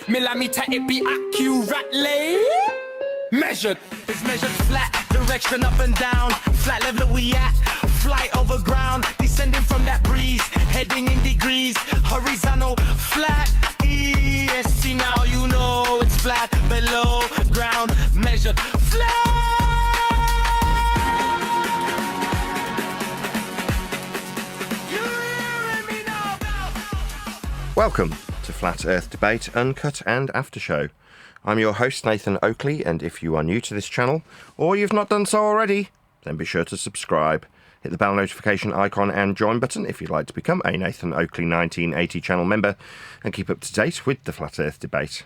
millimeter, it be accurately measured. It's measured flat, direction up and down, flat level we at, flight over ground, descending from that breeze, heading in degrees, horizontal, flat, EST, now you know it's flat, below ground, measured flat. Welcome to Flat Earth Debate, Uncut and After Show. I'm your host, Nathan Oakley, and if you are new to this channel, or you've not done so already, then be sure to subscribe. Hit the bell notification icon and join button if you'd like to become a Nathan Oakley 1980 channel member and keep up to date with the Flat Earth Debate.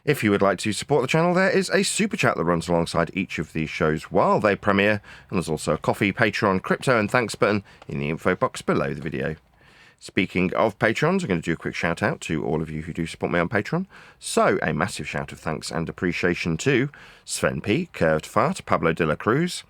If you would like to support the channel, there is a super chat that runs alongside each of these shows while they premiere, and there's also a coffee, Patreon, crypto and thanks button in the info box below the video. Speaking of Patrons, I'm going to do a quick shout out to all of you who do support me on Patreon. So, a massive shout of thanks and appreciation to Sven P, Curved Fart, Pablo de la Cruz,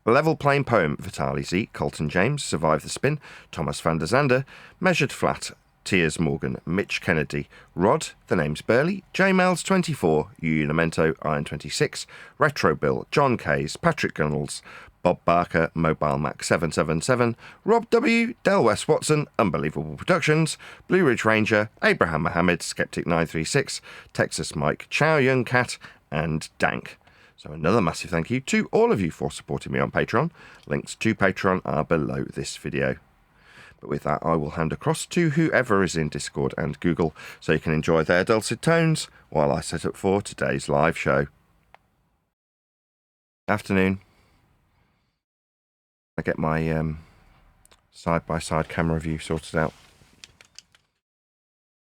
Level Plain Poem, Vitaly Z, Colton James, Survive the Spin, Thomas van der Zander, Measured Flat, Tiers Morgan, Mitch Kennedy, Rod, The Name's Burley, JMails24, Unimento, Iron26, Retro Bill, John Kays, Patrick Gunnels, Bob Barker, Mobile Mac 777, Rob W, Del West Watson, Unbelievable Productions, Blue Ridge Ranger, Abraham Mohammed, Skeptic 936, Texas Mike, Chow Young Cat, and Dank. So another massive thank you to all of you for supporting me on Patreon. Links to Patreon are below this video. But with that, I will hand across to whoever is in Discord and Google so you can enjoy their dulcet tones while I set up for today's live show. Afternoon. I get my side-by-side camera view sorted out.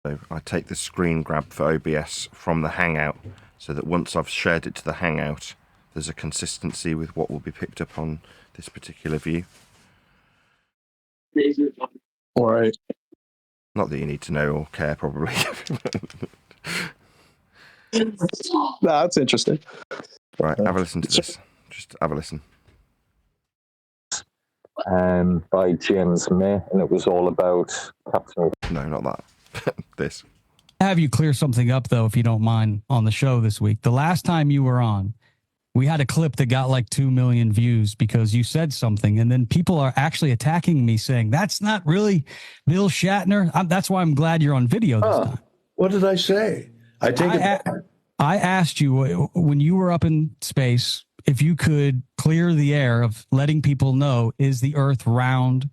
So I take the screen grab for OBS from the Hangout so that once I've shared it to the Hangout, there's a consistency with what will be picked up on this particular view. All right. Not that you need to know or care, probably. No, that's interesting. Right, have a listen to this. Just have a listen. By James May, and it was all about Captain. No, not that. This. Have you clear something up, though, if you don't mind, on the show this week. The last time you were on, we had a clip that got like 2 million views because you said something, and then people are actually attacking me saying, that's not really Bill Shatner. That's why I'm glad you're on video this time. What did I say? I take it back. I asked you when you were up in space if you could clear the air of letting people know, is the Earth round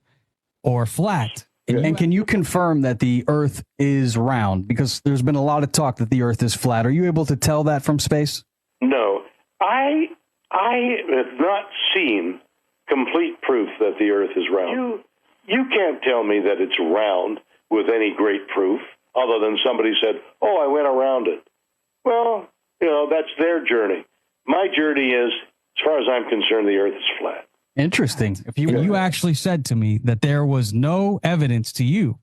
or flat? And can you confirm that the Earth is round? Because there's been a lot of talk that the Earth is flat. Are you able to tell that from space? No. I have not seen complete proof that the Earth is round. You can't tell me that it's round with any great proof other than somebody said, oh, I went around it. Well, that's their journey. My journey is, as far as I'm concerned, the Earth is flat. Interesting. If you actually said to me that there was no evidence to you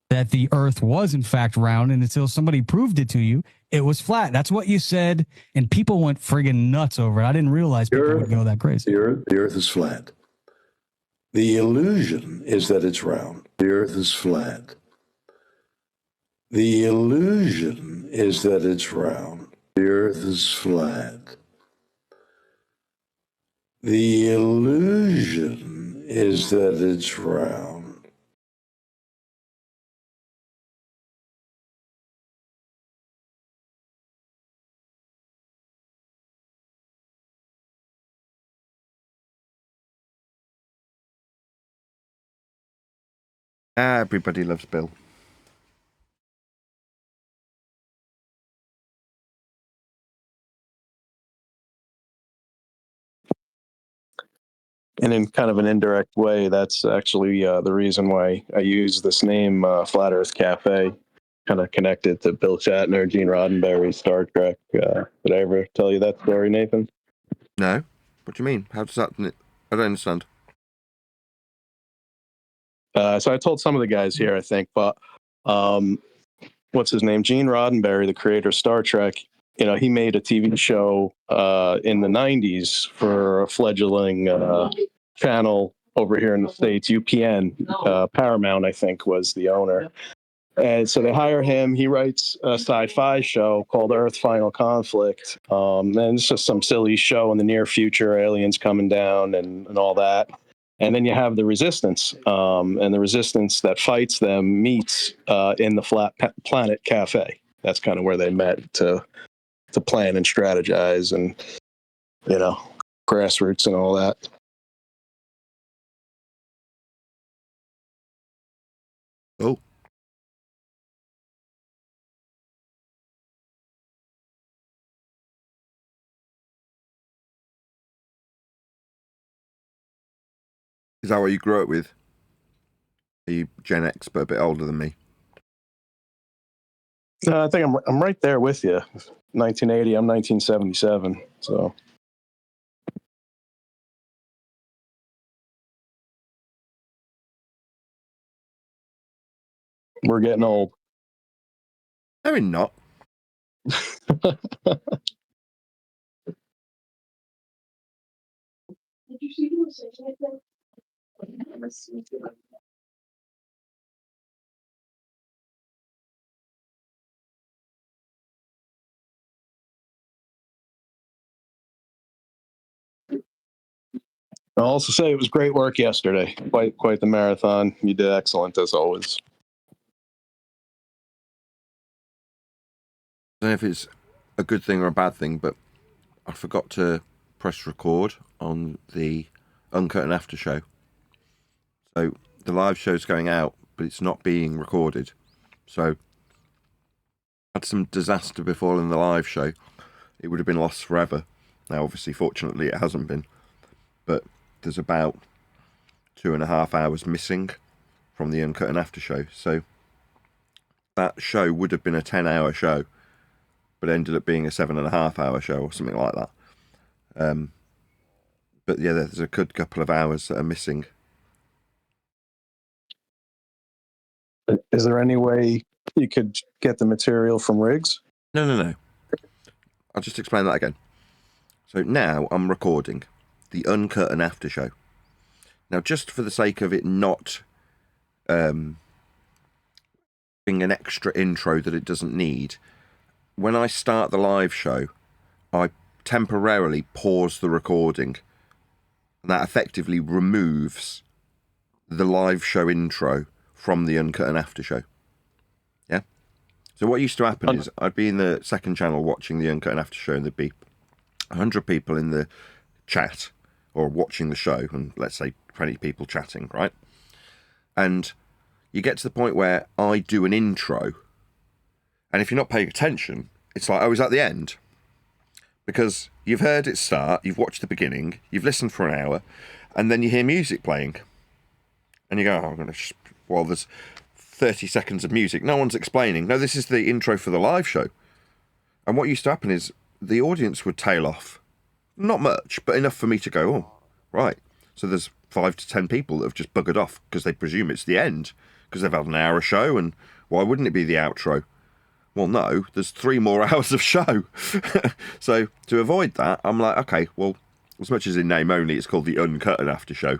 that the Earth was in fact round, and until somebody proved it to you, it was flat. That's what you said, and people went friggin' nuts over it. I didn't realize people would go that crazy. The Earth is flat. The illusion is that it's round. The Earth is flat. The illusion is that it's round. The Earth is flat. The illusion is that it's round. Everybody loves Bill. And in kind of an indirect way, that's actually the reason why I use this name, Flat Earth Cafe, kind of connected to Bill Shatner, Gene Roddenberry, Star Trek. Did I ever tell you that story, Nathan? No? What do you mean? How does that... I don't understand. So I told some of the guys here, I think, but what's his name? Gene Roddenberry, the creator of Star Trek, he made a TV show in the 90s for a fledgling channel over here in the States, UPN. Paramount, I think, was the owner. And so they hire him. He writes a sci-fi show called Earth Final Conflict. And it's just some silly show in the near future, aliens coming down and all that. And then you have the Resistance. And the Resistance that fights them meets in the Flat Planet Cafe. That's kind of where they met to plan and strategize and, grassroots and all that. Oh. Is that what you grew up with? Are you Gen X, but a bit older than me? No, I think I'm right there with you. 1980, I'm 1977. So we're getting old. No, we're not. I'll also say it was great work yesterday. Quite the marathon. You did excellent as always. I don't know if it's a good thing or a bad thing, but I forgot to press record on the Uncut and After show. So the live show's going out, but it's not being recorded. So had some disaster befalling the live show. It would have been lost forever. Now, obviously, fortunately, it hasn't been. But there's about 2.5 hours missing from the Uncut and After show. So that show would have been a 10-hour show, but ended up being a 7.5 hour show or something like that. But yeah, there's a good couple of hours that are missing. Is there any way you could get the material from Riggs? No. I'll just explain that again. So now I'm recording the Uncut and After show. Now, just for the sake of it not being an extra intro that it doesn't need, when I start the live show, I temporarily pause the recording. And that effectively removes the live show intro from the Uncut and After show. Yeah? So what used to happen is I'd be in the second channel watching the Uncut and After show, and there'd be 100 people in the chat or watching the show, and let's say 20 people chatting, right? And you get to the point where I do an intro, and if you're not paying attention, it's like, oh, is that the end? Because you've heard it start, you've watched the beginning, you've listened for an hour, and then you hear music playing. And you go, oh, I'm going to... Well, there's 30 seconds of music. No one's explaining. No, this is the intro for the live show. And what used to happen is the audience would tail off. Not much, but enough for me to go, oh, right. So there's 5 to 10 people that have just buggered off because they presume it's the end, because they've had an hour show, and why wouldn't it be the outro? Well, no, there's 3 more hours of show. So to avoid that, I'm like, okay, well, as much as in name only, it's called the Uncut and After show.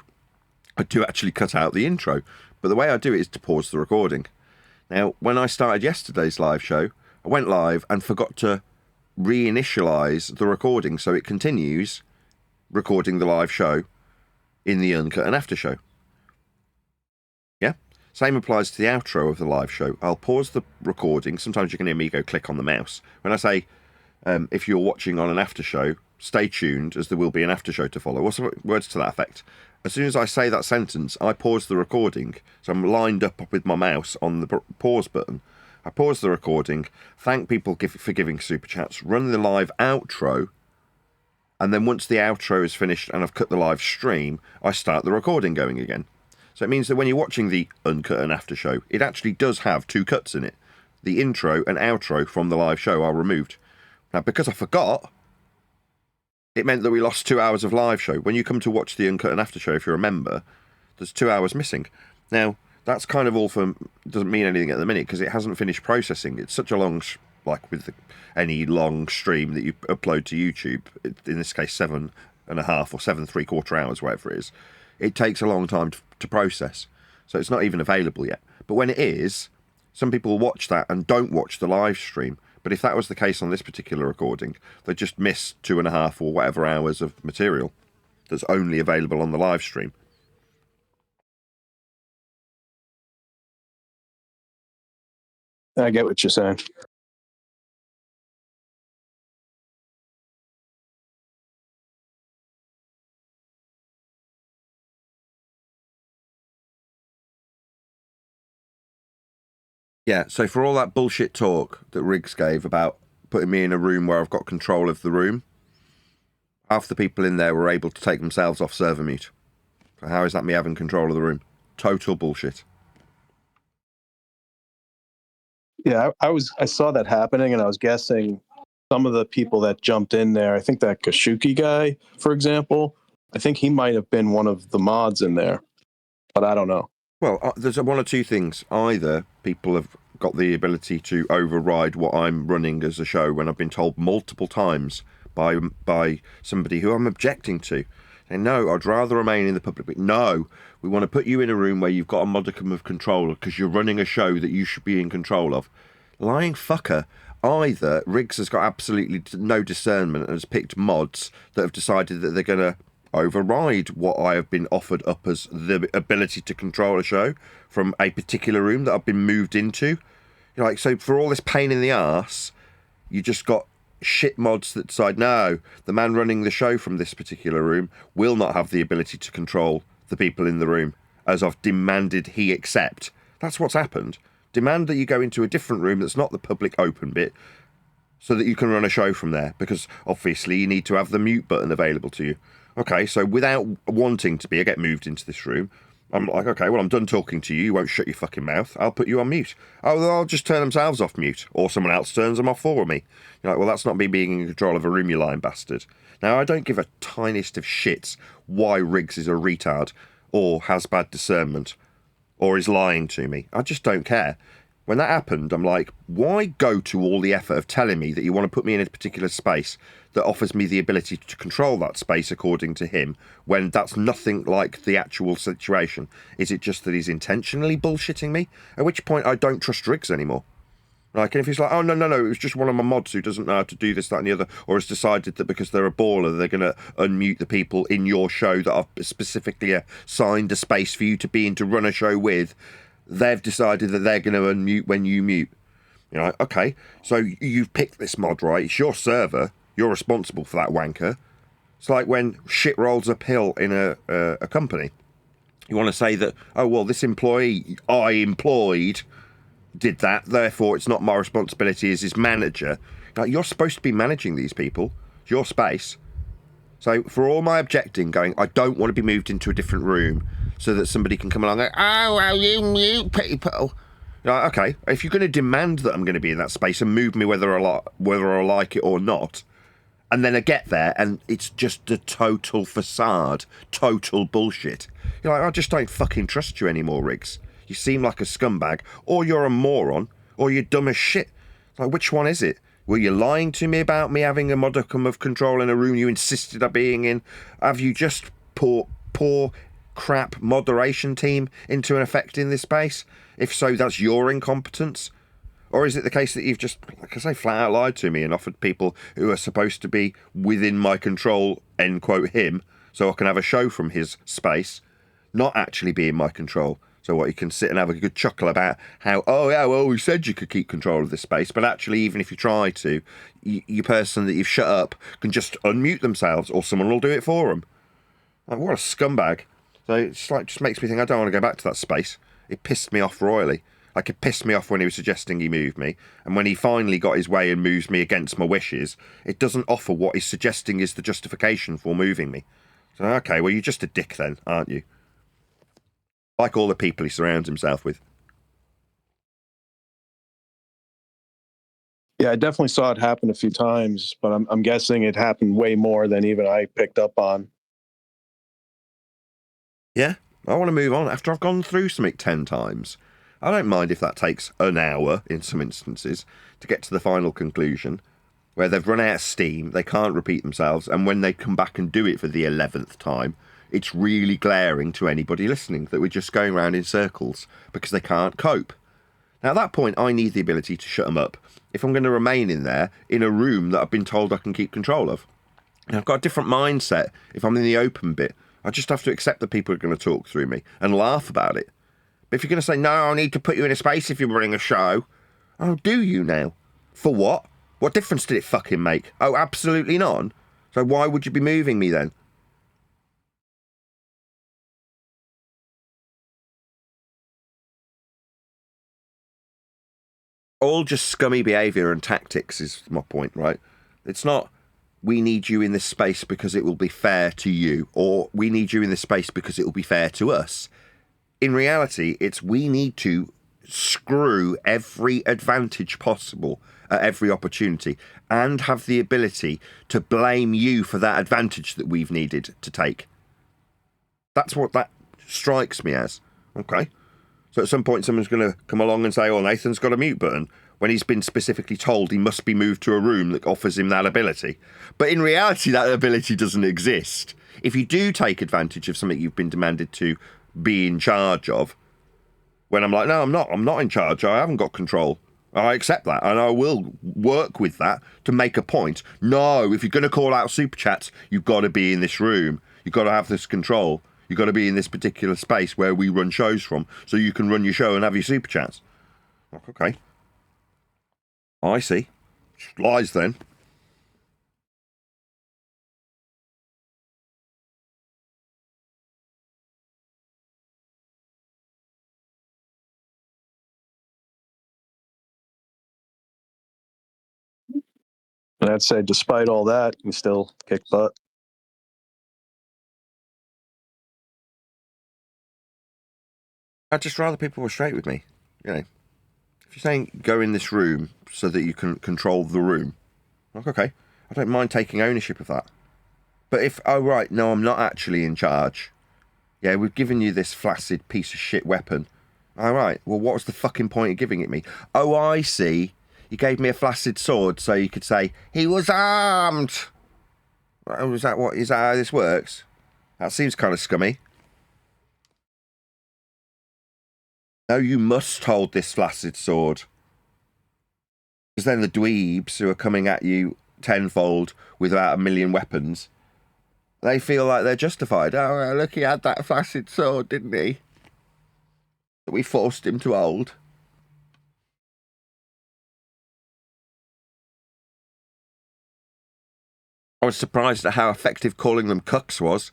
I do actually cut out the intro, but the way I do it is to pause the recording. Now, when I started yesterday's live show, I went live and forgot to reinitialize the recording, so it continues recording the live show in the Uncut and After show. Yeah? Same applies to the outro of the live show. I'll pause the recording. Sometimes you can hear me go click on the mouse. When I say, if you're watching on an after show, stay tuned, as there will be an after show to follow. What's the words to that effect? As soon as I say that sentence, I pause the recording. So I'm lined up with my mouse on the pause button. I pause the recording, thank people for giving super chats, run the live outro, and then once the outro is finished and I've cut the live stream, I start the recording going again. So it means that when you're watching the Uncut and After show, it actually does have 2 cuts in it. The intro and outro from the live show are removed. Now, because I forgot, it meant that we lost 2 hours of live show. When you come to watch the Uncut and After show, if you remember, there's 2 hours missing. Now, that's kind of all doesn't mean anything at the minute, because it hasn't finished processing. It's such a long, like with any long stream that you upload to YouTube, in this case 7.5 or 7.75 hours, whatever it is, it takes a long time to process. So it's not even available yet. But when it is, Some people watch that and don't watch the live stream. But if that was the case on this particular recording, they just miss 2.5 or whatever hours of material that's only available on the live stream. I get what you're saying. Yeah, so for all that bullshit talk that Riggs gave about putting me in a room where I've got control of the room, half the people in there were able to take themselves off server mute. So how is that me having control of the room? Total bullshit. Yeah, I saw that happening, and I was guessing some of the people that jumped in there. I think that Kashuki guy, for example, I think he might have been one of the mods in there, but I don't know. Well, there's one or two things. Either people have got the ability to override what I'm running as a show when I've been told multiple times by somebody who I'm objecting to. Saying, no, I'd rather remain in the public. But no, we want to put you in a room where you've got a modicum of control because you're running a show that you should be in control of. Lying fucker. Either Riggs has got absolutely no discernment and has picked mods that have decided that they're going to override what I have been offered up as the ability to control a show from a particular room that I've been moved into. Like, so for all this pain in the arse, you just got shit mods that decide, no, the man running the show from this particular room will not have the ability to control the people in the room, as I've demanded he accept. That's what's happened. Demand that you go into a different room that's not the public open bit so that you can run a show from there, because obviously you need to have the mute button available to you. Okay, so without wanting to be, I get moved into this room. I'm like, okay, well, I'm done talking to you. You won't shut your fucking mouth. I'll put you on mute. Oh, they'll just turn themselves off mute, or someone else turns them off for me. You're like, well, that's not me being in control of a room, you lying bastard. Now, I don't give a tiniest of shits why Riggs is a retard, or has bad discernment, or is lying to me. I just don't care. When that happened, I'm like, why go to all the effort of telling me that you want to put me in a particular space that offers me the ability to control that space according to him, when that's nothing like the actual situation? Is it just that he's intentionally bullshitting me? At which point I don't trust Riggs anymore. Like, and if he's like, oh, no, it was just one of my mods who doesn't know how to do this, that, and the other, or has decided that because they're a baller, they're going to unmute the people in your show that I've specifically assigned a space for you to be in to run a show with, they've decided that they're going to unmute when you mute. You're like, okay, so you've picked this mod, right? It's your server. You're responsible for that wanker. It's like when shit rolls uphill in a company. You want to say that, oh, well, this employee I employed did that, therefore it's not my responsibility as his manager. Like, you're supposed to be managing these people. It's your space. So for all my objecting, going, I don't want to be moved into a different room so that somebody can come along and go, oh, well, you mute people. Like, okay, if you're going to demand that I'm going to be in that space and move me whether I like it or not, and then I get there and it's just a total facade, total bullshit. You're like, I just don't fucking trust you anymore, Riggs. You seem like a scumbag, or you're a moron, or you're dumb as shit. Like, which one is it? Were you lying to me about me having a modicum of control in a room you insisted on being in? Have you just poor crap moderation team into an effect in this space? If so, that's your incompetence. Or is it the case that you've just, like I say, flat out lied to me and offered people who are supposed to be within my control, end quote, him, so I can have a show from his space, not actually be in my control? So what, you can sit and have a good chuckle about how, oh yeah, well, we said you could keep control of this space, but actually, even if you try to, your person that you've shut up can just unmute themselves, or someone will do it for them. Like, what a scumbag. So it's like, just makes me think I don't want to go back to that space. It pissed me off royally. Like, it pissed me off when he was suggesting he move me, and when he finally got his way and moves me against my wishes, it doesn't offer what he's suggesting is the justification for moving me. So, okay, well, you're just a dick then, aren't you? Like all the people he surrounds himself with. Yeah, I definitely saw it happen a few times, but I'm guessing it happened way more than even I picked up on. Yeah, I want to move on. After I've gone through something 10 times, I don't mind if that takes an hour in some instances to get to the final conclusion, where they've run out of steam, they can't repeat themselves, and when they come back and do it for the 11th time, it's really glaring to anybody listening that we're just going around in circles because they can't cope. Now, at that point, I need the ability to shut them up if I'm going to remain in there in a room that I've been told I can keep control of. And I've got a different mindset if I'm in the open bit. I just have to accept that people are going to talk through me and laugh about it. But if you're going to say, no, I need to put you in a space if you're running a show, oh, do you now? For what? What difference did it fucking make? Oh, absolutely none. So why would you be moving me then? All just scummy behaviour and tactics is my point, right? It's not, we need you in this space because it will be fair to you, or we need you in this space because it will be fair to us. In reality, it's we need to screw every advantage possible at every opportunity and have the ability to blame you for that advantage that we've needed to take. That's what that strikes me as. Okay? So at some point someone's going to come along and say, oh, Nathan's got a mute button, when he's been specifically told he must be moved to a room that offers him that ability. But in reality, that ability doesn't exist. If you do take advantage of something you've been demanded to be in charge of, when I'm like, no, I'm not in charge, I haven't got control, I accept that, and I will work with that to make a point. No, if you're going to call out super chats, you've got to be in this room. You've got to have this control. You've got to be in this particular space where we run shows from, so you can run your show and have your super chats. Okay. I see. Lies then. And I'd say, despite all that, you still kick butt. I'd just rather people were straight with me. You know, if you're saying go in this room so that you can control the room, like, okay, I don't mind taking ownership of that. But if, oh right, no, I'm not actually in charge. Yeah, we've given you this flaccid piece of shit weapon. All right, well, what was the fucking point of giving it me? Oh, I see. You gave me a flaccid sword so you could say, he was armed. Is that how this works? That seems kind of scummy. No, you must hold this flaccid sword. Because then the dweebs who are coming at you tenfold with about 1 million weapons, they feel like they're justified. Oh, look, he had that flaccid sword, didn't he? That we forced him to hold. I was surprised at how effective calling them cucks was.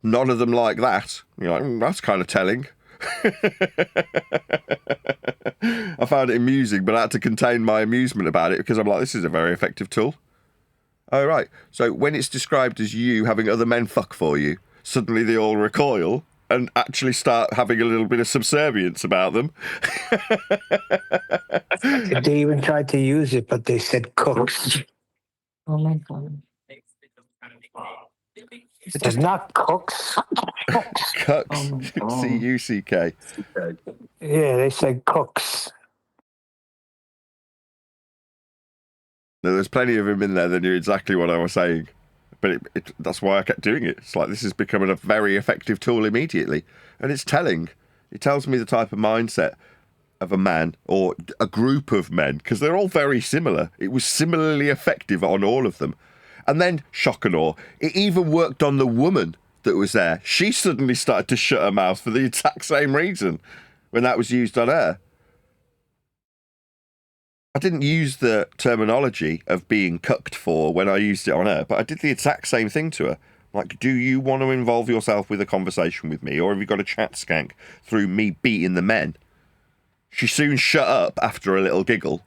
None of them like that. You're like, that's kind of telling. I found it amusing, but I had to contain my amusement about it because I'm like, this is a very effective tool. Oh, right. So when it's described as you having other men fuck for you, suddenly they all recoil and actually start having a little bit of subservience about them. They even tried to use it, but they said cooks. Oh my God. It's not cooks. Cooks. Cucks. C-U-C-K. Yeah, they said cooks. There's plenty of him in there that knew exactly what I was saying. But that's why I kept doing it. It's like, this is becoming a very effective tool immediately. And it's telling. It tells me the type of mindset of a man or a group of men, because they're all very similar. It was similarly effective on all of them. And then, shock and awe, it even worked on the woman that was there. She suddenly started to shut her mouth for the exact same reason when that was used on her. I didn't use the terminology of being cucked for when I used it on her, but I did the exact same thing to her. Like, do you want to involve yourself with a conversation with me, or have you got a chat skank through me beating the men? She soon shut up after a little giggle.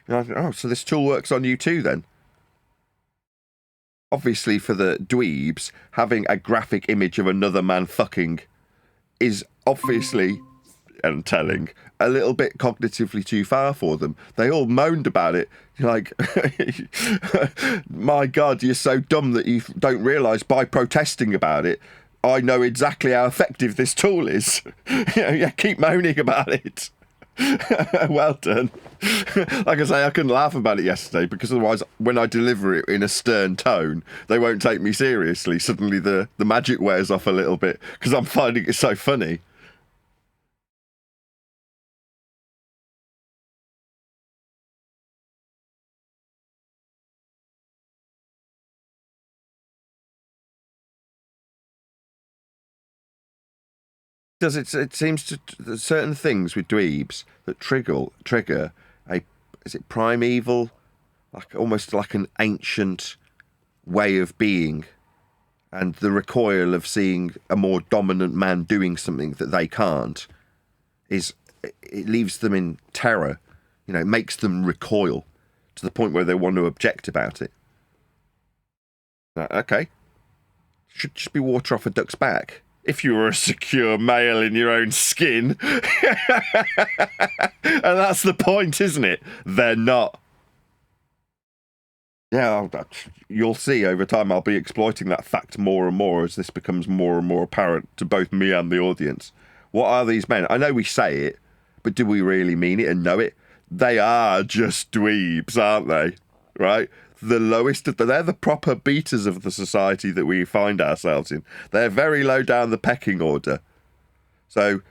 And I thought, oh, so this tool works on you too then? Obviously, for the dweebs, having a graphic image of another man fucking is obviously, and telling, a little bit cognitively too far for them. They all moaned about it. Like, my God, you're so dumb that you don't realise by protesting about it, I know exactly how effective this tool is. Yeah, keep moaning about it. Well done. Like I say, I couldn't laugh about it yesterday because otherwise when I deliver it in a stern tone, they won't take me seriously. Suddenly the magic wears off a little bit because I'm finding it so funny. Because it seems to certain things with dweebs that trigger a, is it primeval, like almost like an ancient way of being, and the recoil of seeing a more dominant man doing something that they can't it leaves them in terror. It makes them recoil to the point where they want to object about it. Okay. Should just be water off a duck's back. If you were a secure male in your own skin. And that's the point, isn't it? They're not. Yeah, you'll see over time I'll be exploiting that fact more and more as this becomes more and more apparent to both me and the audience. What are these men? I know we say it, but do we really mean it and know it? They are just dweebs, aren't they? Right? The lowest of they're the proper beaters of the society that we find ourselves in. They're very low down the pecking order. So,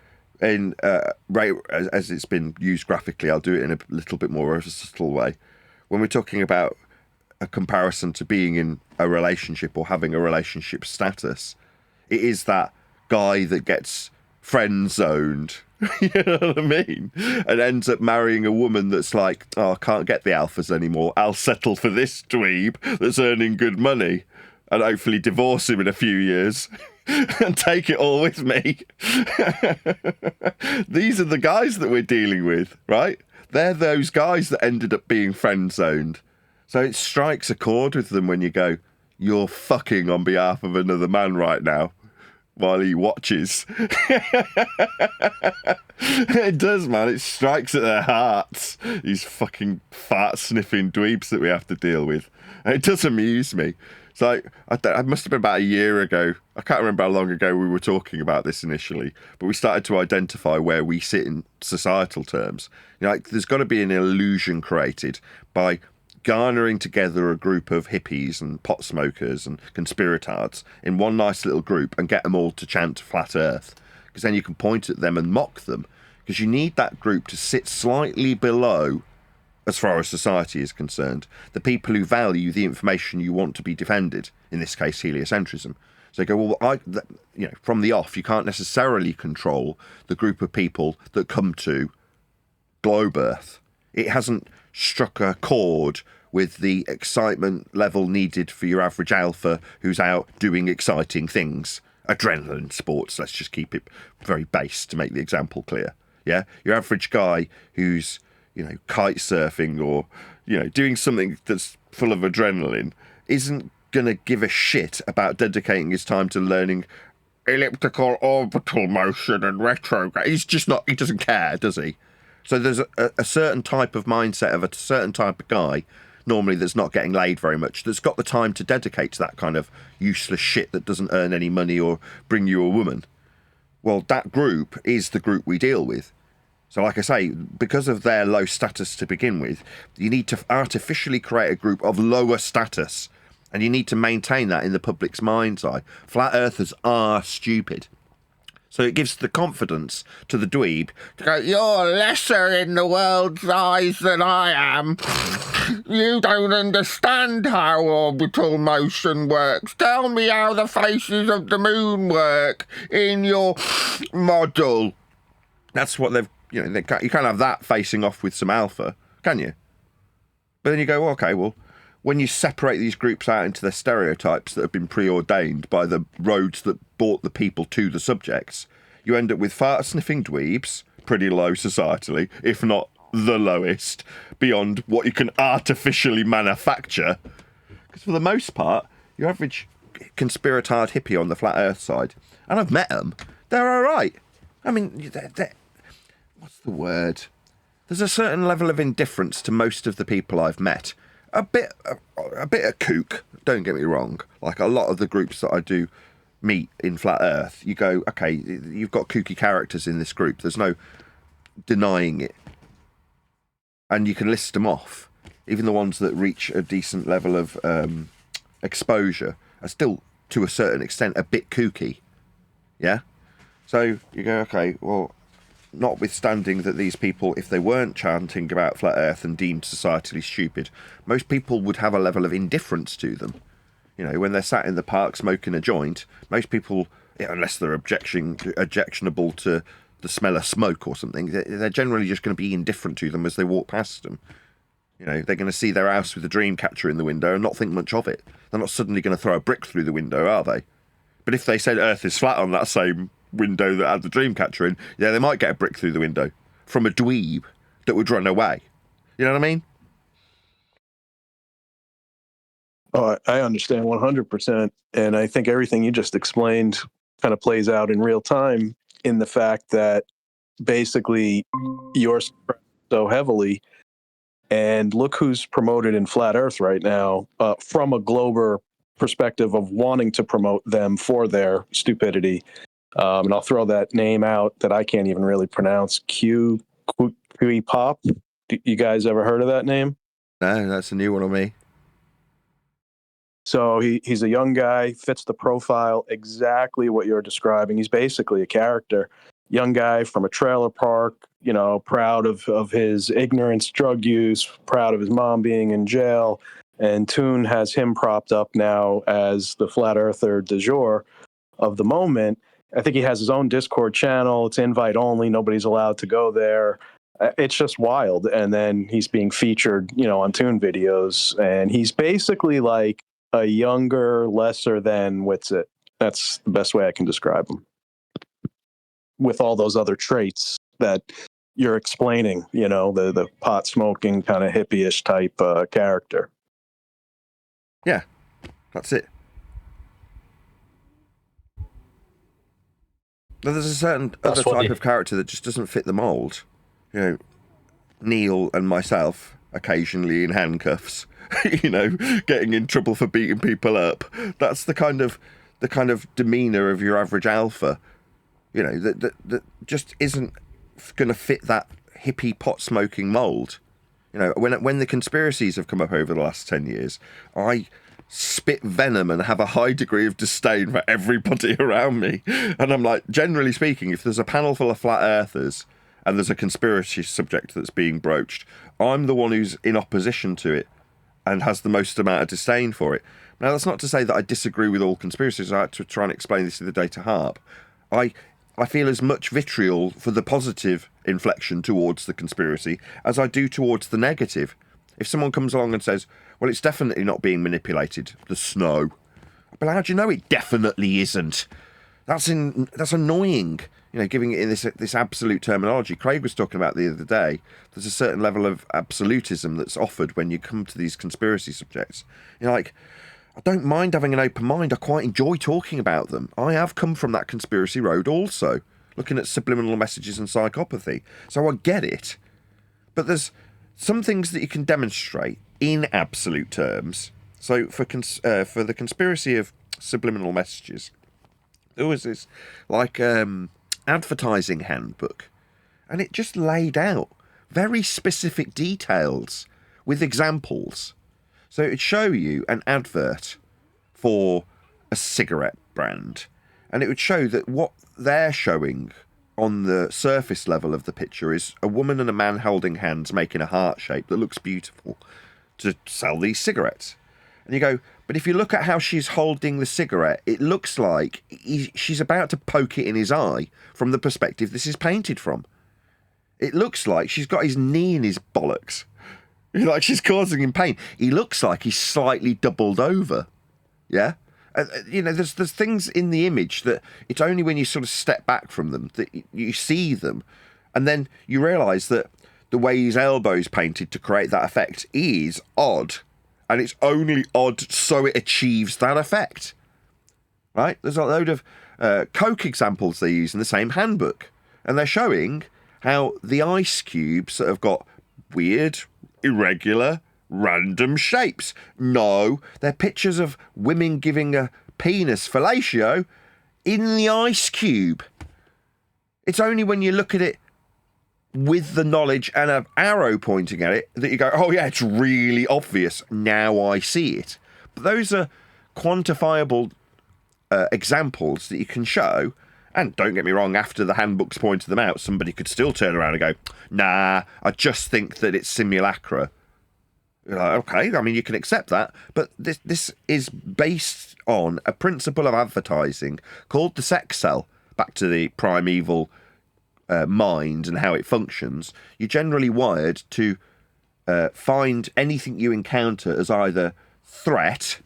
in as it's been used graphically, I'll do it in a little bit more of a subtle way. When we're talking about a comparison to being in a relationship or having a relationship status, it is that guy that gets friend zoned. You know what I mean? And ends up marrying a woman that's like, oh, I can't get the alphas anymore. I'll settle for this dweeb that's earning good money and hopefully divorce him in a few years and take it all with me. These are the guys that we're dealing with, right? They're those guys that ended up being friend zoned. So it strikes a chord with them when you go, you're fucking on behalf of another man right now. While he watches. It does, man. It strikes at their hearts. These fucking fart-sniffing dweebs that we have to deal with. And it does amuse me. It's like, I must have been about a year ago. I can't remember how long ago we were talking about this initially, but we started to identify where we sit in societal terms. Like, there's got to be an illusion created by garnering together a group of hippies and pot smokers and conspiratards in one nice little group and get them all to chant flat earth, because then you can point at them and mock them, because you need that group to sit slightly below, as far as society is concerned, the people who value the information you want to be defended, in this case heliocentrism. So you go, well, from the off, you can't necessarily control the group of people that come to globe earth. It hasn't struck a chord with the excitement level needed for your average alpha who's out doing exciting things. Adrenaline sports, let's just keep it very base to make the example clear. Yeah, your average guy who's, kite surfing or, doing something that's full of adrenaline isn't going to give a shit about dedicating his time to learning elliptical orbital motion and retrograde. He's just not, he doesn't care, does he? So there's a certain type of mindset of a certain type of guy, normally that's not getting laid very much, that's got the time to dedicate to that kind of useless shit that doesn't earn any money or bring you a woman. Well, that group is the group we deal with. So like I say, because of their low status to begin with, you need to artificially create a group of lower status, and you need to maintain that in the public's mind's eye. Flat earthers are stupid. So it gives the confidence to the dweeb to go, you're lesser in the world's eyes than I am. You don't understand how orbital motion works. Tell me how the faces of the moon work in your model. That's what they've, you can't have that facing off with some alpha, can you? But then you go, okay, well, when you separate these groups out into their stereotypes that have been preordained by the roads that brought the people to the subjects, you end up with fart-sniffing dweebs, pretty low societally, if not the lowest, beyond what you can artificially manufacture. Because for the most part, your average conspiratard hippie on the flat earth side, and I've met them, they're all right. I mean, what's the word? There's a certain level of indifference to most of the people I've met. A bit of kook, don't get me wrong. Like a lot of the groups that I do meet in Flat Earth, you go, okay, you've got kooky characters in this group. There's no denying it. And you can list them off. Even the ones that reach a decent level of exposure are still, to a certain extent, a bit kooky. Yeah? So you go, okay, well, notwithstanding that these people, if they weren't chanting about Flat Earth and deemed societally stupid, most people would have a level of indifference to them. When they're sat in the park smoking a joint, most people unless they're objectionable to the smell of smoke or something. They're generally just going to be indifferent to them as they walk past them. You know, they're going to see their house with a dream catcher in the window and not think much of it. They're not suddenly going to throw a brick through the window, are they? But if they said Earth is flat on that same window that had the dream catcher in, yeah, they might get a brick through the window from a dweeb that would run away. You know what I mean? Oh, I understand 100%. And I think everything you just explained kind of plays out in real time in the fact that basically you're so heavily, and look who's promoted in Flat Earth right now from a global perspective of wanting to promote them for their stupidity. And I'll throw that name out that I can't even really pronounce. Q Pop. You guys ever heard of that name? No, that's a new one on me. So he's a young guy, fits the profile exactly what you're describing. He's basically a character. Young guy from a trailer park, you know, proud of his ignorance, drug use, proud of his mom being in jail. And Toon has him propped up now as the flat earther du jour of the moment. I think he has his own Discord channel. It's invite only. Nobody's allowed to go there. It's just wild. And then he's being featured, you know, on Toon videos. And he's basically like a younger, lesser than Witsit. That's the best way I can describe him. With all those other traits that you're explaining, you know, the pot smoking kind of hippie-ish type character. Yeah, that's it. There's a certain other type of character that just doesn't fit the mold. You know, Neil and myself, occasionally in handcuffs, you know, getting in trouble for beating people up. That's the kind of demeanour of your average alpha. You know, that just isn't going to fit that hippie pot smoking mould. You know, when the conspiracies have come up over the last 10 years, I spit venom and have a high degree of disdain for everybody around me. And I'm like, generally speaking, if there's a panel full of flat earthers and there's a conspiracy subject that's being broached, I'm the one who's in opposition to it and has the most amount of disdain for it. Now, that's not to say that I disagree with all conspiracies. I had to try and explain this the other day to Harp. I feel as much vitriol for the positive inflection towards the conspiracy as I do towards the negative. If someone comes along and says, well, it's definitely not being manipulated, the snow. But how do you know it definitely isn't? That's annoying, you know, giving it in this absolute terminology. Craig was talking about the other day, there's a certain level of absolutism that's offered when you come to these conspiracy subjects. You're like, I don't mind having an open mind. I quite enjoy talking about them. I have come from that conspiracy road also, looking at subliminal messages and psychopathy. So I get it. But there's some things that you can demonstrate in absolute terms. So for the conspiracy of subliminal messages, there was this like advertising handbook, and it just laid out very specific details with examples. So it'd show you an advert for a cigarette brand, and it would show that what they're showing on the surface level of the picture is a woman and a man holding hands making a heart shape that looks beautiful to sell these cigarettes. And you go, but if you look at how she's holding the cigarette, it looks like she's about to poke it in his eye from the perspective this is painted from. It looks like she's got his knee in his bollocks. Like she's causing him pain. He looks like he's slightly doubled over. Yeah? You know, there's things in the image that it's only when you sort of step back from them that you see them. And then you realise that the way his elbow's painted to create that effect is odd. And it's only odd so it achieves that effect. Right? There's a load of Coke examples they use in the same handbook. And they're showing how the ice cubes that have got weird, irregular, random shapes. No, they're pictures of women giving a penis fellatio in the ice cube. It's only when you look at it with the knowledge and an arrow pointing at it that you go, oh yeah, it's really obvious. Now I see it. But those are quantifiable examples that you can show. And don't get me wrong, after the handbooks pointed them out, somebody could still turn around and go, nah, I just think that it's simulacra. You're like, okay, I mean, you can accept that, but this is based on a principle of advertising called the sex cell. Back to the primeval mind and how it functions. You're generally wired to find anything you encounter as either threat,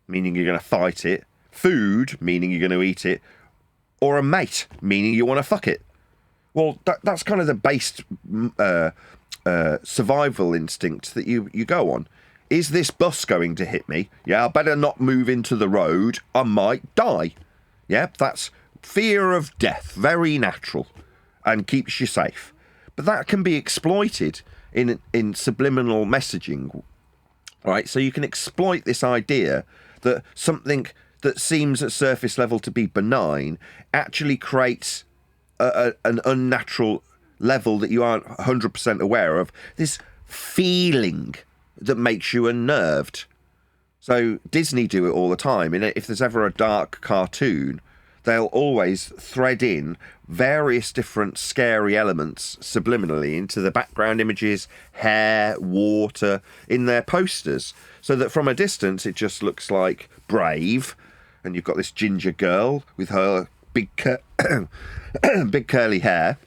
meaning you're going to fight it, food, meaning you're going to eat it, or a mate, meaning you want to fuck it. Well, that's kind of the base survival instinct that you go on. Is this bus going to hit me? Yeah, I better not move into the road. I might die. Yeah, that's fear of death. Very natural and keeps you safe. But that can be exploited in subliminal messaging, right? So you can exploit this idea that something that seems at surface level to be benign actually creates an unnatural level that you aren't 100% aware of, this feeling that makes you unnerved. So Disney do it all the time. If there's ever a dark cartoon, they'll always thread in various different scary elements subliminally into the background images, hair, water, in their posters, so that from a distance it just looks like Brave, and you've got this ginger girl with her big big curly hair.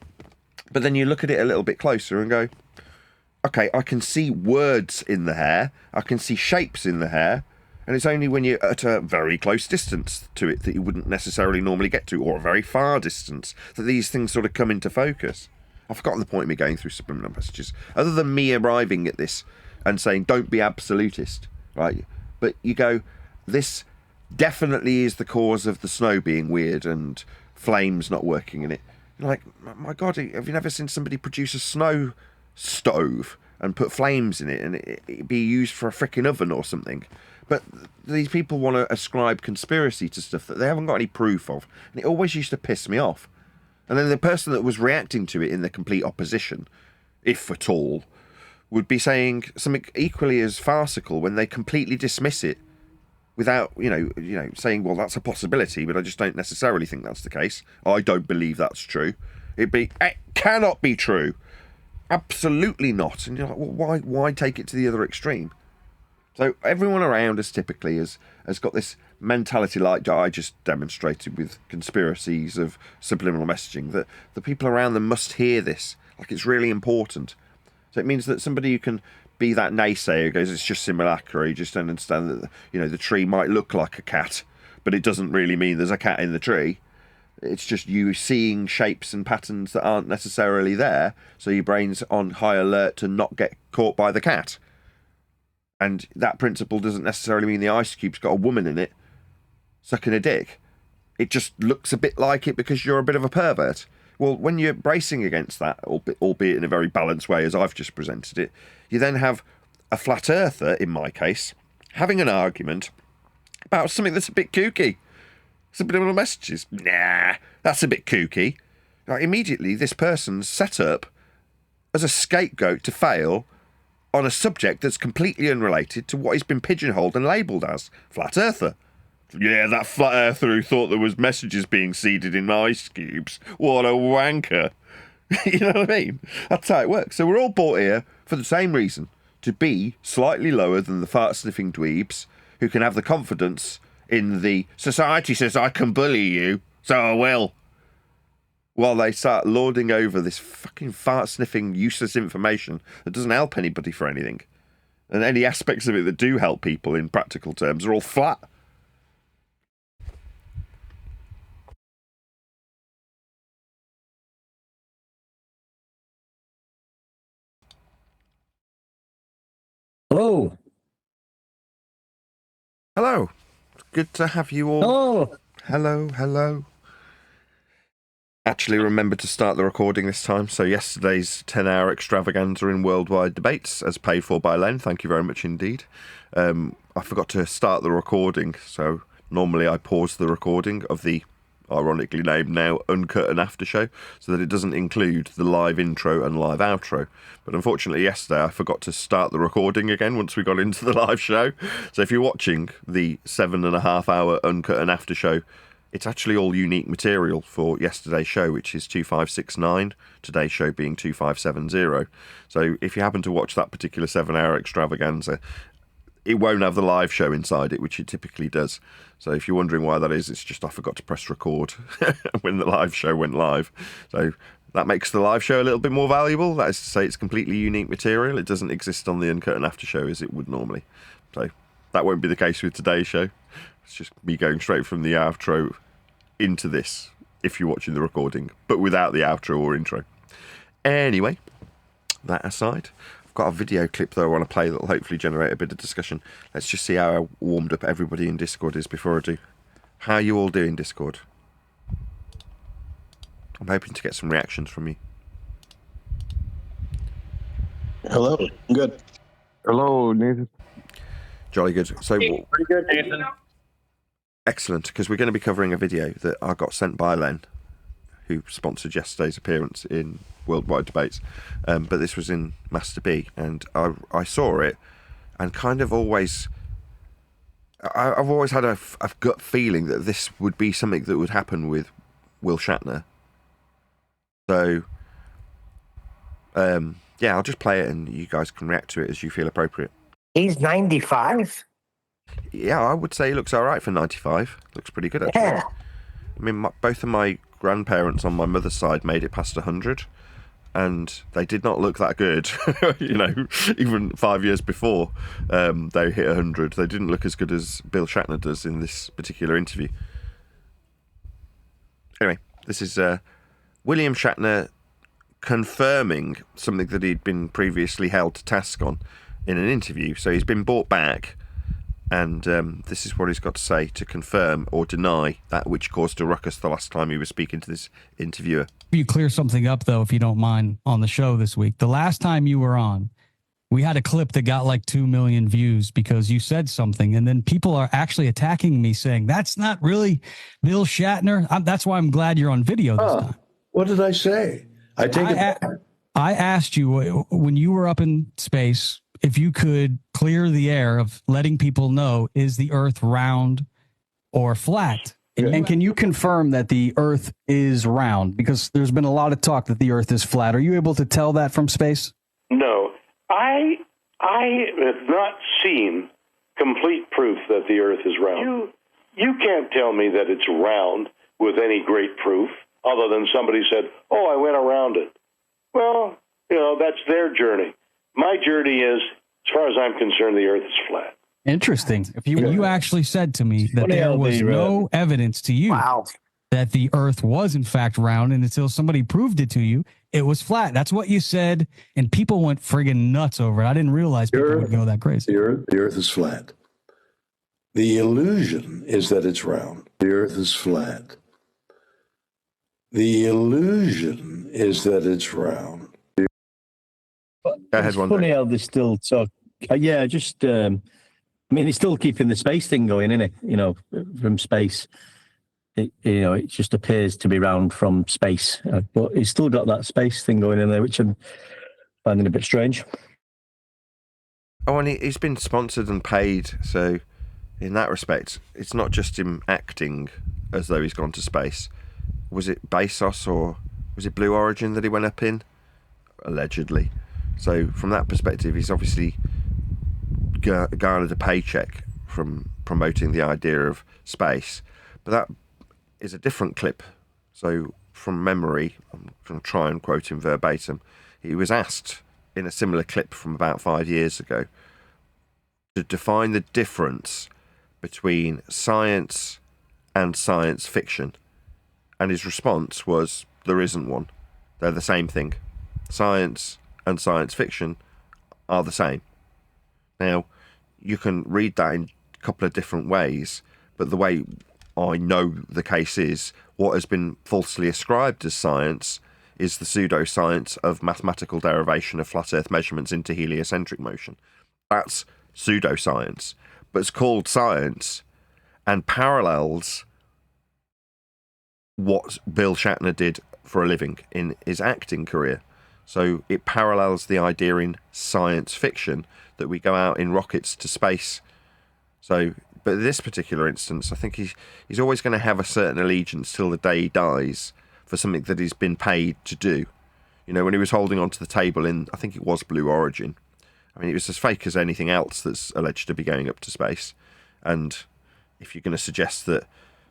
But then you look at it a little bit closer and go, okay, I can see words in the hair, I can see shapes in the hair, and it's only when you're at a very close distance to it that you wouldn't necessarily normally get to, or a very far distance, that these things sort of come into focus. I've forgotten the point of me going through subliminal messages, other than me arriving at this and saying, don't be absolutist, right? But you go, this definitely is the cause of the snow being weird and flames not working in it. Like, my God, have you never seen somebody produce a snow stove and put flames in it and it be used for a frickin' oven or something? But these people want to ascribe conspiracy to stuff that they haven't got any proof of. And it always used to piss me off. And then the person that was reacting to it in the complete opposition, if at all, would be saying something equally as farcical when they completely dismiss it without, saying, well, that's a possibility, but I just don't necessarily think that's the case. I don't believe that's true. It cannot be true. Absolutely not. And you're like, well, why take it to the other extreme? So everyone around us typically has got this mentality like I just demonstrated with conspiracies of subliminal messaging, that the people around them must hear this. Like, it's really important. So it means that somebody who can be that naysayer who goes, it's just simulacra, you just don't understand that, the tree might look like a cat, but it doesn't really mean there's a cat in the tree. It's just you seeing shapes and patterns that aren't necessarily there, so your brain's on high alert to not get caught by the cat. And that principle doesn't necessarily mean the ice cube's got a woman in it sucking a dick. It just looks a bit like it because you're a bit of a pervert. Well, when you're bracing against that, albeit in a very balanced way as I've just presented it, you then have a flat earther, in my case, having an argument about something that's a bit kooky. Subliminal messages. Nah, that's a bit kooky. Like, immediately, this person's set up as a scapegoat to fail on a subject that's completely unrelated to what he's been pigeonholed and labelled as. Flat earther. Yeah, that flat earther who thought there was messages being seeded in ice cubes. What a wanker. You know what I mean? That's how it works. So we're all brought here for the same reason, to be slightly lower than the fart-sniffing dweebs who can have the confidence in the society says I can bully you, so I will. While they start lording over this fucking fart-sniffing useless information that doesn't help anybody for anything. And any aspects of it that do help people in practical terms are all flat. Hello. Hello. It's good to have you all. Oh, Hello. Actually remembered to start the recording this time, so yesterday's 10-hour extravaganza in worldwide debates, as paid for by Len, thank you very much indeed. I forgot to start the recording, so normally I pause the recording of the ironically named now Uncut and After Show, so that it doesn't include the live intro and live outro. But unfortunately yesterday I forgot to start the recording again once we got into the live show. So if you're watching the 7.5 hour Uncut and After Show It's actually all unique material for yesterday's show, which is 2569, today's show being 2570. So if you happen to watch that particular 7-hour extravaganza, it won't have the live show inside it, which it typically does. So if you're wondering why that is, it's just I forgot to press record when the live show went live. So that makes the live show a little bit more valuable. That is to say, it's completely unique material. It doesn't exist on the Uncut and After show as it would normally. So that won't be the case with today's show. It's just me going straight from the outro into this, if you're watching the recording, but without the outro or intro. Anyway, that aside, I've got a video clip that I want to play that will hopefully generate a bit of discussion. Let's just see how warmed up everybody in Discord is before I do. How are you all doing, Discord? I'm hoping to get some reactions from you. Hello. Good. Hello, Nathan. Jolly good. So, Pretty good, Nathan. excellent, because we're going to be covering a video that I got sent by Len, who sponsored yesterday's appearance in Worldwide Debates. But this was in Master B, and I saw it, and kind of always... I've always had a gut feeling that this would be something that would happen with Will Shatner. So, yeah, I'll just play it and you guys can react to it as you feel appropriate. He's 95. Yeah, I would say he looks all right for 95. Looks pretty good, actually. Yeah. I mean, both of my grandparents on my mother's side made it past 100, and they did not look that good. You know, even 5 years before they hit 100, they didn't look as good as Bill Shatner does in this particular interview. Anyway, this is... William Shatner confirming something that he'd been previously held to task on in an interview. So he's been brought back, and this is what he's got to say to confirm or deny that which caused a ruckus the last time he was speaking to this interviewer. You clear something up, though, if you don't mind, on the show this week. The last time you were on, we had a clip that got like 2 million views because you said something, and then people are actually attacking me saying, that's not really Bill Shatner. That's why I'm glad you're on video this time. What did I say? I take it back. I asked you when you were up in space if you could clear the air of letting people know, is the Earth round or flat? And can you confirm that the Earth is round? Because there's been a lot of talk that the Earth is flat. Are you able to tell that from space? No, I have not seen complete proof that the Earth is round. You can't tell me that it's round with any great proof, other than somebody said, oh, I went around it. Well, you know, that's their journey. My journey is, as far as I'm concerned, the Earth is flat. Interesting. If you actually said to me that there was no evidence to you that the Earth was in fact round, and until somebody proved it to you, it was flat. That's what you said, and people went friggin' nuts over it. I didn't realize people would go that crazy. The Earth is flat. The illusion is that it's round. The Earth is flat. The illusion is that it's round. It's funny how they still talk. Yeah, just, I mean, it's still keeping the space thing going, isn't it? You know, from space. It just appears to be round from space. But it's still got that space thing going in there, which I'm finding a bit strange. Oh, and he's been sponsored and paid, so in that respect, it's not just him acting as though he's gone to space. Was it Bezos or was it Blue Origin that he went up in? Allegedly. So from that perspective, he's obviously garnered a paycheck from promoting the idea of space. But that is a different clip. So from memory, I'm going to try and quote him verbatim. He was asked in a similar clip from about 5 years ago to define the difference between science and science fiction. And his response was, there isn't one. They're the same thing. Science and science fiction are the same. Now, you can read that in a couple of different ways, but the way I know the case is, what has been falsely ascribed as science is the pseudoscience of mathematical derivation of flat Earth measurements into heliocentric motion. That's pseudoscience, but it's called science and parallels what Bill Shatner did for a living in his acting career. So it parallels the idea in science fiction that we go out in rockets to space. So but in this particular instance, I think he's always going to have a certain allegiance till the day he dies for something that he's been paid to do. You know, when he was holding onto the table in, I think it was Blue Origin, I mean, it was as fake as anything else that's alleged to be going up to space. And if you're going to suggest that,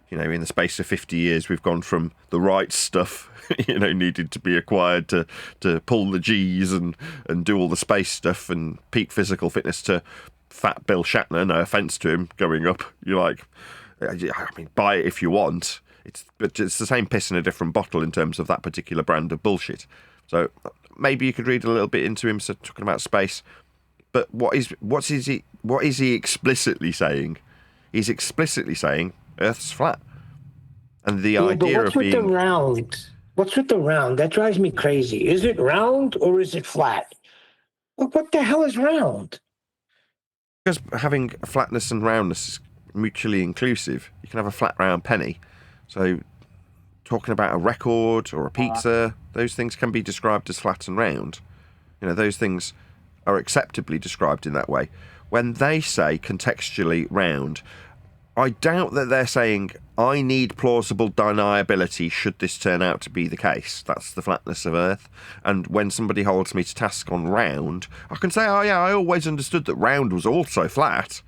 you know, in the space of 50 years, we've gone from the right stuff, you know, needed to be acquired to pull the G's and do all the space stuff and peak physical fitness to fat Bill Shatner, no offence to him, going up, you're like, I mean, buy it if you want. But it's the same piss in a different bottle in terms of that particular brand of bullshit. So maybe you could read a little bit into him talking about space. But what is he explicitly saying? He's explicitly saying Earth's flat. And the idea of being... What's with the round? What's with the round? That drives me crazy. Is it round or is it flat? What the hell is round? Because having flatness and roundness is mutually inclusive. You can have a flat round penny. So talking about a record or a pizza, those things can be described as flat and round. You know, those things are acceptably described in that way. When they say contextually round, I doubt that they're saying, I need plausible deniability should this turn out to be the case. That's the flatness of Earth. And when somebody holds me to task on round, I can say, oh yeah, I always understood that round was also flat.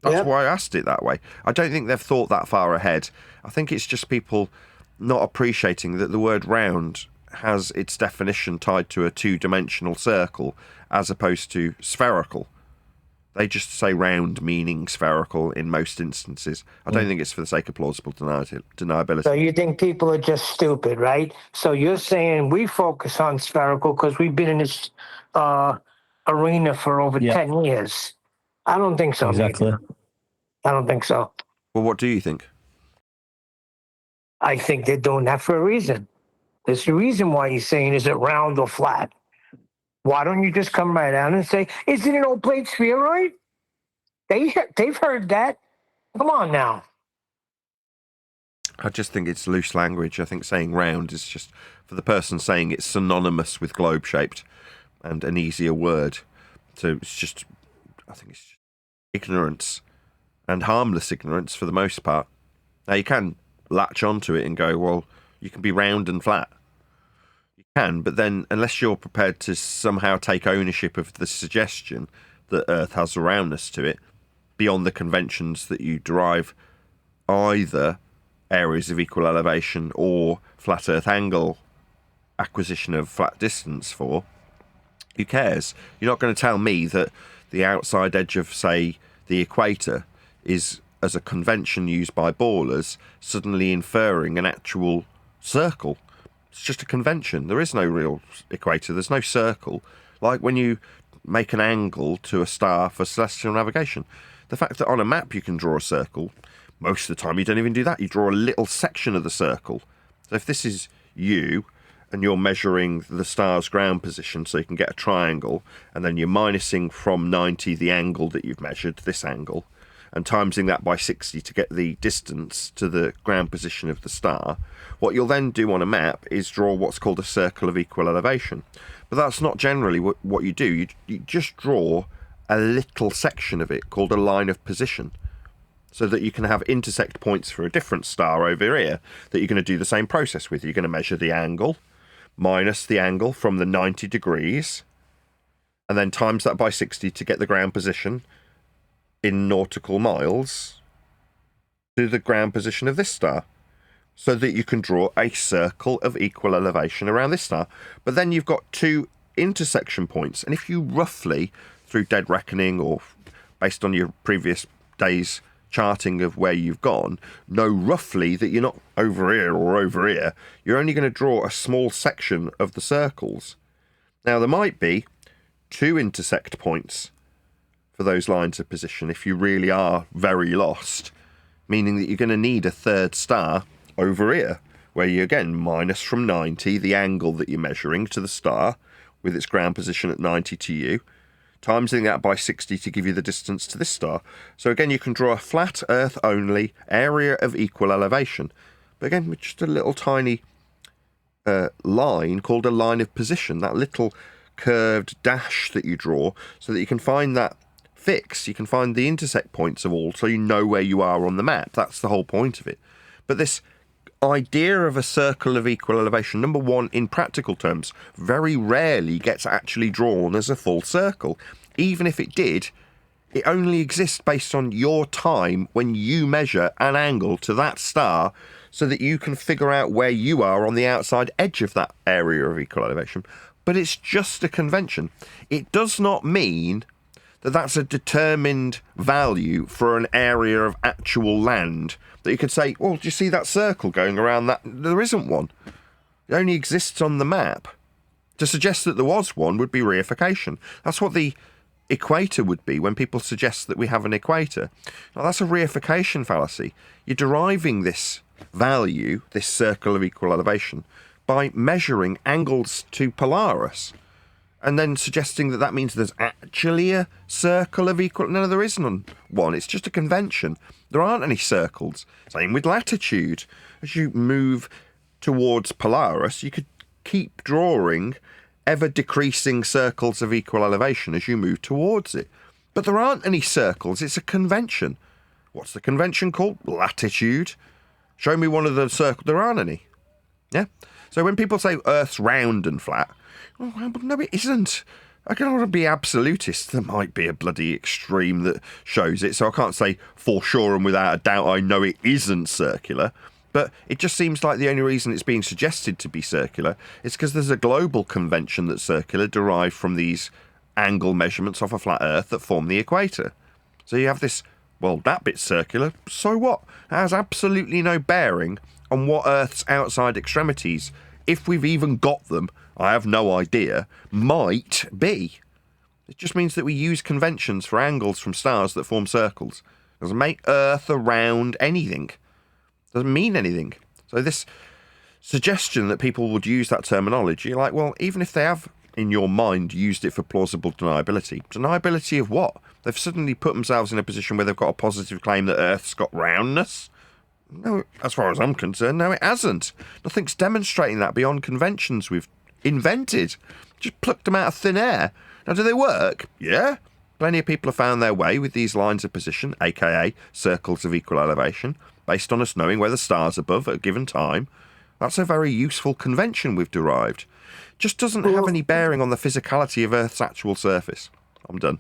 That's why I asked it that way. I don't think they've thought that far ahead. I think it's just people not appreciating that the word round has its definition tied to a two-dimensional circle as opposed to spherical. They just say round meaning spherical in most instances. I don't think it's for the sake of plausible deniability. So you think people are just stupid, right? So you're saying we focus on spherical because we've been in this arena for over 10 years. I don't think so. Exactly. Maybe. I don't think so. Well, what do you think? I think they're doing that for a reason. There's a reason why he's saying, is it round or flat? Why don't you just come right out and say, is it an oblate spheroid? They've heard that. Come on now. I just think it's loose language. I think saying round is just for the person saying it's synonymous with globe-shaped and an easier word. So it's just, I think it's just ignorance and harmless ignorance for the most part. Now you can latch onto it and go, well, you can be round and flat. You can, but then unless you're prepared to somehow take ownership of the suggestion that Earth has a roundness to it, beyond the conventions that you derive either areas of equal elevation or flat Earth angle acquisition of flat distance for, who cares? You're not going to tell me that the outside edge of, say, the equator is, as a convention used by ballers, suddenly inferring an actual circle. It's just a convention. There is no real equator. There's no circle. Like when you make an angle to a star for celestial navigation. The fact that on a map you can draw a circle, most of the time you don't even do that. You draw a little section of the circle. So if this is you, and you're measuring the star's ground position so you can get a triangle, and then you're minusing from 90 the angle that you've measured, this angle, and timesing that by 60 to get the distance to the ground position of the star, what you'll then do on a map is draw what's called a circle of equal elevation. But that's not generally what you do. You just draw a little section of it called a line of position, so that you can have intersect points for a different star over here that you're going to do the same process with. You're going to measure the angle, minus the angle from the 90 degrees, and then times that by 60 to get the ground position in nautical miles to the ground position of this star, so that you can draw a circle of equal elevation around this star. But then you've got two intersection points, and if you roughly, through dead reckoning or based on your previous day's charting of where you've gone, know roughly that you're not over here or over here, you're only going to draw a small section of the circles. Now there might be two intersect points for those lines of position if you really are very lost, meaning that you're going to need a third star over here, where you again minus from 90 the angle that you're measuring to the star with its ground position at 90 to you, timesing that by 60 to give you the distance to this star. So again, you can draw a flat Earth only area of equal elevation, but again with just a little tiny line called a line of position, that little curved dash that you draw, so that you can find that fixed. You can find the intersect points of all, so you know where you are on the map. That's the whole point of it. But this idea of a circle of equal elevation, number one, in practical terms, very rarely gets actually drawn as a full circle. Even if it did, it only exists based on your time when you measure an angle to that star so that you can figure out where you are on the outside edge of that area of equal elevation. But it's just a convention. It does not mean that that's a determined value for an area of actual land. That you could say, well, do you see that circle going around that? There isn't one. It only exists on the map. To suggest that there was one would be reification. That's what the equator would be when people suggest that we have an equator. Now, that's a reification fallacy. You're deriving this value, this circle of equal elevation, by measuring angles to Polaris, and then suggesting that that means there's actually a circle of equal... No, there isn't one. It's just a convention. There aren't any circles. Same with latitude. As you move towards Polaris, you could keep drawing ever-decreasing circles of equal elevation as you move towards it. But there aren't any circles. It's a convention. What's the convention called? Latitude. Show me one of the circles. There aren't any. Yeah? So when people say Earth's round and flat, oh, well, no, it isn't. I don't want to be absolutist. There might be a bloody extreme that shows it, so I can't say for sure and without a doubt I know it isn't circular. But it just seems like the only reason it's being suggested to be circular is because there's a global convention that's circular derived from these angle measurements off a flat Earth that form the equator. So you have this, well, that bit's circular, so what? It has absolutely no bearing on what Earth's outside extremities, if we've even got them, I have no idea, might be. It just means that we use conventions for angles from stars that form circles. It doesn't make Earth around anything. Doesn't mean anything. So this suggestion that people would use that terminology, like, well, even if they have, in your mind, used it for plausible deniability. Deniability of what? They've suddenly put themselves in a position where they've got a positive claim that Earth's got roundness? No, as far as I'm concerned, no, it hasn't. Nothing's demonstrating that beyond conventions we've invented. Just plucked them out of thin air. Now, do they work? Yeah. Plenty of people have found their way with these lines of position, aka circles of equal elevation, based on us knowing where the stars above at a given time. That's a very useful convention we've derived. Just doesn't have any bearing on the physicality of Earth's actual surface. I'm done.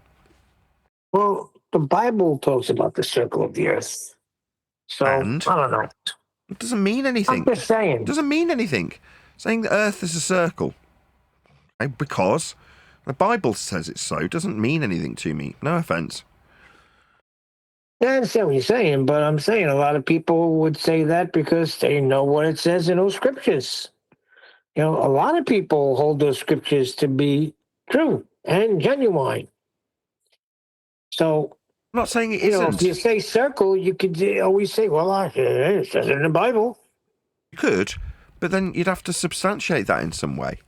Well, the Bible talks about the circle of the Earth. So, And? I don't know. It doesn't mean anything. I'm just saying. It doesn't mean anything. Saying that Earth is a circle, because the Bible says it's so, doesn't mean anything to me. No offense. I understand what you're saying, but I'm saying a lot of people would say that because they know what it says in those scriptures. You know, a lot of people hold those scriptures to be true and genuine. So, I'm not saying it you know, isn't. if you say circle, you could always say, well, it says it in the Bible. You could, but then you'd have to substantiate that in some way.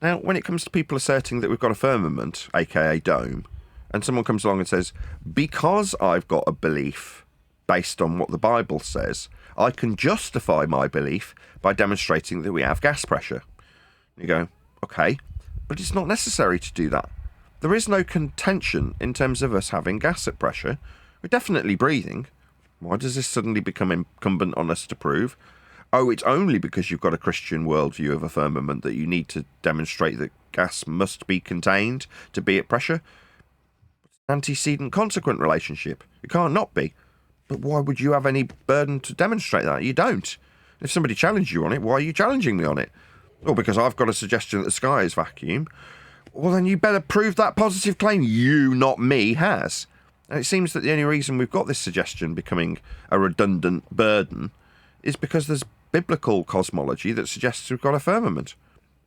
Now, when it comes to people asserting that we've got a firmament, aka dome, and someone comes along and says, because I've got a belief based on what the Bible says, I can justify my belief by demonstrating that we have gas pressure. You go, okay, but it's not necessary to do that. There is no contention in terms of us having gas at pressure. We're definitely breathing. Why does this suddenly become incumbent on us to prove? Oh, it's only because you've got a Christian worldview of a firmament that you need to demonstrate that gas must be contained to be at pressure. It's an antecedent-consequent relationship. It can't not be. But why would you have any burden to demonstrate that? You don't. If somebody challenged you on it, why are you challenging me on it? Well, because I've got a suggestion that the sky is vacuum. Well, then you better prove that positive claim you, not me, has. And it seems that the only reason we've got this suggestion becoming a redundant burden is because there's biblical cosmology that suggests we've got a firmament.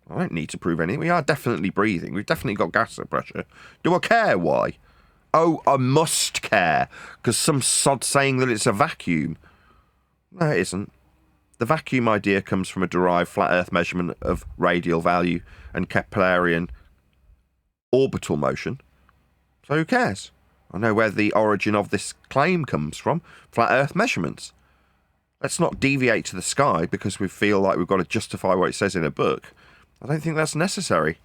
I don't need to prove anything. We are definitely breathing. We've definitely got gas at pressure. Do I care why? Oh, I must care, because some sod saying that it's a vacuum. No, it isn't. The vacuum idea comes from a derived flat Earth measurement of radial value and Keplerian orbital motion. So who cares? I know where the origin of this claim comes from. Flat Earth measurements. Let's not deviate to the sky because we feel like we've got to justify what it says in a book. I don't think that's necessary.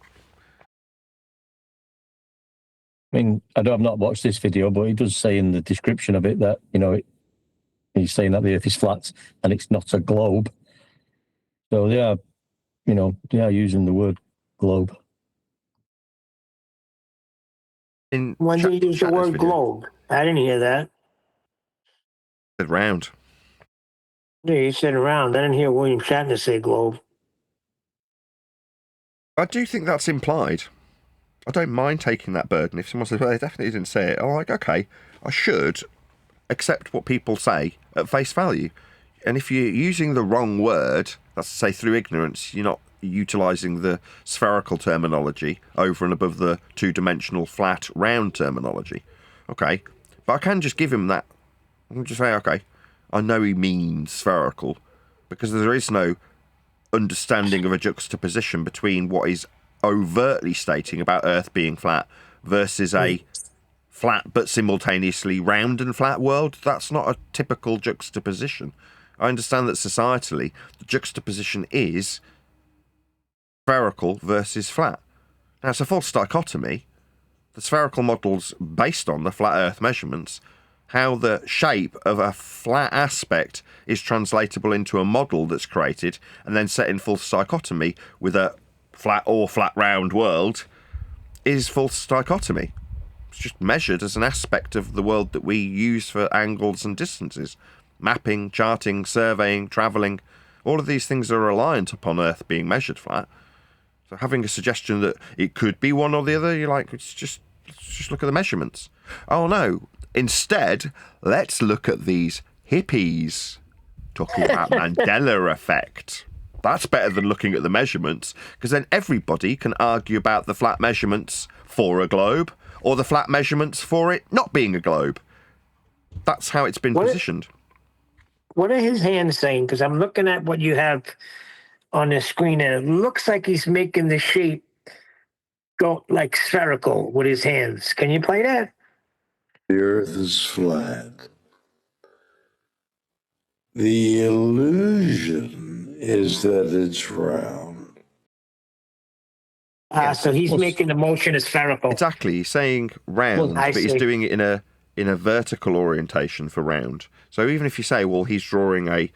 I mean, I've not watched this video, but he does say in the description of it that, he's saying that the Earth is flat and it's not a globe. So they are using the word globe. When did he use the word globe? I didn't hear that. Said round. Yeah, he said round. I didn't hear William Shatner say globe. I do think that's implied. I don't mind taking that burden. If someone says, well, they definitely didn't say it, I'm like, okay, I should accept what people say at face value. And if you're using the wrong word, that's to say through ignorance, you're not utilising the spherical terminology over and above the two-dimensional flat round terminology. Okay, but I can just give him that. I can just say, okay, I know he means spherical, because there is no understanding of a juxtaposition between what is overtly stating about Earth being flat versus a flat but simultaneously round and flat world. That's not a typical juxtaposition. I understand that societally the juxtaposition is spherical versus flat. Now, it's a false dichotomy. The spherical model's based on the flat Earth measurements. How the shape of a flat aspect is translatable into a model that's created and then set in false dichotomy with a flat or flat round world is false dichotomy. It's just measured as an aspect of the world that we use for angles and distances. Mapping, charting, surveying, travelling, all of these things are reliant upon Earth being measured flat. So having a suggestion that it could be one or the other, you're like, let's just look at the measurements. Oh no, instead, let's look at these hippies talking about Mandela effect. That's better than looking at the measurements, because then everybody can argue about the flat measurements for a globe or the flat measurements for it not being a globe. That's how it's been positioned. What are his hands saying? Because I'm looking at what you have on the screen, and it looks like he's making the shape go like spherical with his hands. Can you play that? The Earth is flat. The illusion is that it's round. So he's making the motion as spherical. Exactly. He's saying round, but he's doing it in a vertical orientation for round. So even if you say, well, he's drawing a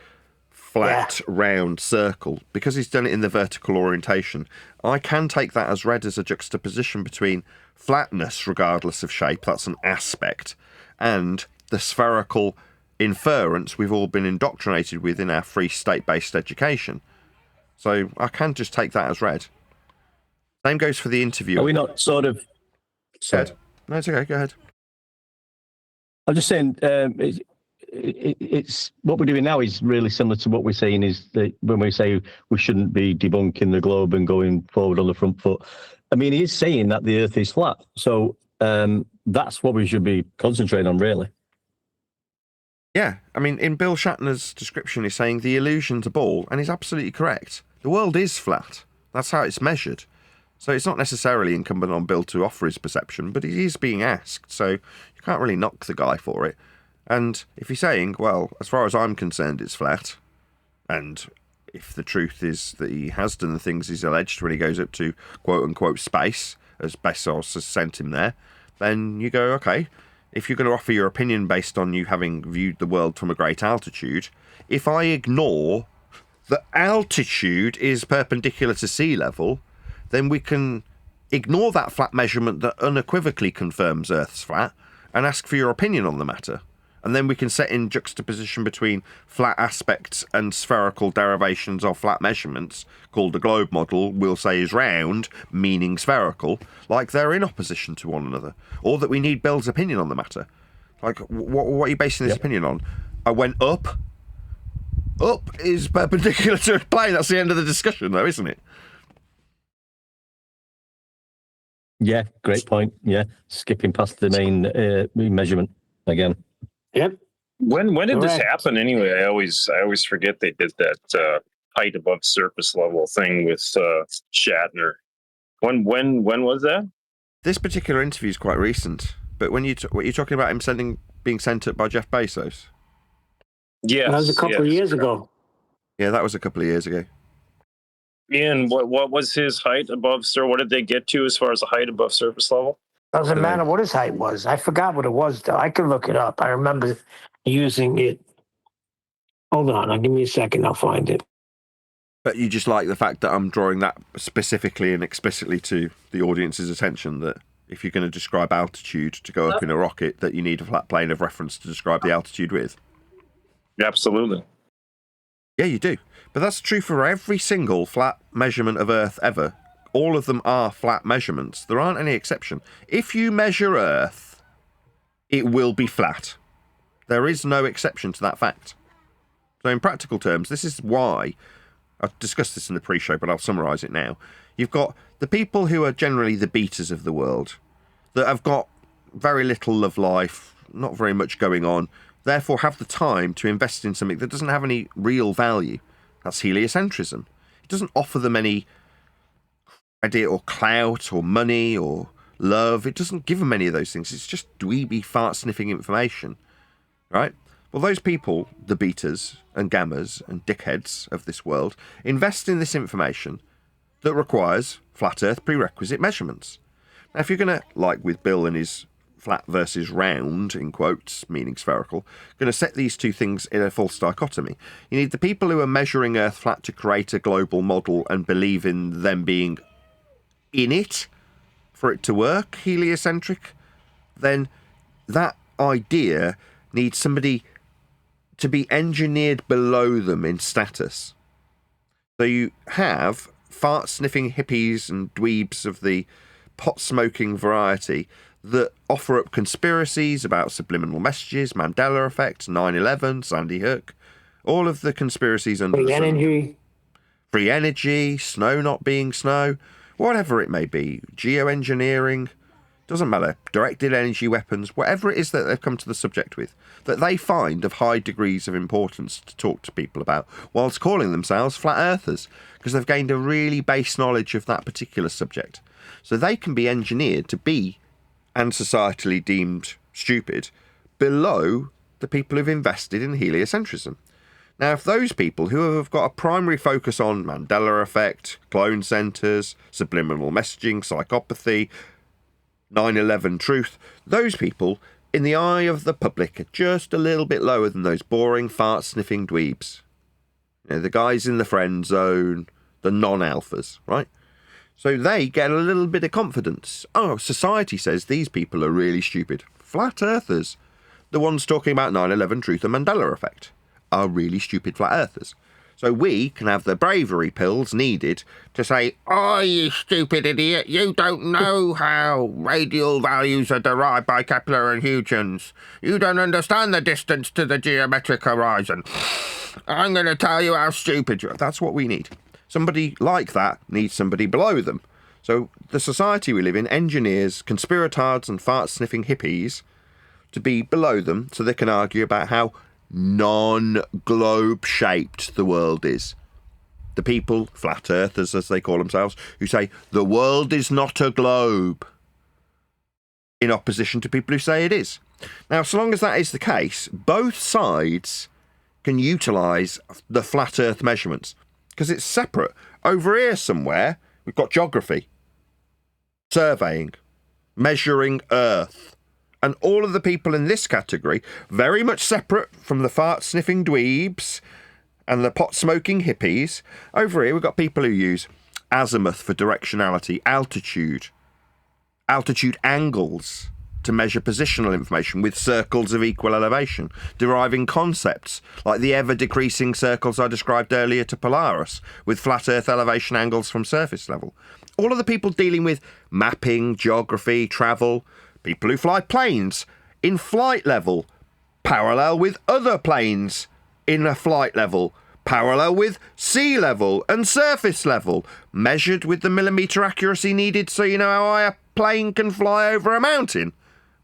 flat, round circle, because he's done it in the vertical orientation, I can take that as read as a juxtaposition between flatness, regardless of shape, that's an aspect, and the spherical inference we've all been indoctrinated with in our free state-based education. So I can just take that as read. Same goes for the interview. Are we not sort of... Said. No, it's okay, go ahead. I'm just saying, it's what we're doing now is really similar to what we're saying is that when we say we shouldn't be debunking the globe and going forward on the front foot. I mean, he is saying that the Earth is flat. So that's what we should be concentrating on, really. Yeah, I mean, in Bill Shatner's description, he's saying the illusion's a ball, and he's absolutely correct. The world is flat. That's how it's measured. So it's not necessarily incumbent on Bill to offer his perception, but he is being asked, so you can't really knock the guy for it. And if he's saying, well, as far as I'm concerned, it's flat, and if the truth is that he has done the things he's alleged when he goes up to quote-unquote space, as Bezos has sent him there, then you go, okay, if you're going to offer your opinion based on you having viewed the world from a great altitude, if I ignore that altitude is perpendicular to sea level, then we can ignore that flat measurement that unequivocally confirms Earth's flat and ask for your opinion on the matter. And then we can set in juxtaposition between flat aspects and spherical derivations of flat measurements, called the globe model, we'll say is round, meaning spherical, like they're in opposition to one another. Or that we need Bill's opinion on the matter. Like, what are you basing this opinion on? I went up. Up is perpendicular to a plane. That's the end of the discussion, though, isn't it? Yeah, great point. Yeah, skipping past the main measurement again. Yep. When did this happen anyway? I always forget they did that height above surface level thing with Shatner. When was that? This particular interview is quite recent, but when what you're talking about him being sent up by Jeff Bezos? Yeah, that was a couple of years ago. Yeah, that was a couple of years ago. And what was his height above, sir? What did they get to as far as the height above surface level? Doesn't matter what his height was. I forgot what it was, though. I could look it up. I remember using it. Hold on. Give me a second. I'll find it. But you just like the fact that I'm drawing that specifically and explicitly to the audience's attention, that if you're going to describe altitude to go up in a rocket, that you need a flat plane of reference to describe the altitude with. Absolutely. Yeah, you do. But that's true for every single flat measurement of Earth ever. All of them are flat measurements. There aren't any exception. If you measure Earth, it will be flat. There is no exception to that fact. So in practical terms, this is why, I've discussed this in the pre-show, but I'll summarise it now. You've got the people who are generally the beaters of the world, that have got very little of life, not very much going on, therefore have the time to invest in something that doesn't have any real value. That's heliocentrism. It doesn't offer them any credit or clout or money or love. It doesn't give them any of those things. It's just dweeby, fart-sniffing information, right? Well, those people, the beaters and gammers and dickheads of this world, invest in this information that requires flat Earth prerequisite measurements. Now, if you're going to, like with Bill and his flat versus round, in quotes, meaning spherical, going to set these two things in a false dichotomy, you need the people who are measuring Earth flat to create a global model and believe in them being in it for it to work, heliocentric. Then that idea needs somebody to be engineered below them in status. So you have fart-sniffing hippies and dweebs of the pot-smoking variety that offer up conspiracies about subliminal messages, Mandela effect, 9/11, Sandy Hook, all of the conspiracies under the sun. Free energy, snow not being snow, whatever it may be, geoengineering, doesn't matter, directed energy weapons, whatever it is that they've come to the subject with, that they find of high degrees of importance to talk to people about, whilst calling themselves flat earthers, because they've gained a really base knowledge of that particular subject. So they can be engineered to be, and societally deemed stupid, below the people who've invested in heliocentrism. Now, if those people who have got a primary focus on Mandela effect, clone centres, subliminal messaging, psychopathy, 9/11 truth, those people, in the eye of the public, are just a little bit lower than those boring, fart-sniffing dweebs. You know, the guys in the friend zone, the non-alphas, right? So they get a little bit of confidence. Oh, society says these people are really stupid. Flat earthers, the ones talking about 9/11 truth and Mandela effect, are really stupid flat earthers. So we can have the bravery pills needed to say, oh, you stupid idiot, you don't know how radial values are derived by Kepler and Huygens. You don't understand the distance to the geometric horizon. I'm going to tell you how stupid you are. That's what we need. Somebody like that needs somebody below them. So the society we live in engineers conspiratards and fart-sniffing hippies to be below them so they can argue about how non-globe shaped the world is. The people, flat earthers as they call themselves, who say the world is not a globe, in opposition to people who say it is. Now, so long as that is the case, both sides can utilise the flat earth measurements, because it's separate. Over here somewhere, we've got geography, surveying, measuring Earth. And all of the people in this category, very much separate from the fart-sniffing dweebs and the pot-smoking hippies. Over here, we've got people who use azimuth for directionality, altitude angles to measure positional information with circles of equal elevation, deriving concepts like the ever-decreasing circles I described earlier to Polaris, with flat Earth elevation angles from surface level. All of the people dealing with mapping, geography, travel, people who fly planes in flight level, parallel with other planes in a flight level, parallel with sea level and surface level, measured with the millimetre accuracy needed so you know how high a plane can fly over a mountain,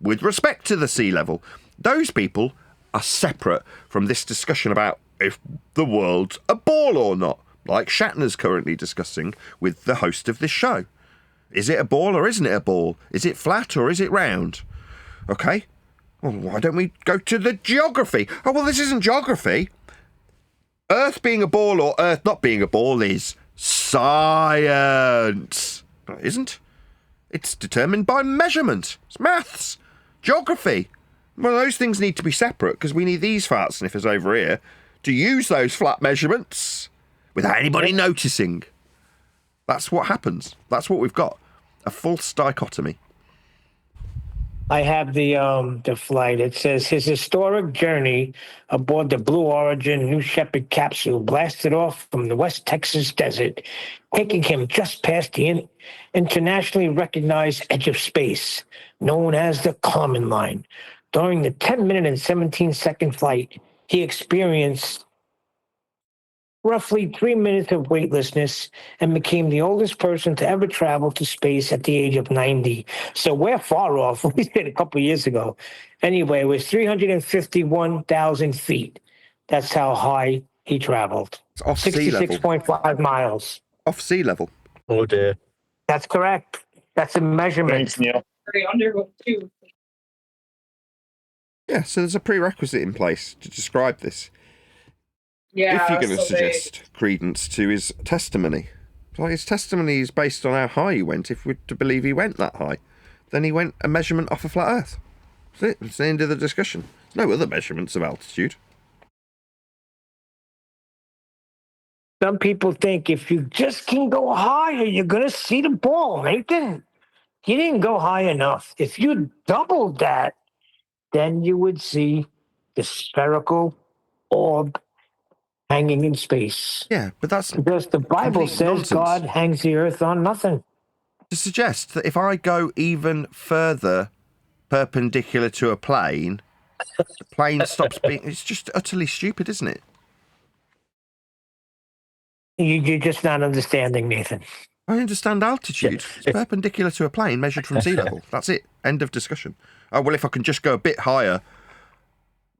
with respect to the sea level. Those people are separate from this discussion about if the world's a ball or not, like Shatner's currently discussing with the host of this show. Is it a ball or isn't it a ball? Is it flat or is it round? Okay, well, why don't we go to the geography? Oh, well, this isn't geography. Earth being a ball or Earth not being a ball is science. Isn't? It's determined by measurement. It's maths, geography. Well, those things need to be separate because we need these fart sniffers over here to use those flat measurements without anybody noticing. That's what happens. That's what we've got. A false dichotomy. I have the flight. It says his historic journey aboard the Blue Origin New Shepard capsule blasted off from the West Texas desert, taking him just past the internationally recognized edge of space, known as the Common Line. During the 10-minute and 17-second flight, he experienced roughly 3 minutes of weightlessness and became the oldest person to ever travel to space at the age of 90. So we're far off. We did a couple of years ago. Anyway, it was 351,000 feet. That's how high he traveled. It's off sea level. 66.5 miles. Off sea level. Oh, dear. That's correct. That's a measurement. Thanks, Neil. Yeah, so there's a prerequisite in place to describe this. Yeah, if you're going to so suggest credence to his testimony. Like, his testimony is based on how high he went. If we're to believe he went that high, then he went a measurement off a flat Earth. That's it. It's the end of the discussion. There's no other measurements of altitude. Some people think if you just can go higher, you're going to see the ball, Nathan. You didn't go high enough. If you doubled that, then you would see the spherical orb hanging in space. Yeah, but that's because the Bible says nonsense. God hangs the earth on nothing. To suggest that if I go even further perpendicular to a plane, the plane stops being... It's just utterly stupid, isn't it? You're just not understanding, Nathan. I understand altitude. It's perpendicular to a plane measured from sea level. That's it. End of discussion. Oh, well, if I can just go a bit higher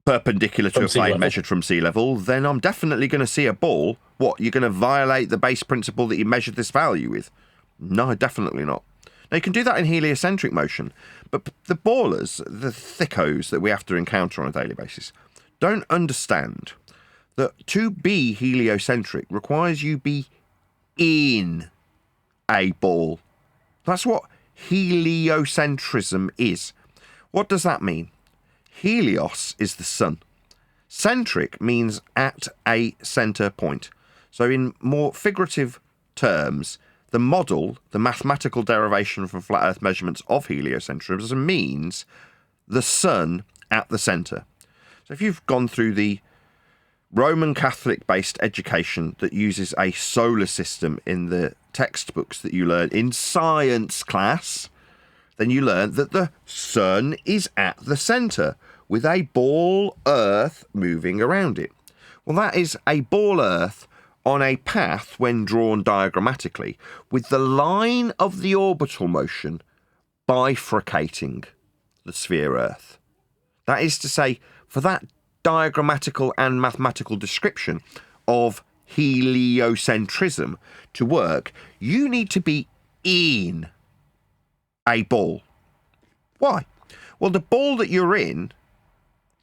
perpendicular to a plane measured from sea level, then I'm definitely going to see a ball. What, you're going to violate the base principle that you measured this value with? No, definitely not. Now, you can do that in heliocentric motion, but the ballers, the thickos that we have to encounter on a daily basis, don't understand that to be heliocentric requires you be in a ball. That's what heliocentrism is. What does that mean? Helios is the sun. Centric means at a centre point. So in more figurative terms, the model, the mathematical derivation from flat Earth measurements of heliocentrism means the sun at the centre. So if you've gone through the Roman Catholic-based education that uses a solar system in the textbooks that you learn in science class, then you learn that the sun is at the centre with a ball Earth moving around it. Well, that is a ball Earth on a path when drawn diagrammatically, with the line of the orbital motion bifurcating the sphere Earth. That is to say, for that diagrammatical and mathematical description of heliocentrism to work, you need to be in a ball. Why? Well, the ball that you're in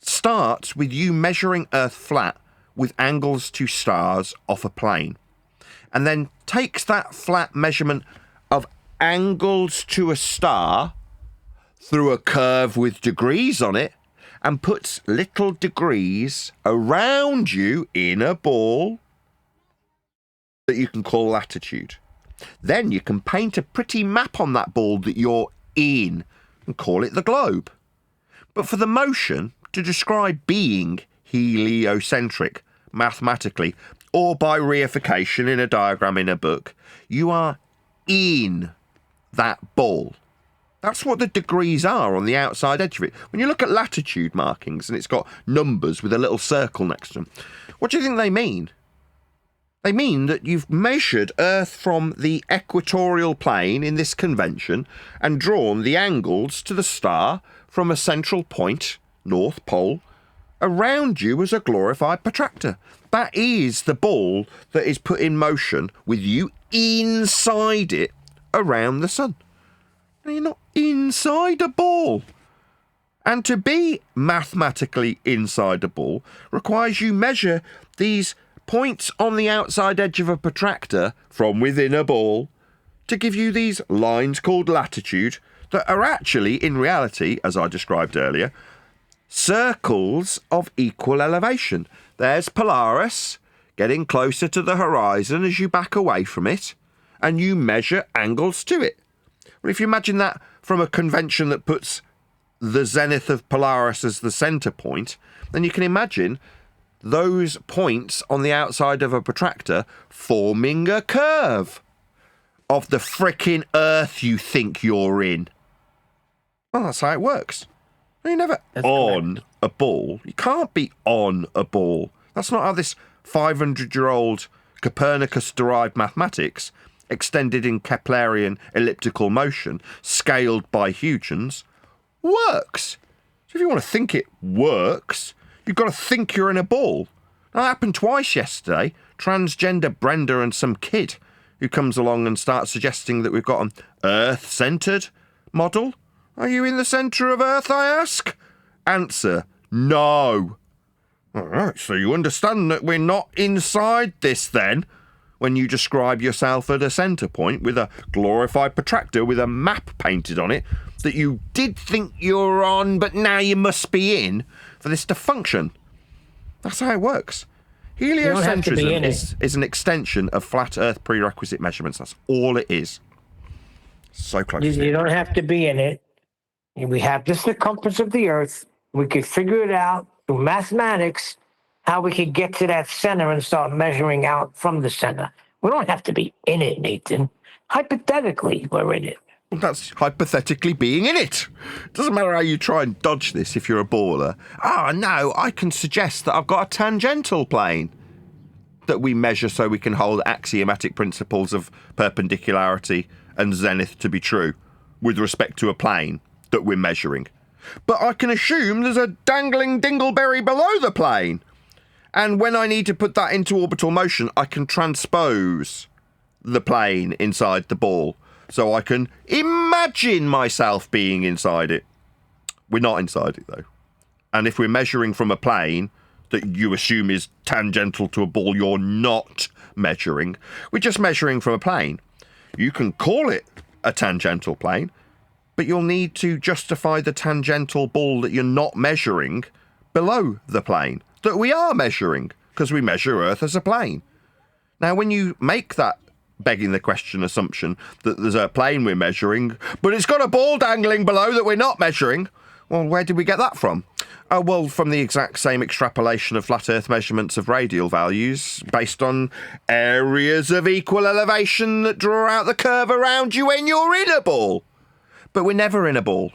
starts with you measuring Earth flat with angles to stars off a plane, and then takes that flat measurement of angles to a star through a curve with degrees on it and puts little degrees around you in a ball that you can call latitude. Then you can paint a pretty map on that ball that you're in and call it the globe. But for the motion, to describe being heliocentric mathematically or by reification in a diagram in a book, you are in that ball. That's what the degrees are on the outside edge of it. When you look at latitude markings and it's got numbers with a little circle next to them, what do you think they mean? They mean that you've measured Earth from the equatorial plane in this convention and drawn the angles to the star from a central point, North Pole, around you as a glorified protractor. That is the ball that is put in motion with you inside it around the sun. Now, you're not inside a ball. And to be mathematically inside a ball requires you measure these points on the outside edge of a protractor from within a ball to give you these lines called latitude that are actually, in reality, as I described earlier, circles of equal elevation. There's Polaris getting closer to the horizon as you back away from it, and you measure angles to it. Well, if you imagine that from a convention that puts the zenith of Polaris as the centre point, then you can imagine those points on the outside of a protractor forming a curve of the frickin' Earth you think you're in. Well, that's how it works. You're never on a ball. You can't be on a ball. That's not how this 500-year-old Copernicus-derived mathematics, extended in Keplerian elliptical motion, scaled by Huygens, works. So if you want to think it works, you've got to think you're in a ball. That happened twice yesterday. Transgender Brenda and some kid who comes along and starts suggesting that we've got an Earth-centred model. Are you in the centre of Earth, I ask? Answer, no. All right, so you understand that we're not inside this then, when you describe yourself at a centre point with a glorified protractor with a map painted on it that you did think you were on, but now you must be in for this to function. That's how it works. Heliocentrism is an extension of flat Earth prerequisite measurements. That's all it is. So close. You don't have to be in it. We have the circumference of the Earth. We could figure it out through mathematics how we could get to that center and start measuring out from the center. We don't have to be in it, Nathan. Hypothetically, we're in it. That's hypothetically being in it. Doesn't matter how you try and dodge this if you're a baller. No, I can suggest that I've got a tangential plane that we measure so we can hold axiomatic principles of perpendicularity and zenith to be true with respect to a plane that we're measuring. But I can assume there's a dangling dingleberry below the plane. And when I need to put that into orbital motion, I can transpose the plane inside the ball. So I can imagine myself being inside it. We're not inside it, though. And if we're measuring from a plane that you assume is tangential to a ball you're not measuring, we're just measuring from a plane. You can call it a tangential plane, but you'll need to justify the tangential ball that you're not measuring below the plane that we are measuring, because we measure Earth as a plane. Now, when you make that begging the question assumption that there's a plane we're measuring, but it's got a ball dangling below that we're not measuring, well, where did we get that from? Well, from the exact same extrapolation of flat Earth measurements of radial values based on areas of equal elevation that draw out the curve around you when you're in a ball. But we're never in a ball.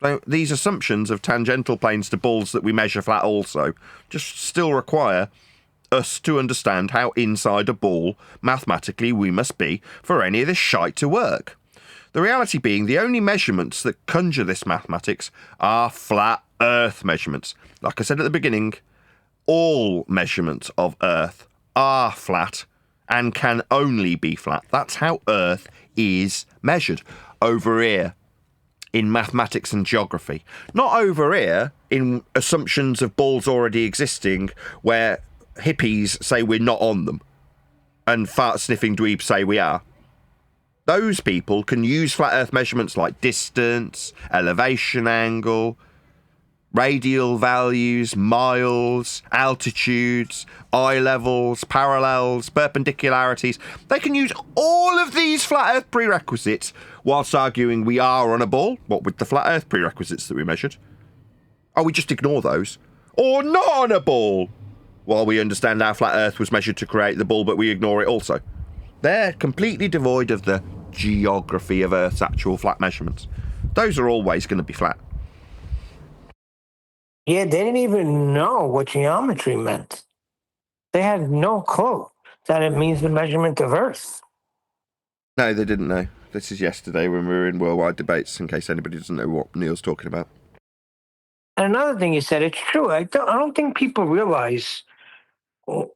So these assumptions of tangential planes to balls that we measure flat also just still require us to understand how inside a ball mathematically we must be for any of this shite to work. The reality being the only measurements that conjure this mathematics are flat Earth measurements. Like I said at the beginning, all measurements of Earth are flat and can only be flat. That's how Earth is measured. Over here in mathematics and geography. Not over here in assumptions of balls already existing where hippies say we're not on them and fart-sniffing dweebs say we are. Those people can use flat Earth measurements like distance, elevation angle, radial values, miles, altitudes, eye levels, parallels, perpendicularities. They can use all of these flat Earth prerequisites whilst arguing we are on a ball, what with the flat Earth prerequisites that we measured. Oh, we just ignore those. Or not on a ball, while we understand how flat Earth was measured to create the ball, but we ignore it also. They're completely devoid of the geography of Earth's actual flat measurements. Those are always going to be flat. Yeah, they didn't even know what geometry meant. They had no clue that it means the measurement of Earth. No, they didn't know. This is yesterday when we were in worldwide debates, in case anybody doesn't know what Neil's talking about. And another thing you said, it's true. I don't think people realize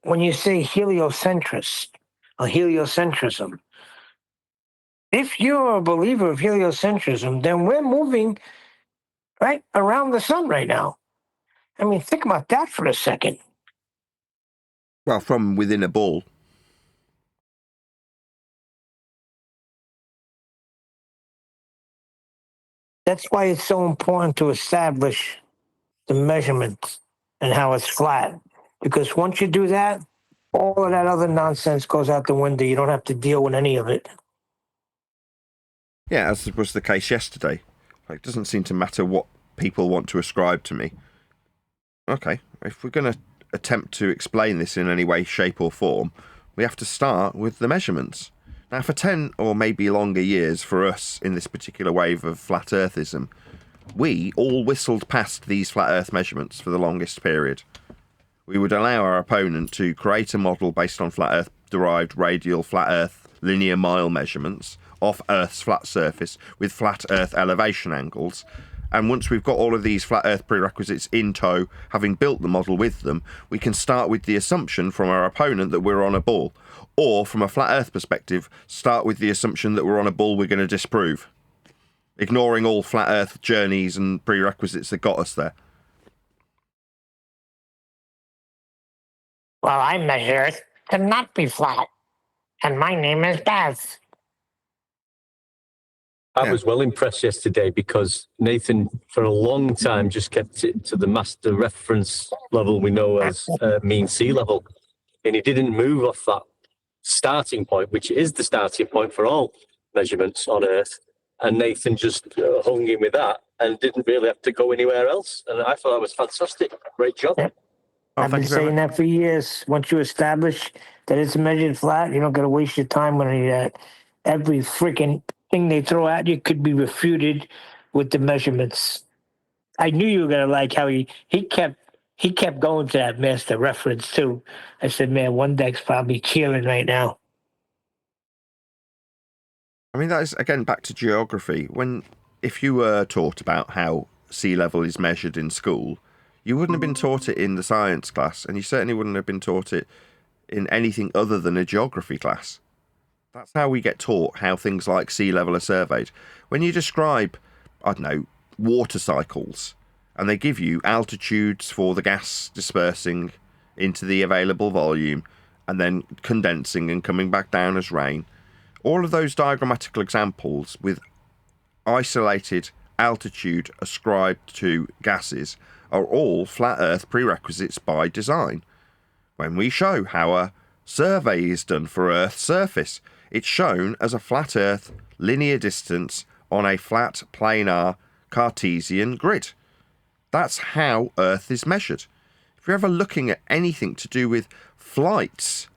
when you say heliocentrist or heliocentrism, if you're a believer of heliocentrism, then we're moving right around the sun right now. I mean, think about that for a second. Well, from within a ball. That's why it's so important to establish the measurements and how it's flat. Because once you do that, all of that other nonsense goes out the window. You don't have to deal with any of it. Yeah, as was the case yesterday. It doesn't seem to matter what people want to ascribe to me. Okay, if we're going to attempt to explain this in any way, shape or form, we have to start with the measurements. Now, for 10 or maybe longer years for us in this particular wave of flat earthism, we all whistled past these flat earth measurements for the longest period. We would allow our opponent to create a model based on flat earth derived radial flat earth linear mile measurements off Earth's flat surface with flat earth elevation angles. And once we've got all of these flat earth prerequisites in tow, having built the model with them, we can start with the assumption from our opponent that we're on a ball. Or, from a flat earth perspective, start with the assumption that we're on a ball we're going to disprove, ignoring all flat earth journeys and prerequisites that got us there. Well, I measure it to not be flat. And my name is Baz. I was well impressed yesterday because Nathan, for a long time, just kept it to the master reference level we know as mean sea level. And he didn't move off that starting point, which is the starting point for all measurements on Earth. And Nathan just hung in with that and didn't really have to go anywhere else. And I thought that was fantastic. Great job. Yep. I've been saying that for years. Once you establish that it's measured flat, you don't got to waste your time on any of that. Every freaking thing they throw at you could be refuted with the measurements. I knew you were going to like how he kept going to that master reference too. I said, man, one deck's probably cheering right now. I mean, that is, again, back to geography. If you were taught about how sea level is measured in school, you wouldn't have been taught it in the science class, and you certainly wouldn't have been taught it in anything other than a geography class. That's how we get taught how things like sea level are surveyed. When you describe, I don't know, water cycles, and they give you altitudes for the gas dispersing into the available volume, and then condensing and coming back down as rain, all of those diagrammatical examples with isolated altitude ascribed to gases are all flat earth prerequisites by design. When we show how a survey is done for Earth's surface, it's shown as a flat earth linear distance on a flat planar Cartesian grid. That's how Earth is measured. If you're ever looking at anything to do with flights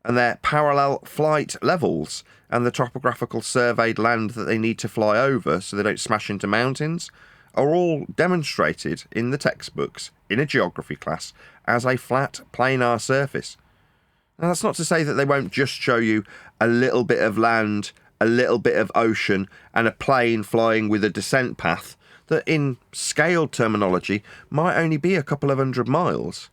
and their parallel flight levels and the topographical surveyed land that they need to fly over so they don't smash into mountains, are all demonstrated in the textbooks in a geography class as a flat planar surface. Now, that's not to say that they won't just show you a little bit of land, a little bit of ocean, and a plane flying with a descent path that in scaled terminology might only be a couple of 100 miles.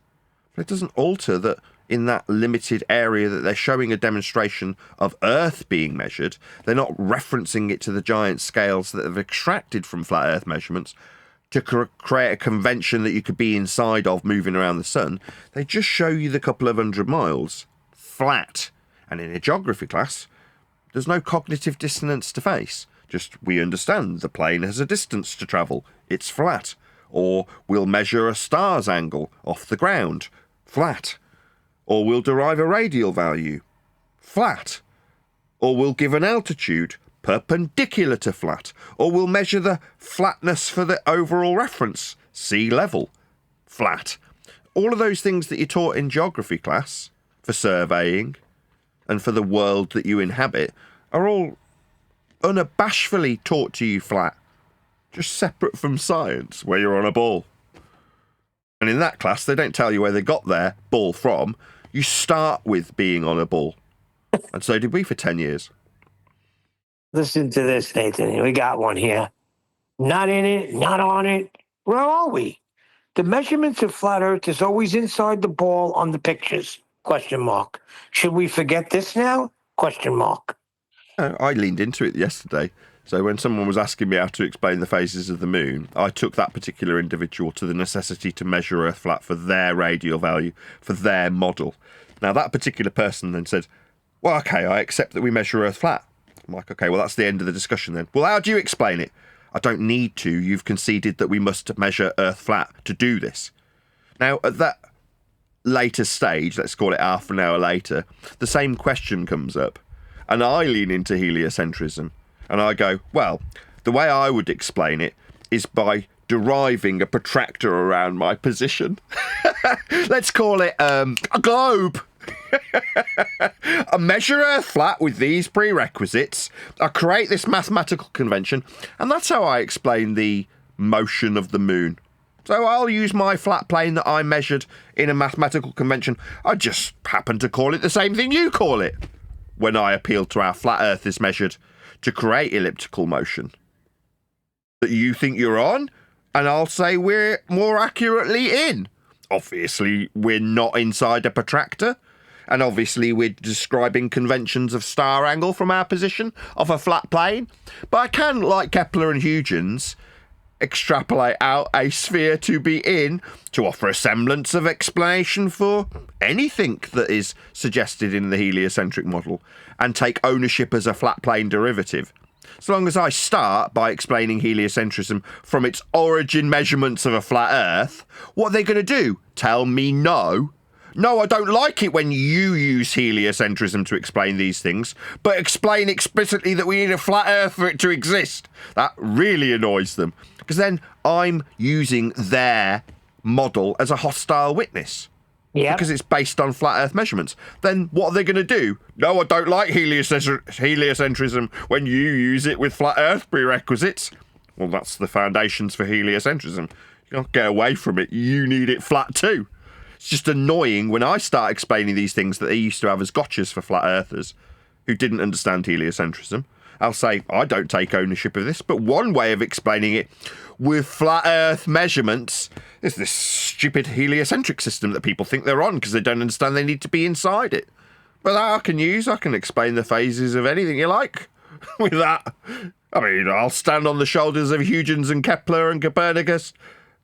But it doesn't alter that in that limited area that they're showing a demonstration of Earth being measured, they're not referencing it to the giant scales that they've extracted from flat Earth measurements to create a convention that you could be inside of moving around the sun. They just show you the couple of 100 miles flat. And in a geography class, there's no cognitive dissonance to face. Just, we understand the plane has a distance to travel. It's flat. Or we'll measure a star's angle off the ground. Flat. Or we'll derive a radial value. Flat. Or we'll give an altitude perpendicular to flat. Or we'll measure the flatness for the overall reference, sea level. Flat. All of those things that you're taught in geography class for surveying and for the world that you inhabit are all unabashedly taught to you flat. Just separate from science, where you're on a ball. And in that class, they don't tell you where they got their ball from. You start with being on a ball. And so did we for 10 years. Listen to this, Nathan. We got one here. Not in it, not on it. Where are we? The measurements of flat Earth is always inside the ball on the pictures. ? Should we forget this now? ? I leaned into it yesterday. So when someone was asking me how to explain the phases of the moon, I took that particular individual to the necessity to measure Earth flat for their radial value, for their model. Now, that particular person then said, well, okay, I accept that we measure Earth flat. I'm like, okay, well, that's the end of the discussion then. Well, how do you explain it? I don't need to. You've conceded that we must measure Earth flat to do this. Now, at that later stage, let's call it half an hour later, the same question comes up. And I lean into heliocentrism. And I go, well, the way I would explain it is by deriving a protractor around my position. Let's call it a globe. I measure Earth flat with these prerequisites. I create this mathematical convention, and that's how I explain the motion of the moon. So I'll use my flat plane that I measured in a mathematical convention. I just happen to call it the same thing you call it when I appeal to our flat Earth is measured to create elliptical motion that you think you're on, and I'll say we're more accurately in. Obviously, we're not inside a protractor. And obviously, we're describing conventions of star angle from our position of a flat plane. But I can, like Kepler and Huygens, extrapolate out a sphere to be in to offer a semblance of explanation for anything that is suggested in the heliocentric model and take ownership as a flat plane derivative. So long as I start by explaining heliocentrism from its origin measurements of a flat Earth, what are they going to do? Tell me no? No, I don't like it when you use heliocentrism to explain these things, but explain explicitly that we need a flat Earth for it to exist. That really annoys them, because then I'm using their model as a hostile witness. Yeah. Because it's based on flat Earth measurements. Then what are they going to do? No, I don't like heliocentrism when you use it with flat Earth prerequisites. Well, that's the foundations for heliocentrism. You can't get away from it. You need it flat too. It's just annoying when I start explaining these things that they used to have as gotchas for flat earthers who didn't understand heliocentrism. I'll say, I don't take ownership of this, but one way of explaining it with flat Earth measurements is this stupid heliocentric system that people think they're on because they don't understand they need to be inside it. But that I can explain the phases of anything you like with that. I mean, I'll stand on the shoulders of Huygens and Kepler and Copernicus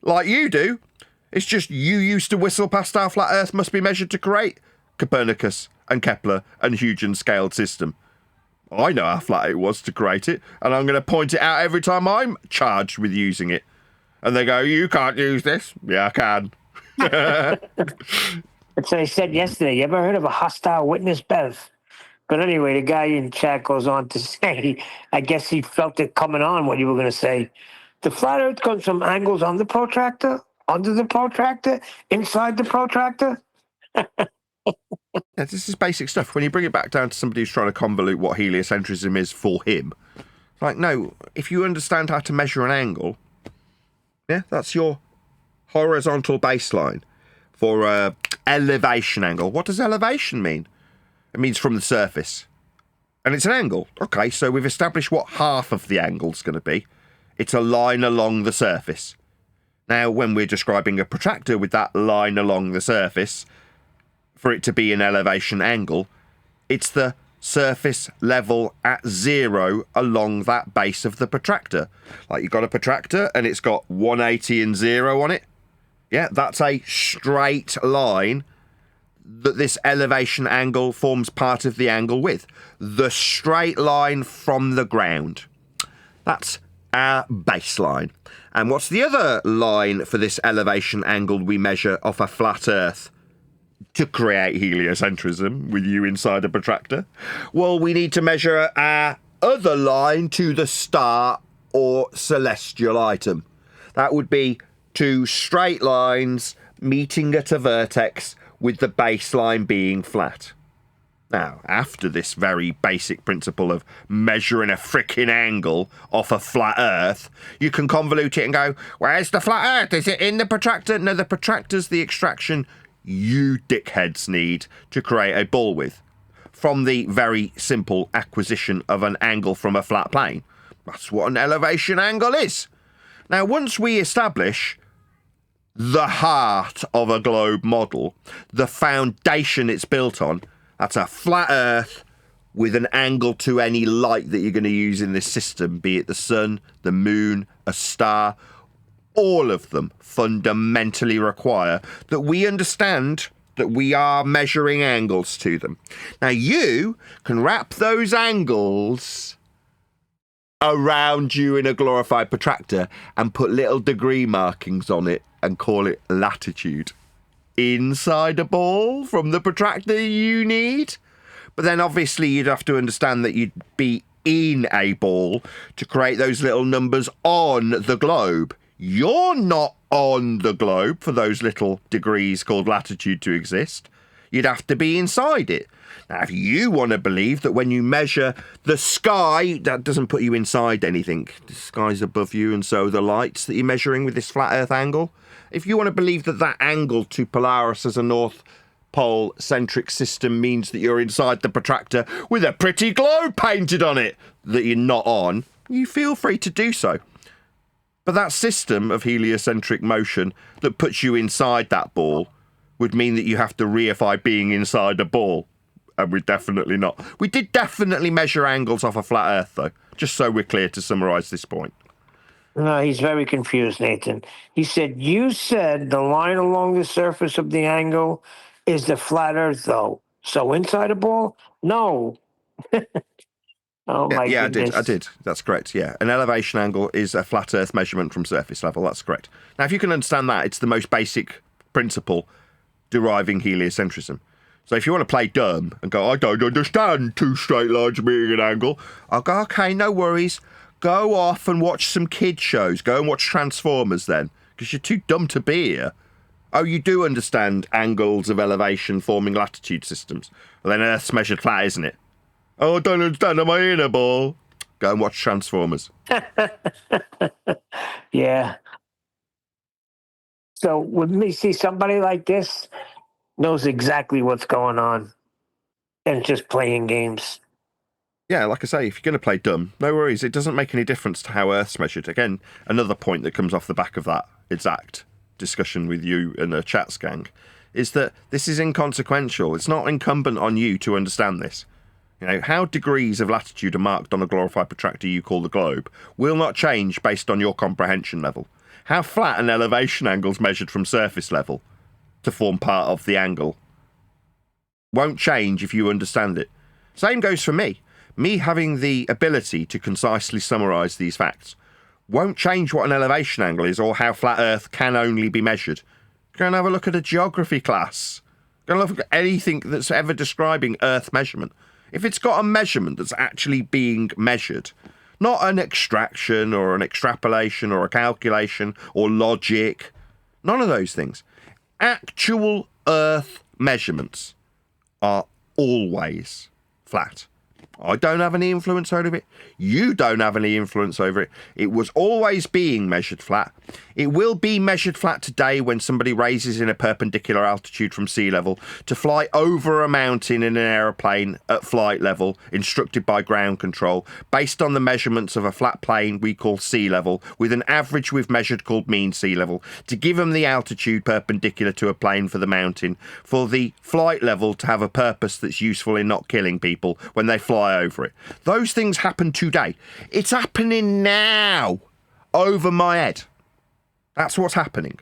like you do. It's just you used to whistle past our flat Earth must be measured to create Copernicus and Kepler and Huygens scaled system. I know how flat it was to create it, and I'm going to point it out every time I'm charged with using it. And they go, you can't use this. Yeah, I can. That's what I said yesterday. You ever heard of a hostile witness, Bev? But anyway, the guy in chat goes on to say, I guess he felt it coming on what you were going to say. The flat Earth comes from angles on the protractor, under the protractor, inside the protractor. Yeah, this is basic stuff. When you bring it back down to somebody who's trying to convolute what heliocentrism is for him, like, no, if you understand how to measure an angle, yeah, that's your horizontal baseline for a elevation angle. What does elevation mean? It means from the surface. And it's an angle. Okay, so we've established what half of the angle's going to be. It's a line along the surface. Now, when we're describing a protractor with that line along the surface, for it to be an elevation angle, it's the surface level at 0 along that base of the protractor. Like, you've got a protractor and it's got 180 and 0 on it. Yeah, that's a straight line that this elevation angle forms part of the angle with. The straight line from the ground. That's our baseline. And what's the other line for this elevation angle we measure off a flat Earth to create heliocentrism with you inside a protractor? Well, we need to measure our other line to the star or celestial item. That would be two straight lines meeting at a vertex with the baseline being flat. Now, after this very basic principle of measuring a frickin' angle off a flat Earth, you can convolute it and go, where's the flat Earth? Is it in the protractor? No, the protractor's the extraction you dickheads need to create a ball with, from the very simple acquisition of an angle from a flat plane. That's what an elevation angle is. Now, once we establish the heart of a globe model, the foundation it's built on, that's a flat Earth with an angle to any light that you're going to use in this system, be it the sun, the moon, a star. All of them fundamentally require that we understand that we are measuring angles to them. Now, you can wrap those angles around you in a glorified protractor and put little degree markings on it and call it latitude. Inside a ball from the protractor you need. But then obviously you'd have to understand that you'd be in a ball to create those little numbers on the globe. You're not on the globe for those little degrees called latitude to exist. You'd have to be inside it. Now, if you want to believe that when you measure the sky, that doesn't put you inside anything. The sky's above you, and so the lights that you're measuring with this flat Earth angle. If you want to believe that that angle to Polaris as a North Pole centric system means that you're inside the protractor with a pretty globe painted on it that you're not on, you feel free to do so. But that system of heliocentric motion that puts you inside that ball would mean that you have to reify being inside a ball. And we're definitely not. We did definitely measure angles off a flat Earth, though, just so we're clear to summarise this point. No, he's very confused, Nathan. He said, you said the line along the surface of the angle is the flat Earth, though. So inside a ball? No. Oh, my goodness. I did. That's correct, yeah. An elevation angle is a flat Earth measurement from surface level. That's correct. Now, if you can understand that, it's the most basic principle deriving heliocentrism. So if you want to play dumb and go, I don't understand two straight lines being an angle, I'll go, okay, no worries. Go off and watch some kid shows. Go and watch Transformers then, because you're too dumb to be here. Oh, you do understand angles of elevation forming latitude systems. Well, then Earth's measured flat, isn't it? Oh, I don't understand. Am I in a ball? Go and watch Transformers. Yeah. So when we see somebody like this, knows exactly what's going on and just playing games. Yeah, like I say, if you're going to play dumb, no worries. It doesn't make any difference to how Earth's measured. Again, another point that comes off the back of that exact discussion with you and the chats gang is that this is inconsequential. It's not incumbent on you to understand this. You know, how degrees of latitude are marked on a glorified protractor you call the globe will not change based on your comprehension level. How flat an elevation angle is measured from surface level to form part of the angle won't change if you understand it. Same goes for me. Me having the ability to concisely summarise these facts won't change what an elevation angle is or how flat Earth can only be measured. Go and have a look at a geography class. Go and look at anything that's ever describing Earth measurement. If it's got a measurement that's actually being measured, not an extraction or an extrapolation or a calculation or logic, none of those things. Actual Earth measurements are always flat. I don't have any influence over it. You don't have any influence over it. It was always being measured flat. It will be measured flat today when somebody raises in a perpendicular altitude from sea level to fly over a mountain in an aeroplane at flight level, instructed by ground control, based on the measurements of a flat plane we call sea level, with an average we've measured called mean sea level, to give them the altitude perpendicular to a plane for the mountain, for the flight level to have a purpose that's useful in not killing people when they fly over it. Those things happen today. It's happening now over my head. That's what's happening.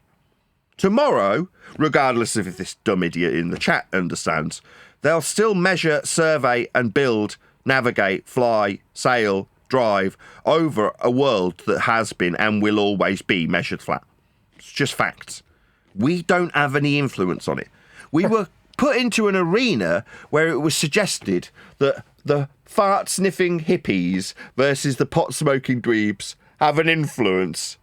Tomorrow, regardless of if this dumb idiot in the chat understands, they'll still measure, survey and build, navigate, fly, sail, drive over a world that has been and will always be measured flat. It's just facts. We don't have any influence on it. We were put into an arena where it was suggested that the fart-sniffing hippies versus the pot-smoking dweebs have an influence,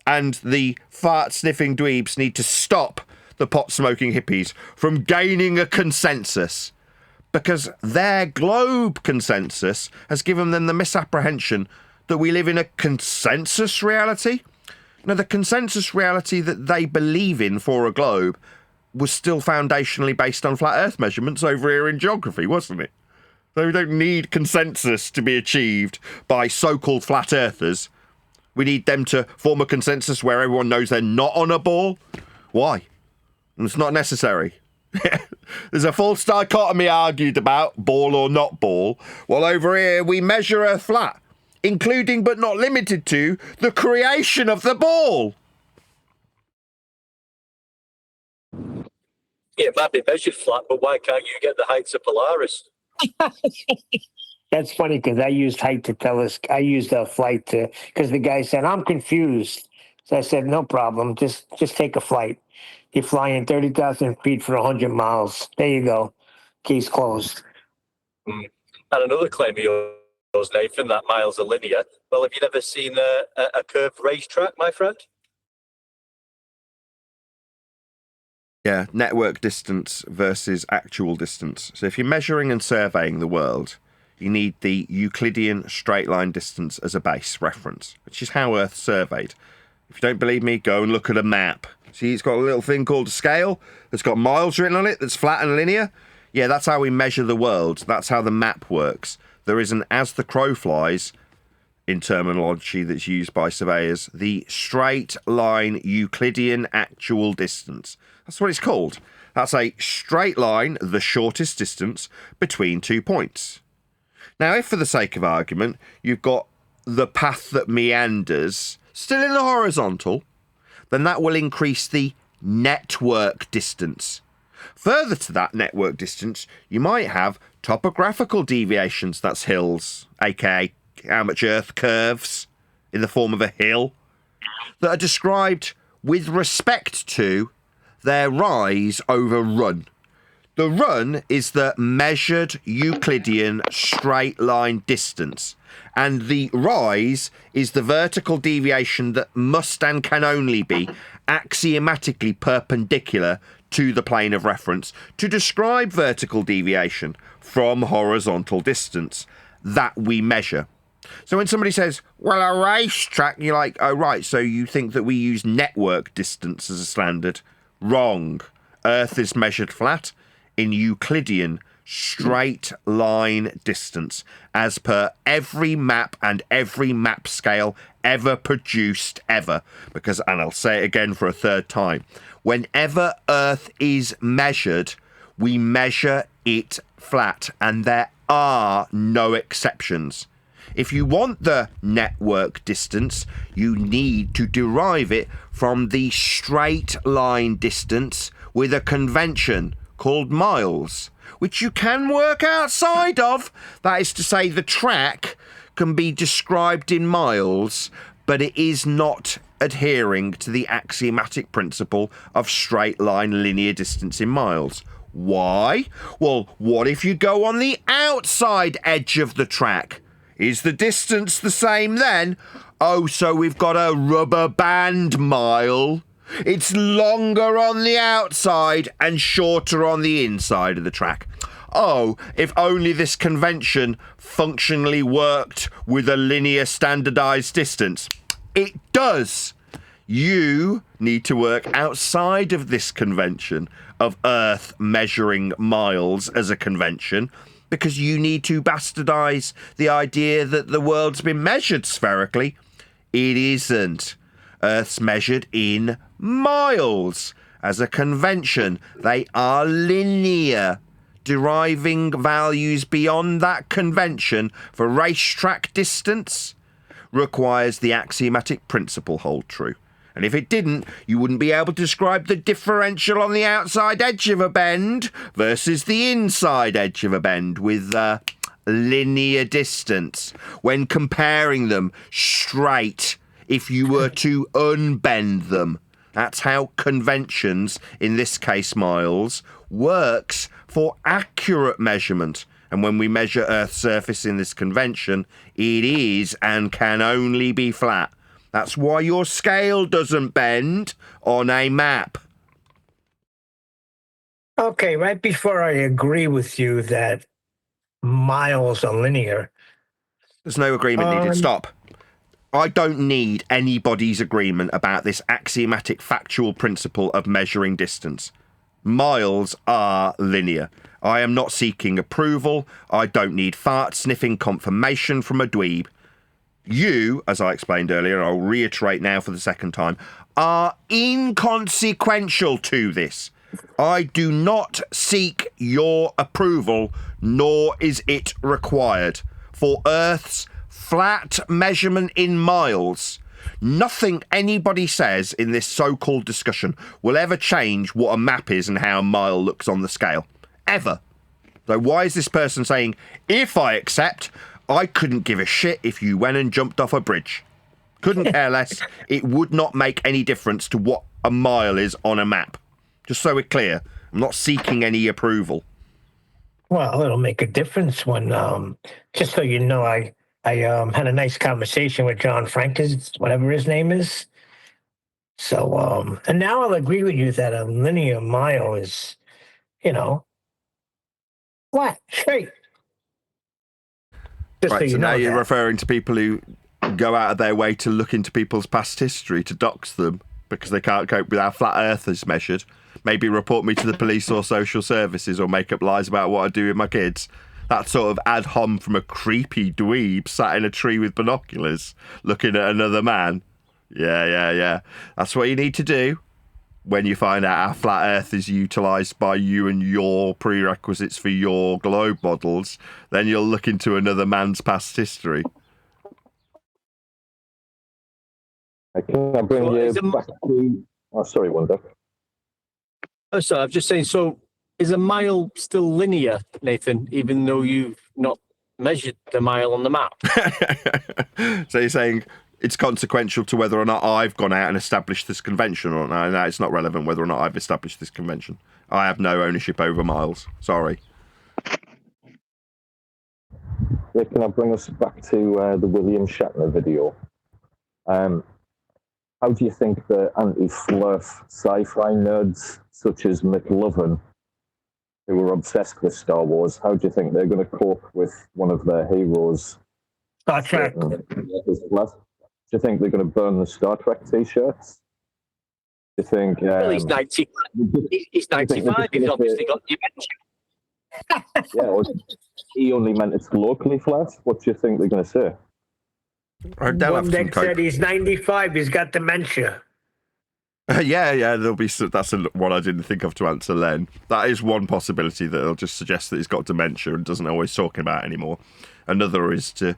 and the fart-sniffing dweebs need to stop the pot-smoking hippies from gaining a consensus, because their globe consensus has given them the misapprehension that we live in a consensus reality. Now, the consensus reality that they believe in for a globe was still foundationally based on flat Earth measurements over here in geography, wasn't it? So we don't need consensus to be achieved by so-called flat earthers. We need them to form a consensus where everyone knows they're not on a ball. Why? It's not necessary. There's a false dichotomy argued about ball or not ball, while over here we measure Earth flat, including but not limited to the creation of the ball. Yeah, it might be measured flat, but why can't you get the heights of Polaris? That's funny because I used height to tell us. I used a flight to because the guy said I'm confused. So I said no problem. Just take a flight. You fly in 30,000 feet for 100 miles. There you go. Case closed. And another claim of yours, Nathan, that miles are linear. Well, have you never seen a curved racetrack, my friend? Yeah, network distance versus actual distance. So if you're measuring and surveying the world, you need the Euclidean straight line distance as a base reference, which is how Earth's surveyed. If you don't believe me, go and look at a map. See, it's got a little thing called a scale that's got miles written on it that's flat and linear. Yeah, that's how we measure the world. That's how the map works. There is an as the crow flies, in terminology that's used by surveyors, the straight line Euclidean actual distance. That's what it's called. That's a straight line, the shortest distance between 2 points. Now, if for the sake of argument, you've got the path that meanders still in the horizontal, then that will increase the network distance. Further to that network distance, you might have topographical deviations, that's hills, aka how much Earth curves in the form of a hill, that are described with respect to their rise over run. The run is the measured Euclidean straight line distance, and the rise is the vertical deviation that must and can only be axiomatically perpendicular to the plane of reference to describe vertical deviation from horizontal distance that we measure. So when somebody says, well, a racetrack, you're like, oh, right, so you think that we use network distance as a standard? Wrong. Earth is measured flat in Euclidean straight line distance as per every map and every map scale ever produced ever. Because, and I'll say it again for a third time, whenever Earth is measured, we measure it flat, and there are no exceptions. If you want the network distance, you need to derive it from the straight line distance with a convention called miles, which you can work outside of. That is to say, the track can be described in miles, but it is not adhering to the axiomatic principle of straight line linear distance in miles. Why? Well, what if you go on the outside edge of the track? Is the distance the same then? Oh, so we've got a rubber band mile. It's longer on the outside and shorter on the inside of the track. Oh, if only this convention functionally worked with a linear standardized distance. It does. You need to work outside of this convention of Earth measuring miles as a convention, because you need to bastardize the idea that the world's been measured spherically. It isn't. Earth's measured in miles as a convention. They are linear. Deriving values beyond that convention for racetrack distance requires the axiomatic principle hold true. And if it didn't, you wouldn't be able to describe the differential on the outside edge of a bend versus the inside edge of a bend with linear distance when comparing them straight if you were to unbend them. That's how conventions, in this case miles, works for accurate measurement. And when we measure Earth's surface in this convention, it is and can only be flat. That's why your scale doesn't bend on a map. Okay, right before I agree with you that miles are linear. There's no agreement needed. Stop. I don't need anybody's agreement about this axiomatic factual principle of measuring distance. Miles are linear. I am not seeking approval. I don't need fart-sniffing confirmation from a dweeb. You, as I explained earlier, and I'll reiterate now for the second time, are inconsequential to this. I do not seek your approval, nor is it required. For Earth's flat measurement in miles, nothing anybody says in this so-called discussion will ever change what a map is and how a mile looks on the scale. Ever. So why is this person saying, if I accept, I couldn't give a shit if you went and jumped off a bridge? Couldn't care less. It would not make any difference to what a mile is on a map. Just so we're clear, I'm not seeking any approval. Well, it'll make a difference when, just so you know, I had a nice conversation with John Frankis, whatever his name is. So, and now I'll agree with you that a linear mile is, flat, straight. Just Right, so now you're that. referring to people who go out of their way to look into people's past history to dox them because they can't cope with how flat Earth is measured. Maybe report me to the police or social services or make up lies about what I do with my kids. That sort of ad hom from a creepy dweeb sat in a tree with binoculars looking at another man. Yeah. That's what you need to do when you find out how flat Earth is utilised by you and your prerequisites for your globe models. Then you'll look into another man's past history. Can I bring you back to... Oh, sorry, Wonder. Oh, sorry, I'm just saying, so is a mile still linear, Nathan, even though you've not measured the mile on the map? So you're saying it's consequential to whether or not I've gone out and established this convention or not? No, it's not relevant whether or not I've established this convention. I have no ownership over miles. Sorry. Yeah, can I bring us back to the William Shatner video? How do you think the anti-fluff sci-fi nerds such as McLovin, who were obsessed with Star Wars, how do you think they're going to cope with one of their heroes? Star Trek. Do you think they're going to burn the Star Trek t-shirts? Do you think... well, he's 90. He's 95. He's obviously got dementia. Yeah, well, he only meant it's locally flat. What do you think they're going to say? One Dick said he's 95. He's got dementia. Yeah. There'll be that's one I didn't think of to answer Len. That is one possibility that they'll just suggest that he's got dementia and doesn't know what he's talking about anymore. Another is to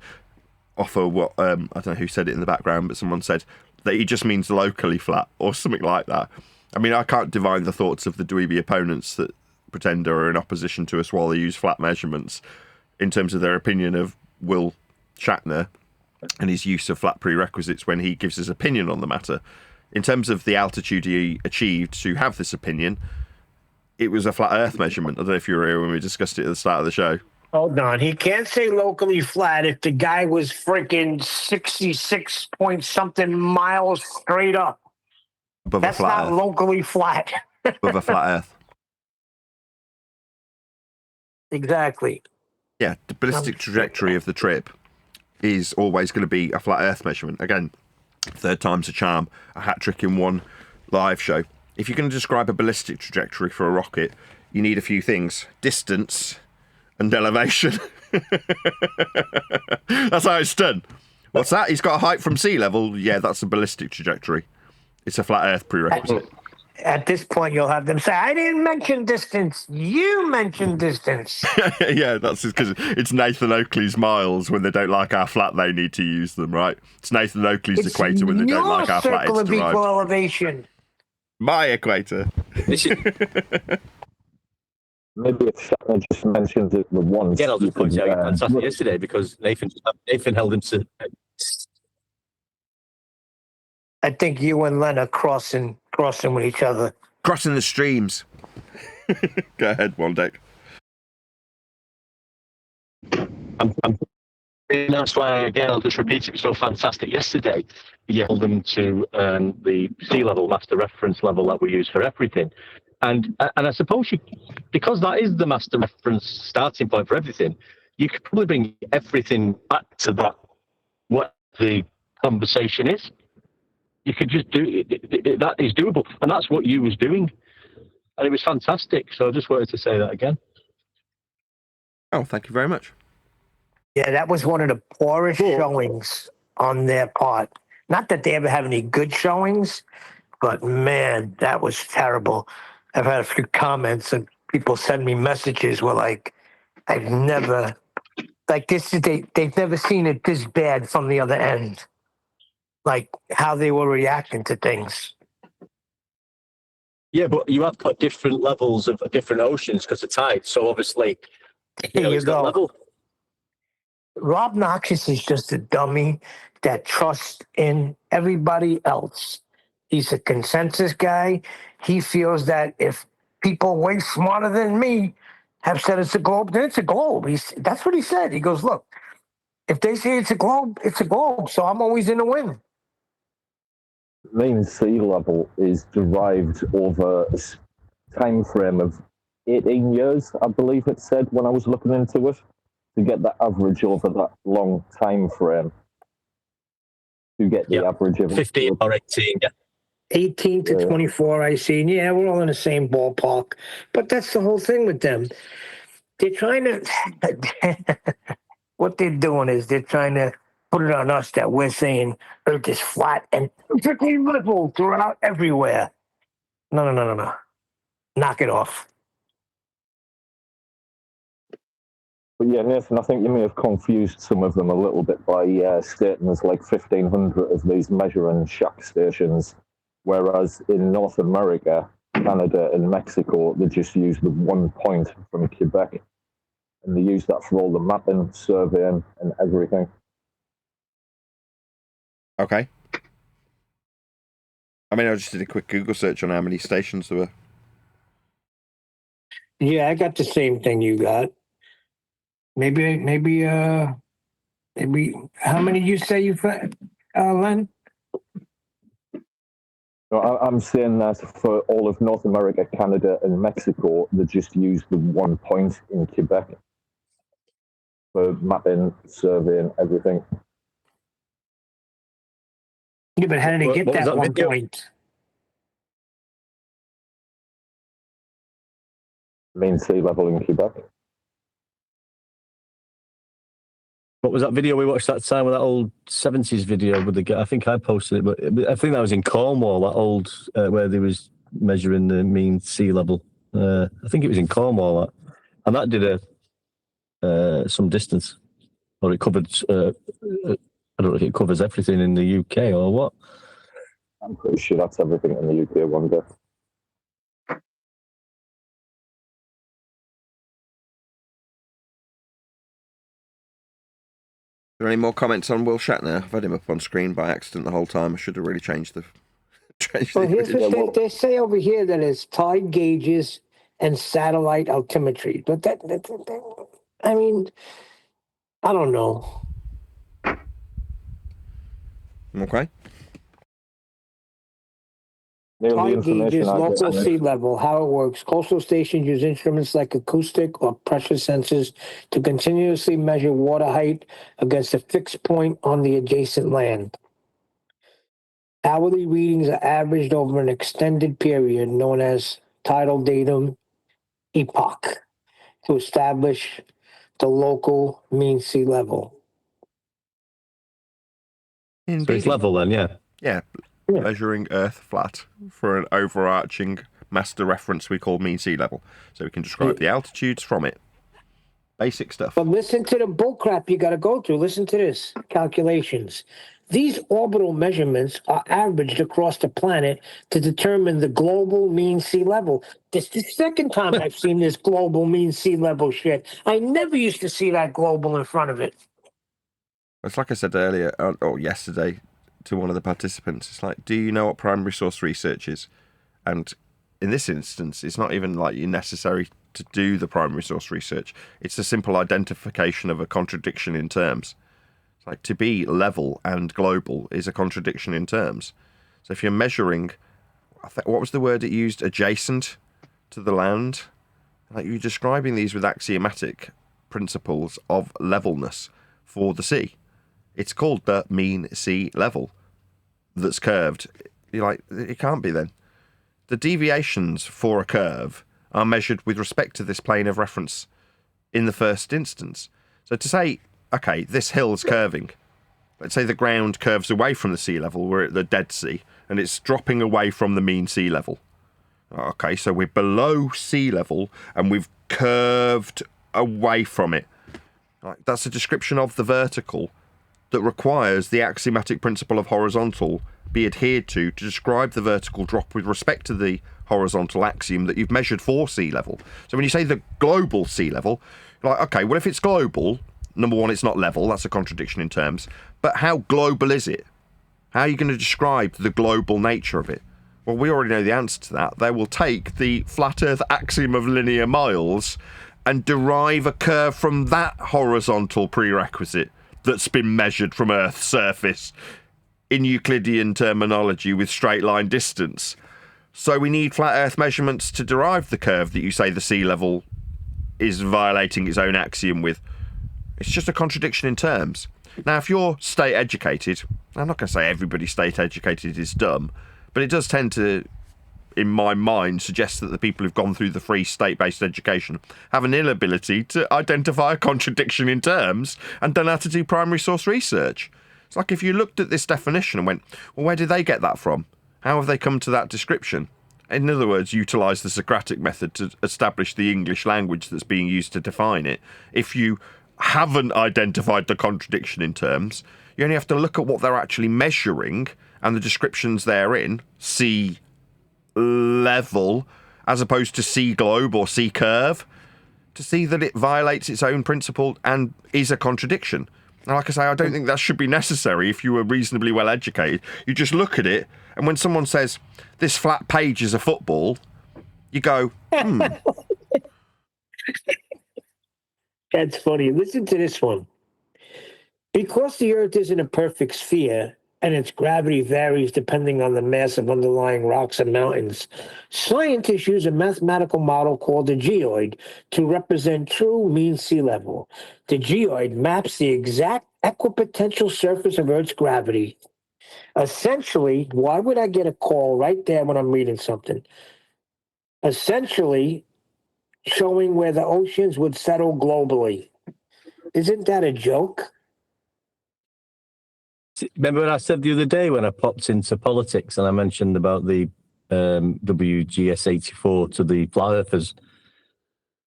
offer what I don't know who said it in the background, but someone said that he just means locally flat or something like that. I mean, I can't divine the thoughts of the dweeby opponents that pretend are in opposition to us while they use flat measurements in terms of their opinion of Will Shatner and his use of flat prerequisites when he gives his opinion on the matter. In terms of the altitude he achieved to have this opinion, it was a flat Earth measurement. I don't know if you were here when we discussed it at the start of the show. Hold on. He can't say locally flat if the guy was freaking 66 point something miles straight up. Above That's a flat not Earth. Locally flat. Above a flat Earth. Exactly. Yeah, the ballistic trajectory of the trip is always going to be a flat Earth measurement. Again, third time's a charm, a hat trick in one live show. If you're going to describe a ballistic trajectory for a rocket, you need a few things: distance and elevation. That's how it's done. What's that? He's got a height from sea level. Yeah, that's a ballistic trajectory. It's a flat Earth prerequisite. At this point, you'll have them say, I didn't mention distance. You mentioned distance. Yeah, that's because it's Nathan Oakley's miles. When they don't like how flat, they need to use them, right? It's Nathan Oakley's equator when they don't like how flat circle it's of equal derived. elevation. My equator. Maybe if Shatner just mentioned it the once. Again, I'll just point out fantastic yesterday because Nathan held him to... I think you and Len are crossing with each other. Crossing the streams. Go ahead, one deck. That's why, again, I'll just repeat, it was so fantastic yesterday. You held them to the sea level master reference level that we use for everything. And I suppose because that is the master reference starting point for everything, you could probably bring everything back to that, what the conversation is. You could just do it. That is doable. And that's what you was doing. And it was fantastic. So I just wanted to say that again. Oh, thank you very much. Yeah, that was one of the poorest showings on their part. Not that they ever have any good showings, but man, that was terrible. I've had a few comments and people send me messages where like, I've never, like this, they've never seen it this bad from the other end. Like how they were reacting to things. Yeah, but you have got different levels of different oceans because of tide. So obviously There you go. Level. Rob Noxious is just a dummy that trusts in everybody else. He's a consensus guy. He feels that if people way smarter than me have said it's a globe, then it's a globe. That's what he said. He goes, look, if they say it's a globe, it's a globe. So I'm always in the win. Mean sea level is derived over a time frame of 18 years, I believe it said when I was looking into it, to get the average over that long time frame. To get the average of 15 or 18, yeah. 18 to 24, I see. And yeah, we're all in the same ballpark. But that's the whole thing with them. They're trying to... what they're doing is they're trying to put it on us that we're saying Earth is flat and perfectly level throughout everywhere. No. Knock it off. But yeah, Nathan, I think you may have confused some of them a little bit by stating there's like 1,500 of these measuring shack stations, whereas in North America, Canada and Mexico, they just use the 1 point from Quebec, and they use that for all the mapping, surveying, and everything. Okay. I mean, I just did a quick Google search on how many stations there were. Yeah, I got the same thing you got. Maybe, how many you say you found, Len? No, I'm saying that for all of North America, Canada, and Mexico, they just use the 1 point in Quebec for mapping, surveying, everything. Yeah, but how did they get that 1 point? Mean sea level in Quebec. What was that video we watched that time with that old 70s video with the guy? I think I posted it, but I think that was in Cornwall, that old where they was measuring the mean sea level. I think it was in Cornwall, and that did some distance, or it covered. I don't know if it covers everything in the UK or what. I'm pretty sure that's everything in the UK one day. Are there any more comments on Will Shatner? I've had him up on screen by accident the whole time. I should have really changed the... Well, here's what they say over here, that it's tide gauges and satellite altimetry. But that I mean, I don't know. Okay. Tide gauges, local sea level, how it works. Coastal stations use instruments like acoustic or pressure sensors to continuously measure water height against a fixed point on the adjacent land. Hourly readings are averaged over an extended period known as tidal datum epoch to establish the local mean sea level. So it's level then, yeah. Yeah. Measuring Earth flat for an overarching master reference we call mean sea level. So we can describe the altitudes from it. Basic stuff. But listen to the bullcrap you got to go through. Listen to this. Calculations. These orbital measurements are averaged across the planet to determine the global mean sea level. This is the second time I've seen this global mean sea level shit. I never used to see that global in front of it. It's like I said earlier, or yesterday, to one of the participants. It's like, do you know what primary source research is? And in this instance, it's not even like you're necessary to do the primary source research. It's a simple identification of a contradiction in terms. It's like, to be level and global is a contradiction in terms. So if you're measuring, what was the word it used? Adjacent to the land? Like, you're describing these with axiomatic principles of levelness for the sea. It's called the mean sea level that's curved. You're like, it can't be then. The deviations for a curve are measured with respect to this plane of reference in the first instance. So to say, okay, this hill's curving. Let's say the ground curves away from the sea level. We're at the Dead Sea, and it's dropping away from the mean sea level. Okay, so we're below sea level, and we've curved away from it. Like, that's a description of the vertical that requires the axiomatic principle of horizontal be adhered to describe the vertical drop with respect to the horizontal axiom that you've measured for sea level. So when you say the global sea level, Like, okay, well, if it's global, number one, it's not level. That's a contradiction in terms. But how global is it? How are you going to describe the global nature of it? Well, we already know the answer to that. They will take the flat Earth axiom of linear miles and derive a curve from that horizontal prerequisite that's been measured from Earth's surface in Euclidean terminology with straight line distance. So we need flat Earth measurements to derive the curve that you say the sea level is violating its own axiom with. It's just a contradiction in terms. Now, if you're state educated, I'm not going to say everybody state educated is dumb, but it does tend to, in my mind, suggest that the people who've gone through the free state-based education have an inability to identify a contradiction in terms and don't know how to do primary source research. It's like if you looked at this definition and went, well, where did they get that from? How have they come to that description? In other words, utilise the Socratic method to establish the English language that's being used to define it. If you haven't identified the contradiction in terms, you only have to look at what they're actually measuring and the descriptions therein, sea level, as opposed to sea globe or sea curve, to see that it violates its own principle and is a contradiction. Now, like I say, I don't think that should be necessary if you were reasonably well educated. You just look at it, and when someone says, this flat page is a football, you go, That's funny. Listen to this one. Because the Earth isn't a perfect sphere and its gravity varies depending on the mass of underlying rocks and mountains, scientists use a mathematical model called the geoid to represent true mean sea level. The geoid maps the exact equipotential surface of Earth's gravity. Essentially, why would I get a call right there when I'm reading something? Essentially, showing where the oceans would settle globally. Isn't that a joke? Remember what I said the other day when I popped into politics and I mentioned about the WGS 84 to the flat earthers?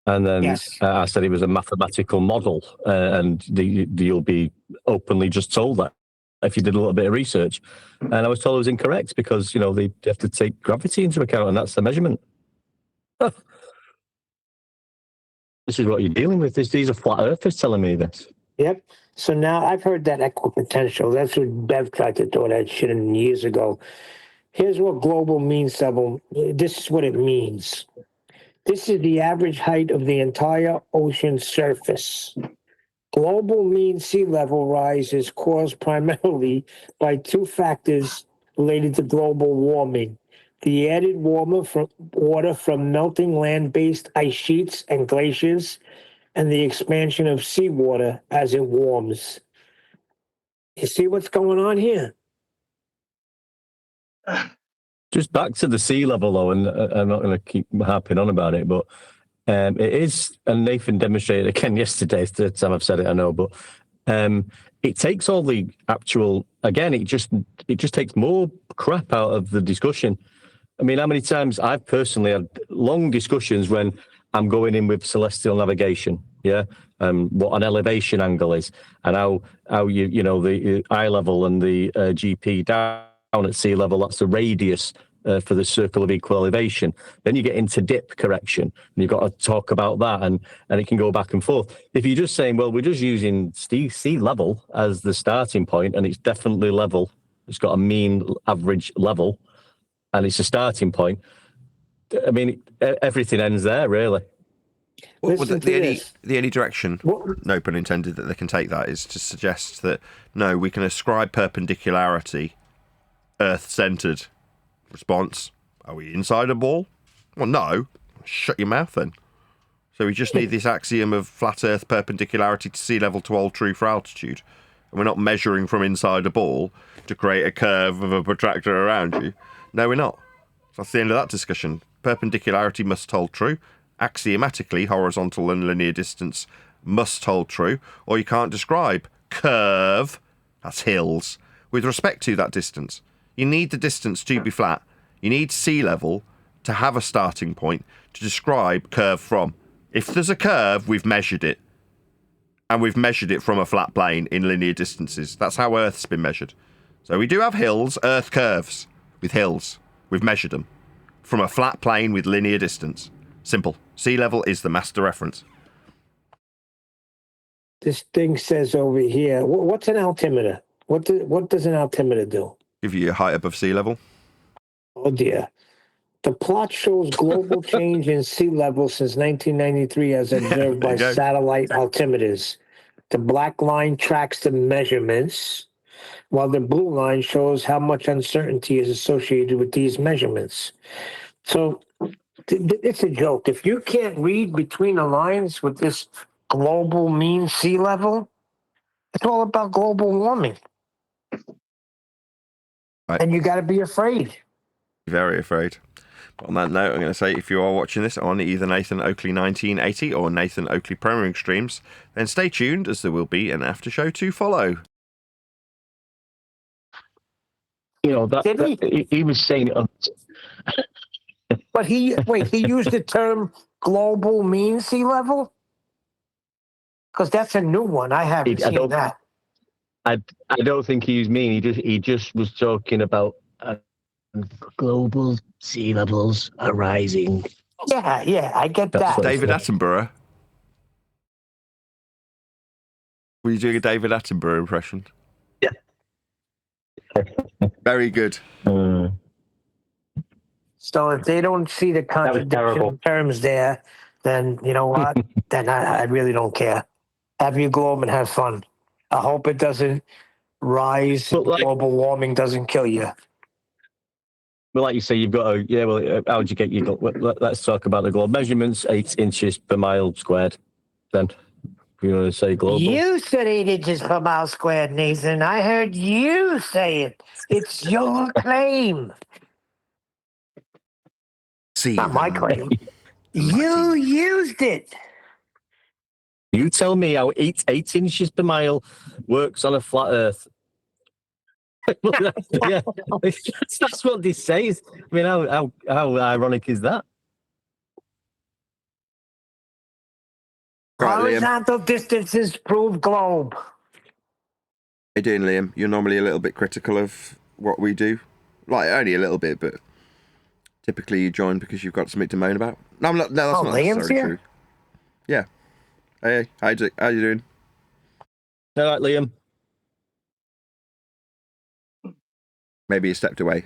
And then Yes. I said it was a mathematical model, and you'll be openly just told that if you did a little bit of research. And I was told it was incorrect because, you know, they have to take gravity into account, and that's the measurement. This is what you're dealing with. These are flat earthers telling me this. Yep. So now I've heard that equipotential. That's what Bev tried to throw that shit in years ago. Here's what global mean level. This is what it means. This is the average height of the entire ocean surface. Global mean sea level rise is caused primarily by two factors related to global warming. The added water from melting land-based ice sheets and glaciers, and the expansion of seawater as it warms. You see what's going on here? Just back to the sea level, though, and I'm not going to keep harping on about it, but it is, and Nathan demonstrated again yesterday, it's the third time I've said it, I know, but it takes all the actual, again, it just takes more crap out of the discussion. I mean, how many times I've personally had long discussions when I'm going in with celestial navigation, yeah, what an elevation angle is, and how you know the eye level and the GP down at sea level, that's the radius for the circle of equal elevation. Then you get into dip correction, and you've got to talk about that, and it can go back and forth. If you're just saying, well, we're just using sea level as the starting point, and it's definitely level, it's got a mean average level, and it's a starting point, I mean, everything ends there, really. Well, the only direction, no pun intended, that they can take that is to suggest that, no, we can ascribe perpendicularity Earth-centered. Response, are we inside a ball? Well, no. Shut your mouth then. So we just need this axiom of flat Earth perpendicularity to sea level to hold true for altitude. And we're not measuring from inside a ball to create a curve of a protractor around you. No, we're not. That's the end of that discussion. Perpendicularity must hold true. Axiomatically, horizontal and linear distance must hold true, or you can't describe curve, that's hills, with respect to that distance. You need the distance to be flat. You need sea level to have a starting point to describe curve from. If there's a curve, we've measured it. And we've measured it from a flat plane in linear distances. That's how Earth's been measured. So we do have hills, Earth curves with hills. We've measured them from a flat plane with linear distance. Simple. Sea level is the master reference. This thing says over here. What's an altimeter? What does an altimeter do? Give you a height above sea level. Oh dear. The plot shows global change in sea level since 1993 as observed by satellite altimeters. The black line tracks the measurements, while the blue line shows how much uncertainty is associated with these measurements. So it's a joke. If you can't read between the lines with this global mean sea level, it's all about global warming. Right. And you got to be afraid. Very afraid. But on that note, I'm going to say if you are watching this on either Nathan Oakley 1980 or Nathan Oakley Premiering streams, then stay tuned as there will be an after show to follow. You know, he was saying it. But he used the term global mean sea level? Because that's a new one. I haven't seen that. I don't think he was mean. He just was talking about global sea levels are rising. Yeah, I get that. David Attenborough. Were you doing a David Attenborough impression? Yeah. Very good. So if they don't see the contradiction in terms there, then you know what? Then I really don't care. Have your globe and have fun. I hope it doesn't rise. Global warming doesn't kill you. Well, like you say, you've got how'd you get your globe? Let's talk about the globe. Measurements, 8 inches per mile squared. Then, if you want to say global. You said 8 inches per mile squared, Nathan. I heard you say it. It's your claim. Not my claim. You used it. You tell me how 8 inches per mile works on a flat Earth. Yeah, that's what this says. I mean, how ironic is that? Horizontal distances prove globe. How you doing, Liam? You're normally a little bit critical of what we do. Like, only a little bit, but typically you join because you've got something to moan about. No, I'm not. No, that's not necessarily true. Yeah. Hey, how you doing? All right, Liam. Maybe you stepped away.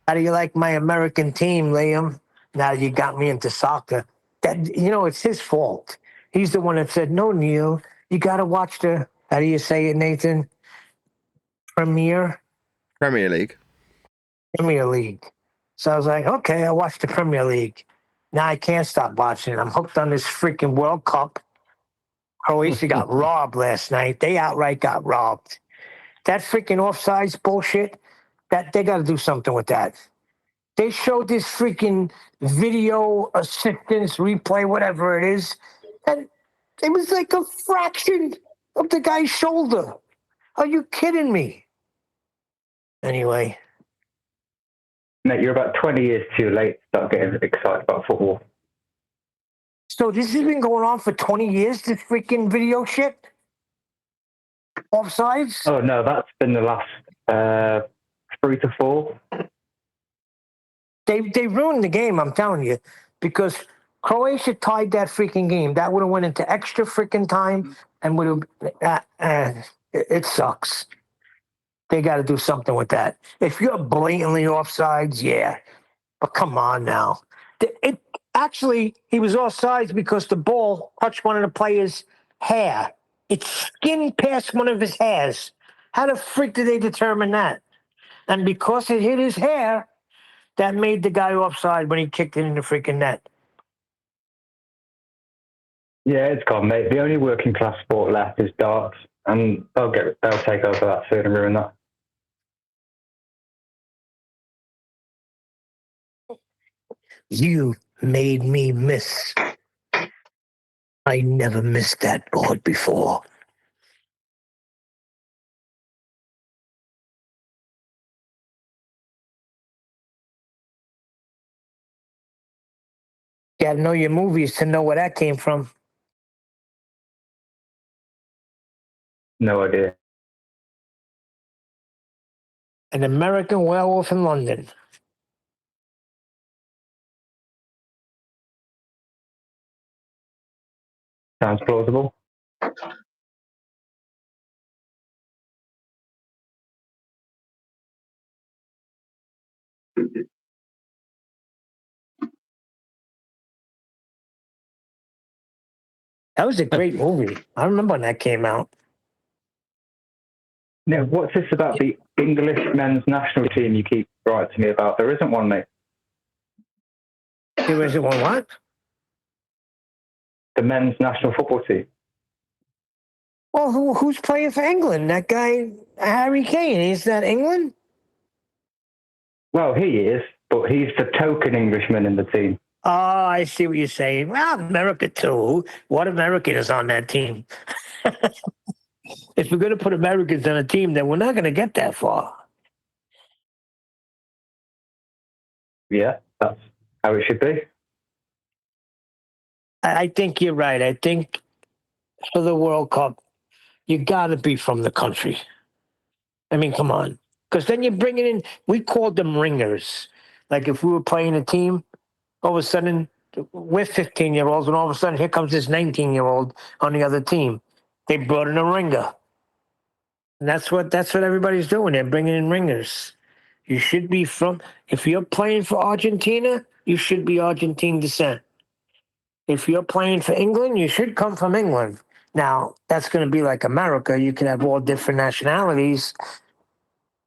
How do you like my American team, Liam? Now you got me into soccer. It's his fault. He's the one that said, no, Neil, you got to watch how do you say it, Nathan? Premier League. Premier League. So I was like, okay, I'll watch the Premier League. Now I can't stop watching it. I'm hooked on this freaking World Cup. Croatia got robbed last night. They outright got robbed. That freaking offsides bullshit, that they got to do something with that. They showed this freaking video assistance replay, whatever it is, and it was like a fraction of the guy's shoulder. Are you kidding me? Anyway. Mate, you're about 20 years too late to start getting excited about football. So this has been going on for 20 years, this freaking video shit? Offsides? Oh, no, that's been the last 3 to 4. They ruined the game, I'm telling you, because Croatia tied that freaking game. That would have went into extra freaking time and would have... it sucks. They got to do something with that. If you're blatantly offsides, yeah. But come on now. Actually, he was offsides because the ball touched one of the players' hair. It skinned past one of his hairs. How the freak did they determine that? And because it hit his hair, that made the guy offside when he kicked it in the freaking net. Yeah, it's gone, mate. The only working class sport left is darts, and they'll take over that soon and ruin that. You made me miss. I never missed that board before. You gotta know your movies to know where that came from. No idea. An American Werewolf in London. Sounds plausible. That was a great movie. I remember when that came out. Now, what's this about the English men's national team you keep writing to me about? There isn't one, mate. There isn't one what? The men's national football team. Well, who's playing for England? That guy, Harry Kane. Is that England? Well, he is, but he's the token Englishman in the team. Oh, I see what you're saying. Well, America too. What American is on that team? If we're going to put Americans on a team, then we're not going to get that far. Yeah, that's how it should be. I think you're right. I think for the World Cup, you got to be from the country. I mean, come on. Because then you're bringing in, we called them ringers. Like if we were playing a team, all of a sudden, we're 15-year-olds, and all of a sudden, here comes this 19-year-old on the other team. They brought in a ringer. And that's what everybody's doing. They're bringing in ringers. You should be from, if you're playing for Argentina, you should be Argentine descent. If you're playing for England, you should come from England. Now, that's going to be like America. You can have all different nationalities,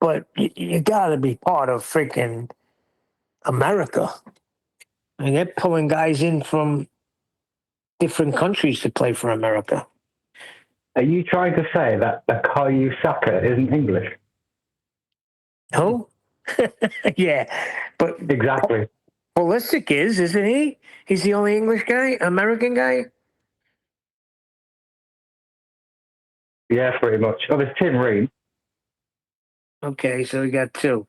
but you got to be part of freaking America. I mean, they're pulling guys in from different countries to play for America. Are you trying to say that Bukayo Saka isn't English? Who? Yeah, but exactly. Pulisic isn't he? He's the only English guy, American guy. Yeah, pretty much. Oh, there's Tim Ream. Okay, so we got two.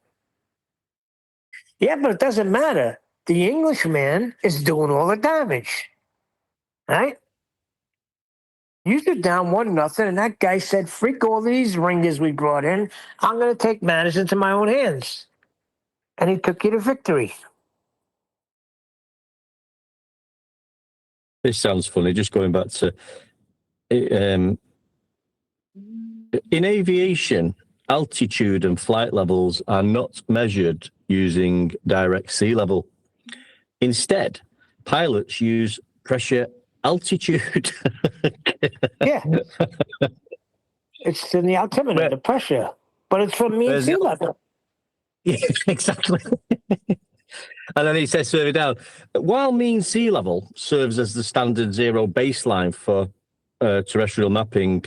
Yeah, but it doesn't matter. The Englishman is doing all the damage, right? You sit down 1-0, and that guy said, "Freak all these ringers we brought in. I'm going to take matters into my own hands," and he took you to victory. This sounds funny. Just going back to in aviation, altitude and flight levels are not measured using direct sea level. Instead, pilots use pressure altitude. Yeah. It's in the altimeter, the pressure, but it's from mean sea level. Yeah, exactly. And then he says further down, while mean sea level serves as the standard zero baseline for terrestrial mapping,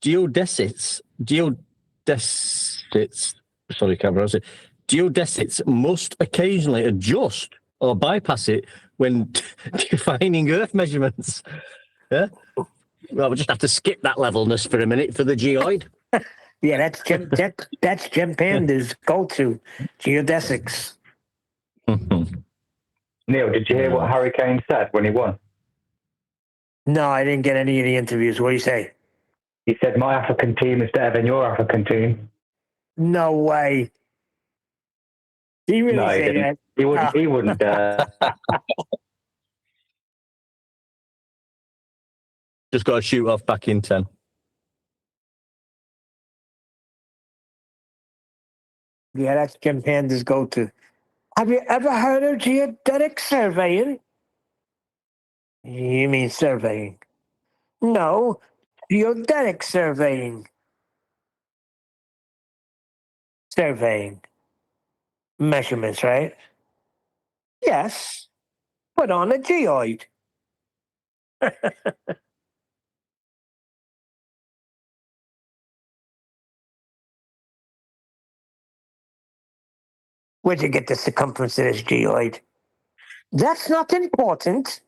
geodesics must occasionally adjust or bypass it when defining Earth measurements. Yeah? Well, we'll just have to skip that levelness for a minute for the geoid. Yeah, that's Jim Panda's go-to, geodesics. Neil, did you hear what Harry Kane said when he won? No, I didn't get any of the interviews. What do you say? He said, "My African team is better than your African team." No way. He really no, he say didn't. that? He wouldn't. Just got to shoot off back in 10. Yeah, that's Jim Panda's go-to. Have you ever heard of geodetic surveying? You mean surveying? No, geodetic surveying. Surveying. Measurements, right? Yes, but on a geoid. Where'd you get the circumference of this geoid? That's not important.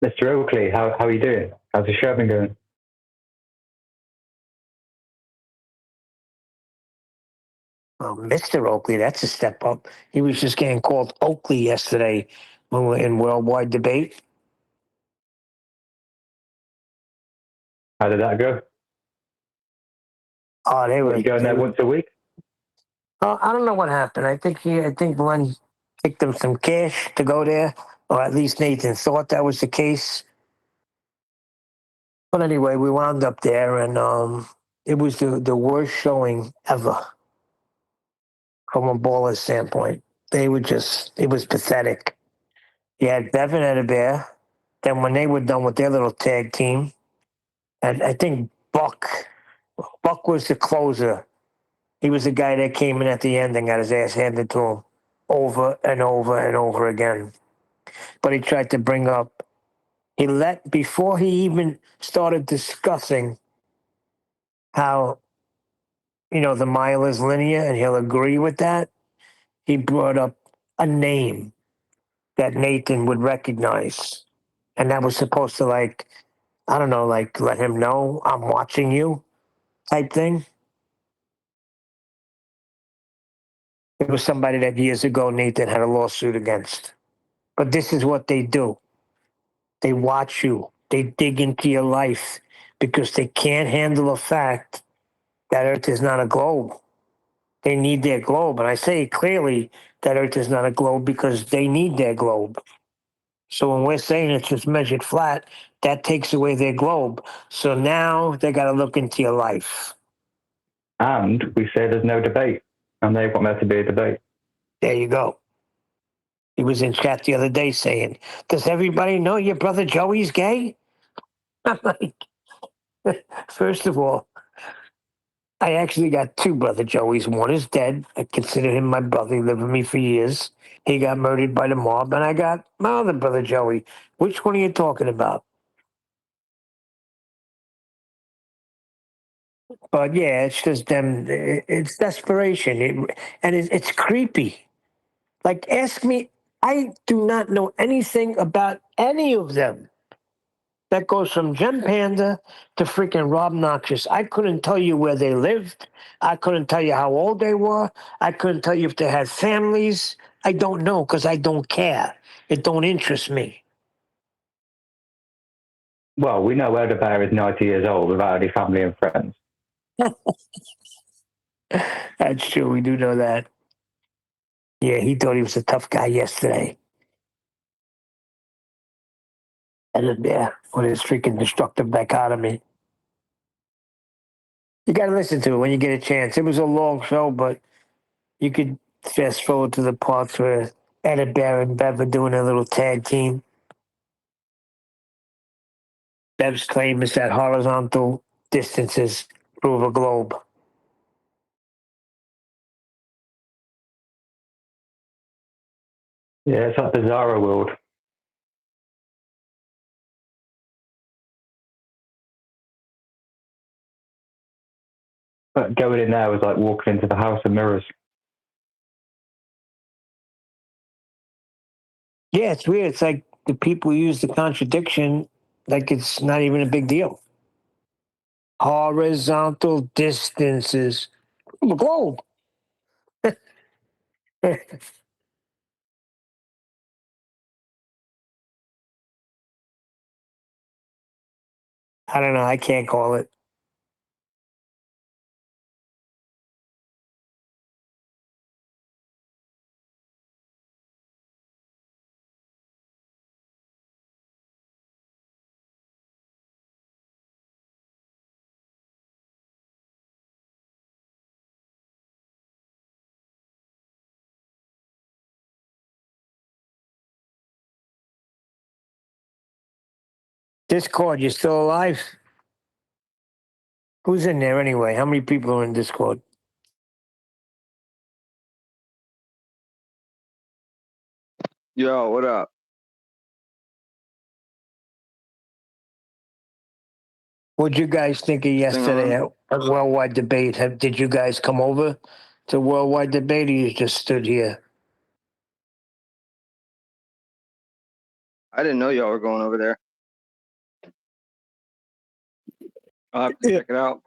Mr. Oakley, how are you doing? How's the show been going? Oh, Mr. Oakley, that's a step up. He was just getting called Oakley yesterday when we were in worldwide debate. How did that go? Oh, they were you going there once a week? I don't know what happened. I think Glenn kicked him some cash to go there, or at least Nathan thought that was the case. But anyway, we wound up there, and it was the worst showing ever from a baller standpoint. It was pathetic. You had Bevan and a bear. Then when they were done with their little tag team, and I think Buck was the closer. He was the guy that came in at the end and got his ass handed to him over and over and over again. But he tried to bring up, before he even started discussing how, the mile is linear, and he'll agree with that, he brought up a name that Nathan would recognize. And that was supposed to, I don't know, let him know I'm watching you type thing. It was somebody that years ago Nathan had a lawsuit against. But this is what they do. They watch you. They dig into your life because they can't handle the fact that Earth is not a globe. They need their globe. And I say clearly that Earth is not a globe because they need their globe. So when we're saying it's just measured flat, that takes away their globe. So now they got to look into your life. And we say there's no debate, and they want there to be a debate. There you go. He was in chat the other day saying, "Does everybody know your brother Joey's gay?" I'm like, first of all, I actually got two brother Joeys. One is dead. I consider him my brother. He lived with me for years. He got murdered by the mob. And I got my other brother Joey. Which one are you talking about? But yeah, it's just them. It's desperation. It's creepy. Like, ask me. I do not know anything about any of them. That goes from Jem Panda to freaking Rob Noxious. I couldn't tell you where they lived. I couldn't tell you how old they were. I couldn't tell you if they had families. I don't know because I don't care. It don't interest me. Well, we know Elder Bear is 90 years old without any family and friends. That's true. We do know that. Yeah, he thought he was a tough guy yesterday. And yeah, with his freaking destructive dichotomy. You got to listen to it when you get a chance. It was a long show, but you could fast forward to the parts where Ed Bear and Bev are doing a little tag team. Bev's claim is that horizontal distances prove a globe. Yeah, it's like Bizarro world. But going in there was like walking into the House of Mirrors. Yeah, it's weird. It's like the people use the contradiction like it's not even a big deal. Horizontal distances prove a globe. I don't know. I can't call it. Discord, you still alive? Who's in there anyway? How many people are in Discord? Yo, what up? What'd you guys think of yesterday at Worldwide Debate? Did you guys come over to Worldwide Debate or you just stood here? I didn't know y'all were going over there. I'll have to check it out.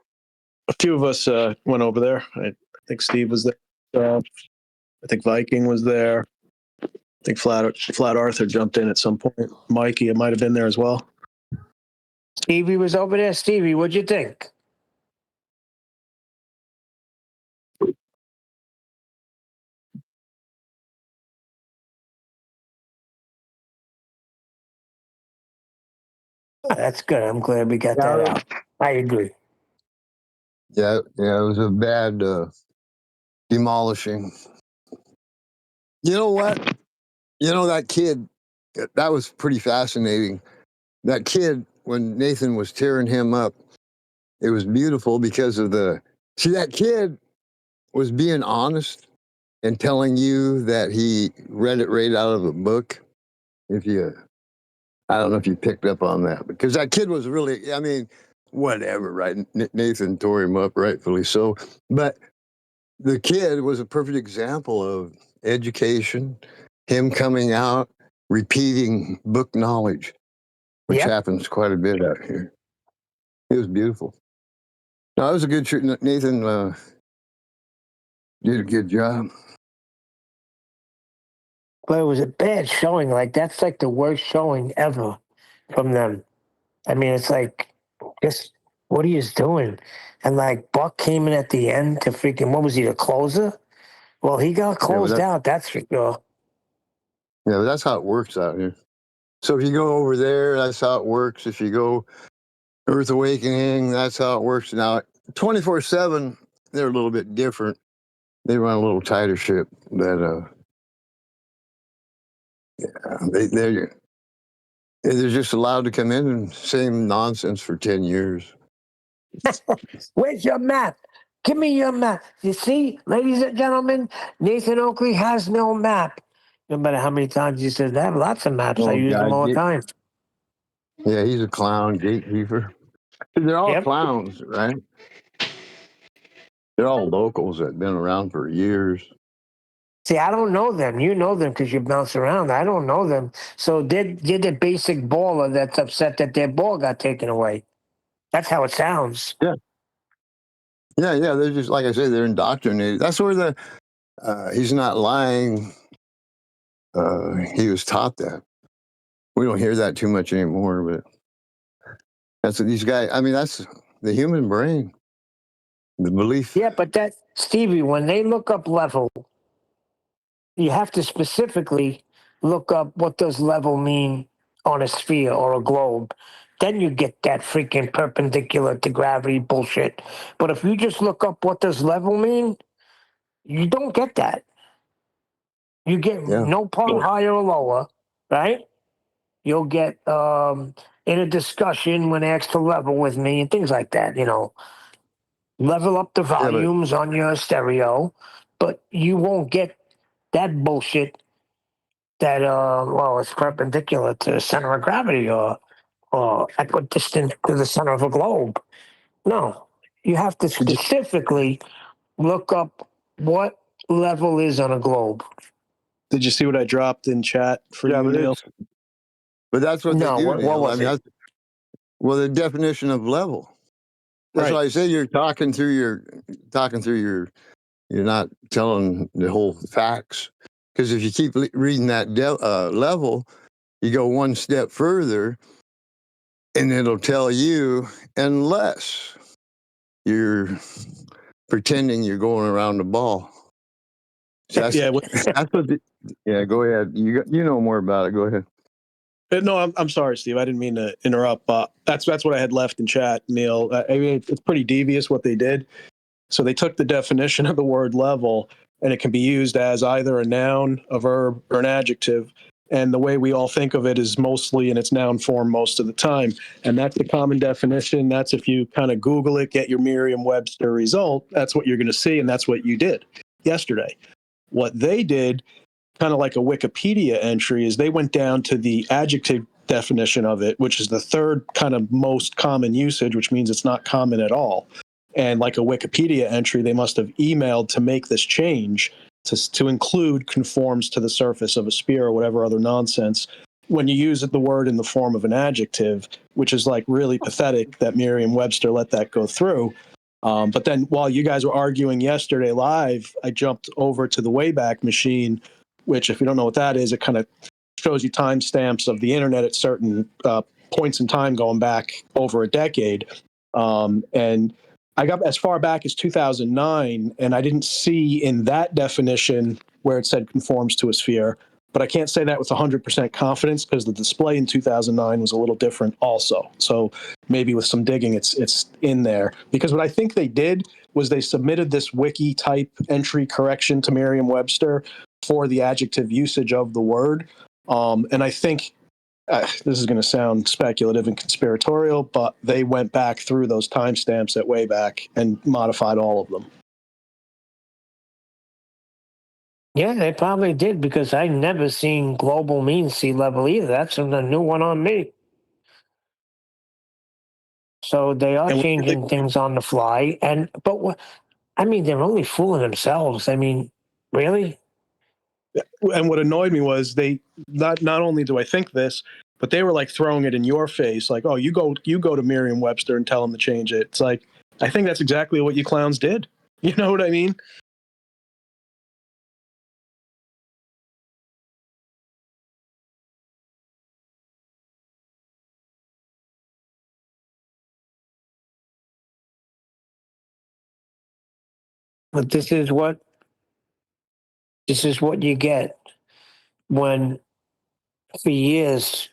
A few of us went over there. I think Steve was there. I think Viking was there. I think Flat Arthur jumped in at some point. Mikey, it might have been there as well. Stevie was over there. Stevie, what'd you think? That's good. I'm glad we got that out. I agree. Yeah, it was a bad demolishing. You know what? That kid, that was pretty fascinating. That kid, when Nathan was tearing him up, it was beautiful because of that kid was being honest and telling you that he read it right out of a book. I don't know if you picked up on that, because that kid was really, I mean, whatever, right? Nathan tore him up, rightfully so. But the kid was a perfect example of education, him coming out, repeating book knowledge, which happens quite a bit out here. It was beautiful. No, it was a good shoot. Nathan did a good job. But it was a bad showing. Like, that's like the worst showing ever from them. I mean, it's like, just what are you doing? And like, Buck came in at the end to freaking, what was he, the closer? Well, he got closed out, that's for sure. Yeah, but that's how it works out here. So if you go over there, that's how it works. If you go Earth Awakening, that's how it works. Now, 24/7, they're a little bit different. They run a little tighter ship. That they're just allowed to come in and say nonsense for 10 years. Where's your map? Give me your map. You see, ladies and gentlemen, Nathan Oakley has no map. No matter how many times he says, I have lots of maps. I use them all the time. Yeah, he's a clown, gatekeeper. They're all clowns, right? They're all locals that have been around for years. See, I don't know them. You know them because you bounce around. I don't know them. So they're the basic baller that's upset that their ball got taken away. That's how it sounds. Yeah. They're just, like I say, they're indoctrinated. That's where he's not lying. He was taught that. We don't hear that too much anymore, but that's what these guys, I mean, that's the human brain, the belief. Yeah, but Stevie, when they look up level, you have to specifically look up what does level mean on a sphere or a globe. Then you get that freaking perpendicular to gravity bullshit. But if you just look up what does level mean, you don't get that. You get no part higher or lower, right? You'll get in a discussion when asked to level with me and things like that, level up the volumes on your stereo, but you won't get that bullshit that it's perpendicular to the center of gravity or equidistant to the center of a globe. No, you have to specifically look up what level is on a globe. Did you see what I dropped in chat for you, Neil? But that's what they do. What was it? Well, the definition of level. That's why I say you're talking through your. You're not telling the whole facts, because if you keep reading that level, you go one step further, and it'll tell you, unless you're pretending you're going around the ball. So that's what. Go ahead. You know more about it. Go ahead. No, I'm sorry, Steve. I didn't mean to interrupt. That's what I had left in chat, Neil. I mean, it's pretty devious what they did. So they took the definition of the word level, and it can be used as either a noun, a verb, or an adjective. And the way we all think of it is mostly in its noun form most of the time. And that's the common definition. That's if you kind of Google it, get your Merriam-Webster result, that's what you're going to see, and that's what you did yesterday. What they did, kind of like a Wikipedia entry, is they went down to the adjective definition of it, which is the third kind of most common usage, which means it's not common at all. And like a Wikipedia entry, they must have emailed to make this change to include conforms to the surface of a sphere or whatever other nonsense. When you use the word in the form of an adjective, which is like really pathetic that Merriam-Webster let that go through. But then while you guys were arguing yesterday live, I jumped over to the Wayback Machine, which, if you don't know what that is, it kind of shows you timestamps of the internet at certain points in time going back over a decade. And I got as far back as 2009, and I didn't see in that definition where it said conforms to a sphere. but I can't say that with 100% confidence because the display in 2009 was a little different also. So maybe with some digging, it's in there. Because what I think they did was they submitted this wiki type entry correction to Merriam-Webster for the adjective usage of the word. And I think this is going to sound speculative and conspiratorial, but they went back through those timestamps at way back and modified all of them. Yeah, they probably did because I never seen global mean sea level either. That's a new one on me. So they are changing things on the fly, I mean, they're only fooling themselves. I mean, really? And what annoyed me was they not only do I think this, but they were like throwing it in your face, like, "Oh, you go to Merriam-Webster and tell them to change it." It's like, I think that's exactly what you clowns did. You know what I mean? But this is what you get when, for years,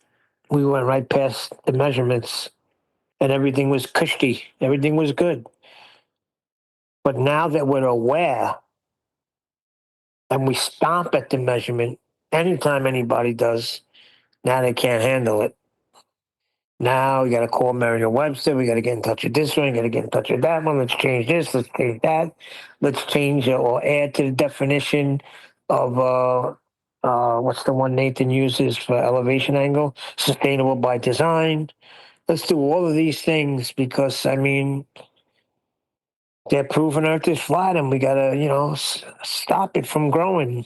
we went right past the measurements and everything was cushy. Everything was good. But now that we're aware and we stop at the measurement, anytime anybody does, now they can't handle it. Now we got to call Merriam-Webster. We got to get in touch with this one. We got to get in touch with that one. Let's change this. Let's change that. Let's change or add to the definition of what's the one Nathan uses for elevation angle? Sustainable by design. Let's do all of these things because, I mean, they're proving Earth is flat and we got to, stop it from growing.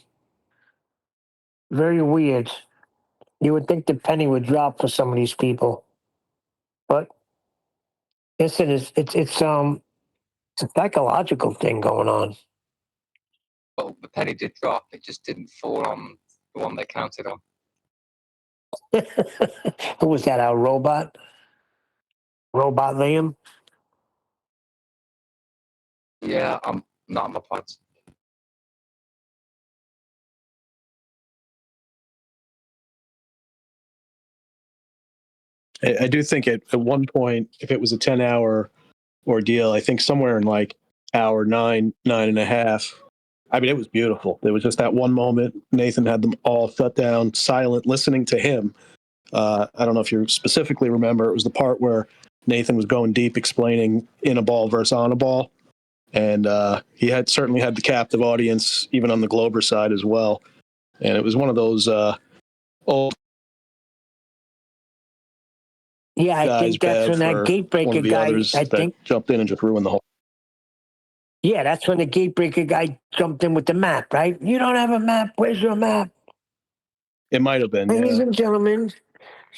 Very weird. You would think the penny would drop for some of these people. But listen, it's a psychological thing going on. Well, the penny did drop. It just didn't fall on the one they counted on. Who was that? Our robot? Robot Liam? Yeah, I'm not on my pods. I do think at one point, if it was a 10-hour ordeal, I think somewhere in like hour 9.5. I mean, it was beautiful. There was just that one moment. Nathan had them all shut down, silent, listening to him. I don't know if you specifically remember. It was the part where Nathan was going deep, explaining in a ball versus on a ball, and he had certainly had the captive audience, even on the Glober side as well. And it was one of those old. Yeah, I think that's when that gatebreaker guy. I think jumped in and just ruined the whole. Yeah, that's when the gatebreaker guy jumped in with the map, right? You don't have a map. Where's your map? It might have been. Ladies and gentlemen,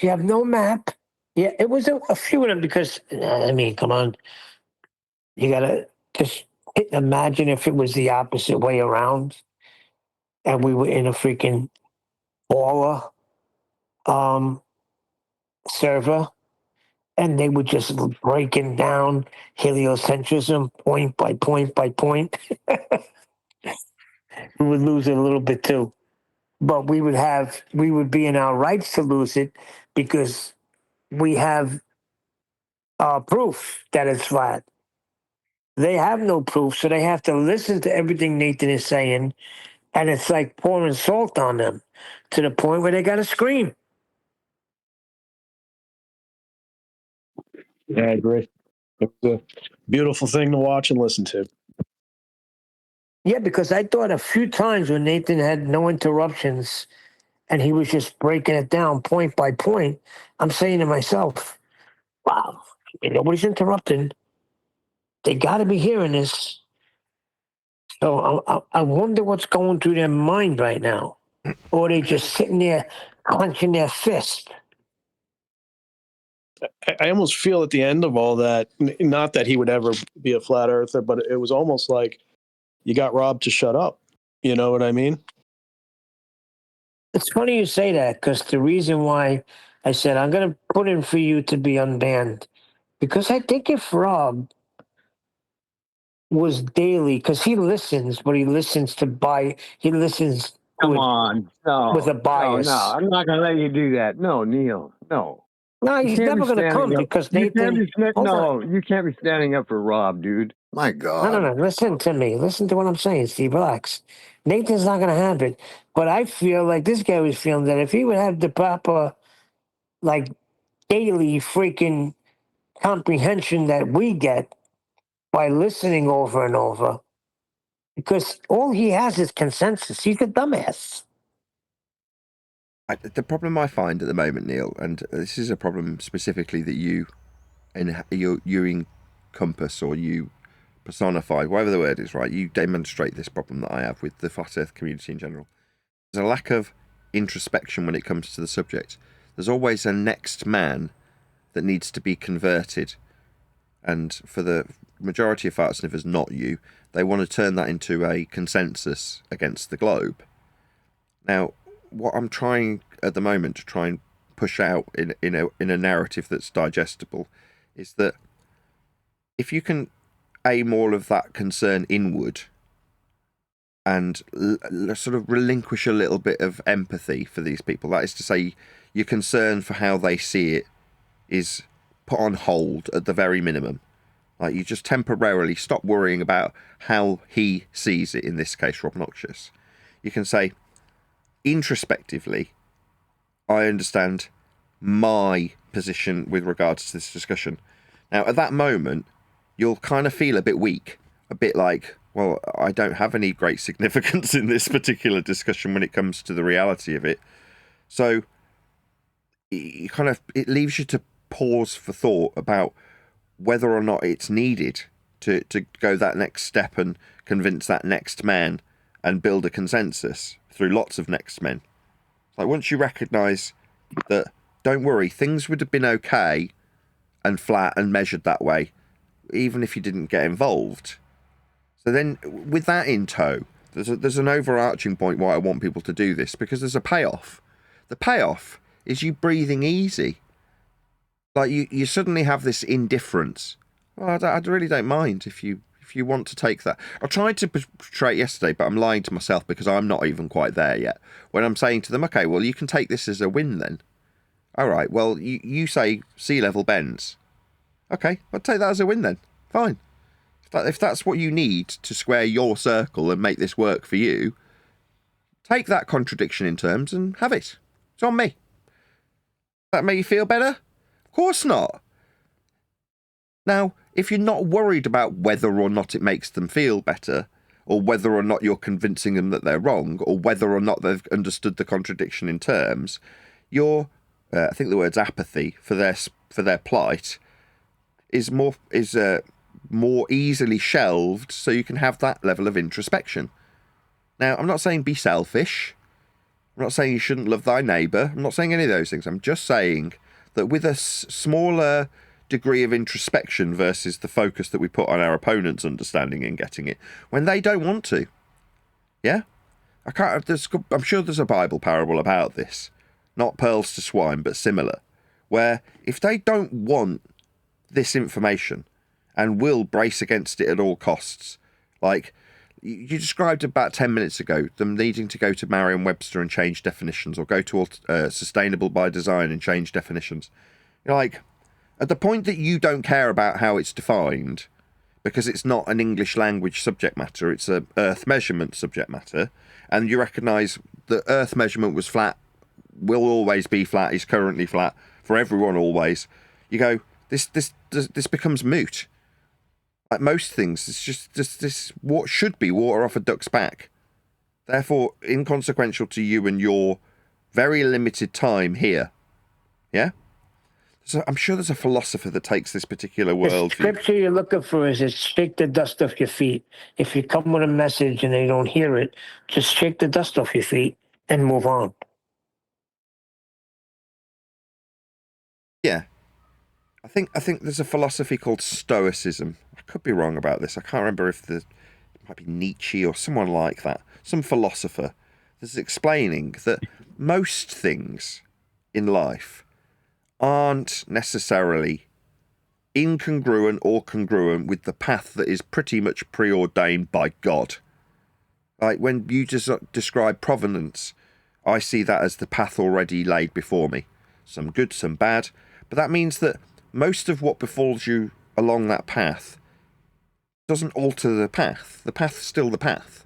you have no map. Yeah, it was a few of them because, I mean, come on. You got to just imagine if it was the opposite way around and we were in a freaking baller server and they were just breaking down heliocentrism point by point by point. We would lose it a little bit too. But we would be in our rights to lose it because we have proof that it's flat. They have no proof, so they have to listen to everything Nathan is saying, and it's like pouring salt on them to the point where they got to scream. Yeah, I agree. It was a beautiful thing to watch and listen to. Yeah, because I thought a few times when Nathan had no interruptions and he was just breaking it down point by point, I'm saying to myself, wow, nobody's interrupting. They got to be hearing this. So I wonder what's going through their mind right now. Or they just sitting there clenching their fist. I almost feel at the end of all that, not that he would ever be a flat earther, but it was almost like you got Rob to shut up. You know what I mean? It's funny you say that because the reason why I said I'm going to put in for you to be unbanned, because I think if Rob was daily, because he listens, but he listens Come on. No. with a bias. No, I'm not going to let you do that. No, Neil. No. No, You he's can't be never going to come standing up. because You can't Nathan. be Hold on. no, you can't be standing up for Rob, dude. My No, God. no. Listen to me. Listen to what I'm saying, Steve. Relax. Nathan's not going to have it. But I feel like this guy was feeling that if he would have the proper, like, daily freaking comprehension that we get by listening over and over, because all he has is consensus. He's a dumbass. The problem I find at the moment, Neil, and this is a problem specifically that you encompass or you personify, whatever the word is, right? You demonstrate this problem that I have with the flat Earth community in general. There's a lack of introspection when it comes to the subject. There's always a next man that needs to be converted, and for the majority of fart sniffers, not you, they want to turn that into a consensus against the globe. Now, what I'm trying at the moment to try and push out in a narrative that's digestible is that if you can aim all of that concern inward and sort of relinquish a little bit of empathy for these people, that is to say, your concern for how they see it is put on hold at the very minimum. Like, you just temporarily stop worrying about how he sees it, in this case, Rob Noxious. You can say, introspectively, I understand my position with regards to this discussion. Now, at that moment, you'll kind of feel a bit weak, a bit like, well, I don't have any great significance in this particular discussion when it comes to the reality of it. So, it leaves you to pause for thought about whether or not it's needed to go that next step and convince that next man and build a consensus through lots of next men. Like, once you recognise that, don't worry, things would have been okay and flat and measured that way, even if you didn't get involved. So then, with that in tow, there's an overarching point why I want people to do this, because there's a payoff. The payoff is you breathing easy. Like, you suddenly have this indifference. Well, I really don't mind if you want to take that. I tried to portray it yesterday, but I'm lying to myself because I'm not even quite there yet. When I'm saying to them, okay, well, you can take this as a win then. All right, well, you say sea level bends. Okay, I'll take that as a win then. Fine. If that's what you need to square your circle and make this work for you, take that contradiction in terms and have it. It's on me. That make you feel better? Of course not. Now, if you're not worried about whether or not it makes them feel better, or whether or not you're convincing them that they're wrong, or whether or not they've understood the contradiction in terms, your, I think the word's apathy for their plight is more easily shelved, so you can have that level of introspection. Now, I'm not saying be selfish. I'm not saying you shouldn't love thy neighbour. I'm not saying any of those things. I'm just saying that with a smaller degree of introspection versus the focus that we put on our opponent's understanding and getting it, when they don't want to. Yeah? I'm sure there's a Bible parable about this. Not pearls to swine, but similar. Where if they don't want this information and will brace against it at all costs, like you described about 10 minutes ago, them needing to go to Merriam-Webster and change definitions, or go to Sustainable by Design and change definitions. You're like, at the point that you don't care about how it's defined, because it's not an English language subject matter, it's a Earth measurement subject matter, and you recognise that Earth measurement was flat, will always be flat, is currently flat, for everyone always, you go, this becomes moot. Like most things, it's just this what should be water off a duck's back. Therefore, inconsequential to you and your very limited time here. Yeah? So I'm sure there's a philosopher that takes this particular world. The scripture you're looking for is shake the dust off your feet. If you come with a message and they don't hear it, just shake the dust off your feet and move on. Yeah. I think there's a philosophy called Stoicism. I could be wrong about this. I can't remember if it might be Nietzsche or someone like that. Some philosopher that's explaining that most things in life aren't necessarily incongruent or congruent with the path that is pretty much preordained by God. Like when you just describe provenance, I see that as the path already laid before me. Some good, some bad. But that means that most of what befalls you along that path doesn't alter the path. The path's still the path.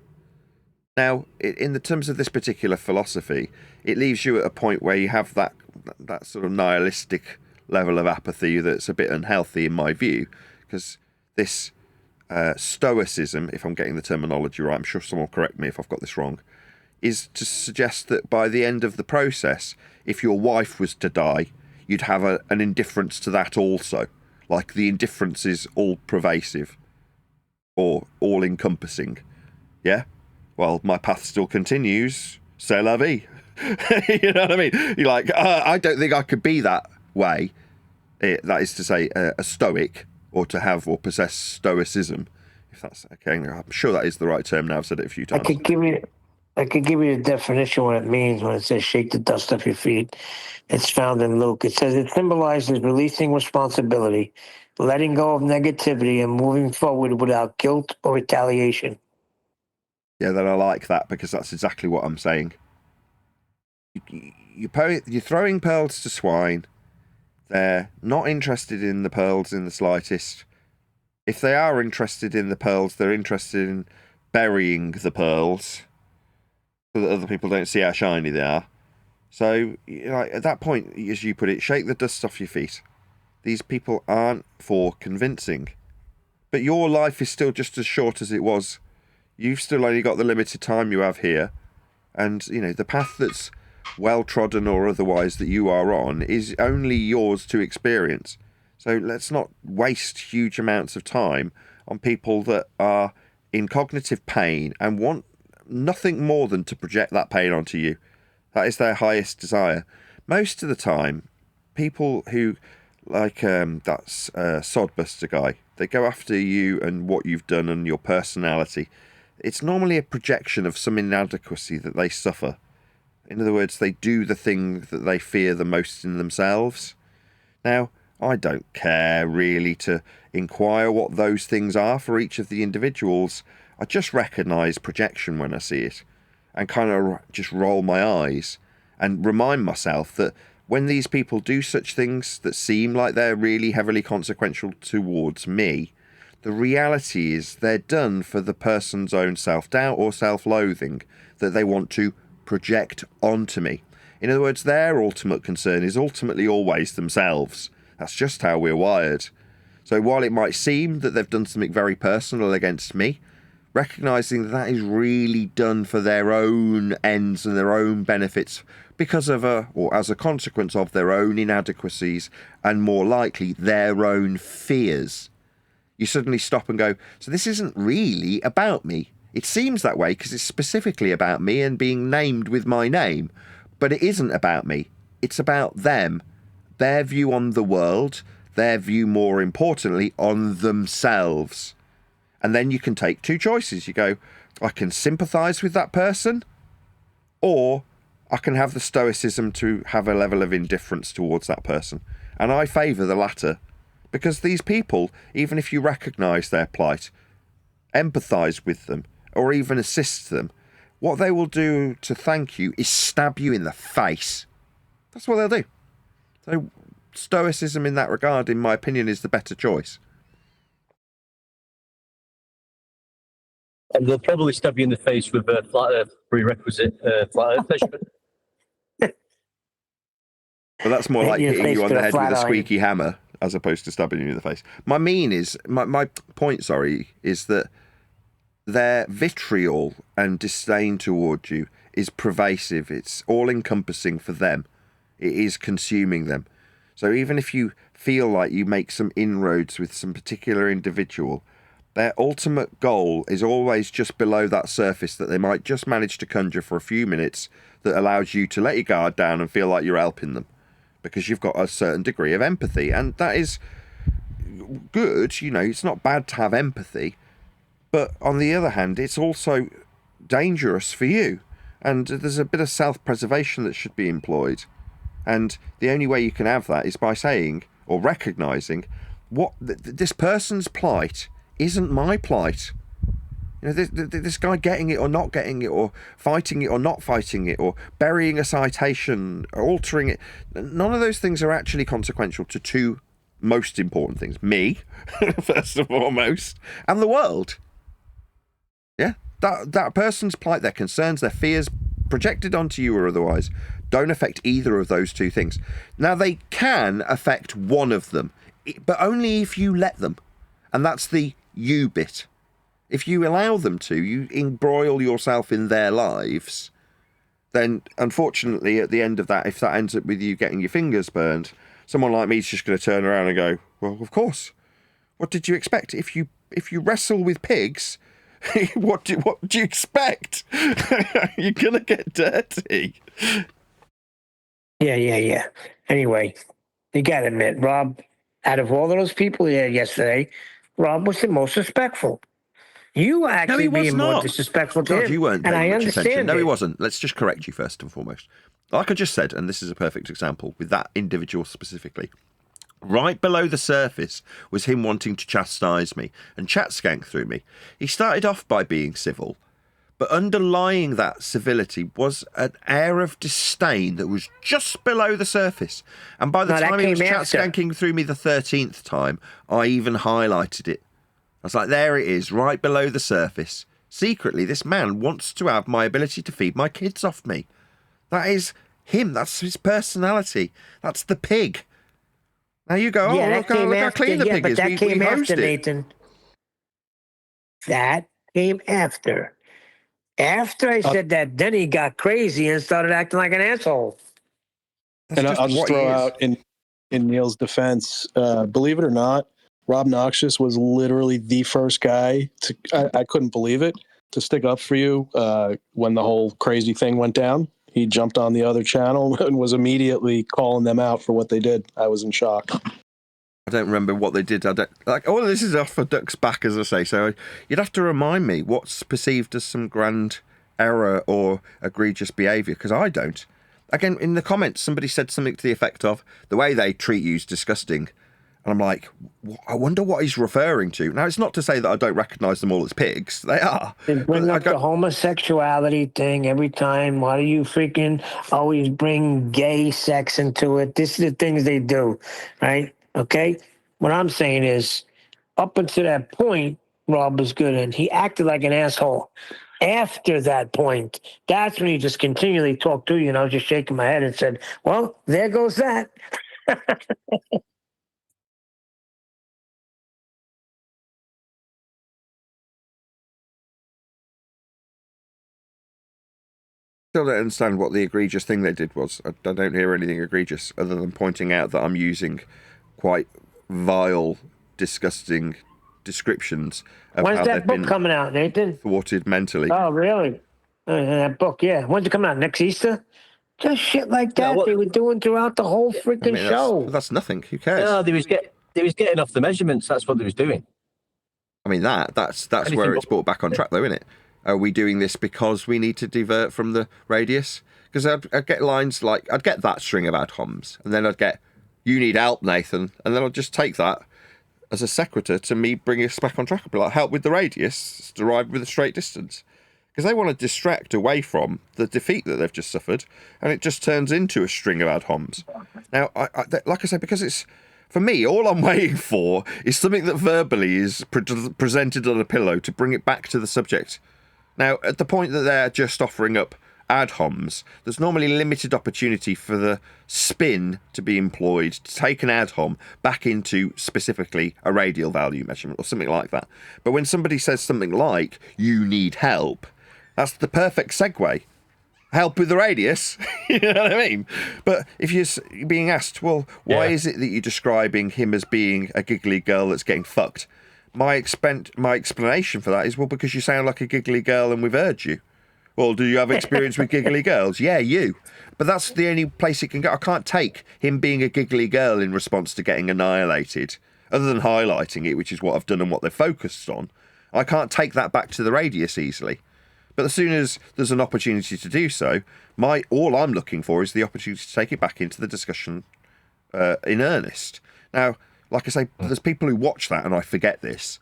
Now, in the terms of this particular philosophy, it leaves you at a point where you have that sort of nihilistic level of apathy that's a bit unhealthy in my view, because this stoicism, if I'm getting the terminology right, I'm sure someone will correct me if I've got this wrong, is to suggest that by the end of the process, if your wife was to die, you'd have an indifference to that also. Like the indifference is all pervasive or all encompassing. Yeah? Well, my path still continues. C'est la vie. You know what I mean? You're like, I don't think I could be that way. That is to say, a stoic, or to have or possess stoicism. If that's okay, I'm sure that is the right term now. I've said it a few times. I could give you the definition what it means when it says shake the dust off your feet. It's found in Luke. It says it symbolizes releasing responsibility, letting go of negativity, and moving forward without guilt or retaliation. Yeah, then I like that, because that's exactly what I'm saying. You're throwing pearls to swine. They're not interested in the pearls in the slightest. If they are interested in the pearls, they're interested in burying the pearls so that other people don't see how shiny they are. So, at that point, as you put it, shake the dust off your feet. These people aren't for convincing. But your life is still just as short as it was. You've still only got the limited time you have here. And, the path that's well-trodden or otherwise that you are on is only yours to experience. So let's not waste huge amounts of time on people that are in cognitive pain and want nothing more than to project that pain onto you. That is their highest desire. Most of the time, people who, like that Sodbuster guy, they go after you and what you've done and your personality. It's normally a projection of some inadequacy that they suffer. In other words, they do the thing that they fear the most in themselves. Now, I don't care really to inquire what those things are for each of the individuals. I just recognise projection when I see it and kind of just roll my eyes and remind myself that when these people do such things that seem like they're really heavily consequential towards me, the reality is they're done for the person's own self-doubt or self-loathing that they want to project onto me. In other words, their ultimate concern is ultimately always themselves. That's just how we're wired. So while it might seem that they've done something very personal against me, recognising that is really done for their own ends and their own benefits because of or as a consequence of their own inadequacies and more likely their own fears. You suddenly stop and go, so this isn't really about me. It seems that way because it's specifically about me and being named with my name, but it isn't about me. It's about them, their view on the world, their view, more importantly, on themselves. And then you can take two choices. You go, I can sympathise with that person, or I can have the stoicism to have a level of indifference towards that person. And I favour the latter, because these people, even if you recognise their plight, empathise with them, or even assist them, what they will do to thank you is stab you in the face. That's what they'll do. So stoicism in that regard, in my opinion, is the better choice. And they'll probably stab you in the face with a flat earth prerequisite flat earth measurement. But that's more like hitting you on the head with a squeaky hammer as opposed to stabbing you in the face. My point, is that their vitriol and disdain towards you is pervasive. It's all-encompassing for them. It is consuming them. So even if you feel like you make some inroads with some particular individual, their ultimate goal is always just below that surface that they might just manage to conjure for a few minutes that allows you to let your guard down and feel like you're helping them because you've got a certain degree of empathy. And that is good. It's not bad to have empathy. But on the other hand, it's also dangerous for you. And there's a bit of self-preservation that should be employed. And the only way you can have that is by saying or recognising what this person's plight isn't my plight. You know, this guy getting it or not getting it, or fighting it or not fighting it, or burying a citation, or altering it. None of those things are actually consequential to two most important things. Me, first and foremost, and the world. Yeah? That person's plight, their concerns, their fears, projected onto you or otherwise, don't affect either of those two things. Now, they can affect one of them, but only if you let them. And that's the you bit. If you allow them to, you embroil yourself in their lives, then unfortunately at the end of that, if that ends up with you getting your fingers burned, someone like me is just going to turn around and go, well, of course. What did you expect? If you wrestle with pigs, what do you expect? You're going to get dirty. Yeah. Anyway, you got to admit, Rob, out of all of those people here yesterday, Rob was the most respectful. You were actually being more disrespectful to him. You weren't and paying I much understand attention. No, it. he wasn't. Let's just correct you first and foremost. Like I just said, and this is a perfect example with that individual specifically. Right below the surface was him wanting to chastise me and chat skank through me. He started off by being civil, but underlying that civility was an air of disdain that was just below the surface. And by the time he was chat skanking through me the 13th time, I even highlighted it. I was like, there it is, right below the surface. Secretly, this man wants to have my ability to feed my kids off me. That is him. That's his personality. That's the pig. Now you go, look how clean the pig is. That came after, it. Nathan. That came after. After I said that, then he got crazy and started acting like an asshole. And I'll just throw out in Neil's defense, believe it or not, Rob Noxious was literally the first guy I couldn't believe it, to stick up for you when the whole crazy thing went down. He jumped on the other channel and was immediately calling them out for what they did. I was in shock. I don't remember what they did. All of this is off for duck's back, as I say. So you'd have to remind me what's perceived as some grand error or egregious behaviour, because I don't. Again, in the comments, somebody said something to the effect of, the way they treat you is disgusting. And I'm like, I wonder what he's referring to. Now, it's not to say that I don't recognise them all as pigs. They are. They bring up the homosexuality thing every time. Why do you freaking always bring gay sex into it? This is the things they do, right? Okay? What I'm saying is, up until that point, Rob was good, and he acted like an asshole. After that point, that's when he just continually talked to you, and I was just shaking my head and said, well, there goes that. Still don't understand what the egregious thing they did was. I don't hear anything egregious other than pointing out that I'm using quite vile, disgusting descriptions of When's how that they've book been coming out, Nathan? thwarted mentally. Oh, really? That book, yeah. When's it coming out? Next Easter? Just shit like that they were doing throughout the whole freaking show. That's nothing. Who cares? No, they was getting off the measurements. That's what they was doing. I mean, that's where it's brought back on track, though, isn't it? Are we doing this because we need to divert from the radius? Because I'd get lines like, I'd get that string of ad homs, and then I'd get, you need help, Nathan, and then I'd just take that as a sequitur to me bringing us back on track. I'd be like, help with the radius, it's derived with a straight distance. Because they want to distract away from the defeat that they've just suffered, and it just turns into a string of ad homs. Now, like I say, because it's, for me, all I'm waiting for is something that verbally is presented on a pillow to bring it back to the subject. Now, at the point that they're just offering up ad homs, there's normally limited opportunity for the spin to be employed to take an ad hom back into specifically a radial value measurement or something like that. But when somebody says something like, you need help, that's the perfect segue. Help with the radius, you know what I mean? But if you're being asked, well, why is it that you're describing him as being a giggly girl that's getting fucked? My explanation for that is, well, because you sound like a giggly girl and we've heard you. Well, do you have experience with giggly girls? Yeah, you. But that's the only place it can go. I can't take him being a giggly girl in response to getting annihilated, other than highlighting it, which is what I've done and what they've focused on. I can't take that back to the radius easily. But as soon as there's an opportunity to do so, all I'm looking for is the opportunity to take it back into the discussion in earnest. Now, like I say, there's people who watch that, and I forget this,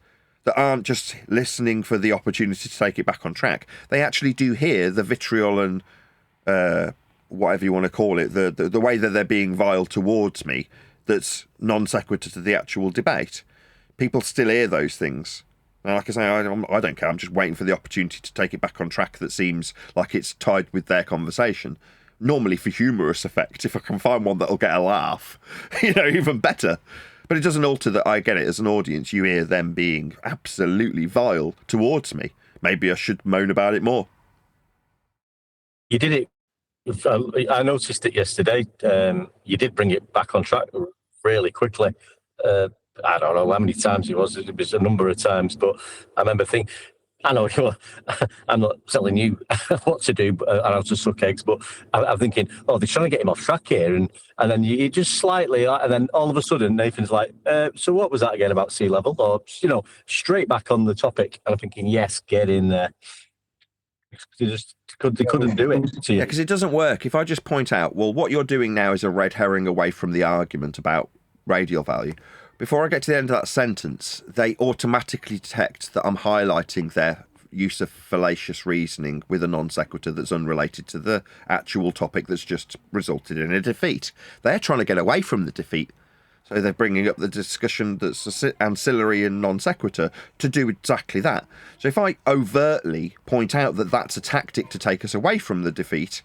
that aren't just listening for the opportunity to take it back on track. They actually do hear the vitriol and whatever you want to call it, the way that they're being vile towards me that's non sequitur to the actual debate. People still hear those things. And like I say, I don't care. I'm just waiting for the opportunity to take it back on track that seems like it's tied with their conversation. Normally for humorous effect, if I can find one that'll get a laugh, even better. But it doesn't alter that I get it as an audience. You hear them being absolutely vile towards me. Maybe I should moan about it more. You did it. I noticed it yesterday. You did bring it back on track really quickly. I don't know how many times it was. It was a number of times, but I remember thinking, I know I'm not telling you what to do and how to suck eggs, but I'm thinking, they're trying to get him off track here. And then you just slightly, and then all of a sudden, Nathan's like, so what was that again about sea level? Or, straight back on the topic. And I'm thinking, yes, get in there. They couldn't do it to you. Yeah, because it doesn't work. If I just point out, well, what you're doing now is a red herring away from the argument about radial value. Before I get to the end of that sentence, they automatically detect that I'm highlighting their use of fallacious reasoning with a non sequitur that's unrelated to the actual topic that's just resulted in a defeat. They're trying to get away from the defeat. So they're bringing up the discussion that's ancillary and non sequitur to do exactly that. So if I overtly point out that that's a tactic to take us away from the defeat,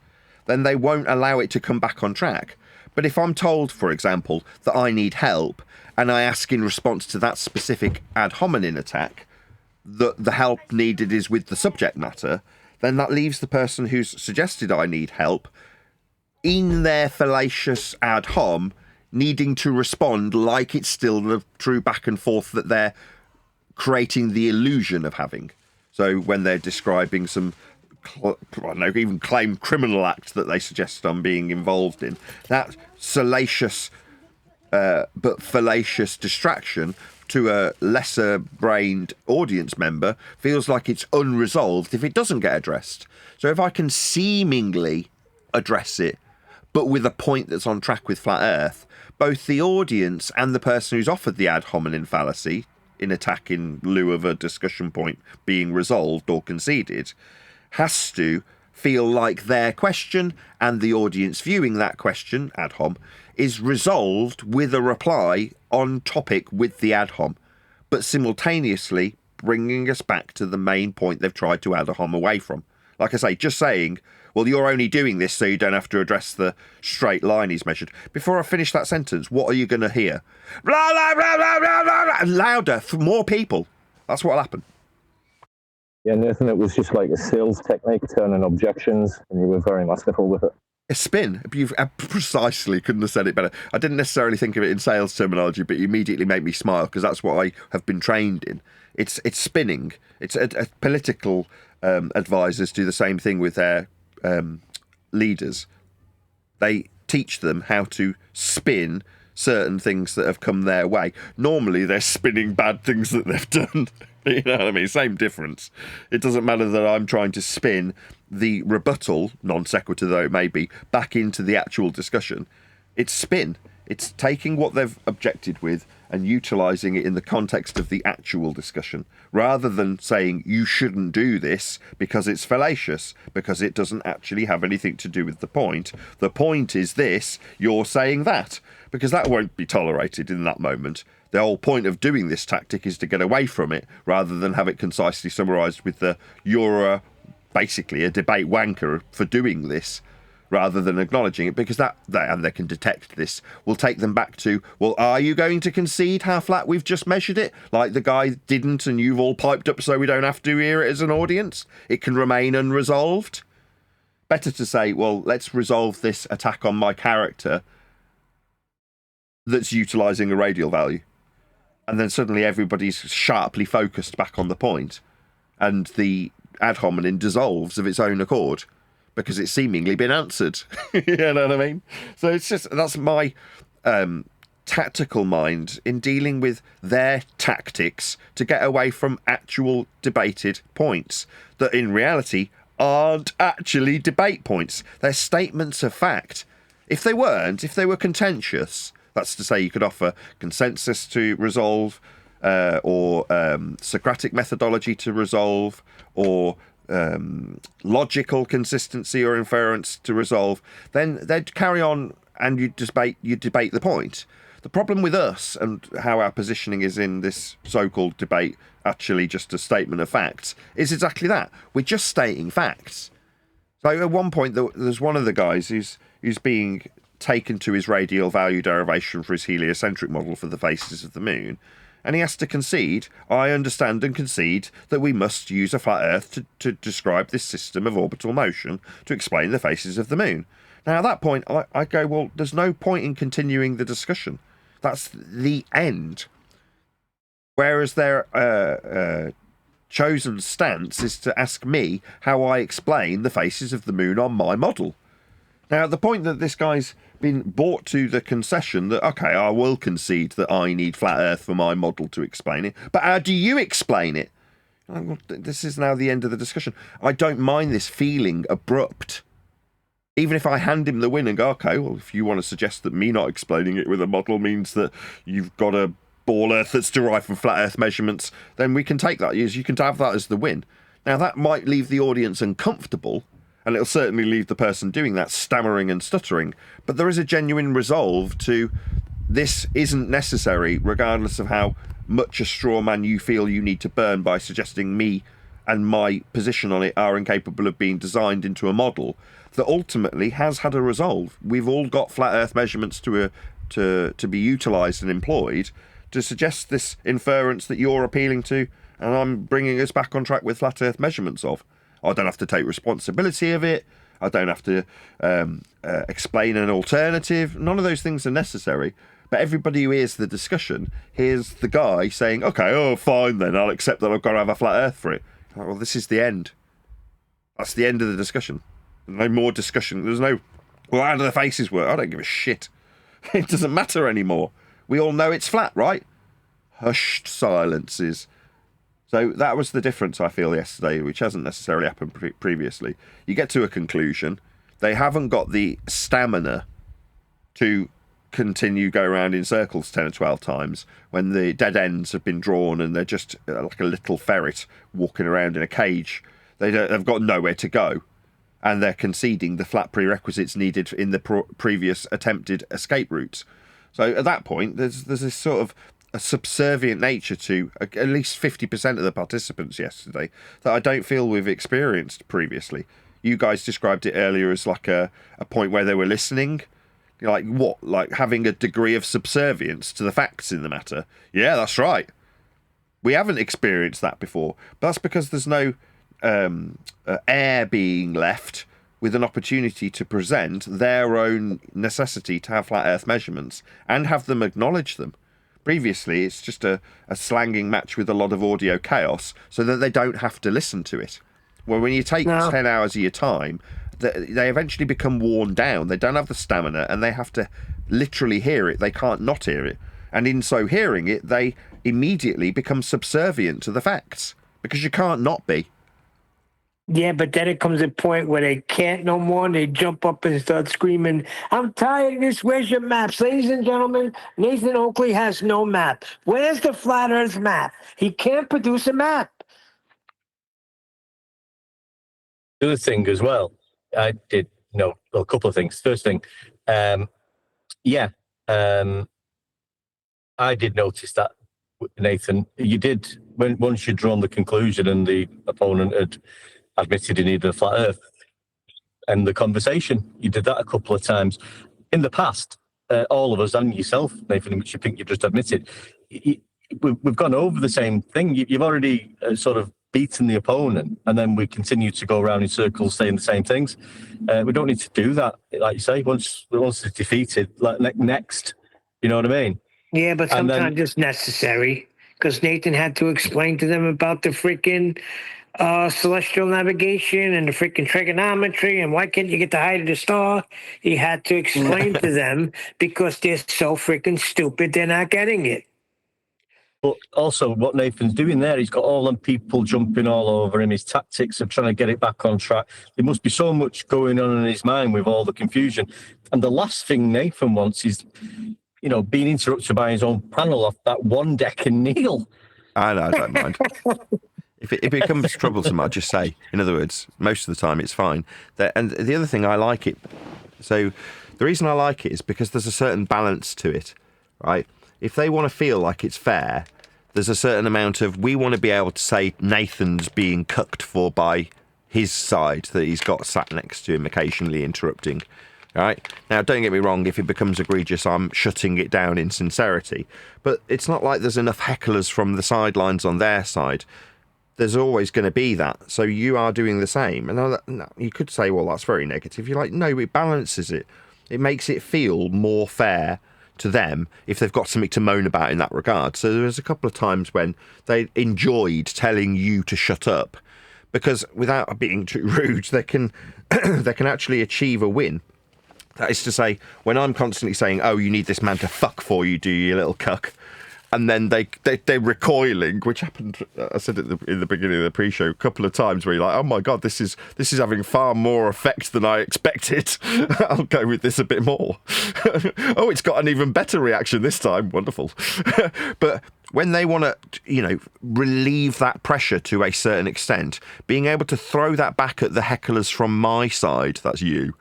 then they won't allow it to come back on track. But if I'm told, for example, that I need help, and I ask in response to that specific ad hominem attack that the help needed is with the subject matter, then that leaves the person who's suggested I need help in their fallacious ad hom needing to respond like it's still the true back and forth that they're creating the illusion of having. So when they're describing some even claimed criminal act that they suggest I'm being involved in, that salacious but fallacious distraction to a lesser-brained audience member feels like it's unresolved if it doesn't get addressed. So if I can seemingly address it, but with a point that's on track with Flat Earth, both the audience and the person who's offered the ad hominem fallacy in attack in lieu of a discussion point being resolved or conceded has to feel like their question and the audience viewing that question, ad hom, is resolved with a reply on topic with the ad hom, but simultaneously bringing us back to the main point they've tried to ad hom away from. Like I say, just saying, well, you're only doing this so you don't have to address the straight line he's measured. Before I finish that sentence, what are you going to hear? Blah, blah, blah, blah, blah, blah, blah, louder for more people. That's what'll happen. Yeah, Nathan, it was just like a sales technique, turning objections, and you were very masterful with it. A spin. You precisely couldn't have said it better. I didn't necessarily think of it in sales terminology, but you immediately make me smile because that's what I have been trained in. It's spinning. It's political advisors do the same thing with their leaders. They teach them how to spin certain things that have come their way. Normally, they're spinning bad things that they've done. You know what I mean? Same difference. It doesn't matter that I'm trying to spin the rebuttal, non sequitur though it may be, back into the actual discussion. It's spin. It's taking what they've objected with and utilising it in the context of the actual discussion, rather than saying you shouldn't do this because it's fallacious, because it doesn't actually have anything to do with the point. The point is this, you're saying that, because that won't be tolerated in that moment. The whole point of doing this tactic is to get away from it, rather than have it concisely summarised with the you're basically a debate wanker for doing this, rather than acknowledging it, because that and they can detect this, will take them back to, well, are you going to concede how flat we've just measured it? Like the guy didn't and you've all piped up so we don't have to hear it as an audience? It can remain unresolved? Better to say, well, let's resolve this attack on my character that's utilising a radial value. And then suddenly everybody's sharply focused back on the point, and the ad hominem dissolves of its own accord because it's seemingly been answered. You know what I mean? So it's just, that's my tactical mind in dealing with their tactics to get away from actual debated points that in reality aren't actually debate points. They're statements of fact. If they weren't, if they were contentious, that's to say you could offer consensus to resolve or Socratic methodology to resolve, or logical consistency or inference to resolve, then they'd carry on and you'd debate the point. The problem with us and how our positioning is in this so-called debate, actually just a statement of facts, is exactly that. We're just stating facts. So at one point, there's one of the guys who's being taken to his radial value derivation for his heliocentric model for the faces of the moon, and he has to concede, I understand and concede, that we must use a flat Earth to describe this system of orbital motion to explain the faces of the moon. Now, at that point, I go, well, there's no point in continuing the discussion. That's the end. Whereas their chosen stance is to ask me how I explain the faces of the moon on my model. Now, at the point that this guy's been brought to the concession that, okay, I will concede that I need flat Earth for my model to explain it, but how do you explain it? This is now the end of the discussion. I don't mind this feeling abrupt. Even if I hand him the win and go, okay, well, if you want to suggest that me not explaining it with a model means that you've got a ball Earth that's derived from flat Earth measurements, then we can take that. You can have that as the win. Now, that might leave the audience uncomfortable, and it'll certainly leave the person doing that stammering and stuttering, but there is a genuine resolve to this isn't necessary, regardless of how much a straw man you feel you need to burn by suggesting me and my position on it are incapable of being designed into a model that ultimately has had a resolve. We've all got flat Earth measurements to be utilised and employed to suggest this inference that you're appealing to, and I'm bringing us back on track with flat Earth measurements of. I don't have to take responsibility of it. I don't have to explain an alternative. None of those things are necessary. But everybody who hears the discussion hears the guy saying, okay, oh, fine then, I'll accept that I've got to have a flat Earth for it. Well, this is the end. That's the end of the discussion. No more discussion. There's no, well, how do the faces work? I don't give a shit. It doesn't matter anymore. We all know it's flat, right? Hushed silences. So that was the difference, I feel, yesterday, which hasn't necessarily happened previously. You get to a conclusion. They haven't got the stamina to continue go around in circles 10 or 12 times when the dead ends have been drawn and they're just like a little ferret walking around in a cage. They've got nowhere to go, and they're conceding the flat prerequisites needed in the previous attempted escape routes. So at that point, there's this sort of a subservient nature to at least 50% of the participants yesterday that I don't feel we've experienced previously. You guys described it earlier as like a point where they were listening. Like what? Like having a degree of subservience to the facts in the matter. Yeah, that's right. We haven't experienced that before. But that's because there's no air being left with an opportunity to present their own necessity to have flat Earth measurements and have them acknowledge them. Previously, it's just a slanging match with a lot of audio chaos so that they don't have to listen to it. Well, when you take 10 hours of your time, they eventually become worn down. They don't have the stamina and they have to literally hear it. They can't not hear it. And in so hearing it, they immediately become subservient to the facts because you can't not be. Yeah, but then it comes a point where they can't no more, and they jump up and start screaming, I'm tired of this. Where's your maps? Ladies and gentlemen, Nathan Oakley has no map. Where's the Flat Earth map? He can't produce a map. The other thing as well, I did know a couple of things. First thing, I did notice that, Nathan, you did, once you'd drawn the conclusion and the opponent had admitted he needed a flat Earth, and the conversation, you did that a couple of times. In the past, all of us, and yourself, Nathan, which you think you've just admitted, we've gone over the same thing. You've already sort of beaten the opponent, and then we continue to go around in circles saying the same things. We don't need to do that, like you say. Once it's defeated, like next, you know what I mean? Yeah, but sometimes it's necessary because Nathan had to explain to them about the freaking celestial navigation and the freaking trigonometry and why can't you get the height of the star. He had to explain to them because they're so freaking stupid they're not getting it. But also what Nathan's doing there, he's got all them people jumping all over him, his tactics of trying to get it back on track. There must be so much going on in his mind with all the confusion. And the last thing Nathan wants is being interrupted by his own panel off that one deck and kneel. I know, I don't mind. If it becomes troublesome, I'll just say. In other words, most of the time it's fine. And the other thing, I like it. So the reason I like it is because there's a certain balance to it, right? If they want to feel like it's fair, there's a certain amount of, we want to be able to say Nathan's being cucked for by his side that he's got sat next to him, occasionally interrupting. Right? Now, don't get me wrong, if it becomes egregious, I'm shutting it down in sincerity. But it's not like there's enough hecklers from the sidelines on their side. There's always going to be that. So you are doing the same. And you could say, well, that's very negative. You're like, no, it balances it. It makes it feel more fair to them if they've got something to moan about in that regard. So there was a couple of times when they enjoyed telling you to shut up, because without being too rude, they can actually achieve a win. That is to say, when I'm constantly saying, oh, you need this man to fuck for you, do you little cuck? And then they're recoiling, which happened, I said it in the beginning of the pre-show, a couple of times where you're like, oh my God, this is having far more effect than I expected. I'll go with this a bit more. Oh, it's got an even better reaction this time. Wonderful. But when they want to, relieve that pressure to a certain extent, being able to throw that back at the hecklers from my side, that's you,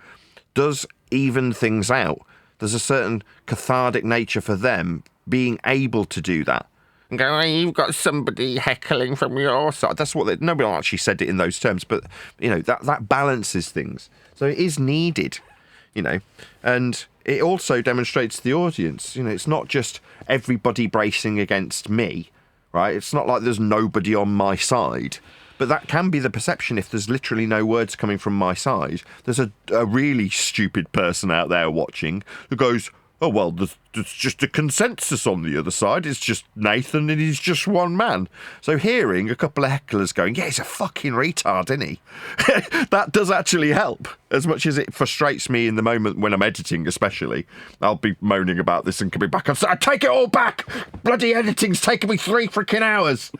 does even things out. There's a certain cathartic nature for them being able to do that. And go, oh, you've got somebody heckling from your side. That's what nobody actually said it in those terms, but that balances things. So it is needed, and it also demonstrates to the audience, it's not just everybody bracing against me, right? It's not like there's nobody on my side. But that can be the perception if there's literally no words coming from my side. There's a really stupid person out there watching who goes, oh, well, there's just a consensus on the other side. It's just Nathan and he's just one man. So hearing a couple of hecklers going, yeah, he's a fucking retard, isn't he? That does actually help. As much as it frustrates me in the moment when I'm editing, especially. I'll be moaning about this and coming back and say, I take it all back! Bloody editing's taken me 3 freaking hours!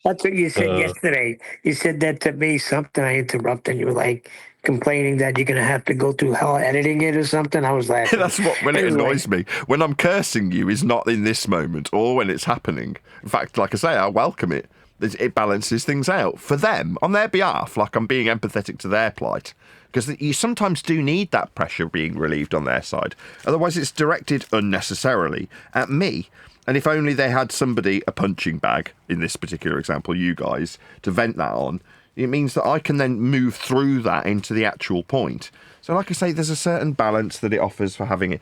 That's what you said yesterday. You said that to me, something I interrupted. You were like complaining that you're going to have to go through hell editing it or something. I was laughing. That's when it annoys me. When I'm cursing you is not in this moment or when it's happening. In fact, like I say, I welcome it. It balances things out for them, on their behalf, like I'm being empathetic to their plight. Because you sometimes do need that pressure being relieved on their side. Otherwise, it's directed unnecessarily at me. And if only they had somebody, a punching bag, in this particular example, you guys, to vent that on, it means that I can then move through that into the actual point. So like I say, there's a certain balance that it offers for having it.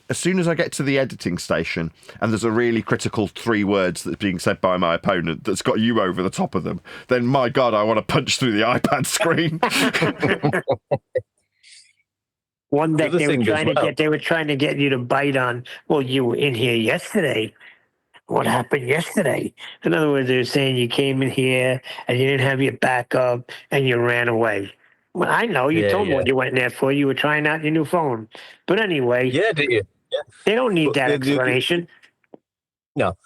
As soon as I get to the editing station and there's a really critical 3 words that's being said by my opponent that's got you over the top of them, then my God, I want to punch through the iPad screen. One that they were trying to get you to bite on. Well, you were in here yesterday. What happened yesterday? In other words, they were saying you came in here and you didn't have your backup and you ran away. Well, I know. You told me what you went in there for. You were trying out your new phone. But anyway. Yeah, did you? Yeah. They don't need that explanation. No.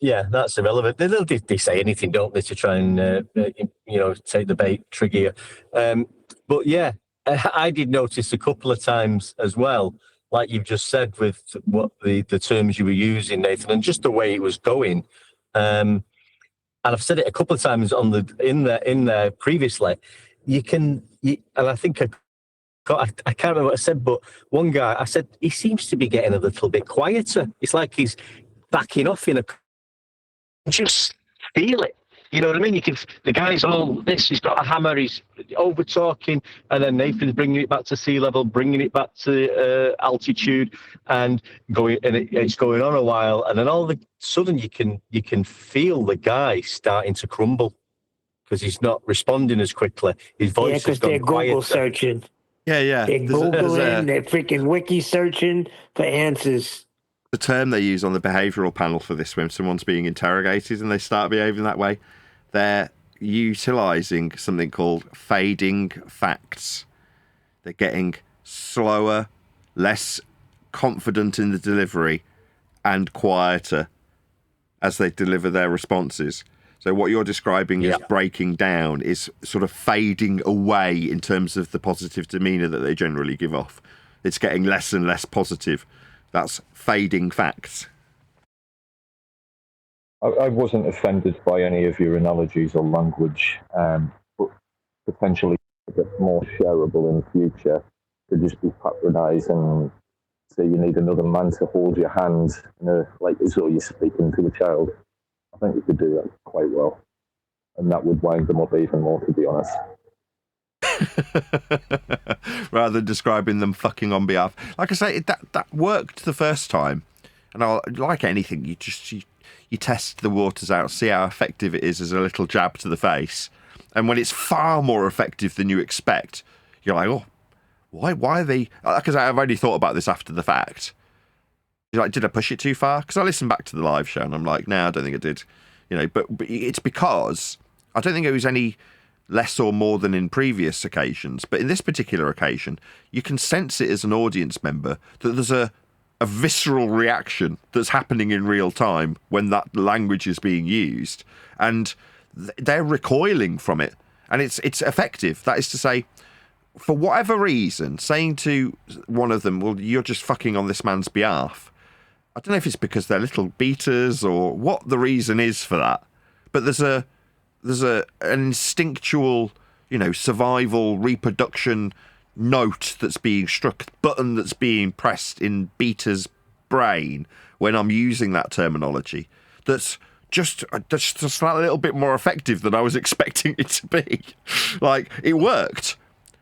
Yeah, that's irrelevant. They say anything, don't they, to try and, take the bait, trigger you. But yeah, I did notice a couple of times as well, like you've just said, with what the terms you were using, Nathan, and just the way it was going. And I've said it a couple of times in there previously. And I think I can't remember what I said, but one guy, I said, he seems to be getting a little bit quieter. It's like he's backing off just feel it. You know what I mean? The guy's all this, he's got a hammer, he's over talking, and then Nathan's bringing it back to sea level, bringing it back to altitude, and it's going on a while, and then all of a sudden you can feel the guy starting to crumble because he's not responding as quickly. His voice has gone quieter. Google searching. Yeah. They're Googling, they're freaking wiki searching for answers. The term they use on the behavioural panel for this, when someone's being interrogated and they start behaving that way, they're utilising something called fading facts. They're getting slower, less confident in the delivery, and quieter as they deliver their responses. So what you're describing as breaking down is sort of fading away in terms of the positive demeanour that they generally give off. It's getting less and less positive That's fading facts. I wasn't offended by any of your analogies or language, but potentially a bit more shareable in the future could just be patronising. So you need another man to hold your hand, like as though you're speaking to a child. I think you could do that quite well, and that would wind them up even more, to be honest. Rather than describing them fucking on behalf. Like I say, that worked the first time, and like anything, you test the waters out, see how effective it is as a little jab to the face, and when it's far more effective than you expect, you're like, oh, why are they? Because I've only thought about this after the fact. You're like, did I push it too far? Because I listened back to the live show and I'm like, no, I don't think I did. But it's because I don't think it was any less or more than in previous occasions. But in this particular occasion, you can sense it as an audience member that there's a visceral reaction that's happening in real time when that language is being used, and they're recoiling from it, and it's effective. That is to say, for whatever reason, saying to one of them, well, you're just fucking on this man's behalf. I don't know if it's because they're little beaters or what the reason is for that, but there's an instinctual, survival, reproduction note that's being struck, button that's being pressed in Beta's brain when I'm using that terminology. That's just a little bit more effective than I was expecting it to be. Like, it worked.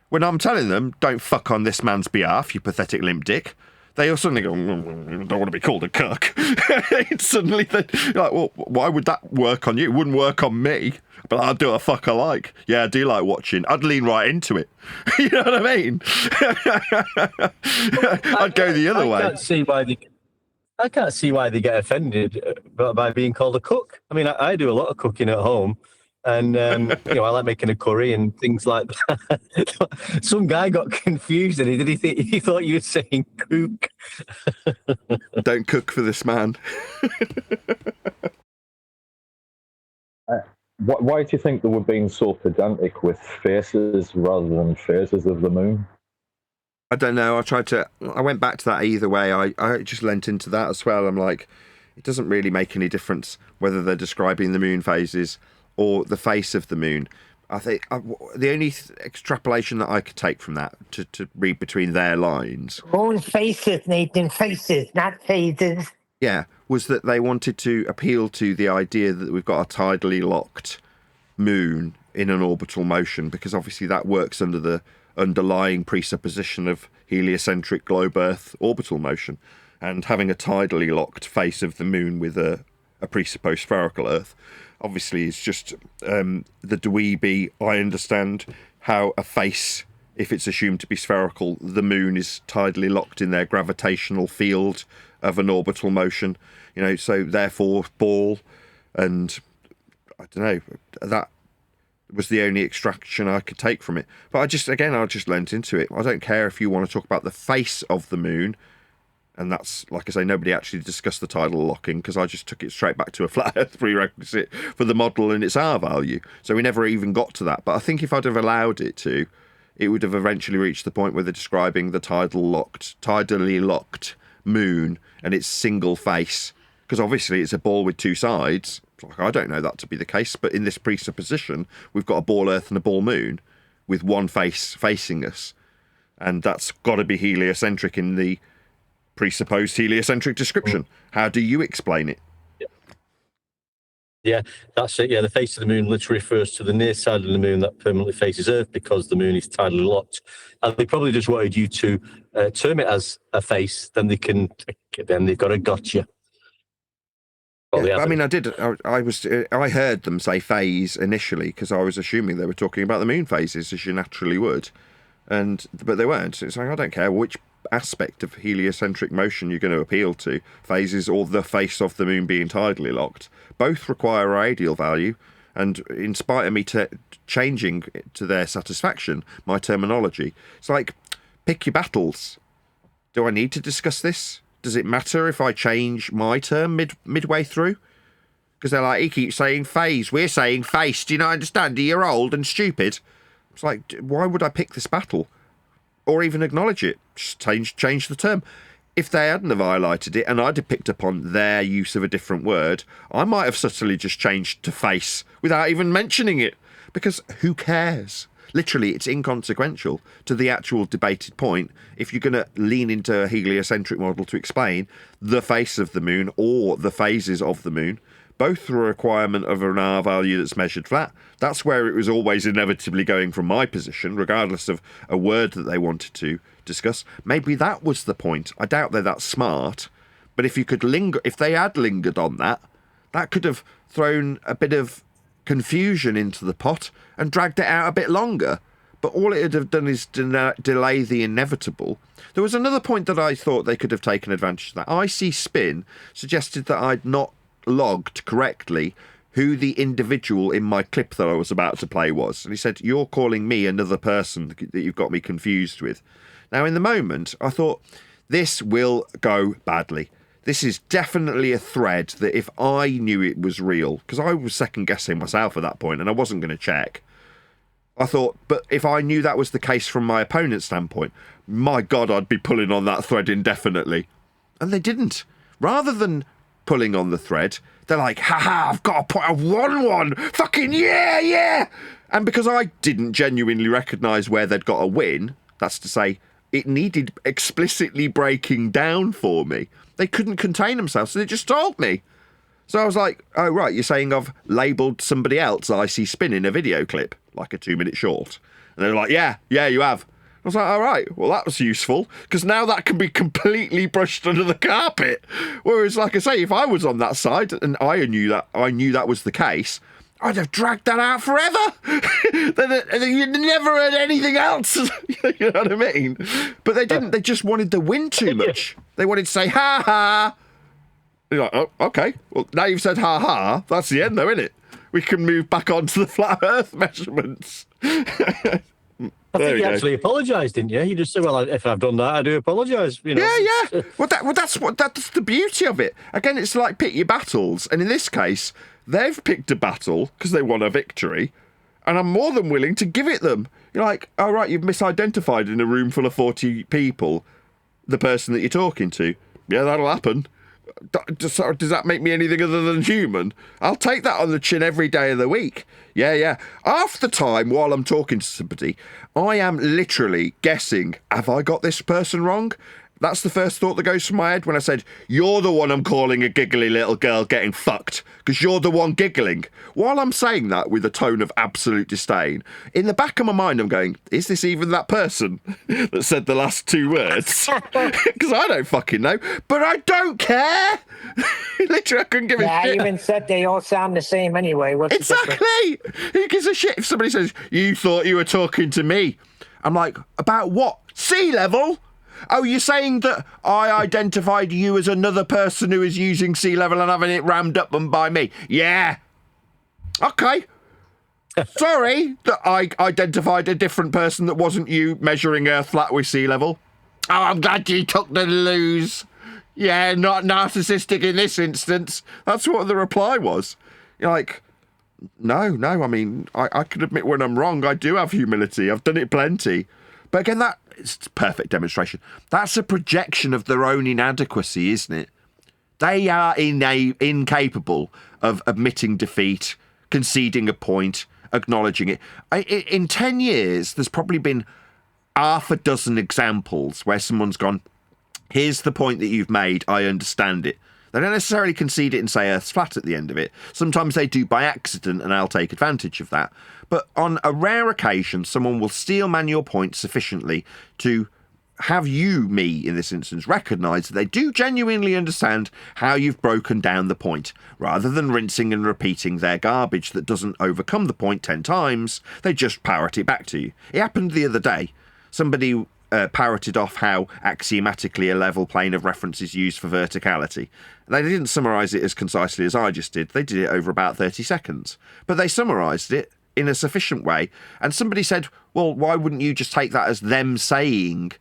When I'm telling them, don't fuck on this man's behalf, you pathetic limp dick, they all suddenly go, don't want to be called a cuck. Suddenly they're like, well, why would that work on you? It wouldn't work on me. But I'll do a fuck I like. Yeah, I do like watching. I'd lean right into it. You know what I mean? I'd go the other way. I can't see why they get offended by being called a cook. I mean, I do a lot of cooking at home. And, I like making a curry and things like that. Some guy got confused and he thought you were saying cook. Don't cook for this man. Why do you think they were being so pedantic with faces rather than phases of the moon? I don't know. I went back to that either way. I just lent into that as well. I'm like, it doesn't really make any difference whether they're describing the moon phases or the face of the moon. I think the only extrapolation that I could take from that to read between their lines. Moon faces, Nathan, faces, not phases. Yeah, was that they wanted to appeal to the idea that we've got a tidally locked moon in an orbital motion, because obviously that works under the underlying presupposition of heliocentric globe Earth orbital motion, and having a tidally locked face of the moon with a presupposed spherical Earth obviously is just the dweeby. I understand how a face, if it's assumed to be spherical, the moon is tidally locked in their gravitational field of an orbital motion, so therefore ball, and I don't know, that was the only extraction I could take from it. But I just lent into it. I don't care if you want to talk about the face of the moon, and that's, like I say, nobody actually discussed the tidal locking, because I just took it straight back to a flat Earth prerequisite for the model and its R value. So we never even got to that. But I think if I'd have allowed it to, it would have eventually reached the point where they're describing the tidally locked moon and its single face, because obviously it's a ball with two sides. Like, I don't know that to be the case, but in this presupposition, we've got a ball Earth and a ball moon with one face facing us, and that's got to be heliocentric in the presupposed heliocentric description. How do you explain it? Yeah, that's it. Yeah, the face of the moon literally refers to the near side of the moon that permanently faces Earth, because the moon is tidally locked. And they probably just wanted you to term it as a face, then they've got a gotcha. Yeah, I mean, I heard them say phase initially, because I was assuming they were talking about the moon phases, as you naturally would, but they weren't. It's like, I don't care which aspect of heliocentric motion you're going to appeal to, phases or the face of the moon being tidally locked. Both require a radial value, and in spite of me changing to their satisfaction, my terminology, it's like, pick your battles. Do I need to discuss this? Does it matter if I change my term midway through? Because they're like, he keeps saying phase, we're saying face, do you not understand? You're old and stupid. It's like, why would I pick this battle? Or even acknowledge it? Just change the term. if they hadn't have highlighted it and I'd have picked up on their use of a different word, I might have subtly just changed to face without even mentioning it, because who cares? Literally, it's inconsequential to the actual debated point if you're going to lean into a heliocentric model to explain the face of the moon or the phases of the moon, both through a requirement of an R value that's measured flat. That's where it was always inevitably going from my position, regardless of a word that they wanted to discuss. Maybe that was the point. I doubt they're that smart, but if they had lingered on that, that could have thrown a bit of confusion into the pot and dragged it out a bit longer. But all it would have done is delay the inevitable. There was another point that I thought they could have taken advantage of. That IC Spin suggested that I'd not logged correctly who the individual in my clip that I was about to play was. And he said, "You're calling me another person that you've got me confused with." Now, in the moment, I thought, this will go badly. This is definitely a thread that if I knew it was real, because I was second guessing myself at that point and I wasn't going to check. I thought, but if I knew that was the case from my opponent's standpoint, my God, I'd be pulling on that thread indefinitely. And they didn't. Rather than pulling on the thread, they're like, haha, I've got to put a 1-1. Fucking yeah. And because I didn't genuinely recognise where they'd got a win, that's to say, it needed explicitly breaking down for me. They couldn't contain themselves, so they just told me. So I was like, oh, right, you're saying I've labelled somebody else IC Spin in a video clip, like a 2-minute short. And they're like, yeah, you have. I was like, all right, well, that was useful, because now that can be completely brushed under the carpet. Whereas, like I say, if I was on that side and I knew that was the case, I'd have dragged that out forever. You'd never heard anything else. You know what I mean? But they didn't. They just wanted to win too much. They wanted to say, ha ha. You're like, oh, okay. Well, now you've said ha ha. That's the end, though, isn't it? We can move back on to the flat Earth measurements. I think you actually apologised, didn't you? You just said, well, if I've done that, I do apologise. You know? Yeah. Well, that's the beauty of it. Again, it's like pick your battles. And in this case, they've picked a battle because they won a victory. And I'm more than willing to give it them. You're like, oh, right, you've misidentified in a room full of 40 people the person that you're talking to. Yeah, that'll happen. Does that make me anything other than human? I'll take that on the chin every day of the week. Yeah. Half the time while I'm talking to somebody, I am literally guessing, have I got this person wrong? That's the first thought that goes through my head when I said, you're the one I'm calling a giggly little girl getting fucked, because you're the one giggling. While I'm saying that with a tone of absolute disdain, in the back of my mind I'm going, is this even that person that said the last two words? Because I don't fucking know, but I don't care. Literally, I couldn't give a shit. I even said they all sound the same anyway. What's exactly. Who gives a shit if somebody says, you thought you were talking to me? I'm like, about what? Sea level? Oh, you're saying that I identified you as another person who is using sea level and having it rammed up them by me? Yeah. Okay. Sorry that I identified a different person that wasn't you measuring Earth flat with sea level. Oh, I'm glad you took the lose. Yeah, not narcissistic in this instance. That's what the reply was. You're like, no, I mean, I can admit when I'm wrong. I do have humility. I've done it plenty. But again, it's a perfect demonstration. That's a projection of their own inadequacy, isn't it? They are incapable of admitting defeat, conceding a point, acknowledging it. In 10 years, there's probably been half a dozen examples where someone's gone, here's the point that you've made, I understand it. They don't necessarily concede it and say Earth's flat at the end of it. Sometimes they do by accident, and I'll take advantage of that. But on a rare occasion, someone will steelman your point sufficiently to have me in this instance, recognise that they do genuinely understand how you've broken down the point. Rather than rinsing and repeating their garbage that doesn't overcome the point 10 times, they just parrot it back to you. It happened the other day. Somebody parroted off how axiomatically a level plane of reference is used for verticality. They didn't summarise it as concisely as I just did. They did it over about 30 seconds. But they summarised it in a sufficient way. And somebody said, well, why wouldn't you just take that as them saying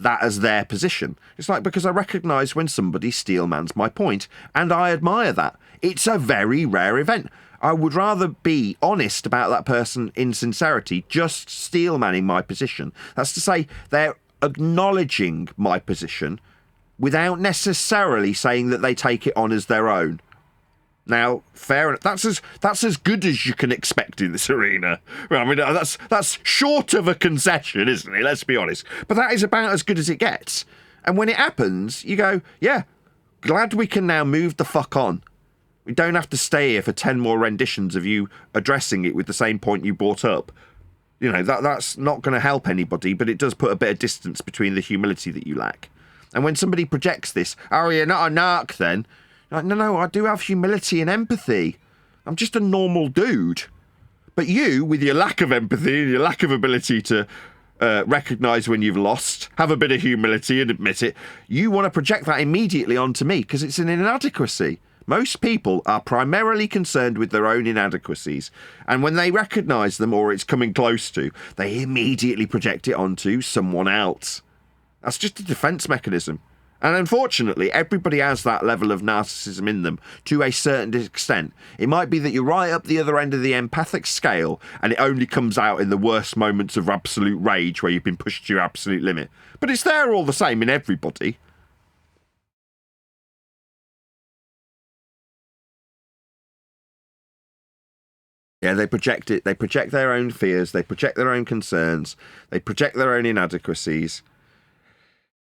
that as their position? It's like, because I recognise when somebody steelmans my point, and I admire that. It's a very rare event. I would rather be honest about that person in sincerity, just steelmanning my position. That's to say, they're acknowledging my position, without necessarily saying that they take it on as their own. Now, fair enough. That's as good as you can expect in this arena. I mean, that's short of a concession, isn't it? Let's be honest. But that is about as good as it gets. And when it happens, you go, yeah, glad we can now move the fuck on. We don't have to stay here for 10 more renditions of you addressing it with the same point you brought up. You know, that's not going to help anybody, but it does put a bit of distance between the humility that you lack. And when somebody projects this, oh, you're not a narc then. Like, no, I do have humility and empathy. I'm just a normal dude. But you, with your lack of empathy and your lack of ability to recognise when you've lost, have a bit of humility and admit it, you want to project that immediately onto me because it's an inadequacy. Most people are primarily concerned with their own inadequacies, and when they recognise them or it's coming close to, they immediately project it onto someone else. That's just a defence mechanism. And unfortunately, everybody has that level of narcissism in them to a certain extent. It might be that you're right up the other end of the empathic scale and it only comes out in the worst moments of absolute rage where you've been pushed to your absolute limit. But it's there all the same in everybody. Yeah, they project it. They project their own fears. They project their own concerns. They project their own inadequacies.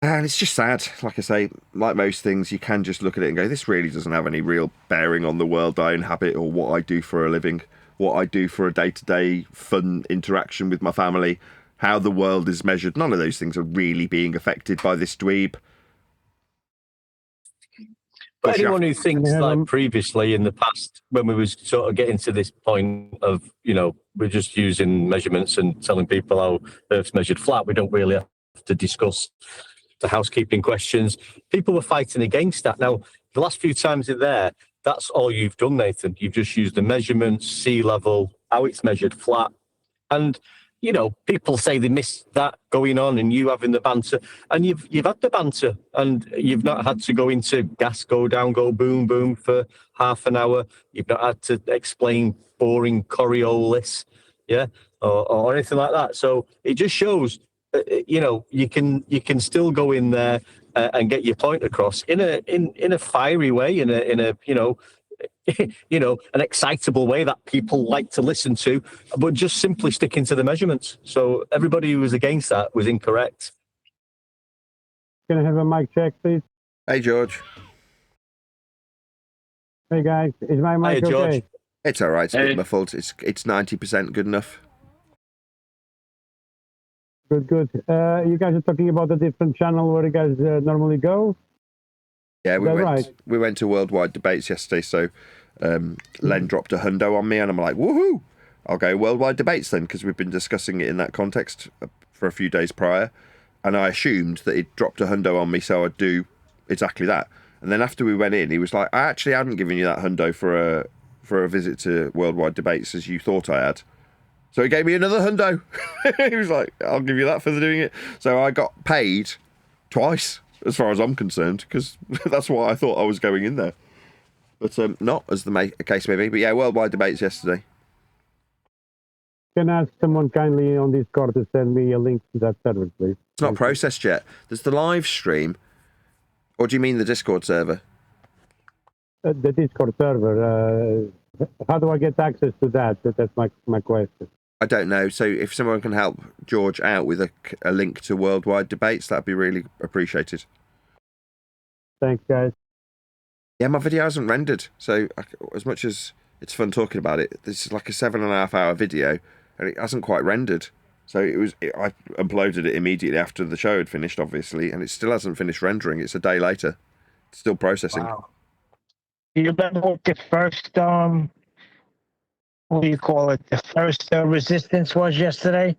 And it's just sad. Like I say, like most things, you can just look at it and go, this really doesn't have any real bearing on the world I inhabit or what I do for a living, what I do for a day-to-day fun interaction with my family, how the world is measured. None of those things are really being affected by this dweeb. But anyone who thinks like previously in the past, when we was sort of getting to this point of, you know, we're just using measurements and telling people how Earth's measured flat, we don't really have to discuss the housekeeping questions. People were fighting against that. Now, the last few times in there, that's all you've done, Nathan. You've just used the measurements, sea level, how it's measured flat. And, you know, people say they miss that going on and you having the banter. And you've had the banter and you've not had to go into gas go down, go boom, boom for half an hour. You've not had to explain boring Coriolis, yeah, or anything like that. So it just shows, you know, you can still go in there and get your point across in a fiery way, in a you know, an excitable way that people like to listen to, but just simply sticking to the measurements. So everybody who was against that was incorrect. Can I have a mic check, please? Hey, George. Hey, guys. Is my mic Hey, George. okay? It's all right. It's a bit muffled. It's 90% good enough. Good. You guys are talking about a different channel where you guys normally go? Yeah, we went, right? we went to Worldwide Debates yesterday, so Len dropped a hundo on me, and I'm like, woohoo! I'll go Worldwide Debates then, because we've been discussing it in that context for a few days prior, and I assumed that he'd dropped a hundo on me, so I'd do exactly that. And then after we went in, he was like, I actually hadn't given you that hundo for a visit to Worldwide Debates as you thought I had. So he gave me another hundo. He was like, I'll give you that for doing it. So I got paid twice, as far as I'm concerned, because that's why I thought I was going in there. But not, as the case may be. But yeah, Worldwide Debates yesterday. Can I ask someone kindly on Discord to send me a link to that server, please? It's not processed yet. There's the live stream. Or do you mean the Discord server? The Discord server. How do I get access to that? That's my question. I don't know. So if someone can help George out with a link to Worldwide Debates, that'd be really appreciated. Thanks, guys. Yeah, my video hasn't rendered. So as much as it's fun talking about it, this is like a 7.5 hour video and it hasn't quite rendered. So I uploaded it immediately after the show had finished, obviously, and it still hasn't finished rendering. It's a day later. It's still processing. Wow. Do you remember what the first, what do you call it? The first resistance was yesterday?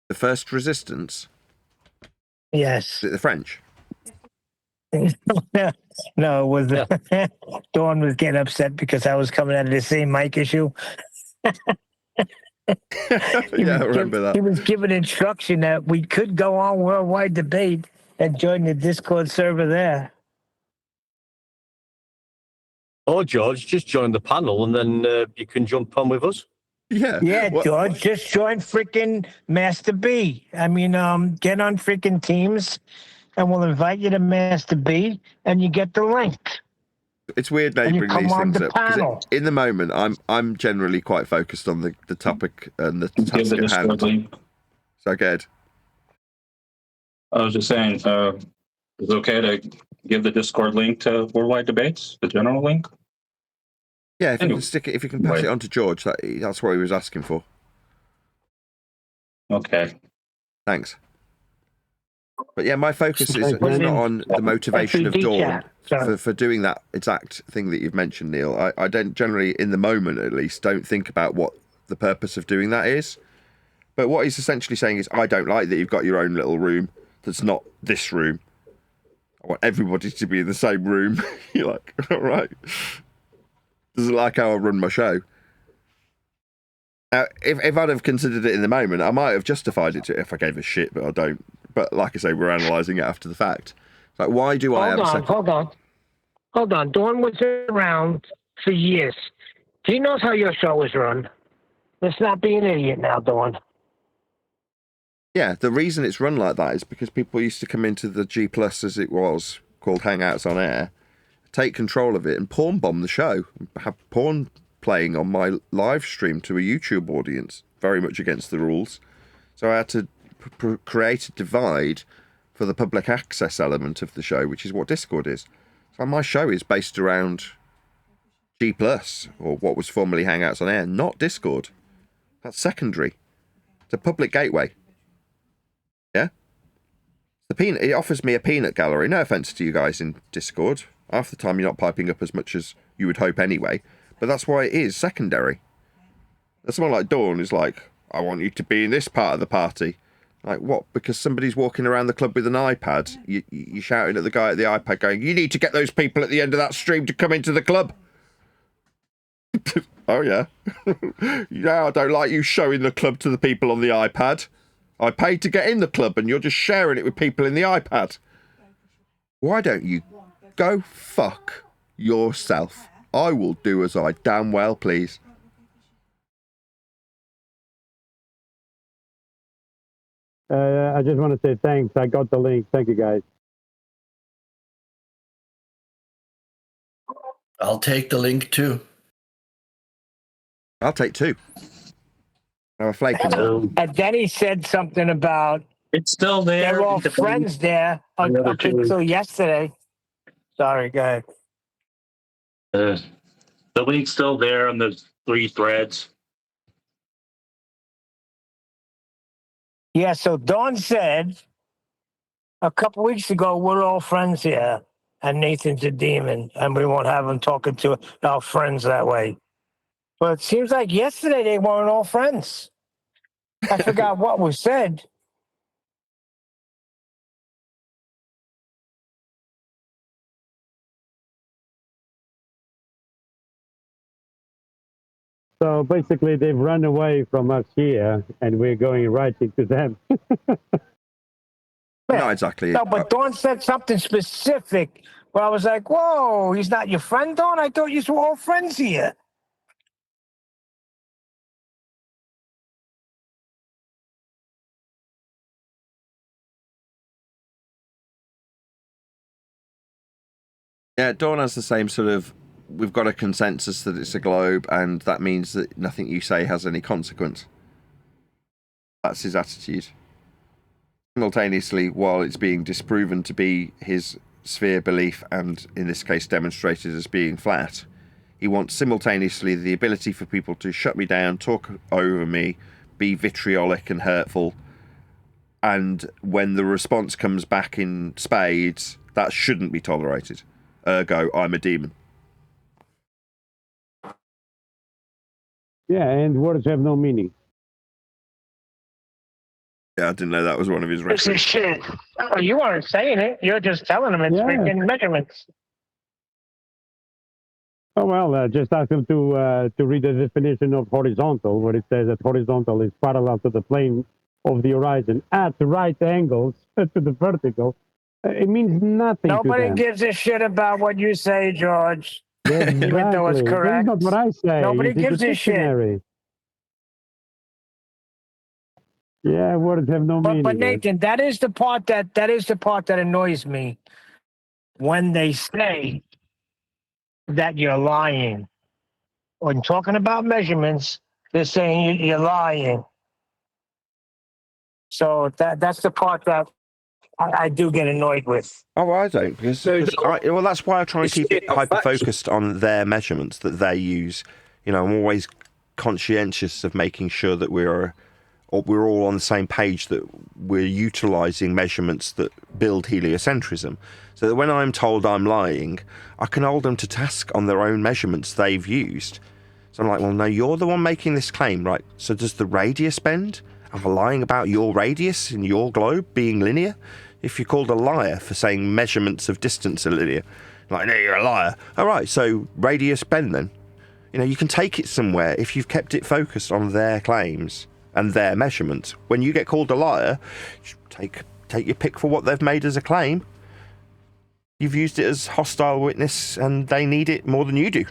The first resistance? Yes. Is it the French? No, it was Dawn was getting upset because I was coming out of the same mic issue. Yeah, I remember that. He was given instruction that we could go on Worldwide Debate and join the Discord server there. Oh, George, just join the panel and then you can jump on with us. Yeah. Yeah, George, just join freaking Master B. I mean, get on freaking Teams and we'll invite you to Master B, and you get the link. It's weird now And you you bring come these on things the up, 'cause panel. in the moment I'm generally quite focused on the topic and the task Give the at Discord hand. link. So good. I was just saying, is it okay to give the Discord link to Worldwide Debates, the general link? Yeah, if Anyway. you can stick it, if you can pass it on to George, that's what he was asking for. Okay. Thanks. But yeah, my focus is not on the motivation of Dawn for doing that exact thing that you've mentioned, Neil. I don't generally, in the moment at least, don't think about what the purpose of doing that is. But what he's essentially saying is, I don't like that you've got your own little room that's not this room. I want everybody to be in the same room. You're like, all right. Doesn't like how I run my show. Now, if I'd have considered it in the moment, I might have justified it if I gave a shit, but I don't. But like I say, we're analysing it after the fact. Like, why do I have a second... Hold on. Dawn was around for years. He knows how your show is run. Let's not be an idiot now, Dawn. Yeah, the reason it's run like that is because people used to come into the G+, as it was, called Hangouts on Air, take control of it and porn bomb the show. Have porn playing on my live stream to a YouTube audience, very much against the rules. So I had to create a divide for the public access element of the show, which is what Discord is. So my show is based around G+, or what was formerly Hangouts on Air, not Discord. That's secondary. It's a public gateway. Yeah? It offers me a peanut gallery. No offence to you guys in Discord. Half the time you're not piping up as much as you would hope anyway. But that's why it is secondary. Someone like Dawn is like, I want you to be in this part of the party. Like, what? Because somebody's walking around the club with an iPad. You're shouting at the guy at the iPad going, you need to get those people at the end of that stream to come into the club. Oh, yeah. Yeah, I don't like you showing the club to the people on the iPad. I paid to get in the club and you're just sharing it with people in the iPad. Why don't you go fuck yourself? I will do as I damn well please. I just want to say thanks. I got the link. Thank you, guys. I'll take the link too. I'll take two. Have a flake in there. And then he said something about it's still there. They're all friends there up until yesterday. Sorry, go ahead. The link's still there on the 3 threads. Yeah, so Dawn said a couple weeks ago, we're all friends here, and Nathan's a demon, and we won't have him talking to our friends that way. But it seems like yesterday they weren't all friends. I forgot what was said. So basically, they've run away from us here, and we're going right into them. Not exactly. No, but Dawn said something specific where I was like, whoa, he's not your friend, Dawn? I thought you were all friends here. Yeah, Dawn has the same sort of, we've got a consensus that it's a globe, and that means that nothing you say has any consequence. That's his attitude. Simultaneously, while it's being disproven to be his sphere belief, and in this case demonstrated as being flat, he wants simultaneously the ability for people to shut me down, talk over me, be vitriolic and hurtful, and when the response comes back in spades, that shouldn't be tolerated. Ergo, I'm a demon. Yeah, and words have no meaning. Yeah, I didn't know that was one of his This is references. shit. Oh, you aren't saying it. You're just telling them it's freaking measurements. Oh, well, just ask them to read the definition of horizontal, where it says that horizontal is parallel to the plane of the horizon at right angles to the vertical. It means nothing Nobody to them. gives a shit about what you say, George. Exactly. Even though it's correct. That's not what I say. Nobody It's in gives the a shit. dictionary. Yeah, words have no meaning. But Nathan, that is the part that annoys me when they say that you're lying. When talking about measurements, they're saying you're lying. So that's the part that I do get annoyed with. Oh, I don't, because well, that's why I try and keep it hyper-focused on their measurements that they use. You know, I'm always conscientious of making sure that we're all on the same page, that we're utilising measurements that build heliocentrism, so that when I'm told I'm lying, I can hold them to task on their own measurements they've used. So I'm like, well, no, you're the one making this claim, right? So does the radius bend? Am I lying about your radius in your globe being linear? If you're called a liar for saying measurements of distance are linear, like, no, you're a liar. All right, so radius bend then. You know, you can take it somewhere if you've kept it focused on their claims and their measurements. When you get called a liar, take your pick for what they've made as a claim. You've used it as hostile witness, and they need it more than you do.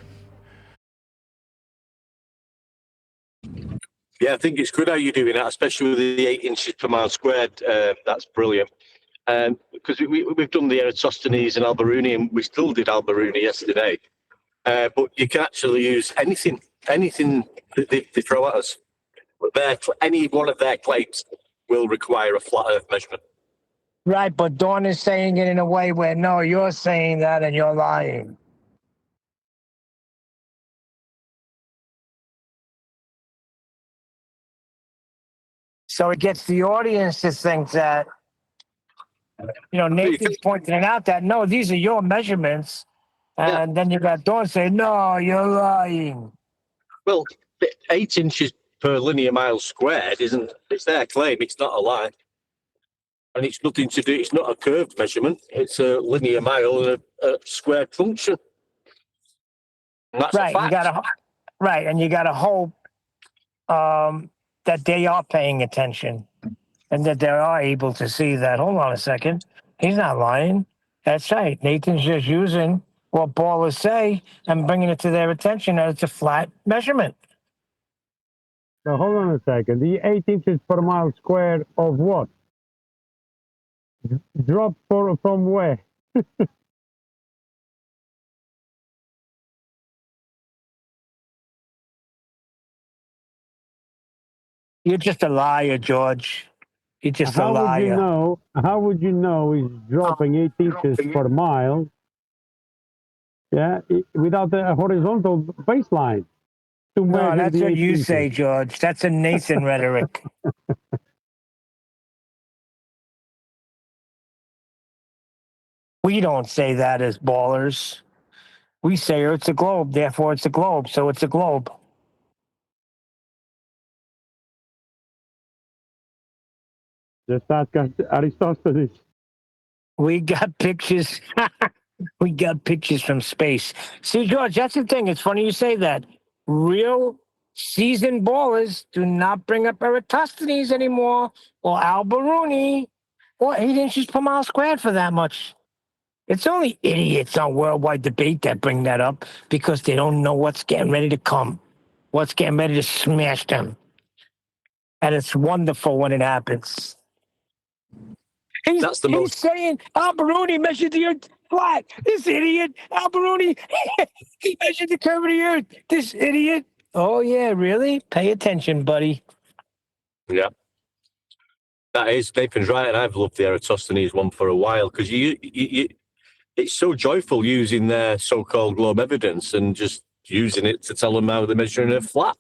Yeah, I think it's good how you're doing that, especially with the 8 inches per mile squared. That's brilliant. Because we've done the Eratosthenes and Alberuni, and we still did Alberuni yesterday. But you can actually use anything that they throw at us. Any one of their claims will require a flat Earth measurement. Right, but Dawn is saying it in a way where, no, you're saying that and you're lying. So it gets the audience to think that, Nathan's pointing it out that, no, these are your measurements. And then you got Dawn saying, no, you're lying. Well, 8 inches per linear mile squared it's their claim, it's not a lie. And it's nothing to do, it's not a curved measurement, it's a linear mile and a squared function. And that's a fact. And you gotta hope that they are paying attention and that they are able to see that. Hold on a second. He's not lying. That's right. Nathan's just using what ballers say and bringing it to their attention that it's a flat measurement. So hold on a second. The 8 inches per mile squared of what? Drop from where? You're just a liar, George. You're just a liar. How would you know he's dropping 8 inches per mile? Yeah, without a horizontal baseline. No, that's what you say, George. That's a Nathan rhetoric. We don't say that as ballers. We say it's a globe, therefore it's a globe, so it's a globe. Just ask Aristophanes. We got pictures. We got pictures from space. See, George, that's the thing. It's funny you say that. Real seasoned ballers do not bring up Eratosthenes anymore, or Alberuni, or 8 inches per mile squared for that much. It's only idiots on Worldwide Debate that bring that up because they don't know what's getting ready to come, what's getting ready to smash them. And it's wonderful when it happens. He's saying Alberuni measured the Earth flat. This idiot, Alberuni, he measured the curve of the Earth. This idiot. Oh, yeah, really? Pay attention, buddy. Yeah. That is, Nathan's right, and I've loved the Eratosthenes one for a while because it's so joyful using their so-called globe evidence and just using it to tell them how they're measuring a flat.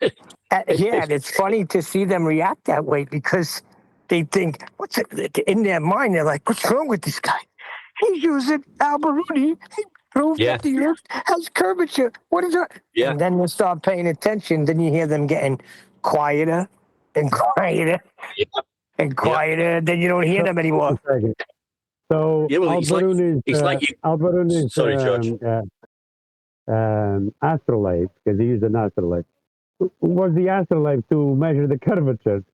Yeah, and it's funny to see them react that way because they think, in their mind, they're like, what's wrong with this guy? He's using Alberuni. He proved that the Earth has curvature. What is that? Yeah. And then you start paying attention, then you hear them getting quieter and quieter and quieter. Then you don't hear them anymore. So Alberuni is sorry, George. Astrolabe, because he used an astrolabe. Was the astrolabe to measure the curvature?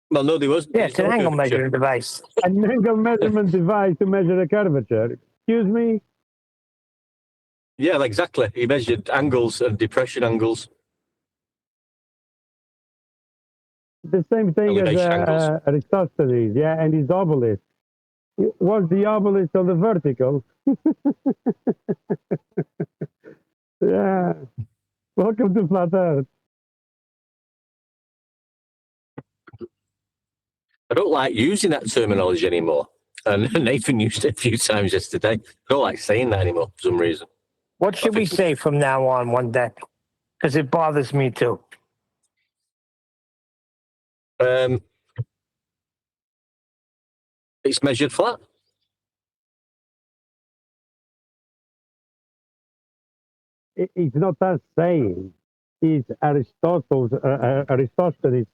Well, no, there wasn't. Yeah, it's an angle measuring device. An angle measurement device to measure the curvature. Excuse me? Yeah, exactly. He measured angles and depression angles. The same thing as elevation angles. Aristophanes, yeah, and his obelisk. Was the obelisk on the vertical? Yeah. Welcome to Flat Earth. I don't like using that terminology anymore. And Nathan used it a few times yesterday. I don't like saying that anymore for some reason. What should we say from now on, one deck? Because it bothers me too. It's measured flat. It's not us saying. It's Aristophanes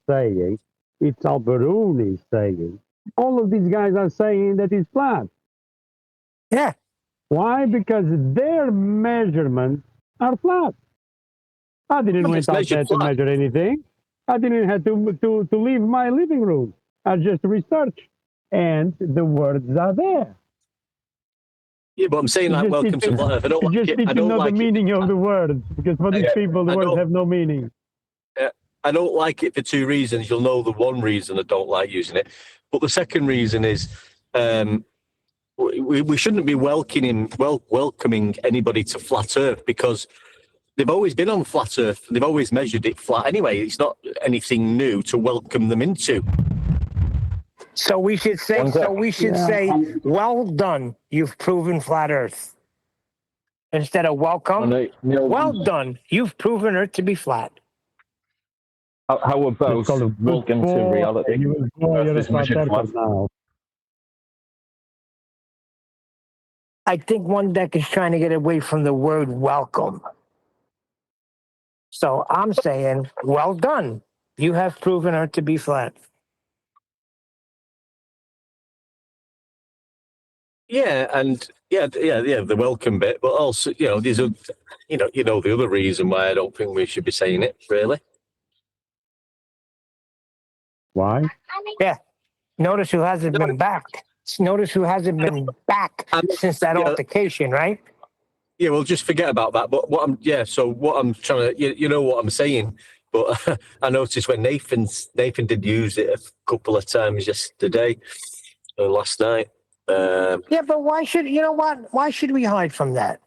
saying. It's Alberuni saying. All of these guys are saying that it's flat. Yeah. Why? Because their measurements are flat. I didn't went out there to measure anything. I didn't have to leave my living room. I just researched, and the words are there. Yeah, but I'm saying like welcome to Flat Earth. I don't like it. I don't like the meaning of the words, because for these people, the words have no meaning. I don't like it for two reasons. You'll know the one reason I don't like using it. But the second reason is we shouldn't be welcoming anybody to Flat Earth, because they've always been on Flat Earth. They've always measured it flat anyway. It's not anything new to welcome them into. So we should say, say, well done, you've proven Flat Earth. Instead of welcome, well done, you've proven Earth to be flat. How about welcome to reality? You're a flat earther now. I think one deck is trying to get away from the word welcome. So I'm saying, well done, you have proven Earth to be flat. Yeah, and the welcome bit, but also, there's a, the other reason why I don't think we should be saying it, really. Why? Yeah. Notice who hasn't been back. Notice who hasn't been back since that altercation, right? Yeah, well, just forget about that. But what I'm trying to, you know what I'm saying. But I noticed when Nathan did use it a couple of times yesterday or last night. Yeah, but why should we hide from that?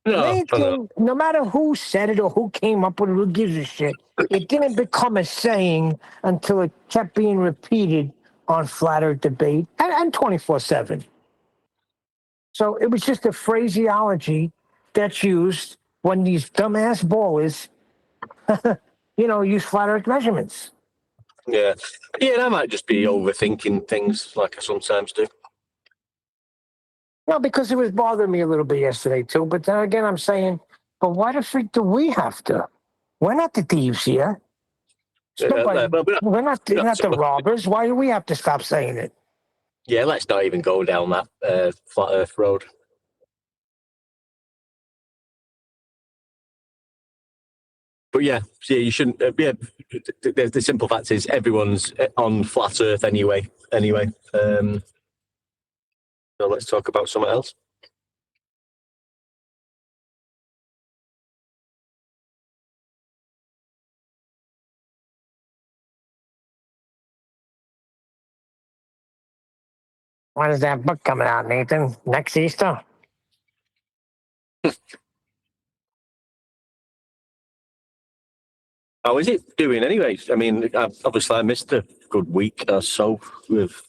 Nathan, no matter who said it or who came up with it, who gives a shit, it didn't become a saying until it kept being repeated on Flat Earth Debate and 24/7. So it was just a phraseology that's used when these dumbass ballers, use Flat Earth measurements. Yeah, I might just be overthinking things like I sometimes do. Well, because it was bothering me a little bit yesterday, too. But then again, I'm saying, but why the freak do we have to? We're not the thieves here. We're not the robbers. Why do we have to stop saying it? Yeah, let's not even go down that Flat Earth road. But yeah, you shouldn't. The simple fact is everyone's on Flat Earth anyway. So let's talk about something else. When is that book coming out, Nathan? Next Easter? How is it doing anyway? I mean, obviously I missed a good week or so with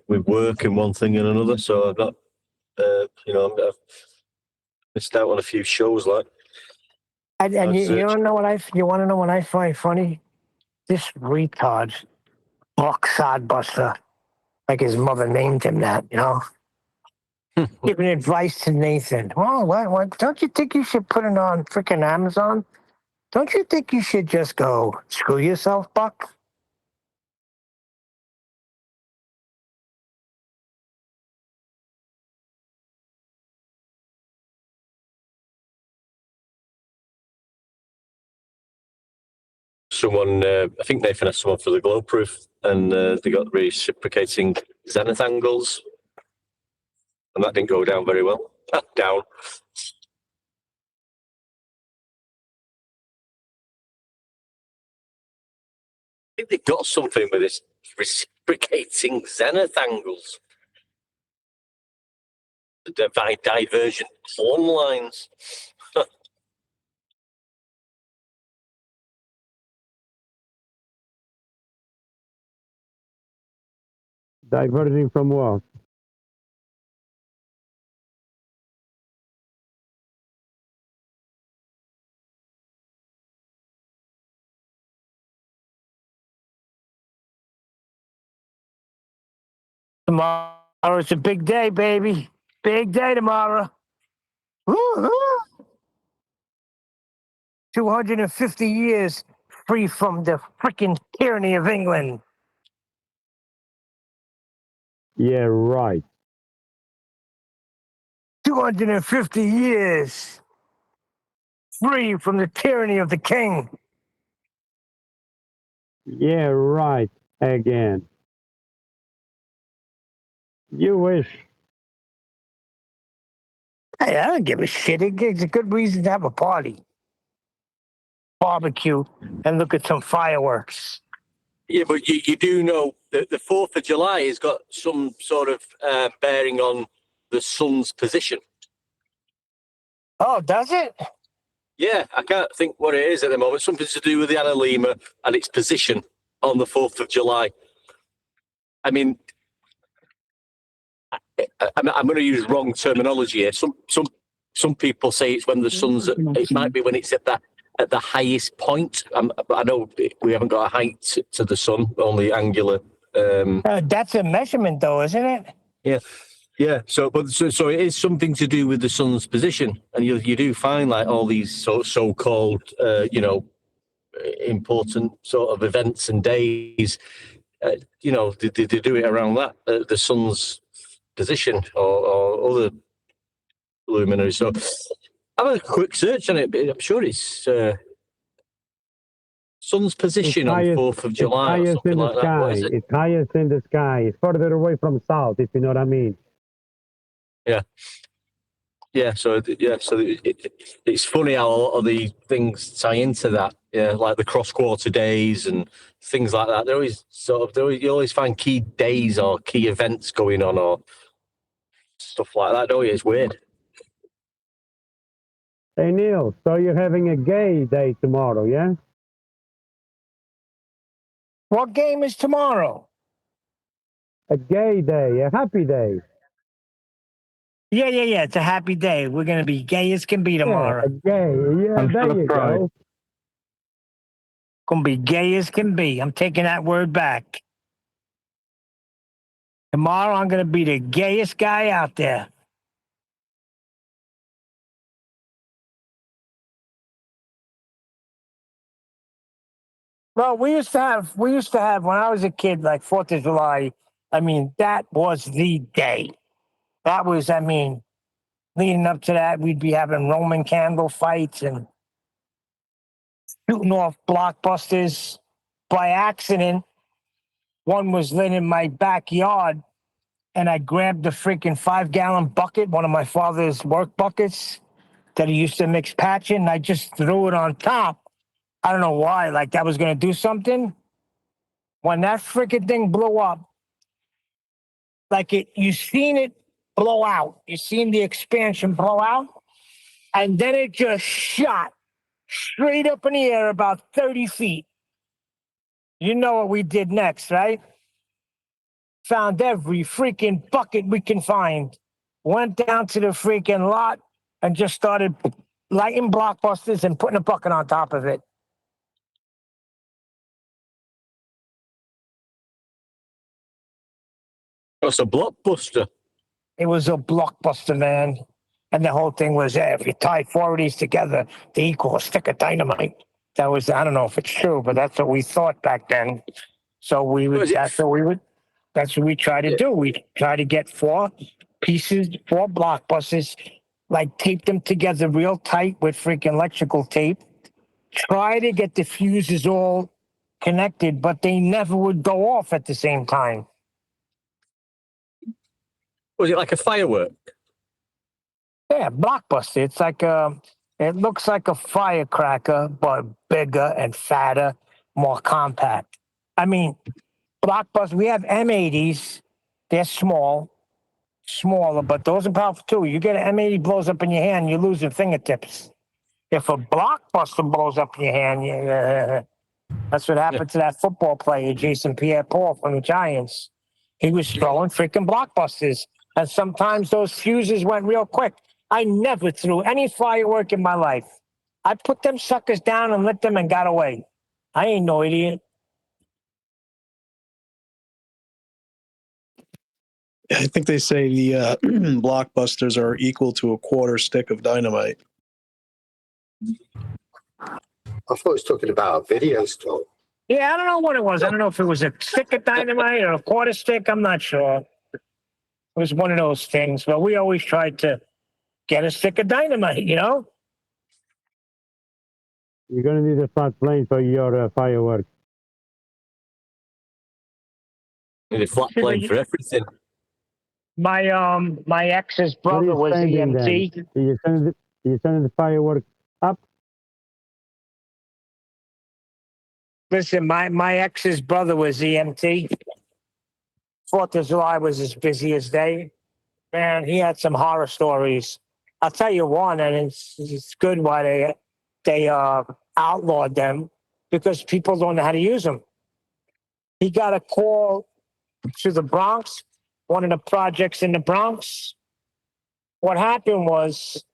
work and one thing and another. So I've got, I've missed out on a few shows. Like, and you don't know you want to know what I find funny? This retard, Buck Sodbuster, like his mother named him that, giving advice to Nathan. Oh, what? Don't you think you should put it on freaking Amazon? Don't you think you should just go screw yourself, Buck? Someone, I think Nathan has someone for the glow proof, and they got reciprocating zenith angles, and that didn't go down very well. Down. think they've got something with this reciprocating zenith angles. The divergent plumb lines. Diverging from what? Tomorrow's a big day, baby. Big day tomorrow. Woo-hoo. 250 years free from the freaking tyranny of England. Yeah, right. 250 years free from the tyranny of the king. Yeah, right. Again. You wish. Hey, I don't give a shit. It's a good reason to have a party. Barbecue and look at some fireworks. Yeah, but you do know that the 4th of July has got some sort of bearing on the sun's position. Oh, does it? Yeah, I can't think what it is at the moment. Something to do with the analemma and its position on the 4th of July. I mean, I'm going to use wrong terminology here. Some people say it's when the sun's. It might be when it's at the highest point. I know we haven't got a height to the sun, only angular. That's a measurement, though, isn't it? Yeah. So it is something to do with the sun's position, and you do find like all these so-called important sort of events and days. They do it around that the sun's position or other luminaries. So have a quick search on it. I'm sure it's sun's position on 4th of July or something like that. What is it? It's highest in the sky. It's further away from south, if you know what I mean. Yeah. So it's funny how a lot of the things tie into that. Yeah, like the cross-quarter days and things like that. You always find key days or key events going on or stuff like that, don't you? It's weird. Hey, Neil, so you're having a gay day tomorrow, yeah? What game is tomorrow? A gay day, a happy day. Yeah. It's a happy day. We're going to be gay as can be tomorrow. There you go. Going to be gay as can be. I'm taking that word back. Tomorrow, I'm going to be the gayest guy out there. Well, we used to have when I was a kid, like 4th of July. I mean, that was the day. That was, leading up to that, we'd be having Roman candle fights and shooting off blockbusters. By accident, one was lit in my backyard, and I grabbed the freaking 5-gallon bucket, one of my father's work buckets that he used to mix patch in, and I just threw it on top. I don't know why, like that was going to do something. When that freaking thing blew up, you seen it blow out. You seen the expansion blow out, and then it just shot straight up in the air about 30 feet. You know what we did next, right? Found every freaking bucket we can find. Went down to the freaking lot and just started lighting blockbusters and putting a bucket on top of it. It's a blockbuster. It was a blockbuster, man. And the whole thing was, if you tie 4 of these together, they equal a stick of dynamite. That was, I don't know if it's true, but that's what we thought back then. So that's what we try to do. We try to get 4 blockbusters, tape them together real tight with freaking electrical tape. Try to get the fuses all connected, but they never would go off at the same time. Was it like a firework? Yeah, blockbuster. It's it looks like a firecracker, but bigger and fatter, more compact. I mean, Blockbuster, we have M80s. They're smaller, but those are powerful too. You get an M80 blows up in your hand, you lose your fingertips. If a Blockbuster blows up in your hand, that's what happened to that football player, Jason Pierre-Paul from the Giants. He was throwing freaking Blockbusters, and sometimes those fuses went real quick. I never threw any firework in my life. I put them suckers down and lit them and got away. I ain't no idiot. I think they say the blockbusters are equal to a quarter stick of dynamite. I thought he was talking about a video store. Yeah, I don't know what it was. I don't know if it was a stick of dynamite or a quarter stick. I'm not sure. It was one of those things, but we always tried to get a stick of dynamite, you know? You're going to need a flat plane for your fireworks. Need a flat plane for everything. My ex's brother was EMT. Then? Are you sending the fireworks up? Listen, my ex's brother was EMT. 4th of July was his busiest day. Man, he had some horror stories. I'll tell you one, and it's good why they outlawed them, because people don't know how to use them. He got a call to the Bronx, one of the projects in the Bronx. What happened was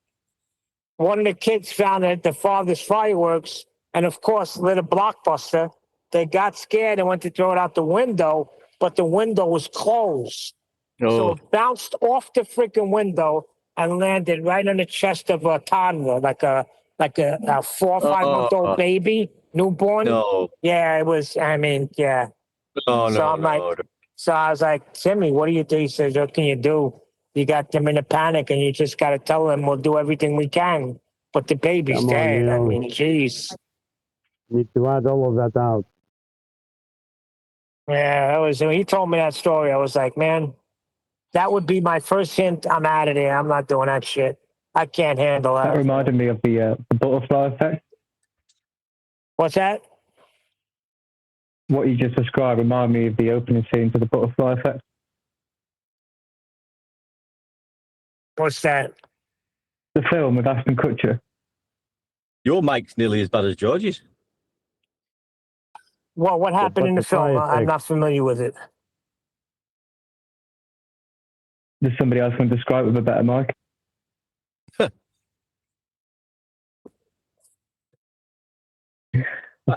one of the kids found it, the father's fireworks, and of course lit a Blockbuster. They got scared and went to throw it out the window, but the window was closed. So it bounced off the freaking window and landed right on the chest of a toddler, like a 4 or 5 month old baby, newborn. No. Yeah, it was. I mean, yeah. Oh, So I'm like, so I was like, Timmy, what do you do? He says, what can you do? You got them in a panic, and you just got to tell them we'll do everything we can. But the baby's Come on, dead. I Neil. mean, jeez. Need to add all of that out. Yeah, that was. When he told me that story, I was like, man, that would be my first hint. I'm out of there. I'm not doing that shit. I can't handle that. That reminded me of the butterfly effect. What's that? What you just described reminded me of the opening scene to the butterfly effect. What's that? The film with Ashton Kutcher. Your mic's nearly as bad as George's. Well, what happened in the film? butterfly I'm effect. not familiar with it. Does somebody else want to describe it with a better mic? I'll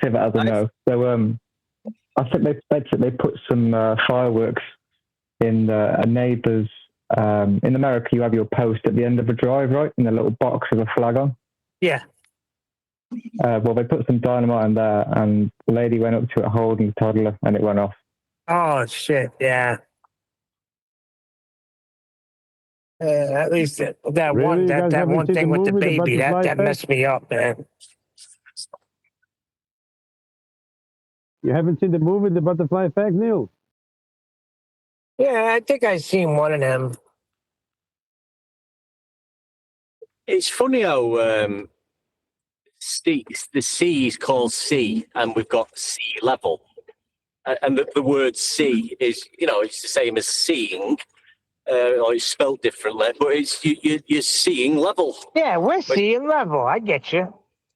say that as a no. So I think they put some fireworks in a neighbour's. In America, you have your post at the end of a drive, right? In a little box with a flag on. Yeah. Well, they put some dynamite in there, and the lady went up to it holding the toddler, and it went off. Oh shit! Yeah. At least that Really? one You guys that haven't one seen thing the with the movie, The baby that Butterfly Effect? messed me up, man. You haven't seen the movie, The Butterfly Effect, Neil? Yeah, I think I seen one of them. It's funny how the sea is called sea, and we've got sea level. And the word sea is, it's the same as seeing, or it's spelled differently, but it's you're seeing level. Yeah, we're seeing level. I get you.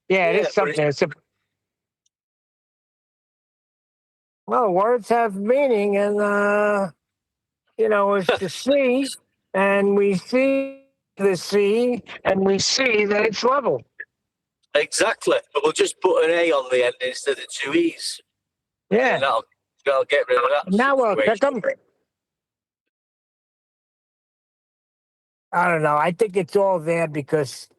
Yeah, it is something. Well, words have meaning, and it's the sea, and we see the sea, and we see that it's level. Exactly, but we'll just put an A on the end instead of 2 E's. Yeah. And that'll get rid of that. Now we'll situation. pick them. I don't know. I think it's all there because,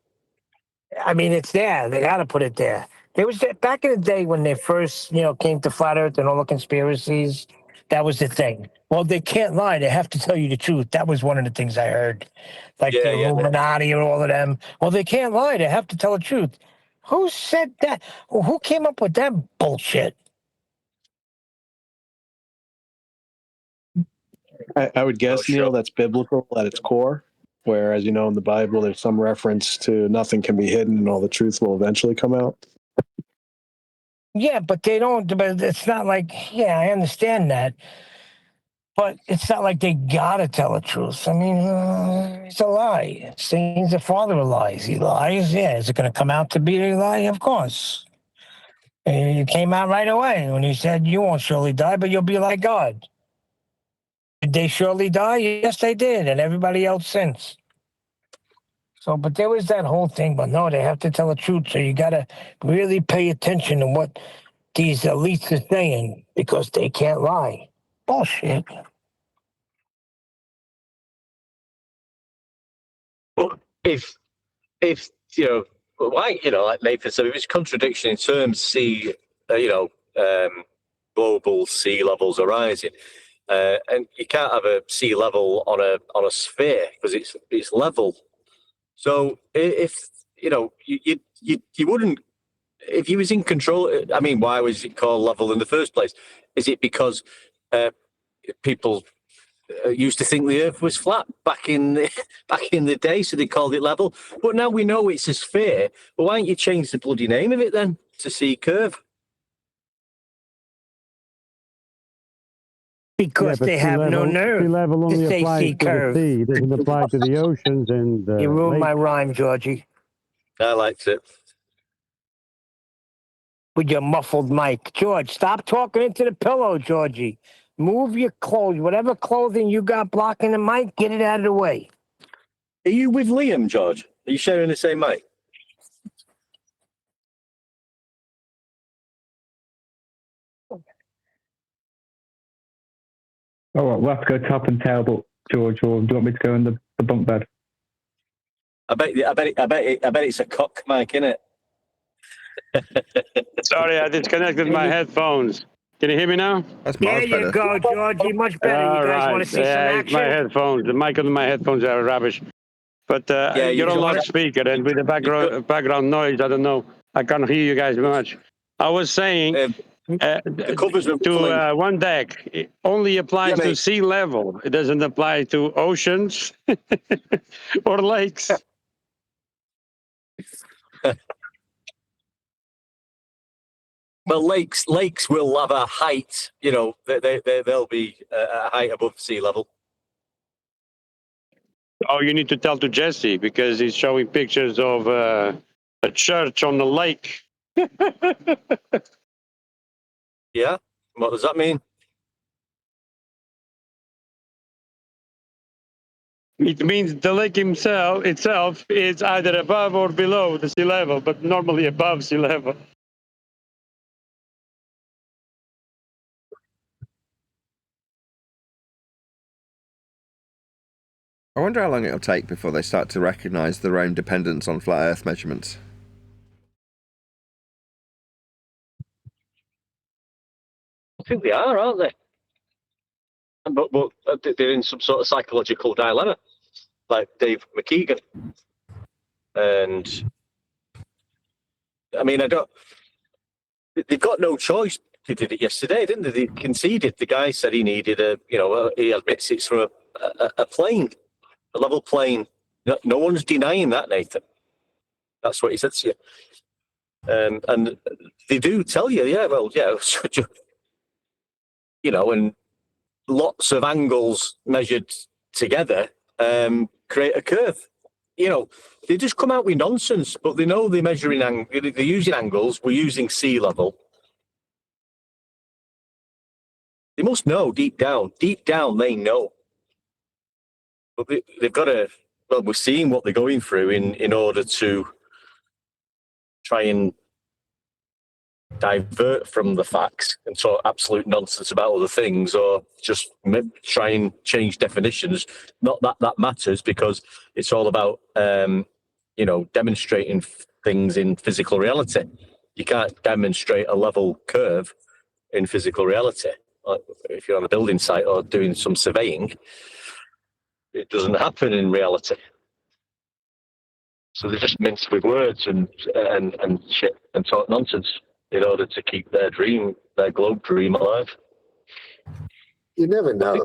it's there. They got to put it there. There was back in the day when they first, came to Flat Earth and all the conspiracies. That was the thing. Well, they can't lie. They have to tell you the truth. That was one of the things I heard. Like the Illuminati or all of them. Well, they can't lie. They have to tell the truth. Who said that? Who came up with that bullshit? I would guess, Neil, that's biblical at its core. Whereas, in the Bible, there's some reference to nothing can be hidden and all the truth will eventually come out. Yeah, but they don't. But it's not like. Yeah, I understand that. But it's not like they gotta tell the truth. I mean, it's a lie. Satan's the father of lies. He lies. Yeah, is it going to come out to be a lie? Of course. And it came out right away when he said, "You won't surely die, but you'll be like God." Did they surely die? Yes, they did, and everybody else since. So, but there was that whole thing. But no, they have to tell the truth. So you got to really pay attention to what these elites are saying because they can't lie. Bullshit. If why, like Nathan said, if it's contradiction in terms, global sea levels are rising, and you can't have a sea level on a sphere because it's level. So if you wouldn't, if you was in control. I mean, why was it called level in the first place? Is it because people used to think the Earth was flat back in the day, so they called it level? But now we know it's a sphere. But why don't you change the bloody name of it then to sea curve? Because they have no nerve. Sea level only to say applies sea to curve. the sea. It doesn't apply to the oceans and You ruined lakes. my rhyme, Georgie. I liked it. With your muffled mic. George, stop talking into the pillow, Georgie. Move your clothes. Whatever clothing you got blocking the mic, get it out of the way. Are you with Liam, George? Are you sharing the same mic? Oh, well, we'll have to go top and tail, but George, or do you want me to go in the bunk bed? I bet it's a cock mic, innit? Sorry, I disconnected my headphones. Can you hear me now? That's There you go, Georgie. Much better. You guys want to see some It's my action? headphones. The mic on my headphones are rubbish. But you're on loudspeaker, and with the background noise, I don't know. I can't hear you guys much. I was saying to one deck, it only applies to sea level. It doesn't apply to oceans or lakes. Well, lakes will have a height. They'll be a height above sea level. Oh, you need to tell to Jesse because he's showing pictures of a church on the lake. Yeah. What does that mean? It means the lake itself is either above or below the sea level, but normally above sea level. I wonder how long it'll take before they start to recognise their own dependence on flat Earth measurements. I think they are, aren't they? But they're in some sort of psychological dilemma, like Dave McKeegan. And I mean, they've got no choice. They did it yesterday, didn't they? They conceded. The guy said he needed he admits it's from a plane, a level plane. No one's denying that, Nathan. That's what he said to you. And they do tell you, and lots of angles measured together create a curve. They just come out with nonsense, but they know they're using angles. We're using sea level. They must know deep down. Deep down, they know. But they've got to. Well, we're seeing what they're going through in order to try and divert from the facts and talk absolute nonsense about other things, or just try and change definitions. Not that matters, because it's all about demonstrating things in physical reality. You can't demonstrate a level curve in physical reality. Like if you're on a building site or doing some surveying, it doesn't happen in reality. So they just mince with words and shit and talk nonsense in order to keep their globe dream alive. You never know.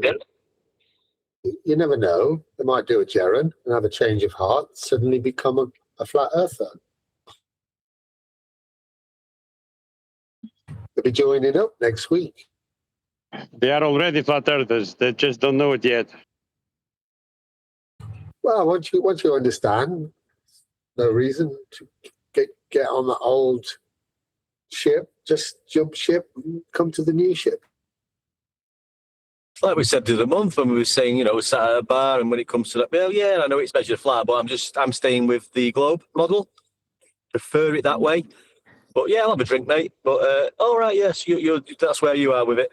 You never know. They might do a Jaren and have a change of heart, suddenly become a flat earther. They'll be joining up next week. They are already flat earthers. They just don't know it yet. Well, once you understand, no reason to get on the old ship. Just jump ship and come to the new ship. Like we said the other month when we were saying, we sat at a bar, and when it comes to that, well, yeah, I know it's measured flat, but I'm staying with the globe model. Prefer it that way. But yeah, I'll have a drink, mate. But all right, yes, you that's where you are with it.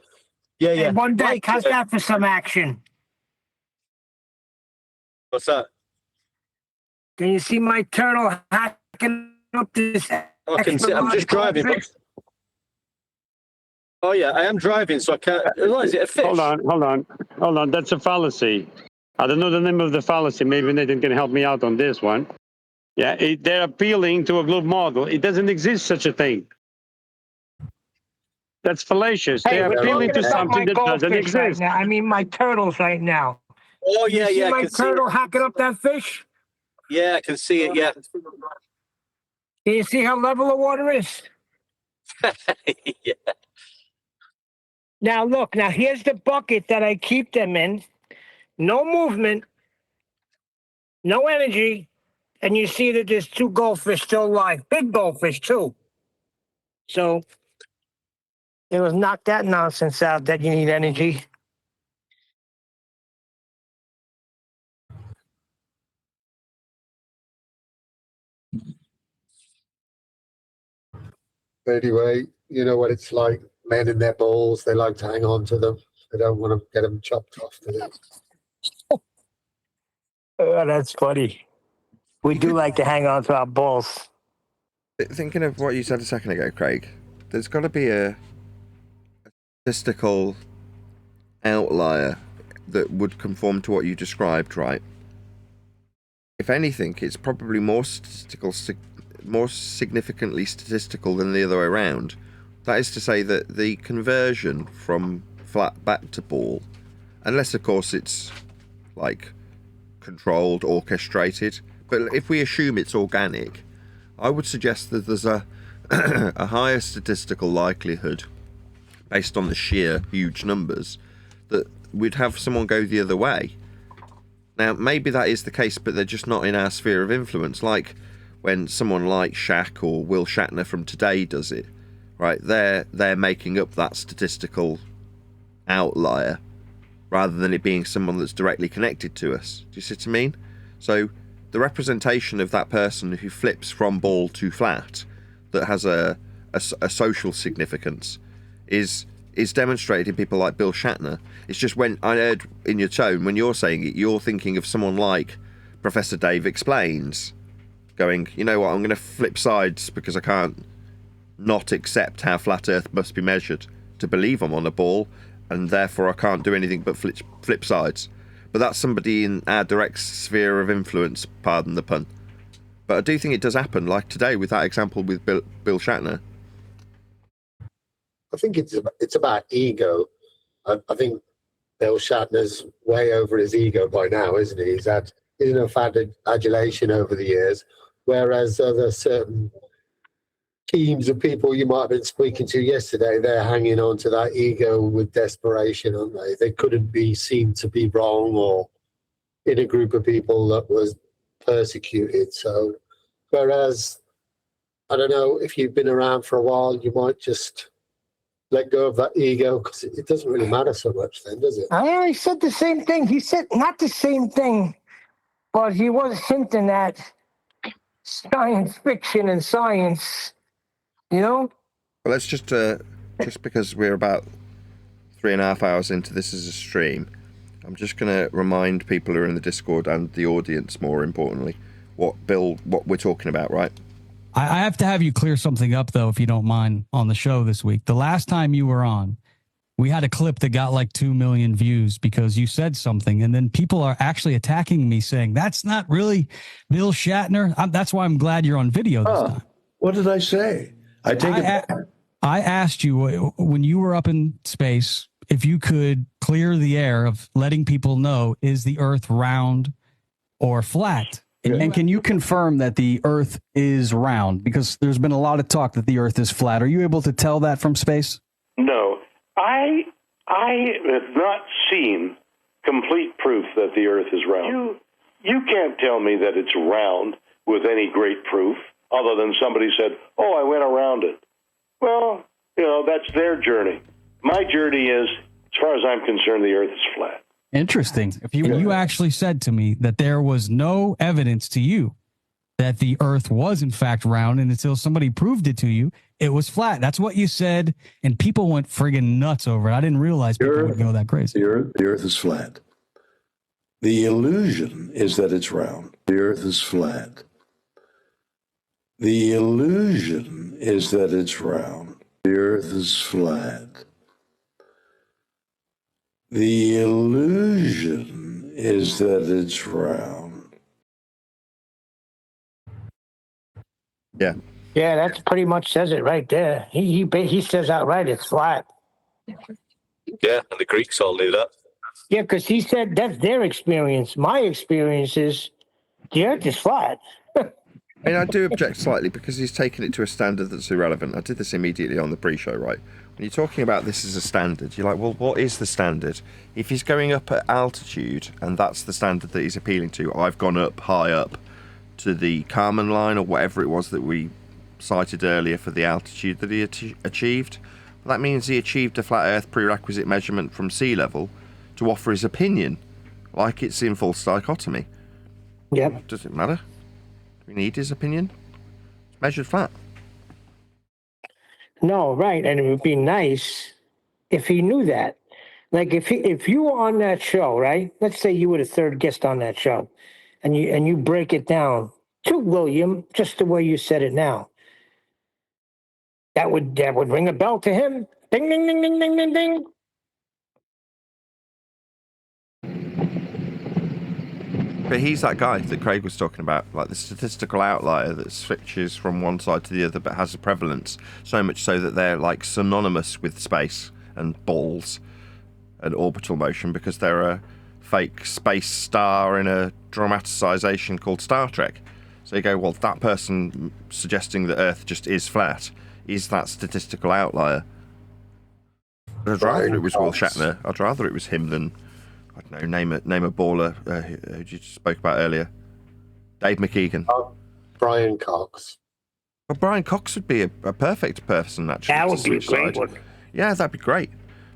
Yeah, yeah. Hey, one deck, Like, how's that for some action? What's that? Can you see my turtle hacking up this? I can see. I'm just driving. But... Oh yeah, I am driving, so I can't. Is it a fish? Hold on. That's a fallacy. I don't know the name of the fallacy. Maybe Nathan can help me out on this one. Yeah, they're appealing to a globe model. It doesn't exist such a thing. That's fallacious. Hey, They're we're appealing talking to about something my that doesn't goldfish right exist. now. I mean, my turtles right now. Oh yeah, you see yeah. my I can turtle see it. hacking up that fish? Yeah, I can see it. Yeah. Can you see how level the water is? Yeah. Now look. Now here's the bucket that I keep them in. No movement, no energy, and you see that there's 2 goldfish still alive. Big goldfish too. So it was knock that nonsense out that you need energy. Anyway, you know what it's like. Men in their balls, they like to hang on to them. They don't want to get them chopped off. Do they? Oh, that's funny. We do like to hang on to our balls. Thinking of what you said a second ago, Craig, there's got to be a statistical outlier that would conform to what you described, right? If anything, it's probably more significantly statistical than the other way around. That is to say that the conversion from flat back to ball, unless of course it's like controlled, orchestrated, but if we assume it's organic, I would suggest that there's a higher statistical likelihood, based on the sheer huge numbers, that we'd have someone go the other way. Now, maybe that is the case, but they're just not in our sphere of influence. Like when someone like Shaq or Will Shatner from Today does it, right? They're making up that statistical outlier rather than it being someone that's directly connected to us. Do you see what I mean? So the representation of that person who flips from ball to flat that has a social significance is demonstrated in people like Bill Shatner. It's just when I heard in your tone, when you're saying it, you're thinking of someone like Professor Dave Explains, going, you know what, I'm going to flip sides because I can't not accept how flat Earth must be measured to believe I'm on a ball, and therefore I can't do anything but flip sides. But that's somebody in our direct sphere of influence, pardon the pun. But I do think it does happen, like today with that example with Bill Shatner. I think it's about ego. I think Bill Shatner's way over his ego by now, isn't he? He's had enough adulation over the years, whereas other certain teams of people you might have been speaking to yesterday, they're hanging on to that ego with desperation, aren't they? They couldn't be seen to be wrong or in a group of people that was persecuted. So, whereas, I don't know, if you've been around for a while, you might just let go of that ego because it doesn't really matter so much then, does it? He said the same thing. He said not the same thing, but he was hinting at science fiction and science, you know? Well, let's just because we're about 3.5 hours into this as a stream, I'm just going to remind people who are in the Discord and the audience, more importantly, what we're talking about, right? I have to have you clear something up, though, if you don't mind, on the show this week. The last time you were on, we had a clip that got like 2 million views because you said something, and then people are actually attacking me saying, that's not really Bill Shatner. That's why I'm glad you're on video this time. What did I say? I take it back. I asked you when you were up in space if you could clear the air of letting people know, is the Earth round or flat? And can you confirm that the Earth is round? Because there's been a lot of talk that the Earth is flat. Are you able to tell that from space? No, I have not seen complete proof that the Earth is round. You can't tell me that it's round with any great proof, other than somebody said, "Oh, I went around it." Well, that's their journey. My journey is, as far as I'm concerned, the Earth is flat. Interesting. If you actually said to me that there was no evidence to you that the Earth was in fact round, and until somebody proved it to you, it was flat. That's what you said, and people went friggin' nuts over it. I didn't realize people would go that crazy. The Earth is flat. The illusion is that it's round. The Earth is flat. The illusion is that it's round. The Earth is flat. The illusion is that it's round. Yeah. Yeah, that pretty much says it right there. He says outright it's flat. Yeah, and the Greeks all knew that. Yeah, because he said that's their experience. My experience is the Earth is flat. I mean, I do object slightly because he's taken it to a standard that's irrelevant. I did this immediately on the pre-show, right? When you're talking about this as a standard, you're like, well, what is the standard? If he's going up at altitude and that's the standard that he's appealing to, I've gone up, high up to the Kármán line or whatever it was that we cited earlier for the altitude that he achieved. Well, that means he achieved a flat Earth prerequisite measurement from sea level to offer his opinion, like it's in false dichotomy. Yep. Does it matter? We need his opinion. It's measured flat. No, right, and it would be nice if he knew that. Like if you were on that show, right? Let's say you were the third guest on that show, and you break it down to William just the way you said it now. That would ring a bell to him. Ding ding ding ding ding ding ding. But he's that guy that Craig was talking about, like the statistical outlier that switches from one side to the other but has a prevalence, so much so that they're like synonymous with space and balls and orbital motion because they're a fake space star in a dramatisation called Star Trek. So you go, well, that person suggesting that Earth just is flat is that statistical outlier. I'd rather it was Will Shatner. I'd rather it was him than, I don't know, name a baller who you spoke about earlier. Dave McKeegan. Brian Cox. Well, Brian Cox would be a perfect person, actually. That would be a great one. Yeah, that'd be great.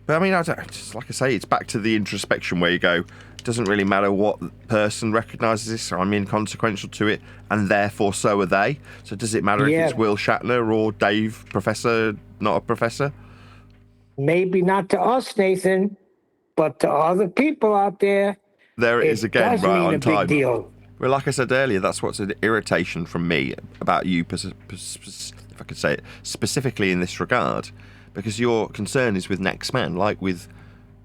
But I mean, just like I say, it's back to the introspection where you go, it doesn't really matter what person recognises this, I'm inconsequential to it, and therefore so are they. So does it matter if it's Will Shatner or Dave, professor, not a professor? Maybe not to us, Nathan, but to other people out there. There it is again, does right mean on a time. big deal. Well, like I said earlier, that's what's an irritation from me about you, if I could say it, specifically in this regard, because your concern is with next man, like with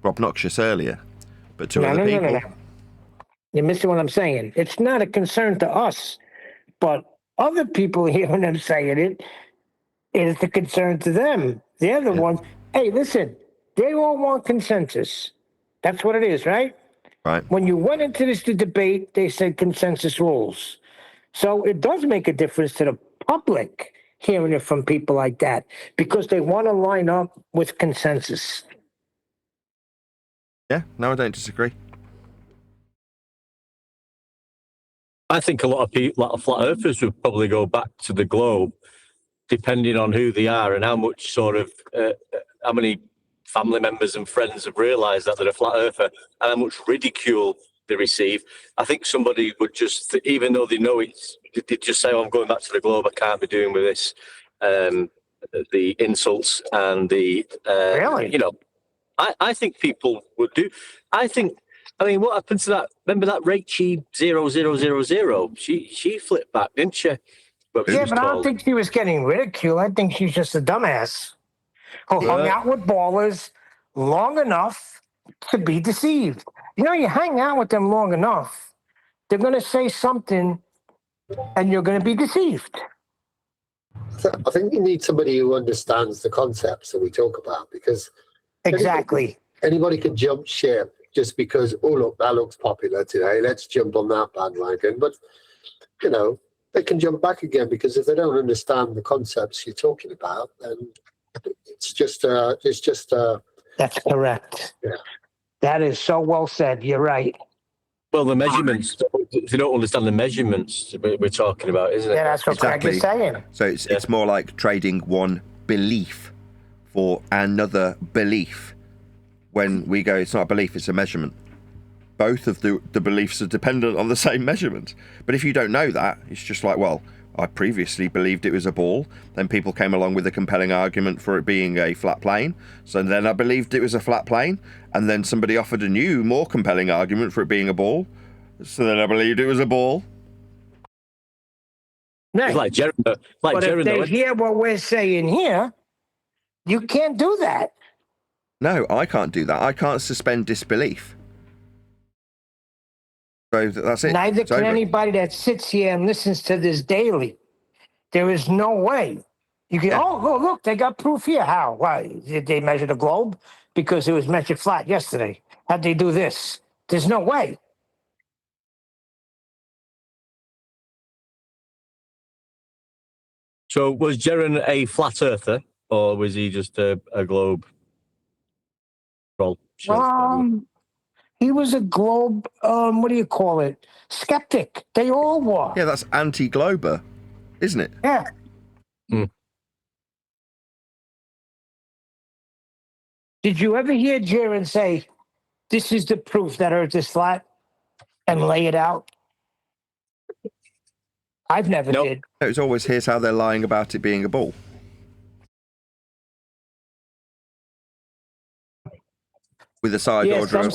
Rob Noxious earlier. But to other people... No. You're missing what I'm saying. It's not a concern to us, but other people hearing them saying it is a concern to them. They're the ones, hey, listen, they all want consensus. That's what it is, right? Right. When you went into this debate, they said consensus rules. So it does make a difference to the public hearing it from people like that because they want to line up with consensus. Yeah, no, I don't disagree. I think a lot of people, a lot of flat earthers would probably go back to the globe, depending on who they are and how much sort of, how many family members and friends have realised that they're a flat earther and how much ridicule they receive. I think somebody would just, even though they know it's, they just say, oh, I'm going back to the globe, I can't be doing with this. The insults and the, really? You know, I think people would do. I mean, what happened to that? Remember that Rachie 0000? She flipped back, didn't she? But I don't think she was getting ridiculed. I think she's just a dumbass who hung out with ballers long enough to be deceived. You know, you hang out with them long enough, they're going to say something and you're going to be deceived. I think you need somebody who understands the concepts that we talk about because exactly anybody can jump ship just because, oh, look, that looks popular today. Let's jump on that bandwagon. But they can jump back again, because if they don't understand the concepts you're talking about, then it's just That's correct. Yeah. That is so well said. You're right. Well, the measurements, if you don't understand the measurements we're talking about, isn't it? Yeah, that's what Craig is saying. So it's more like trading one belief for another belief. When we go, it's not a belief, it's a measurement. Both of the beliefs are dependent on the same measurement. But if you don't know that, it's just like, well, I previously believed it was a ball. Then people came along with a compelling argument for it being a flat plane. So then I believed it was a flat plane. And then somebody offered a new, more compelling argument for it being a ball. So then I believed it was a ball. Right. It's like Jerry. But if they hear what we're saying here, you can't do that. No, I can't do that. I can't suspend disbelief. So that's it. Neither It's can over. anybody that sits here and listens to this daily. There is no way. You can, oh, look, they got proof here. How? Why? Did they measure the globe? Because it was measured flat yesterday. How'd they do this? There's no way. So was Jaron a flat earther, or was he just a globe troll? He was a globe, what do you call it? Skeptic. They all were. Yeah, that's anti-glober, isn't it? Yeah. Did you ever hear Jaron say, this is the proof that Earth is flat, and lay it out? I've never did. It was always, here's how they're lying about it being a ball. With a side order of,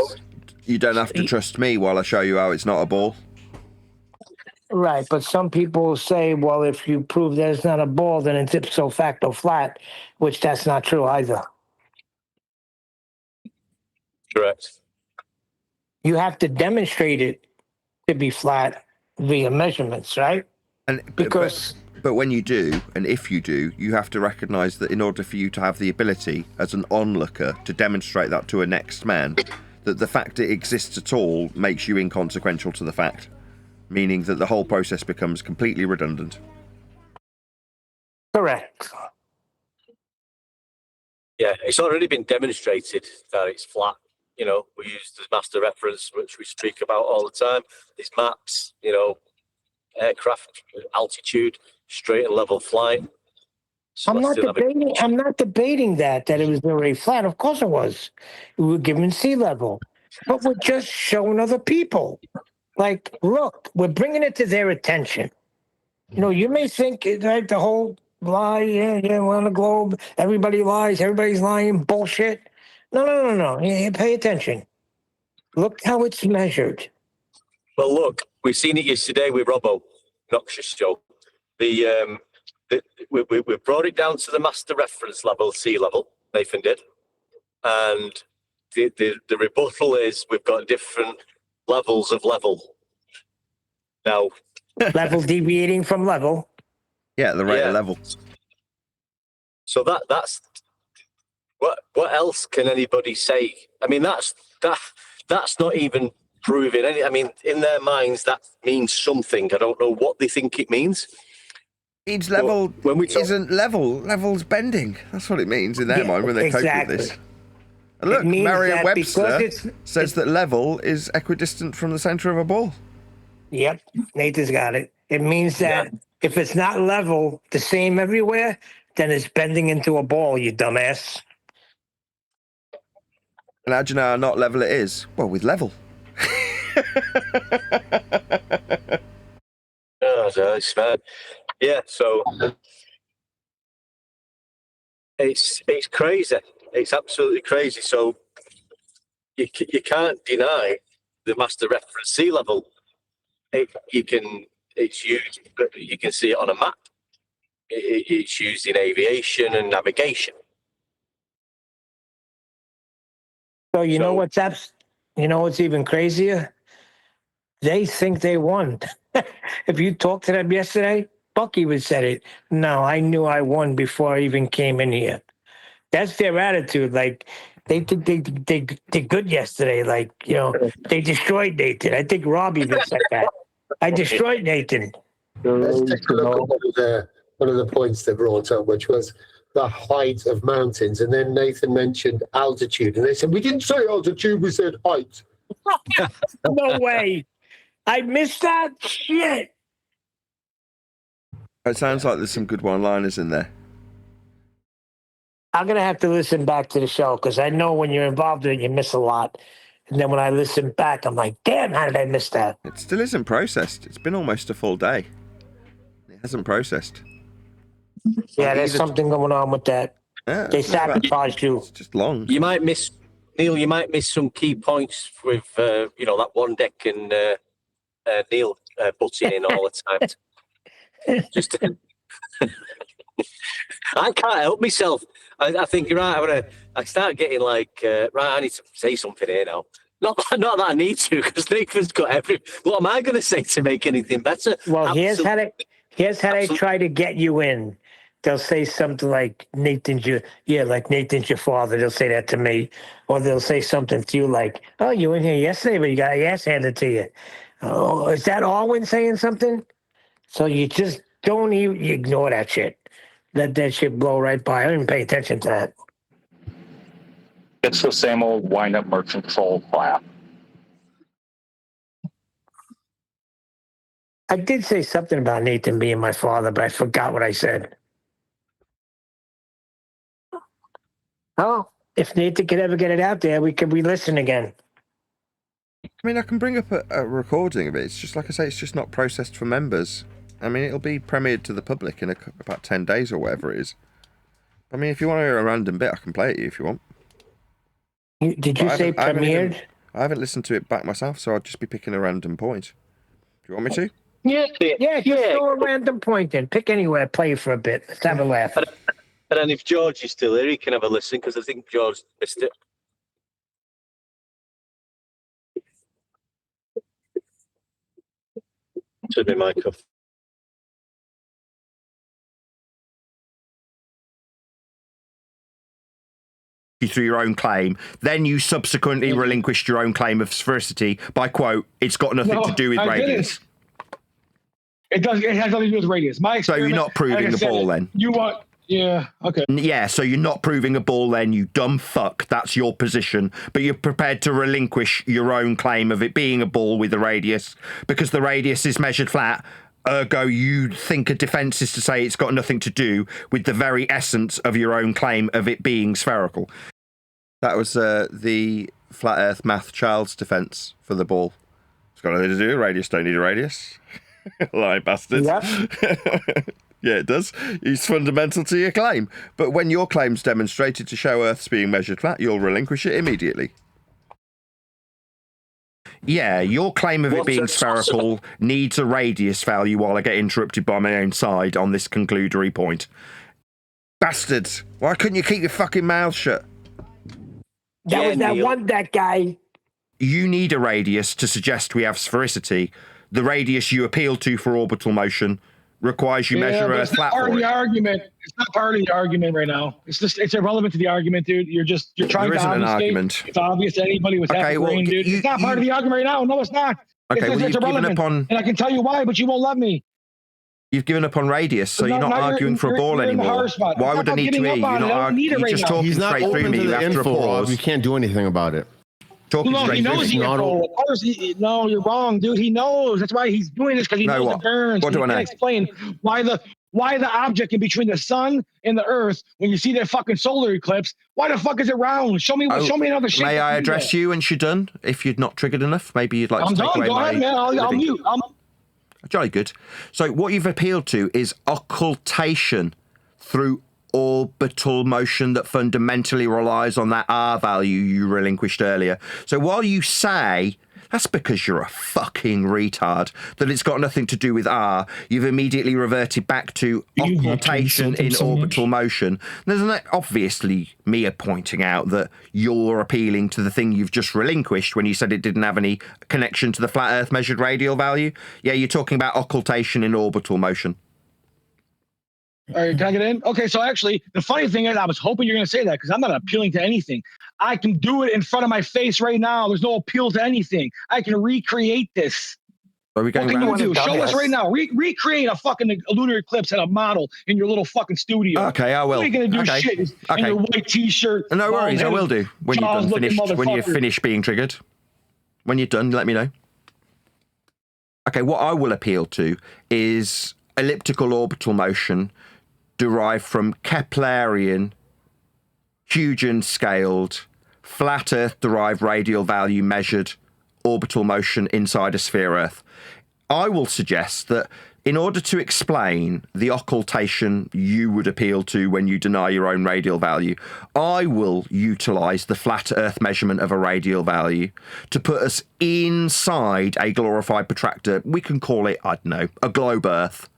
you don't have to trust me while I show you how it's not a ball. Right, but some people say, well, if you prove that it's not a ball, then it's ipso facto flat, which that's not true either. Correct. You have to demonstrate it to be flat via measurements, right? And but when you do, and if you do, you have to recognise that in order for you to have the ability as an onlooker to demonstrate that to a next man, that the fact it exists at all makes you inconsequential to the fact, meaning that the whole process becomes completely redundant. Correct. Yeah, it's already been demonstrated that it's flat. You know, we use the master reference, which we speak about all the time. These maps, you know, aircraft altitude, straight and level flight. I'm not debating that it was already flat. Of course it was. We were given sea level. But we're just showing other people. Like, look, we're bringing it to their attention. You know, you may think like the whole lie, we're on the globe, everybody lies, everybody's lying, bullshit. No. You pay attention. Look how it's measured. Well, look, we've seen it yesterday with Robbo, Noxious Show. We brought it down to the master reference level, sea level, Nathan did. And the rebuttal is we've got different levels of level. Now, level deviating from level. Yeah, the rate of level. So that's what else can anybody say? I mean, that's not even proving any. I mean, in their minds, that means something. I don't know what they think it means. Each level isn't level. Level's bending. That's what it means in their mind when they cope with this. And look, Merriam-Webster says that level is equidistant from the center of a ball. Yep, Nathan's got it. It means that if it's not level, the same everywhere, then it's bending into a ball, you dumbass. And how do you know how not level it is? Well, with level. Oh, that's bad. Yeah, so it's crazy. It's absolutely crazy. So you can't deny the master reference sea level. It's used, but you can see it on a map. It's used in aviation and navigation. So you know what's even crazier? They think they won. If you talked to them yesterday, Bucky would said it. No, I knew I won before I even came in here. That's their attitude. Like they think they did good yesterday. Like, you know, they destroyed Nathan. I think Rob even said that. I destroyed Nathan. Let's take a look at one of the points they brought up, which was the height of mountains. And then Nathan mentioned altitude. And they said, we didn't say altitude, we said height. No way. I missed that shit. It sounds like there's some good one-liners in there. I'm going to have to listen back to the show because I know when you're involved in it, you miss a lot. And then when I listen back, I'm like, damn, how did I miss that? It still isn't processed. It's been almost a full day. It hasn't processed. Yeah, there's something going on with that. Yeah, They sabotaged you. It's just long. You might miss, Neil, you might miss some key points with, that one deck and Neil butting in all the time. Just, I can't help myself. I think you're right. I start getting like, right, I need to say something here now. Not that I need to, because Nathan's got every. What am I going to say to make anything better? Well, here's how they try to get you in. They'll say something like Nathan's your father. They'll say that to me, or they'll say something to you like, "Oh, you were in here yesterday, but you got your ass handed to you." Oh, is that Alwyn saying something? So you just don't even ignore that shit. Let that shit blow right by. I don't even pay attention to that. It's the same old wind-up merchant troll crap. I did say something about Nathan being my father, but I forgot what I said. Oh, if Nathan could ever get it out there, we could re-listen again. I mean, I can bring up a recording of it. It's just, like I say, it's just not processed for members. I mean, it'll be premiered to the public in about 10 days or whatever it is. I mean, if you want to hear a random bit, I can play it to you if you want. Did you say premiered? I haven't listened to it back myself, so I'll just be picking a random point. Do you want me to? Yeah, just throw a random point in. Pick anywhere, play for a bit. Let's have a laugh. And then if George is still here, he can have a listen, because I think George missed it. Turn my mic off. Through your own claim, then you subsequently relinquished your own claim of sphericity by quote, it's got nothing to do with radius. It does. It has nothing to do with radius. So you're not proving the ball then? You want... Yeah, okay. Yeah, so you're not proving a ball then, you dumb fuck. That's your position. But you're prepared to relinquish your own claim of it being a ball with a radius because the radius is measured flat. Ergo, you think a defence is to say it's got nothing to do with the very essence of your own claim of it being spherical. That was the Flat Earth math child's defence for the ball. It's got nothing to do with radius, don't need a radius. Lie bastard. Yep. Yeah, it does. It's fundamental to your claim. But when your claim's demonstrated to show Earth's being measured flat, you'll relinquish it immediately. Yeah, your claim of it being spherical needs a radius value while I get interrupted by my own side on this conclusory point. Bastards, why couldn't you keep your fucking mouth shut? That was that guy. You need a radius to suggest we have sphericity. The radius you appeal to for orbital motion requires you measure Earth flat for it. The argument. It's not part of the argument right now. It's irrelevant to the argument, dude. You're trying to obfuscate. An argument. It's obvious to anybody with half a brain, dude. It's not part of the argument right now. No, it's not. Okay, it's irrelevant. And I can tell you why, but you won't let me. You've given up on radius, so you're not arguing for a ball anymore. Why would I need to hear you? You're just talking straight through me. You have to pause. You can't do anything about it. He knows he's of course, no, you're wrong, dude. He knows. That's why he's doing this, because he knows the burns. What do I know? Explain why the object in between the sun and the Earth, when you see that fucking solar eclipse, why the fuck is it round? Show me another shape. May I address you and you're done? If you're not triggered enough, maybe you'd like to take away Go ahead, man. I'll mute. Jolly good. So what you've appealed to is occultation through orbital motion that fundamentally relies on that R value you relinquished earlier. So while you say that's because you're a fucking retard, that it's got nothing to do with R, you've immediately reverted back to occultation in orbital motion. There's obviously me pointing out that you're appealing to the thing you've just relinquished when you said it didn't have any connection to the flat Earth measured radial value. Yeah, you're talking about occultation in orbital motion. All right, can I get in? Okay, so actually, the funny thing is, I was hoping you're going to say that, because I'm not appealing to anything. I can do it in front of my face right now. There's no appeal to anything. I can recreate this. Are we going What can round? you do? Show us right now. Recreate a fucking lunar eclipse and a model in your little fucking studio. Okay, I will. What are you going to do Okay. shit in Okay. your white t-shirt? No worries, I will do. When you're done, Jaws-looking finished, when you're motherfucker. finished being triggered. When you're done, let me know. Okay, what I will appeal to is elliptical orbital motion derived from Keplerian, Huygens-scaled, flat Earth-derived radial value measured orbital motion inside a sphere Earth. I will suggest that in order to explain the occultation you would appeal to when you deny your own radial value, I will utilise the flat Earth measurement of a radial value to put us inside a glorified protractor. We can call it, I don't know, a globe Earth.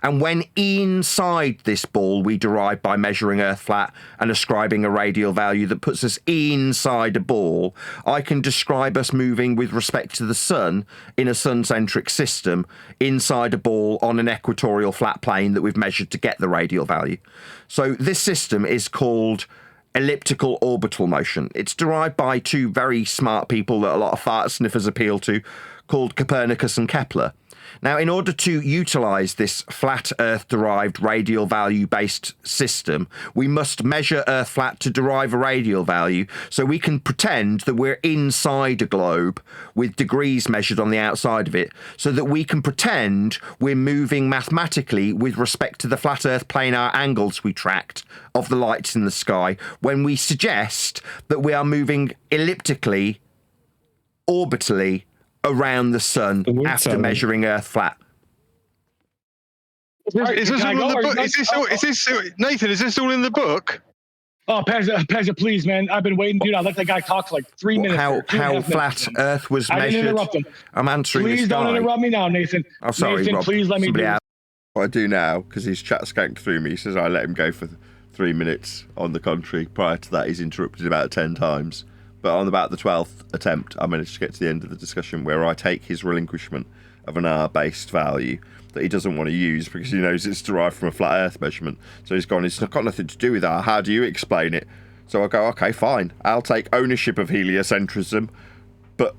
And when inside this ball we derive by measuring Earth flat and ascribing a radial value that puts us inside a ball, I can describe us moving with respect to the sun in a sun-centric system inside a ball on an equatorial flat plane that we've measured to get the radial value. So this system is called elliptical orbital motion. It's derived by two very smart people that a lot of fart sniffers appeal to, called Copernicus and Kepler. Now, in order to utilise this flat Earth-derived radial value-based system, we must measure Earth flat to derive a radial value, so we can pretend that we're inside a globe with degrees measured on the outside of it, so that we can pretend we're moving mathematically with respect to the flat Earth planar angles we tracked of the lights in the sky, when we suggest that we are moving elliptically, orbitally, around the sun after measuring Earth flat. Is this all in the book? Is this Nathan? Is this all in the book? Oh, Pezza, please, man! I've been waiting, dude. I let that guy talk for like 3 minutes. How flat Earth was measured? I didn't interrupt him. I'm answering. Please don't interrupt me now, Nathan. Oh, sorry, Nathan, Rob. please let me do it. What I do now, because his chat skanked through me, he says I let him go for 3 minutes. On the contrary, prior to that, he's interrupted about 10 times. But on about the 12th attempt, I managed to get to the end of the discussion where I take his relinquishment of an R-based value that he doesn't want to use because he knows it's derived from a flat Earth measurement. So he's gone, it's got nothing to do with that. How do you explain it? So I go, okay, fine. I'll take ownership of heliocentrism, but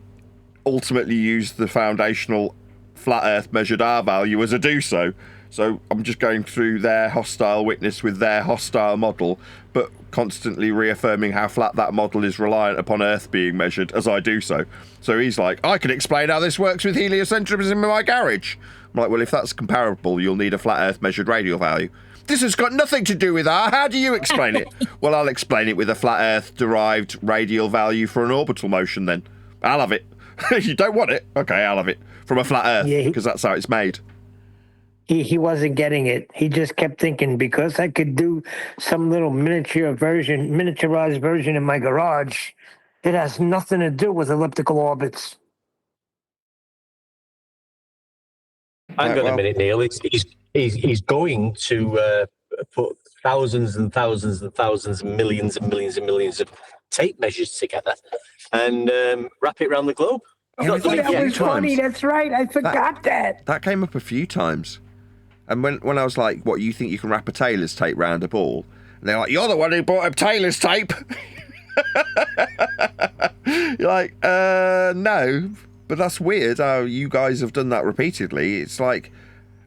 ultimately use the foundational flat Earth measured R value as a do-so. So I'm just going through their hostile witness with their hostile model, but constantly reaffirming how flat that model is reliant upon Earth being measured as I do so. So he's like, I can explain how this works with heliocentrism in my garage. I'm like, well, if that's comparable, you'll need a flat Earth measured radial value. This has got nothing to do with R. How do you explain it? Well, I'll explain it with a flat Earth derived radial value for an orbital motion then. I'll have it. You don't want it? Okay, I'll have it. From a flat Earth, because that's how it's made. He wasn't getting it. He just kept thinking, because I could do some little miniaturized version in my garage, it has nothing to do with elliptical orbits. Hang on a minute, Neil. He's going to put thousands and thousands and thousands and millions and millions and millions of tape measures together and wrap it around the globe. That was funny. That's right. I forgot that. That came up a few times. And when I was like, what, you think you can wrap a tailor's tape round a ball? And they're like, you're the one who bought a tailor's tape. You're like, no. But that's weird how you guys have done that repeatedly. It's like,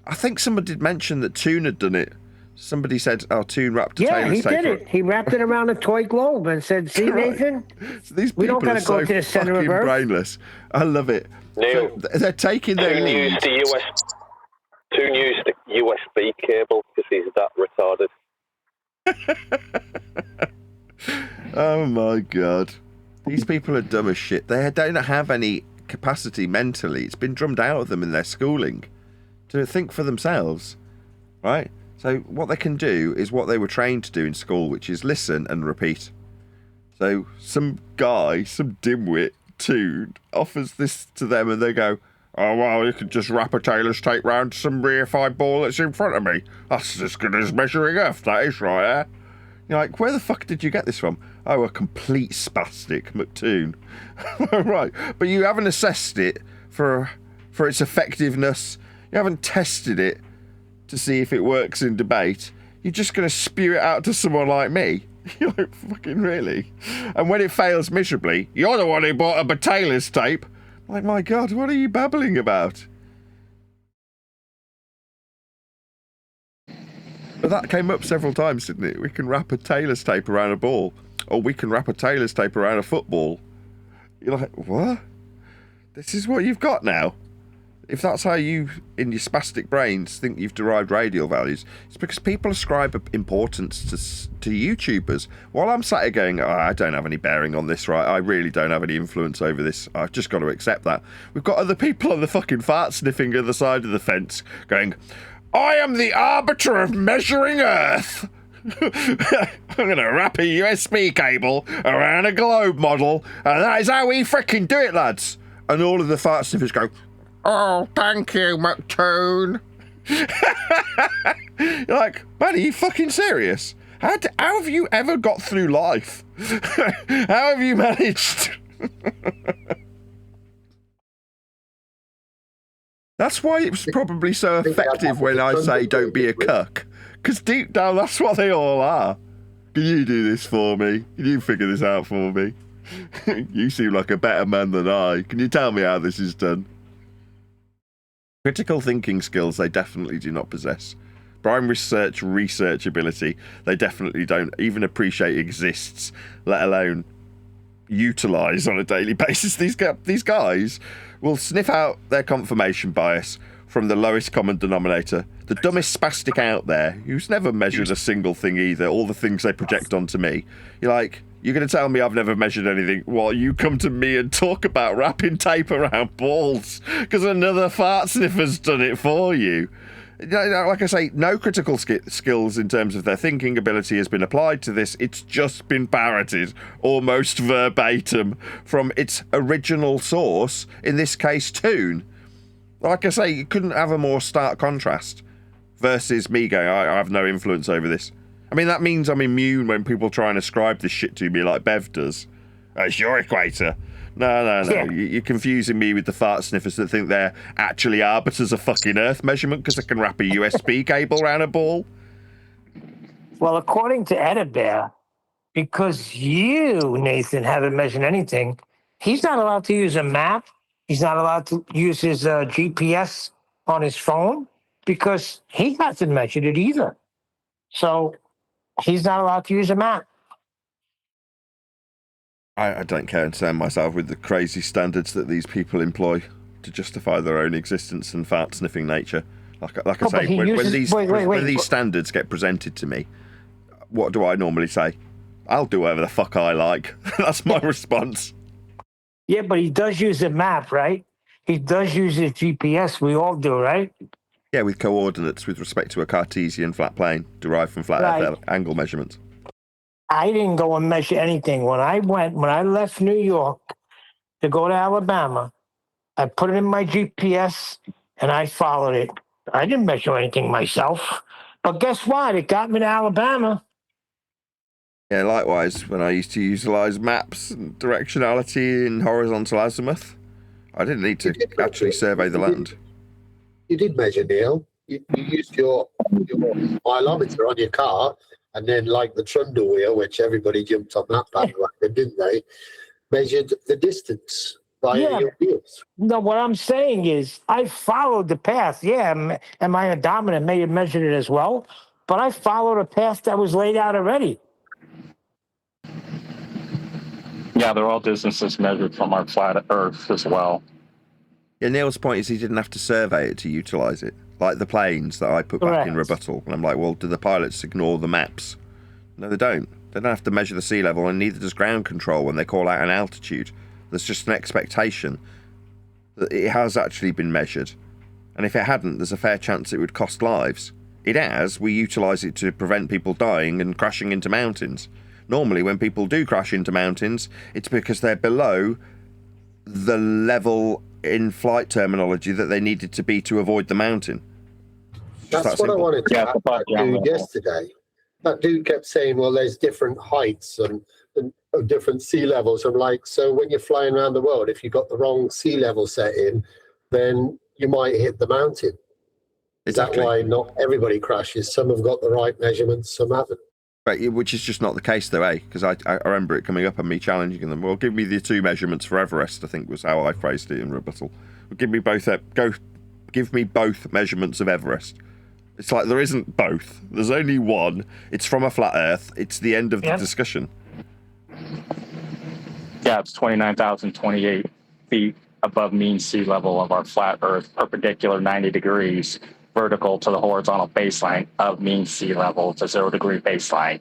I think someone did mention that Toon had done it. Somebody said, oh, Toon wrapped a tailor's tape. Yeah, he did it. He wrapped it around a toy globe and said, see, Nathan? So these we don't people got are to go so to the center of fucking Earth. brainless. I love it. Neil, So they're taking their lead. Toon used the USB cable because he's that retarded. Oh my god. These people are dumb as shit. They don't have any capacity mentally. It's been drummed out of them in their schooling to think for themselves, right? So what they can do is what they were trained to do in school, which is listen and repeat. So some guy, some dimwit, Toon, offers this to them and they go, oh, well, you could just wrap a tailor's tape round some reified ball that's in front of me. That's as good as measuring Earth, that is right, eh? You're like, where the fuck did you get this from? Oh, a complete spastic McToon. Right, but you haven't assessed it for its effectiveness. You haven't tested it to see if it works in debate. You're just going to spew it out to someone like me. You're like, fucking really? And when it fails miserably, you're the one who bought a tailor's tape. Like, my God, what are you babbling about? But that came up several times, didn't it? We can wrap a tailor's tape around a ball, or we can wrap a tailor's tape around a football. You're like, what? This is what you've got now? If that's how you, in your spastic brains, think you've derived radial values, it's because people ascribe importance to YouTubers. While I'm sat here going, oh, I don't have any bearing on this, right? I really don't have any influence over this. I've just got to accept that. We've got other people on the fucking fart sniffing other side of the fence going, I am the arbiter of measuring Earth. I'm going to wrap a USB cable around a globe model, and that is how we fricking do it, lads. And all of the fart sniffers go, oh, thank you, McToon. You're like, man, are you fucking serious? How have you ever got through life? How have you managed? That's why it was probably so effective when I say don't be a cuck. Because deep down, that's what they all are. Can you do this for me? Can you figure this out for me? You seem like a better man than I. Can you tell me how this is done? Critical thinking skills they definitely do not possess. Prime research ability they definitely don't even appreciate exists, let alone utilise on a daily basis. These guys will sniff out their confirmation bias from the lowest common denominator, the dumbest spastic out there, who's never measured a single thing either, all the things they project onto me. You're like, you're going to tell me I've never measured anything while you come to me and talk about wrapping tape around balls because another fart sniffer's done it for you. Like I say, no critical skills in terms of their thinking ability has been applied to this. It's just been parroted almost verbatim from its original source, in this case, Toon. Like I say, you couldn't have a more stark contrast versus me going, I have no influence over this. I mean, that means I'm immune when people try and ascribe this shit to me like Bev does. It's your equator. No. Yeah. You're confusing me with the fart sniffers that think they're actually arbiters of fucking Earth measurement because they can wrap a USB cable around a ball. Well, according to Edibear, because you, Nathan, haven't measured anything, he's not allowed to use a map. He's not allowed to use his GPS on his phone because he hasn't measured it either. So he's not allowed to use a map. I don't concern myself with the crazy standards that these people employ to justify their own existence and fart sniffing nature. Like I say, when these standards get presented to me, what do I normally say? I'll do whatever the fuck I like. That's my response. Yeah, but he does use a map, right? He does use his GPS. We all do, right? Yeah, with coordinates with respect to a Cartesian flat plane derived from flat Earth angle measurements. I didn't go and measure anything. When I left New York to go to Alabama, I put it in my GPS and I followed it. I didn't measure anything myself. But guess what? It got me to Alabama. Yeah, likewise, when I used to utilise maps and directionality in horizontal azimuth, I didn't need to actually survey the land. You did measure, Neil. You used your mileometer on your car, and then like the trundle wheel, which everybody jumped on that bandwagon, didn't they? Measured the distance by your wheels. No, what I'm saying is I followed the path. Yeah, and my odometer may have measured it as well, but I followed a path that was laid out already. Yeah, they're all distances measured from our flat Earth as well. Yeah, Neil's point is he didn't have to survey it to utilise it. Like the planes that I put back in rebuttal. And I'm like, well, do the pilots ignore the maps? No, they don't. They don't have to measure the sea level, and neither does ground control when they call out an altitude. There's just an expectation that it has actually been measured. And if it hadn't, there's a fair chance it would cost lives. It has. We utilise it to prevent people dying and crashing into mountains. Normally, when people do crash into mountains, it's because they're below the level in flight terminology that they needed to be to avoid the mountain. That's what I wanted to ask that dude yesterday. That dude kept saying, well, there's different heights and different sea levels. I'm like, so when you're flying around the world, if you've got the wrong sea level set in, then you might hit the mountain. Exactly. Is that why not everybody crashes? Some have got the right measurements, some haven't. Right, which is just not the case though, eh? Because I remember it coming up and me challenging them. Well, give me the two measurements for Everest, I think was how I phrased it in rebuttal. Well, give me both measurements of Everest. It's like there isn't both. There's only one. It's from a flat Earth. It's the end of the discussion. Yeah, it's 29,028 feet above mean sea level of our flat Earth, perpendicular 90 degrees, vertical to the horizontal baseline of mean sea level. It's a 0 degree baseline.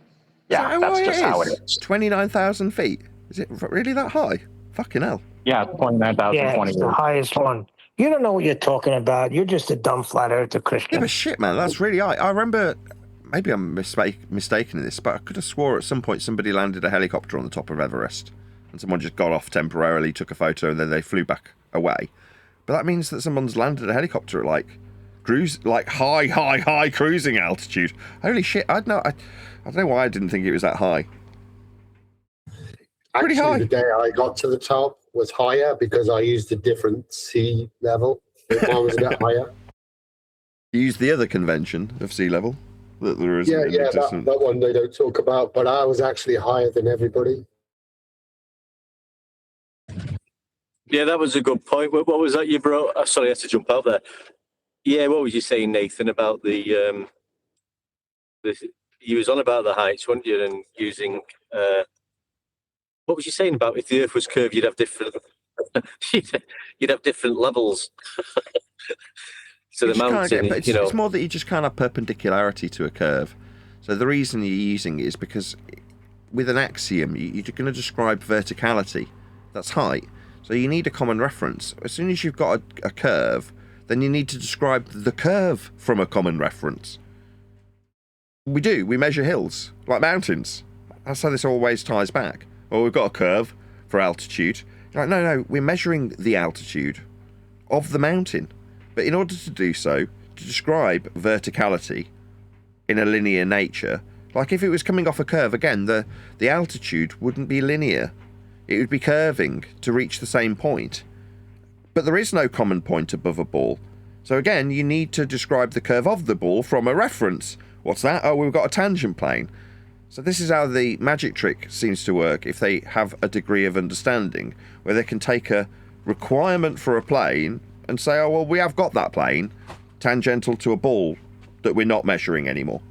Yeah, that's just how it is. 29,000 feet. Is it really that high? Fucking hell. Yeah, 29,028. Yeah, it's the highest one. You don't know what you're talking about. You're just a dumb flat earther Christian. Yeah, but shit, man, that's really high. I remember, maybe I'm mistaken in this, but I could have swore at some point somebody landed a helicopter on the top of Everest, and someone just got off temporarily, took a photo, and then they flew back away. But that means that someone's landed a helicopter at high cruising altitude. Holy shit! I don't know why I didn't think it was that high. Pretty high. The day I got to the top was higher because I used a different sea level. Mine was a bit higher. You used the other convention of sea level that there is. That one they don't talk about, but I was actually higher than everybody. Yeah, that was a good point. What was that you brought? Sorry, I had to jump out there. Yeah, what was you saying, Nathan, about the you was on about the heights, weren't you, and using what was you saying about if the Earth was curved, you'd have different you'd have different levels. So the mountain, it's more that you just can't have perpendicularity to a curve. So the reason you're using it is because with an axiom, you're going to describe verticality. That's height. So you need a common reference. As soon as you've got a curve, then you need to describe the curve from a common reference. We do. We measure hills, like mountains. That's how this always ties back. Well, we've got a curve for altitude. You're like, no, we're measuring the altitude of the mountain. But in order to do so, to describe verticality in a linear nature, like if it was coming off a curve, again, the altitude wouldn't be linear. It would be curving to reach the same point. But there is no common point above a ball. So again, you need to describe the curve of the ball from a reference. What's that? Oh, we've got a tangent plane. So this is how the magic trick seems to work if they have a degree of understanding, where they can take a requirement for a plane and say, oh, well, we have got that plane tangential to a ball that we're not measuring anymore.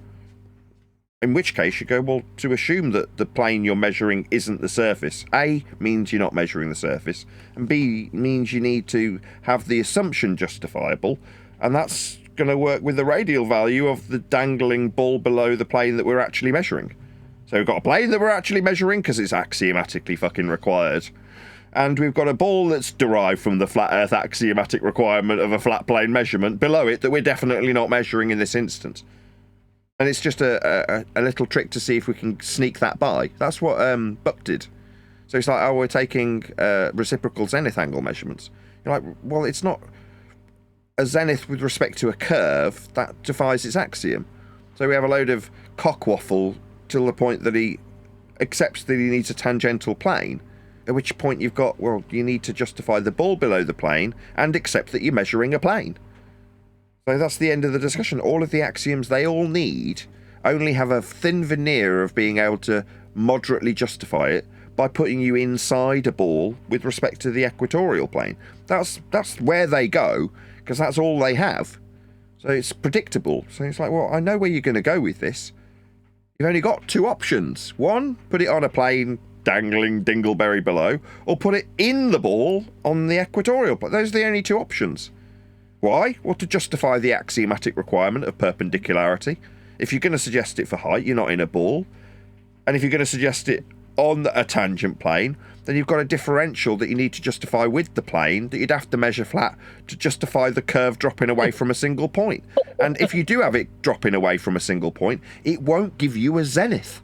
In which case you go, well, to assume that the plane you're measuring isn't the surface, A, means you're not measuring the surface, and B, means you need to have the assumption justifiable, and that's going to work with the radial value of the dangling ball below the plane that we're actually measuring. So we've got a plane that we're actually measuring because it's axiomatically fucking required. And we've got a ball that's derived from the flat Earth axiomatic requirement of a flat plane measurement below it that we're definitely not measuring in this instance. And it's just a little trick to see if we can sneak that by. That's what Buck did. So it's like, oh, we're taking reciprocal zenith angle measurements. You're like, well, it's not a zenith with respect to a curve. That defies its axiom. So we have a load of cockwaffle till the point that he accepts that he needs a tangential plane. At which point you've got, well, you need to justify the ball below the plane and accept that you're measuring a plane. So that's the end of the discussion. All of the axioms they all need only have a thin veneer of being able to moderately justify it by putting you inside a ball with respect to the equatorial plane. That's where they go, because that's all they have. So it's predictable. So it's like, well, I know where you're going to go with this. You've only got two options. One, put it on a plane dangling dingleberry below, or put it in the ball on the equatorial plane. Those are the only two options. Why? Well, to justify the axiomatic requirement of perpendicularity. If you're going to suggest it for height, you're not in a ball. And if you're going to suggest it on a tangent plane, then you've got a differential that you need to justify with the plane that you'd have to measure flat to justify the curve dropping away from a single point. And if you do have it dropping away from a single point, it won't give you a zenith.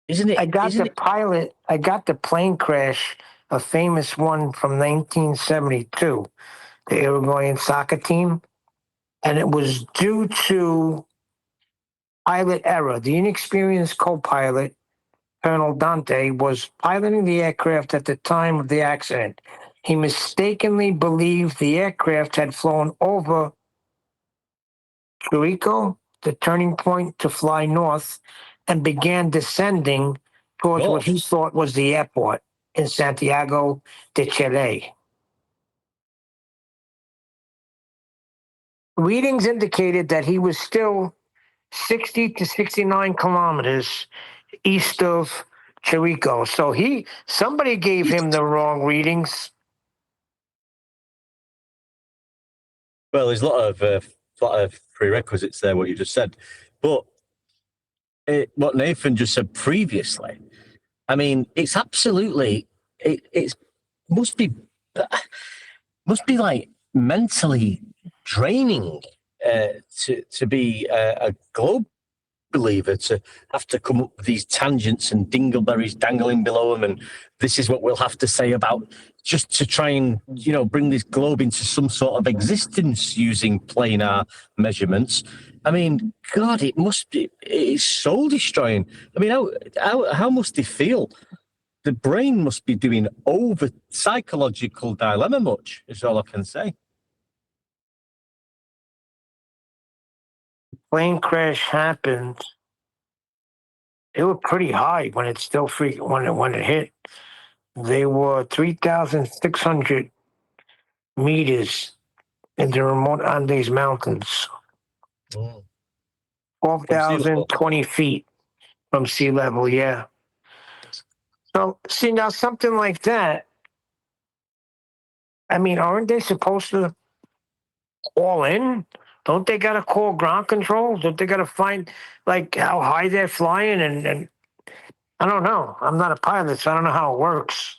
Isn't it? I got the plane crash, a famous one from 1972, the Uruguayan soccer team, and it was due to pilot error. The inexperienced co-pilot, Colonel Dante, was piloting the aircraft at the time of the accident. He mistakenly believed the aircraft had flown over Churico, the turning point to fly north, and began descending towards what he thought was the airport in Santiago de Chile. readings indicated that he was still 60 to 69 kilometers east of Chirico. So somebody gave him the wrong readings. Well, there's a lot of prerequisites there, what you just said. But what Nathan just said previously, I mean, it's absolutely, it must be like mentally draining to be a globe believer, to have to come up with these tangents and dingleberries dangling below them, and this is what we'll have to say about, just to try and bring this globe into some sort of existence using planar measurements. I mean, God, it's soul destroying. I mean, how must they feel? The brain must be doing over psychological dilemma much, is all I can say. Plane crash happened. They were pretty high when it still when it hit. They were 3,600 meters in the remote Andes Mountains. 12,020 feet from sea level, yeah. So, see, now something like that, I mean, aren't they supposed to call in? Don't they got to call ground control? Don't they got to find, like, how high they're flying? And I don't know. I'm not a pilot, so I don't know how it works.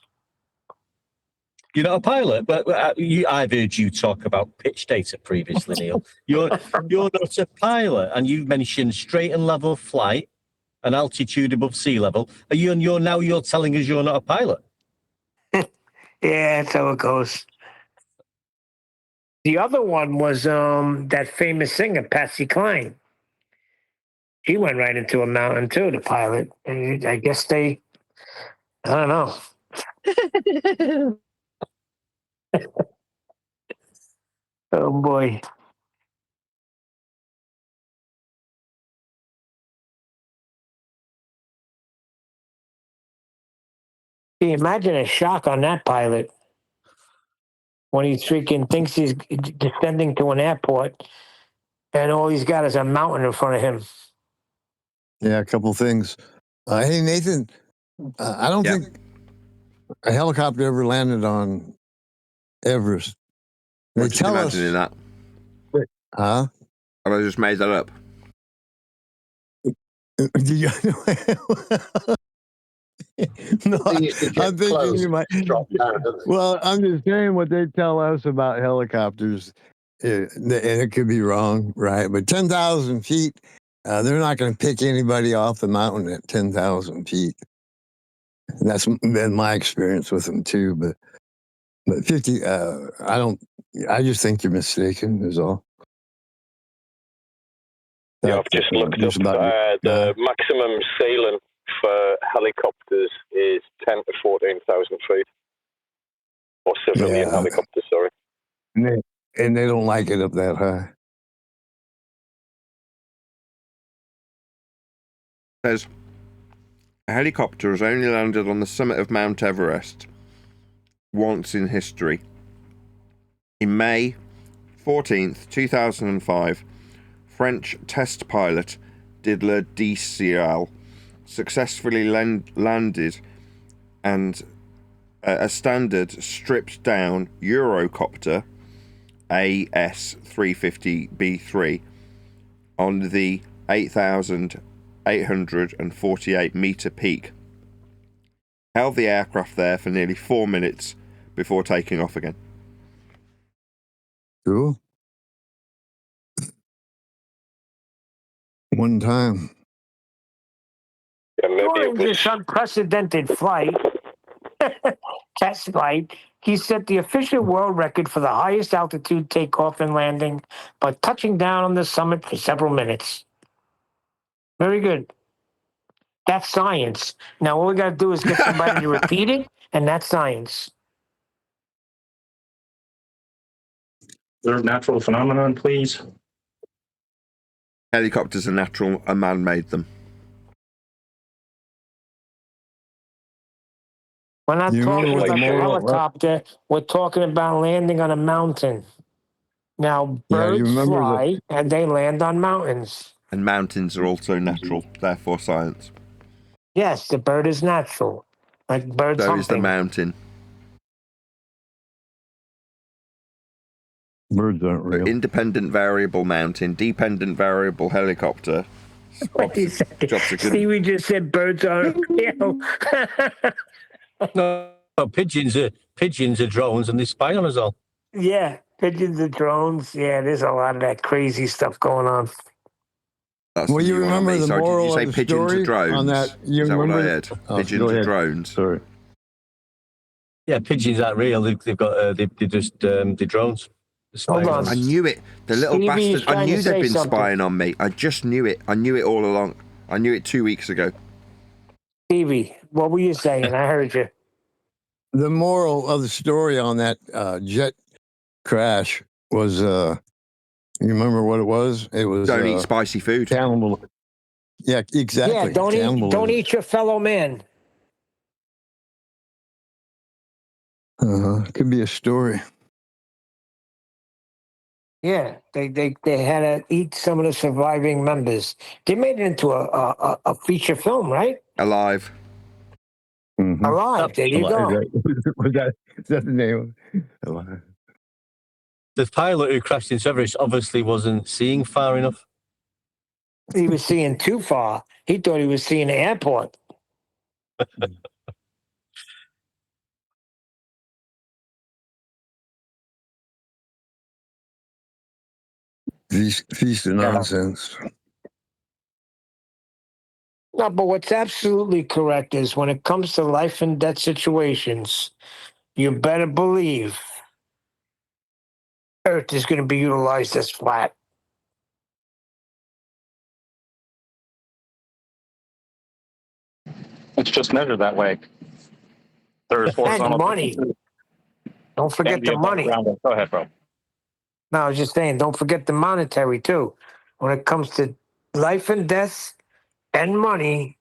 You're not a pilot, but I've heard you talk about pitch data previously, Neil. You're not a pilot, and you've mentioned straight and level flight and altitude above sea level. You're telling us you're not a pilot? Yeah, that's how it goes. The other one was that famous singer, Patsy Cline. She went right into a mountain too, the pilot. And I guess I don't know. Oh boy. Can you imagine a shock on that pilot when he freaking thinks he's descending to an airport and all he's got is a mountain in front of him. Yeah, a couple things. Hey, Nathan, I don't think a helicopter ever landed on Everest. They Just tell us imagining that. Huh? Have I just made that up? Do you? No, I'm thinking you might. Well, I'm just saying what they tell us about helicopters, and it could be wrong, right? But 10,000 feet, they're not going to pick anybody off the mountain at 10,000 feet. And that's been my experience with them too. But 50, I just think you're mistaken, is all. Yeah, I've just looked up the maximum ceiling for helicopters is 10 to 14,000 feet. Or civilian helicopters, sorry. And they don't like it up that high. Says a helicopter has only landed on the summit of Mount Everest once in history. In May 14th, 2005, French test pilot Didier Desilets successfully landed and a standard stripped down Eurocopter AS-350B3 on the 8,848 meter peak. Held the aircraft there for nearly 4 minutes before taking off again. Cool. One time. Yeah, During this unprecedented flight, test flight, he set the official world record for the highest altitude takeoff and landing by touching down on the summit for several minutes. Very good. That's science. Now, all we got to do is get somebody to repeat it, and that's science. Third natural phenomenon, please. Helicopters are natural, a man made them. We're not talking about the helicopter. We're talking about landing on a mountain. Now, Yeah, you birds remember fly and they land on mountains. And mountains are also natural, therefore science. Yes, the bird is natural. Like birds So is the humping. mountain. Birds aren't real. Independent variable mountain, dependent variable helicopter. Wait a second. Jobs are good. Stevie just said birds aren't real. No, pigeons are drones and they spy on us all. Yeah, pigeons and drones. Yeah, there's a lot of that crazy stuff going on. That's Well, the you new one on remember me. the So did you moral say of the pigeons story are drones? on that? You Is that what I remember? heard? Oh, Pigeons go are ahead. drones. Sorry. Yeah, pigeons aren't real. They've got they're just they're drones. Hold on. I knew it. The little Stevie's bastard. I trying to knew they'd say been something. spying on me. I just knew it. I knew it all along. I knew it 2 weeks ago. Stevie, what were you saying? I heard you. The moral of the story on that jet crash was, you remember what it was? It was Don't eat spicy food. Cannibal. Yeah, exactly. Yeah, don't Cannibalism. eat your fellow man. Could be a story. Yeah, they had to eat some of the surviving members. They made it into a feature film, right? Alive. Mm-hmm. Alive. There you go. Is that the name? Alive. The pilot who crashed into Everest obviously wasn't seeing far enough. He was seeing too far. He thought he was seeing the airport. Feast of nonsense. No, but what's absolutely correct is when it comes to life and death situations, you better believe Earth is going to be utilized as flat. It's just measured that way. There's horizontal money. Don't forget the money. Go ahead, bro. No, I was just saying, don't forget the monetary too. When it comes to life and death and money,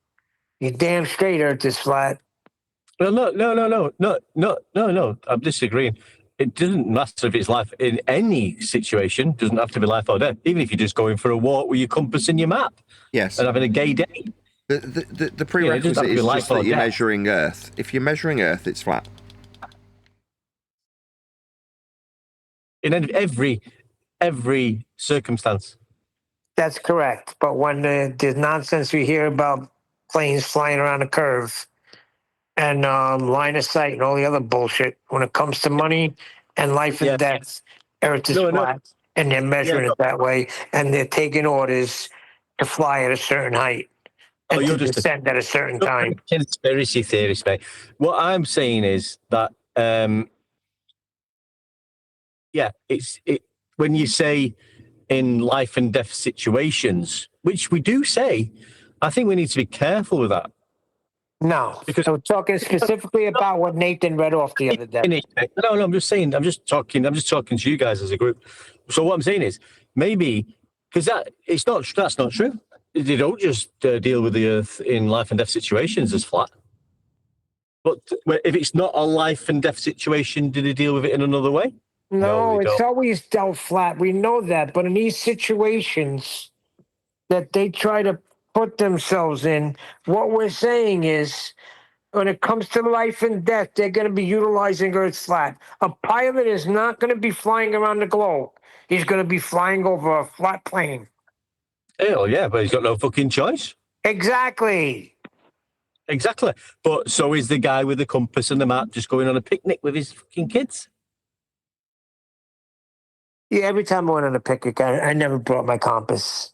you're damn straight Earth is flat. Well, no. I'm disagreeing. It doesn't matter if it's life in any situation. It doesn't have to be life or death. Even if you're just going for a walk with your compass and your map. Yes. And having a gay day. The prerequisite is just that you're measuring Earth. If you're measuring Earth, it's flat. In every circumstance. That's correct. But when the nonsense we hear about planes flying around a curve and line of sight and all the other bullshit, when it comes to money and life and death, Earth is flat. And they're measuring it that way. And they're taking orders to fly at a certain height. And to descend at a certain time. Conspiracy theorist, mate. What I'm saying is that, when you say in life and death situations, which we do say, I think we need to be careful with that. No, because we're talking specifically about what Nathan read off the other day. No, I'm just saying. I'm just talking to you guys as a group. So what I'm saying is maybe because that's not true. They don't just deal with the Earth in life and death situations as flat. But if it's not a life and death situation, do they deal with it in another way? No, it's always dealt flat. We know that. But in these situations that they try to put themselves in, what we're saying is when it comes to life and death, they're going to be utilizing Earth's flat. A pilot is not going to be flying around the globe. He's going to be flying over a flat plane. Hell yeah, but he's got no fucking choice. Exactly. But so is the guy with the compass and the map just going on a picnic with his fucking kids. Yeah, every time I went on a picnic, I never brought my compass.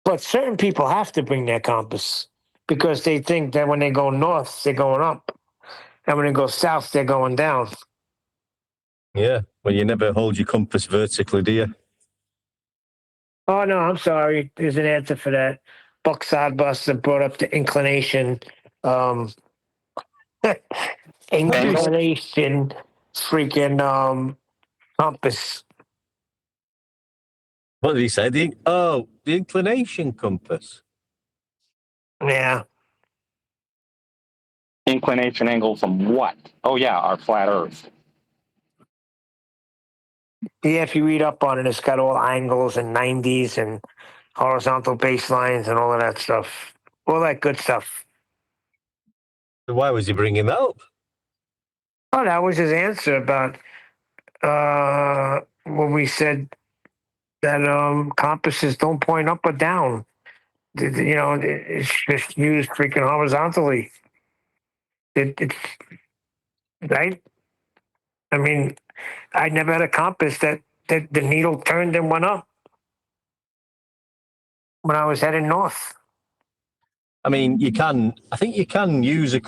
But certain people have to bring their compass because they think that when they go north, they're going up. And when they go south, they're going down. Yeah, well, you never hold your compass vertically, do you? Oh, no, I'm sorry. There's an answer for that. Buck Sodbuster brought up the inclination. Inclination freaking compass. What did he say? The inclination compass. Yeah. Inclination angle from what? Oh, yeah, our flat Earth. Yeah, if you read up on it, it's got all angles and 90s and horizontal baselines and all of that stuff. All that good stuff. So why was he bringing that up? Oh, that was his answer about when we said that compasses don't point up or down. You know, it's just used freaking horizontally. It's right. I mean, I never had a compass that the needle turned and went up when I was heading north. I mean, I think you can use a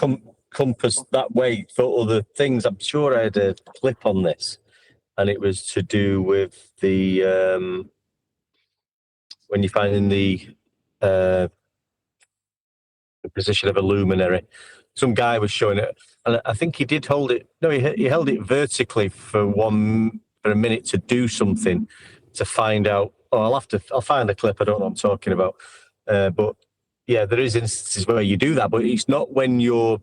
compass that way for other things. I'm sure I had a clip on this, and it was to do with the when you're finding the position of a luminary. Some guy was showing it, and I think he did hold it. No, he held it vertically for a minute to do something to find out. Oh, I'll find a clip. I don't know what I'm talking about, but yeah, there is instances where you do that, but it's not when you're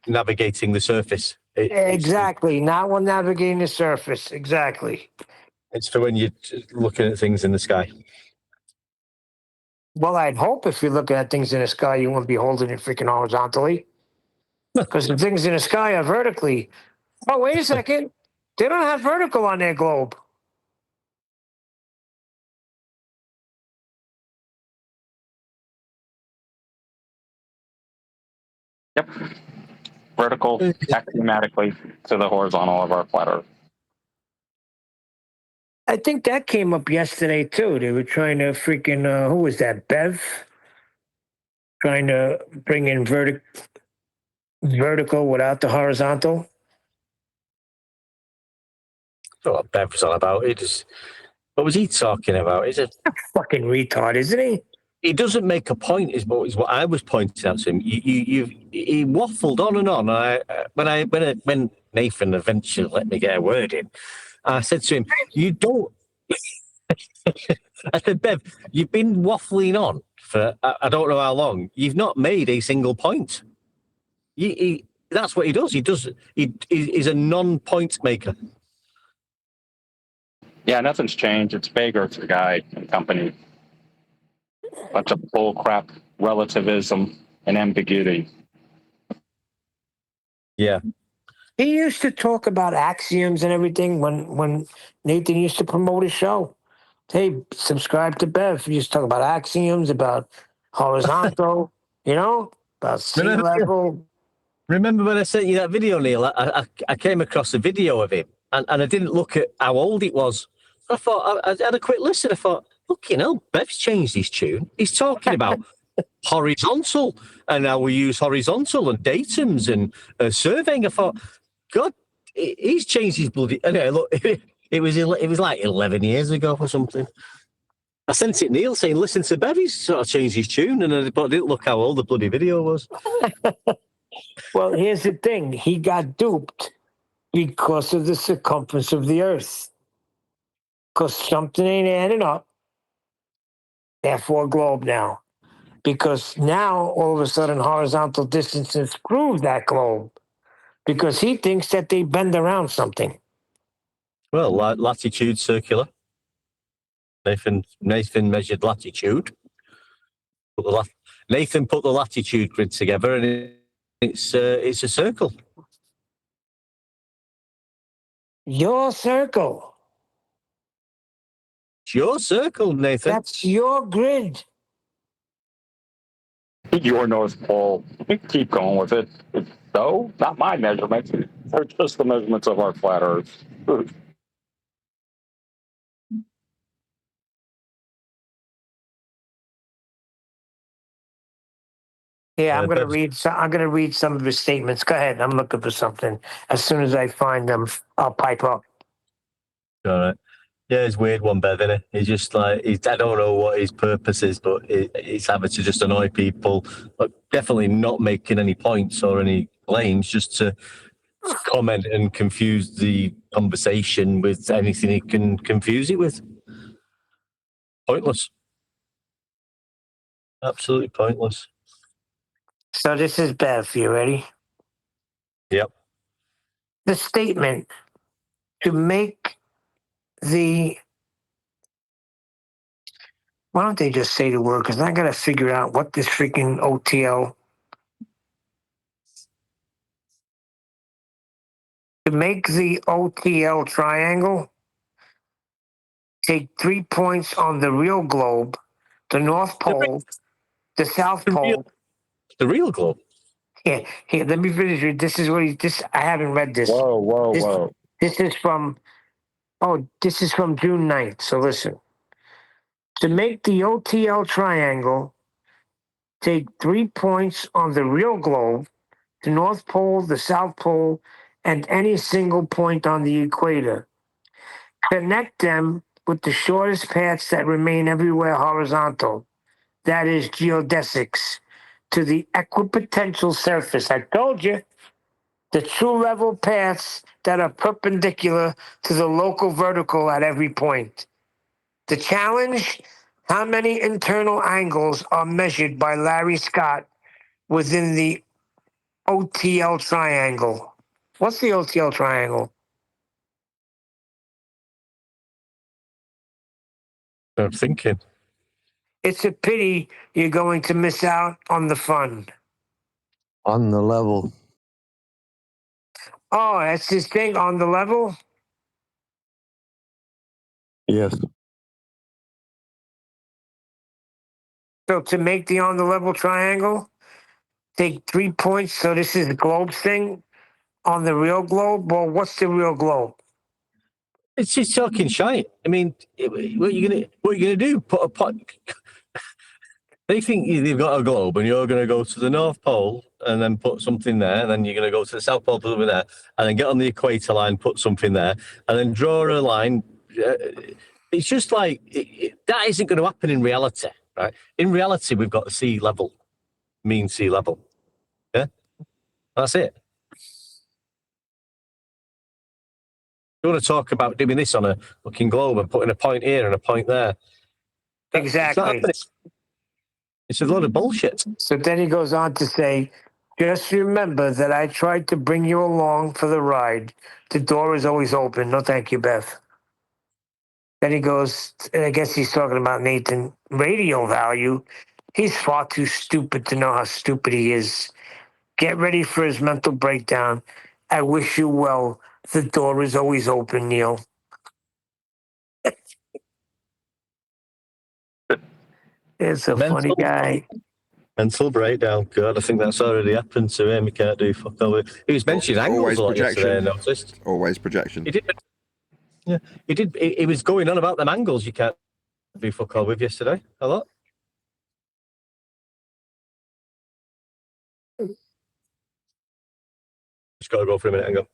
navigating the surface. Exactly, not when navigating the surface. Exactly. It's for when you're looking at things in the sky. Well, I'd hope if you're looking at things in the sky, you won't be holding it freaking horizontally. Because the things in the sky are vertically. Oh, wait a second. They don't have vertical on their globe. Yep. Vertical axiomatically to the horizontal of our flat Earth. I think that came up yesterday, too. They were trying to freaking, who was that, Bev? Trying to bring in vertical without the horizontal. Not what Bev was on about. What was he talking about? Is it fucking retard, isn't he? He doesn't make a point. Is what I was pointing out to him. He waffled on and on. When Nathan eventually let me get a word in, I said to him, "You don't." I said, "Bev, you've been waffling on for I don't know how long. You've not made a single point." That's what he does. He's a non-point maker. Yeah, nothing's changed. It's Baker, the guy and company. Bunch of bullcrap relativism and ambiguity. Yeah. He used to talk about axioms and everything when Nathan used to promote his show. Hey, subscribe to Bev. He used to talk about axioms, about horizontal, about sea level. Remember when I sent you that video, Neil? I came across a video of him, and I didn't look at how old it was. I thought, I had a quick listen. I thought, look, Bev's changed his tune. He's talking about horizontal, and now we use horizontal and datums and surveying. I thought, God, he's changed his bloody... Anyway, look, it was like 11 years ago or something. I sent it Neil saying, listen to Bev, he's sort of changed his tune, and I didn't look how old the bloody video was. Well, here's the thing. He got duped because of the circumference of the Earth. Because something ain't adding up. Therefore, globe now. Because now, all of a sudden, horizontal distances prove that globe. Because he thinks that they bend around something. Well, latitude circular. Nathan measured latitude. Nathan put the latitude grid together, and it's a circle. Your circle. It's your circle, Nathan. That's your grid. Your North Pole. Keep going with it. No, not my measurements. They're just the measurements of our flat Earth. Yeah, I'm gonna read. I'm gonna read some of his statements. Go ahead. I'm looking for something. As soon as I find them, I'll pipe up. All right. Yeah, it's a weird one, Bev, isn't it? He's just like, I don't know what his purpose is, but it's having to just annoy people, but definitely not making any points or any claims, just to comment and confuse the conversation with anything he can confuse it with. Pointless. Absolutely pointless. So this is Bev. You ready? Yep. The statement to make Why don't they just say the word? Because I got to figure out what this freaking OTL. To make the OTL triangle, take 3 points on the real globe, the North Pole, the South Pole. The real globe? Here, let me finish it. This is what I haven't read this. Whoa. This is from June 9th. So listen. To make the OTL triangle, take 3 points on the real globe, the North Pole, the South Pole, and any single point on the equator. Connect them with the shortest paths that remain everywhere horizontal, that is geodesics, to the equipotential surface. I told you, the true level paths that are perpendicular to the local vertical at every point. The challenge, how many internal angles are measured by Larry Scott within the OTL triangle? What's the OTL triangle? I'm thinking. It's a pity you're going to miss out on the fun. On the level. Oh, that's this thing on the level? Yes. So to make the on the level triangle, take 3 points. So this is the globe thing on the real globe. Well, what's the real globe? It's just talking shite. I mean, what are you gonna do? Put a pot? They think they've got a globe, and you're gonna go to the North Pole and then put something there, and then you're gonna go to the South Pole, put something there, and then get on the equator line, put something there, and then draw a line. It's just like that isn't going to happen in reality, right? In reality, we've got sea level, mean sea level. Yeah, that's it. You want to talk about doing this on a fucking globe and putting a point here and a point there? Exactly. It's a load of bullshit. So then he goes on to say, just remember that I tried to bring you along for the ride. The door is always open. No, thank you, Beth. Then he goes, and I guess he's talking about Nathan, radio value. He's far too stupid to know how stupid he is. Get ready for his mental breakdown. I wish you well. The door is always open, Neil. It's a funny guy. Mental breakdown. God, I think that's already happened to him. He can't do fuck all. He was mentioning angles a lot yesterday, I noticed. Always projection. He did. Yeah, he did. He was going on about them angles you can't do fuck all with yesterday. A lot. Just got to go for a minute and go.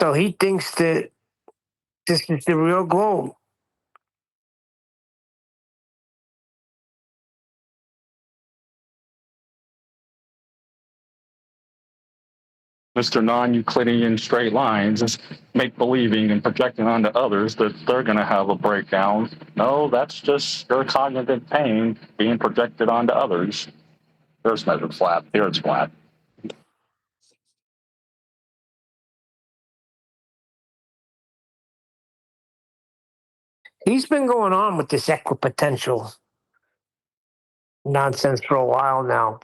So he thinks that this is the real globe. Mr. Non-Euclidean straight lines is make-believing and projecting onto others that they're going to have a breakdown. No, that's just your cognitive pain being projected onto others. There's measured flat. Here it's flat. He's been going on with this equipotential nonsense for a while now.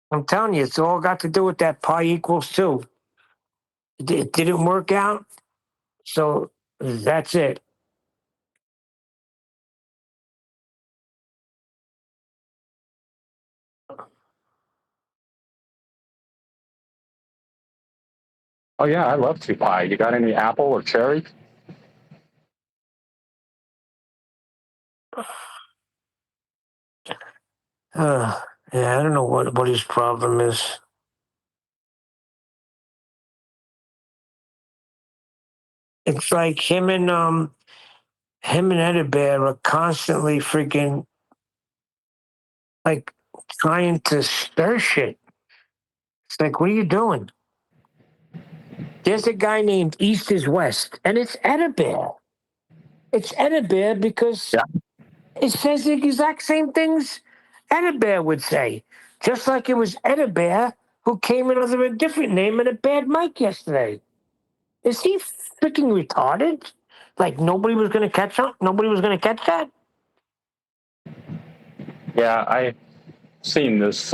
I'm telling you, it's all got to do with that pi equals 2. It didn't work out, so that's it. Oh, yeah, I love 2 pi. You got any apple or cherry? Yeah, I don't know what his problem is. It's like him and Eddie Bear are constantly freaking like trying to stir shit. It's like, what are you doing? There's a guy named East is West, and it's Eddie Bear. It's Eddie Bear because it says the exact same things Eddie Bear would say. Just like it was Eddie Bear who came in under a different name and a bad mic yesterday. Is he freaking retarded? Like nobody was going to catch on? Nobody was going to catch that? Yeah, I've seen this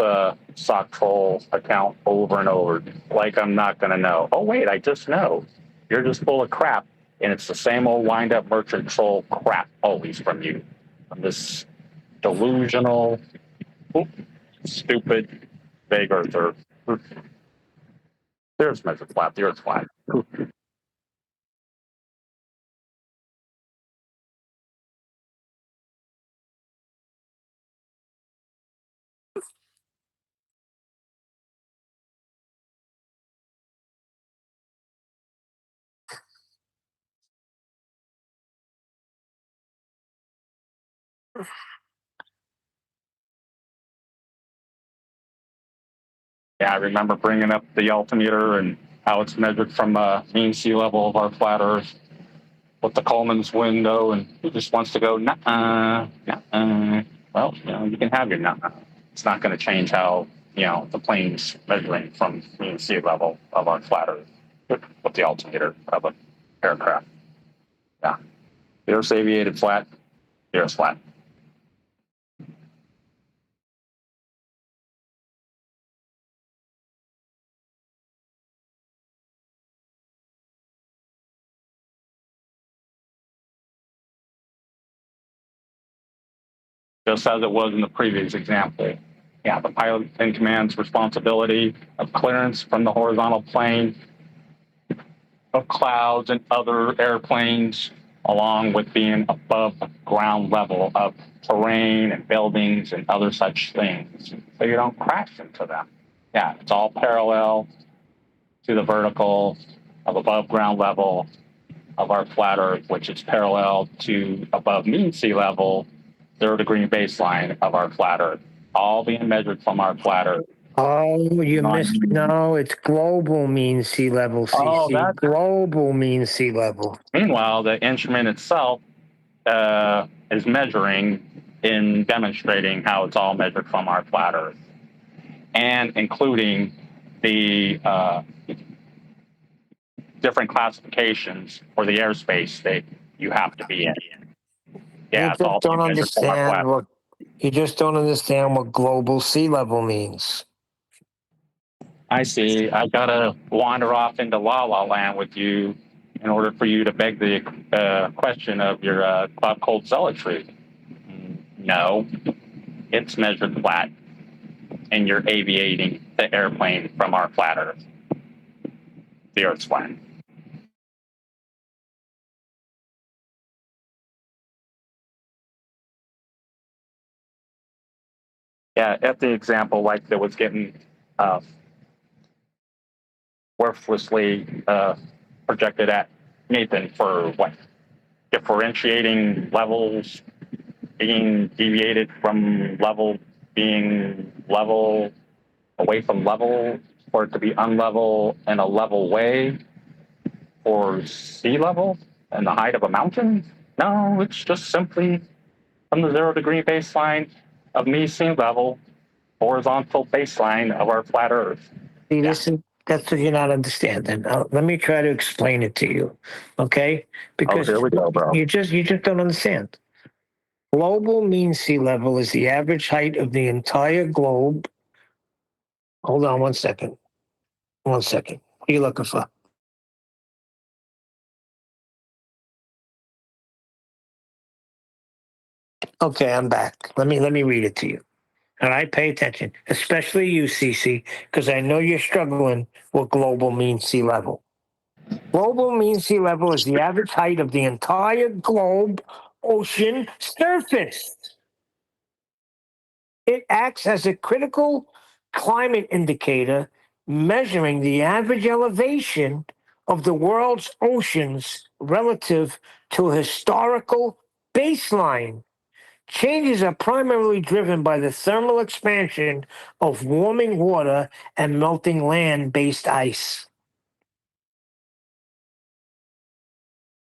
sock troll account over and over. Like I'm not going to know. Oh, wait, I just know. You're just full of crap. And it's the same old wind-up merchant troll crap always from you. From this delusional, stupid, vague earther. There's measured flat. The Earth's flat. Yeah, I remember bringing up the altimeter and how it's measured from mean sea level of our flat Earth with the Coleman's window, and he just wants to go, nuh-uh, nuh-uh. Well, you can have your nuh-uh. It's not going to change how, the plane's measuring from mean sea level of our flat Earth with the altimeter of an aircraft. Yeah. The Earth's aviated flat, the Earth's flat. Just as it was in the previous example. Yeah, the pilot in command's responsibility of clearance from the horizontal plane of clouds and other airplanes, along with being above ground level of terrain and buildings and other such things, so you don't crash into them. Yeah, it's all parallel to the vertical of above ground level of our flat Earth, which is parallel to above mean sea level 0 degree baseline of our flat Earth, all being measured from our flat Earth. Oh, you missed. No, it's global mean sea level, CC. Oh, that's global mean sea level. Meanwhile, the instrument itself is measuring and demonstrating how it's all measured from our flat Earth, and including the different classifications for the airspace that you have to be in. Yeah, it's all don't measured from our flat understand what you just don't understand what global sea level means. I see. I've got to wander off into La La Land with you in order for you to beg the question of your cloud cold zealotry. No, it's measured flat, and you're aviating the airplane from our flat Earth. The Earth's flat. Yeah, at the example, like that was getting worthlessly projected at Nathan for what? Differentiating levels being deviated from level being level away from level for it to be unlevel in a level way for sea level and the height of a mountain? No, it's just simply from the 0 degree baseline of mean sea level, horizontal baseline of our flat Earth. See, that's what you're not understanding. Let me try to explain it to you, okay? Because here we go, bro. you just don't understand. Global mean sea level is the average height of the entire globe. Hold on 1 second. 1 second. What are you looking for? Okay, I'm back. Let me read it to you. All right, pay attention, especially you, CC, because I know you're struggling with global mean sea level. Global mean sea level is the average height of the entire globe ocean surface. It acts as a critical climate indicator, measuring the average elevation of the world's oceans relative to a historical baseline. Changes are primarily driven by the thermal expansion of warming water and melting land-based ice.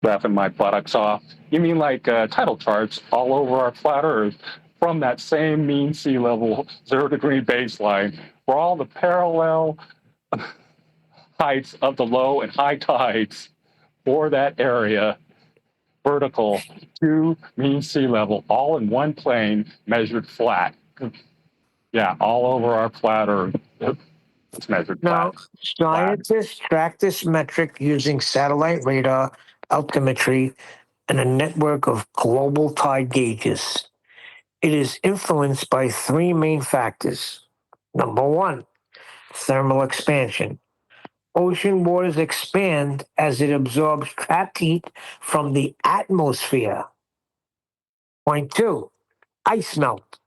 Graphing my buttocks off. You mean like tidal charts all over our flat Earth from that same mean sea level 0 degree baseline where all the parallel heights of the low and high tides for that area, vertical to mean sea level, all in one plane, measured flat. Yeah, all over our flat Earth. It's measured Now, flat. scientists track this metric using satellite radar, altimetry, and a network of global tide gauges. It is influenced by three main factors. Number one, thermal expansion. Ocean waters expand as it absorbs trapped heat from the atmosphere. Point two, ice melt.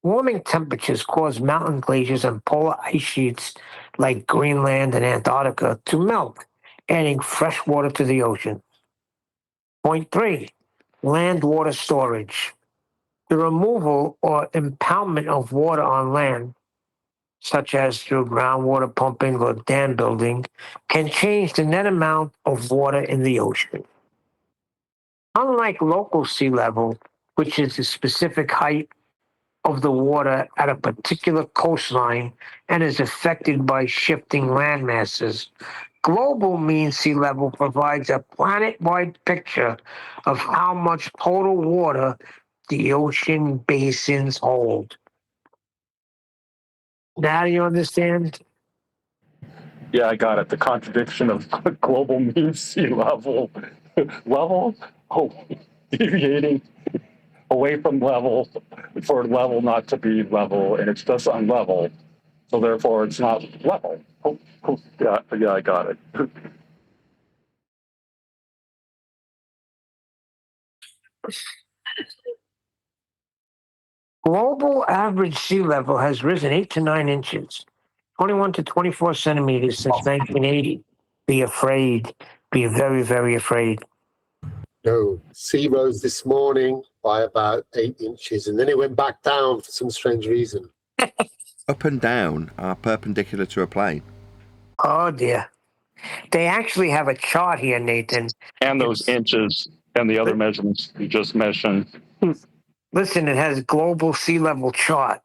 Warming temperatures cause mountain glaciers and polar ice sheets like Greenland and Antarctica to melt, adding fresh water to the ocean. Point three, land water storage. The removal or impoundment of water on land, such as through groundwater pumping or dam building, can change the net amount of water in the ocean. Unlike local sea level, which is the specific height of the water at a particular coastline and is affected by shifting land masses, global mean sea level provides a planet-wide picture of how much total water the ocean basins hold. Now you understand? Yeah, I got it. The contradiction of global mean sea level. Level? Oh, deviating away from level for level not to be level, and it's just unlevel. So therefore, it's not level. Yeah, I got it. Global average sea level has risen 8 to 9 inches, 21 to 24 centimeters since 1980. Be afraid. Be very, very afraid. No, sea rose this morning by about 8 inches, and then it went back down for some strange reason. Up and down are perpendicular to a plane. Oh, dear. They actually have a chart here, Nathan. And those inches and the other measurements you just mentioned. Listen, it has global sea level chart.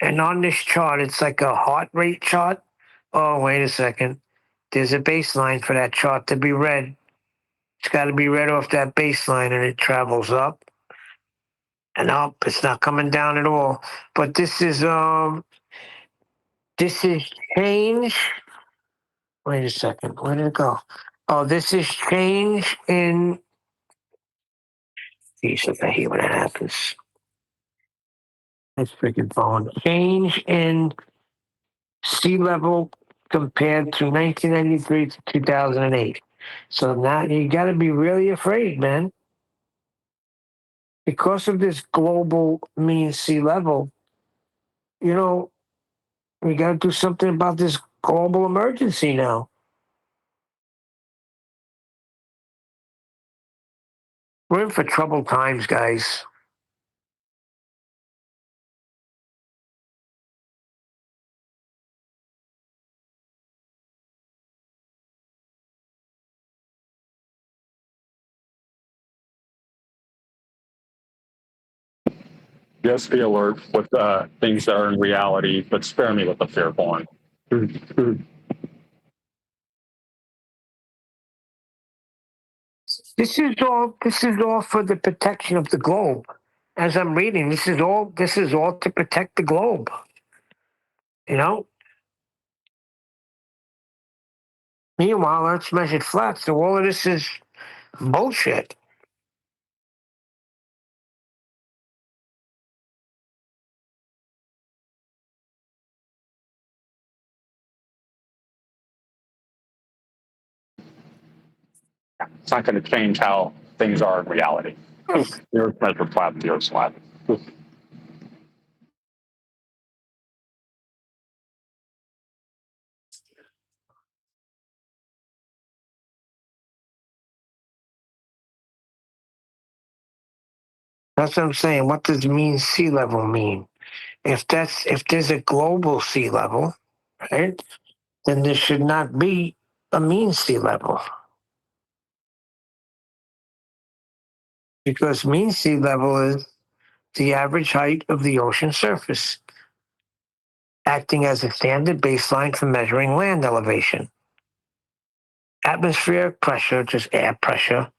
And on this chart, it's like a heart rate chart. Oh, wait a second. There's a baseline for that chart to be read. It's got to be read off that baseline, and it travels up and up. It's not coming down at all. But this is change. Wait a second. Where did it go? Oh, this is change in. Jesus, I hate when that happens. That's freaking phone. Change in sea level compared to 1993 to 2008. So now you got to be really afraid, man. Because of this global mean sea level, you know, we got to do something about this global emergency now. We're in for troubled times, guys. Just be alert with things that are in reality, but spare me with the fear porn. This is all for the protection of the globe. As I'm reading, this is all to protect the globe. You know? Meanwhile, Earth's measured flat, so all of this is bullshit. It's not going to change how things are in reality. The Earth measured flat, the Earth's flat. That's what I'm saying. What does mean sea level mean? If there's a global sea level, right, then there should not be a mean sea level. Because mean sea level is the average height of the ocean surface, acting as a standard baseline for measuring land elevation. atmospheric pressure, just air pressure,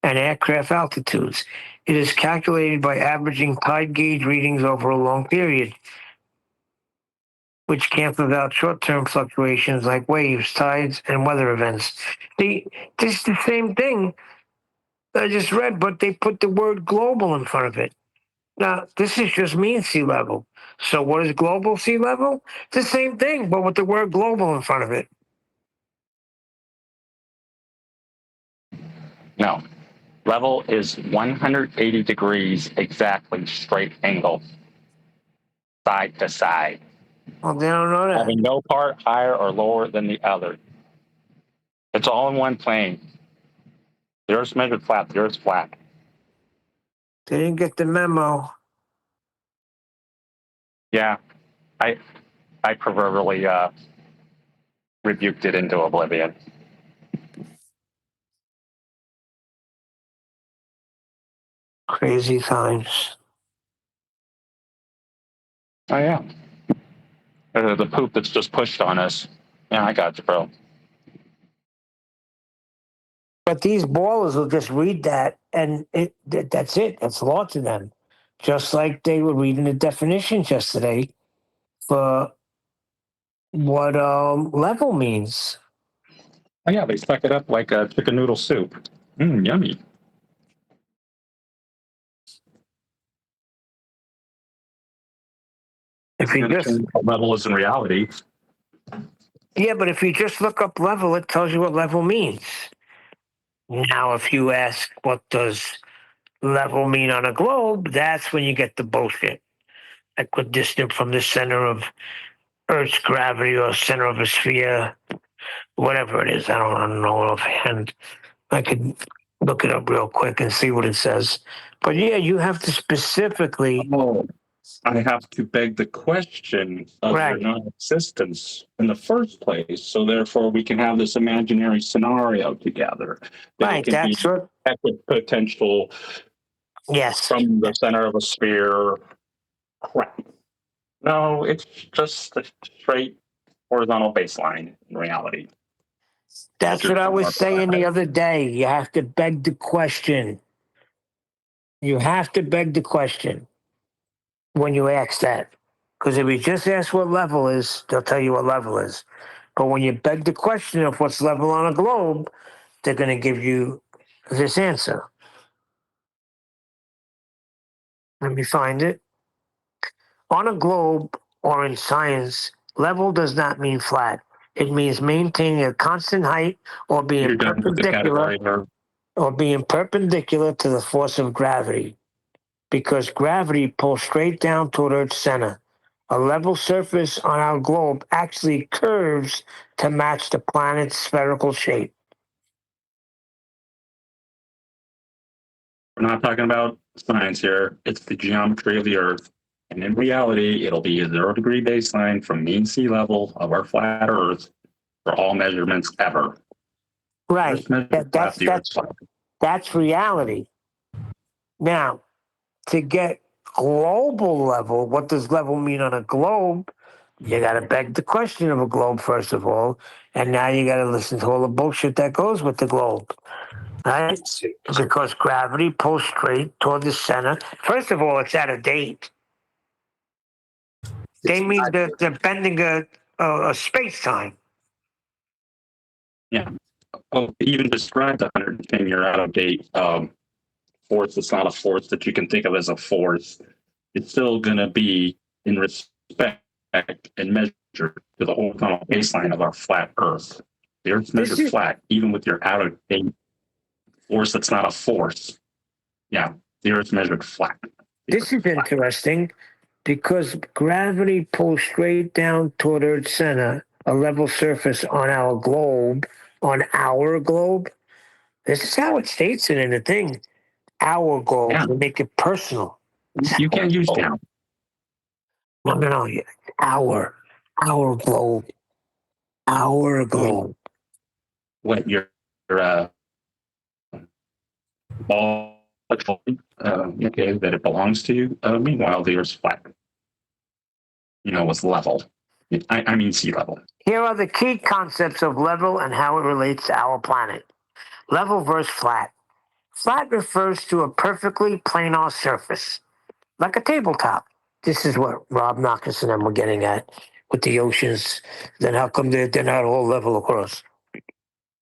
and aircraft altitudes. It is calculated by averaging tide gauge readings over a long period, which cancels out short-term fluctuations like waves, tides, and weather events. This is the same thing I just read, but they put the word global in front of it. Now, this is just mean sea level. So what is global sea level? It's the same thing, but with the word global in front of it. No. Level is 180 degrees exactly straight angle, side to side. Well, they don't know that. Having no part higher or lower than the other. It's all in one plane. The Earth's measured flat. The Earth's flat. They didn't get the memo. Yeah, I proverbially rebuked it into oblivion. Crazy times. Oh yeah. The poop that's just pushed on us. Yeah, I got you, bro. But these ballers will just read that, and that's it. That's law to them. Just like they were reading the definitions yesterday for what level means. Oh yeah, they stuck it up like a chicken noodle soup. Yummy. If you just level is in reality. Yeah, but if you just look up level, it tells you what level means. Now, if you ask what does level mean on a globe, that's when you get the bullshit. Equidistant from the center of Earth's gravity or center of a sphere, whatever it is. I don't know offhand. I could look it up real quick and see what it says. But yeah, you have to specifically. Oh, I have to beg the question of Right. their non-existence in the first place. So therefore, we can have this imaginary scenario together. That Right, it can that's be what. potential. Yes. From the center of a sphere. Crap. No, it's just a straight horizontal baseline in reality. That's what I was saying the other day. You have to beg the question. You have to beg the question when you ask that. Because if you just ask what level is, they'll tell you what level is. But when you beg the question of what's level on a globe, they're going to give you this answer. Let me find it. On a globe or in science, level does not mean flat. It means maintaining a constant height or being perpendicular to the force of gravity. Because gravity pulls straight down toward Earth's center. A level surface on our globe actually curves to match the planet's spherical shape. We're not talking about science here. It's the geometry of the Earth. And in reality, it'll be a 0 degree baseline from mean sea level of our flat Earth for all measurements ever. Right. That's reality. Now, to get global level, what does level mean on a globe? You got to beg the question of a globe, first of all. And now you got to listen to all the bullshit that goes with the globe. Right? Because gravity pulls straight toward the center. First of all, it's out of date. They mean they're bending a space-time. Yeah. Well, even describe the 110-year out of date force. It's not a force that you can think of as a force. It's still going to be in respect and measure to the horizontal baseline of our flat Earth. The Earth's measured flat, even with your out of date force that's not a force. Yeah, the Earth's measured flat. This is interesting because gravity pulls straight down toward Earth's center, a level surface on our globe. This is how it states it in the thing. Our globe, to make it personal. You can't use down. No. Our globe. Our globe. What your ball, okay, that it belongs to you. Meanwhile, the Earth's flat. Was level. I mean sea level. Here are the key concepts of level and how it relates to our planet. Level versus flat. Flat refers to a perfectly planar surface, like a tabletop. This is what Rob Knockus and them were getting at with the oceans. Then how come they're not all level across?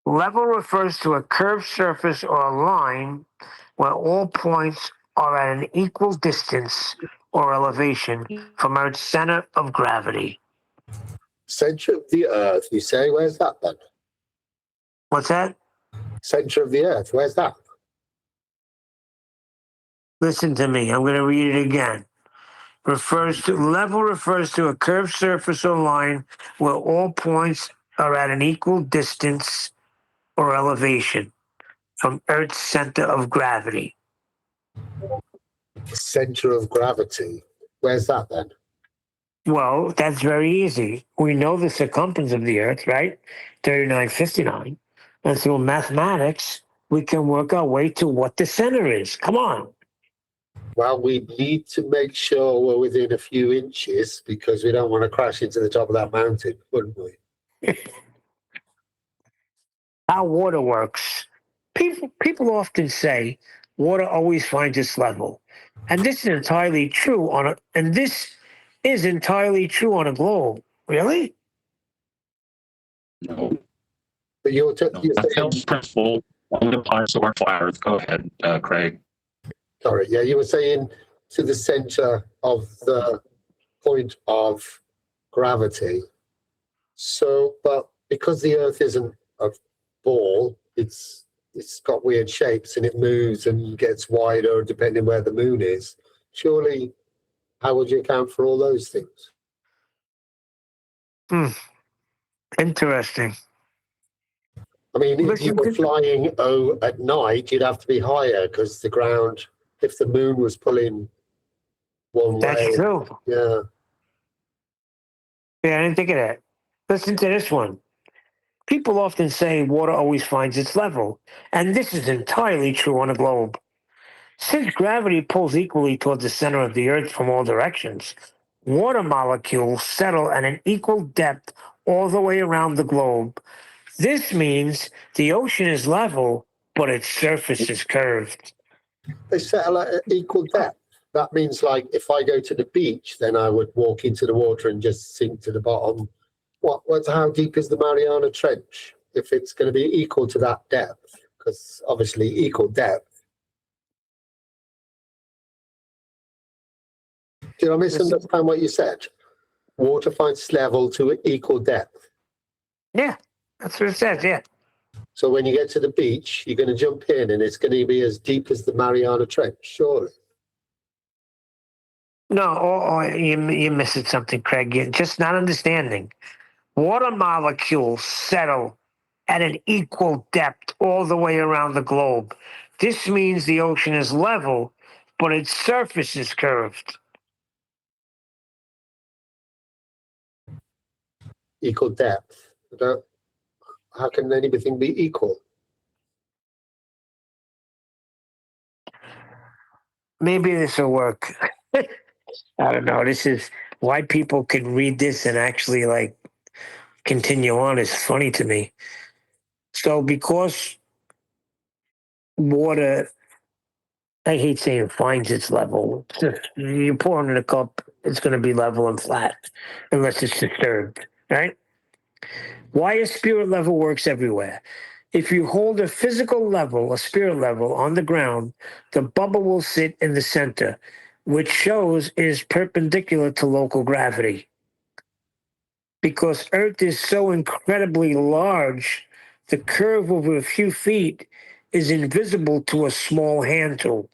Level refers to a curved surface or a line where all points are at an equal distance or elevation from Earth's center of gravity. Center of the Earth, you say? Where's that then? What's that? Center of the Earth, where's that? Listen to me. I'm going to read it again. Level refers to a curved surface or line where all points are at an equal distance or elevation from Earth's center of gravity. Center of gravity. Where's that then? Well, that's very easy. We know the circumference of the Earth, right? 3959. And through mathematics, we can work our way to what the center is. Come on. Well, we need to make sure we're within a few inches because we don't want to crash into the top of that mountain, wouldn't we? How water works. People often say water always finds its level. And this is entirely true on a globe. Really? No. But you're That's the principle only applies to our flat Earth. Go ahead, Craig. Sorry, yeah, you were saying to the center of the point of gravity. So, but because the Earth isn't a ball, it's got weird shapes and it moves and gets wider depending where the moon is. Surely, how would you account for all those things? Interesting. I mean, if you were flying at night, you'd have to be higher because the ground, if the moon was pulling one way. That's true. Yeah. Yeah, I didn't think of that. Listen to this one. People often say water always finds its level, and this is entirely true on a globe. Since gravity pulls equally towards the center of the Earth from all directions, water molecules settle at an equal depth all the way around the globe. This means the ocean is level, but its surface is curved. They settle at equal depth. That means, like, if I go to the beach, then I would walk into the water and just sink to the bottom. How deep is the Mariana Trench? If it's going to be equal to that depth, because obviously equal depth. Did I misunderstand what you said? Water finds level to equal depth. Yeah, that's what it says, yeah. So when you get to the beach, you're going to jump in and it's going to be as deep as the Mariana Trench, surely. No, you're missing something, Craig. You're just not understanding. Water molecules settle at an equal depth all the way around the globe. This means the ocean is level, but its surface is curved. Equal depth. How can anything be equal? Maybe this will work. I don't know. This is why people can read this and actually like continue on is funny to me. So because water, I hate saying finds its level. You pour it in a cup, it's going to be level and flat unless it's disturbed, right? Why a spirit level works everywhere. If you hold a physical level, a spirit level on the ground, the bubble will sit in the center, which shows it is perpendicular to local gravity. Because Earth is so incredibly large, the curve over a few feet is invisible to a small hand tool.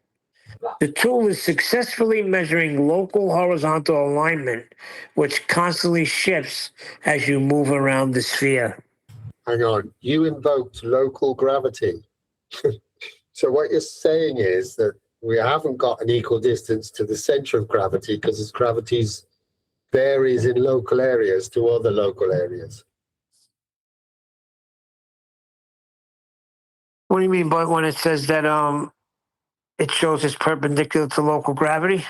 The tool is successfully measuring local horizontal alignment, which constantly shifts as you move around the sphere. Hang on, you invoked local gravity. So what you're saying is that we haven't got an equal distance to the center of gravity because its gravity varies in local areas to other local areas. What do you mean by when it says that it shows it's perpendicular to local gravity?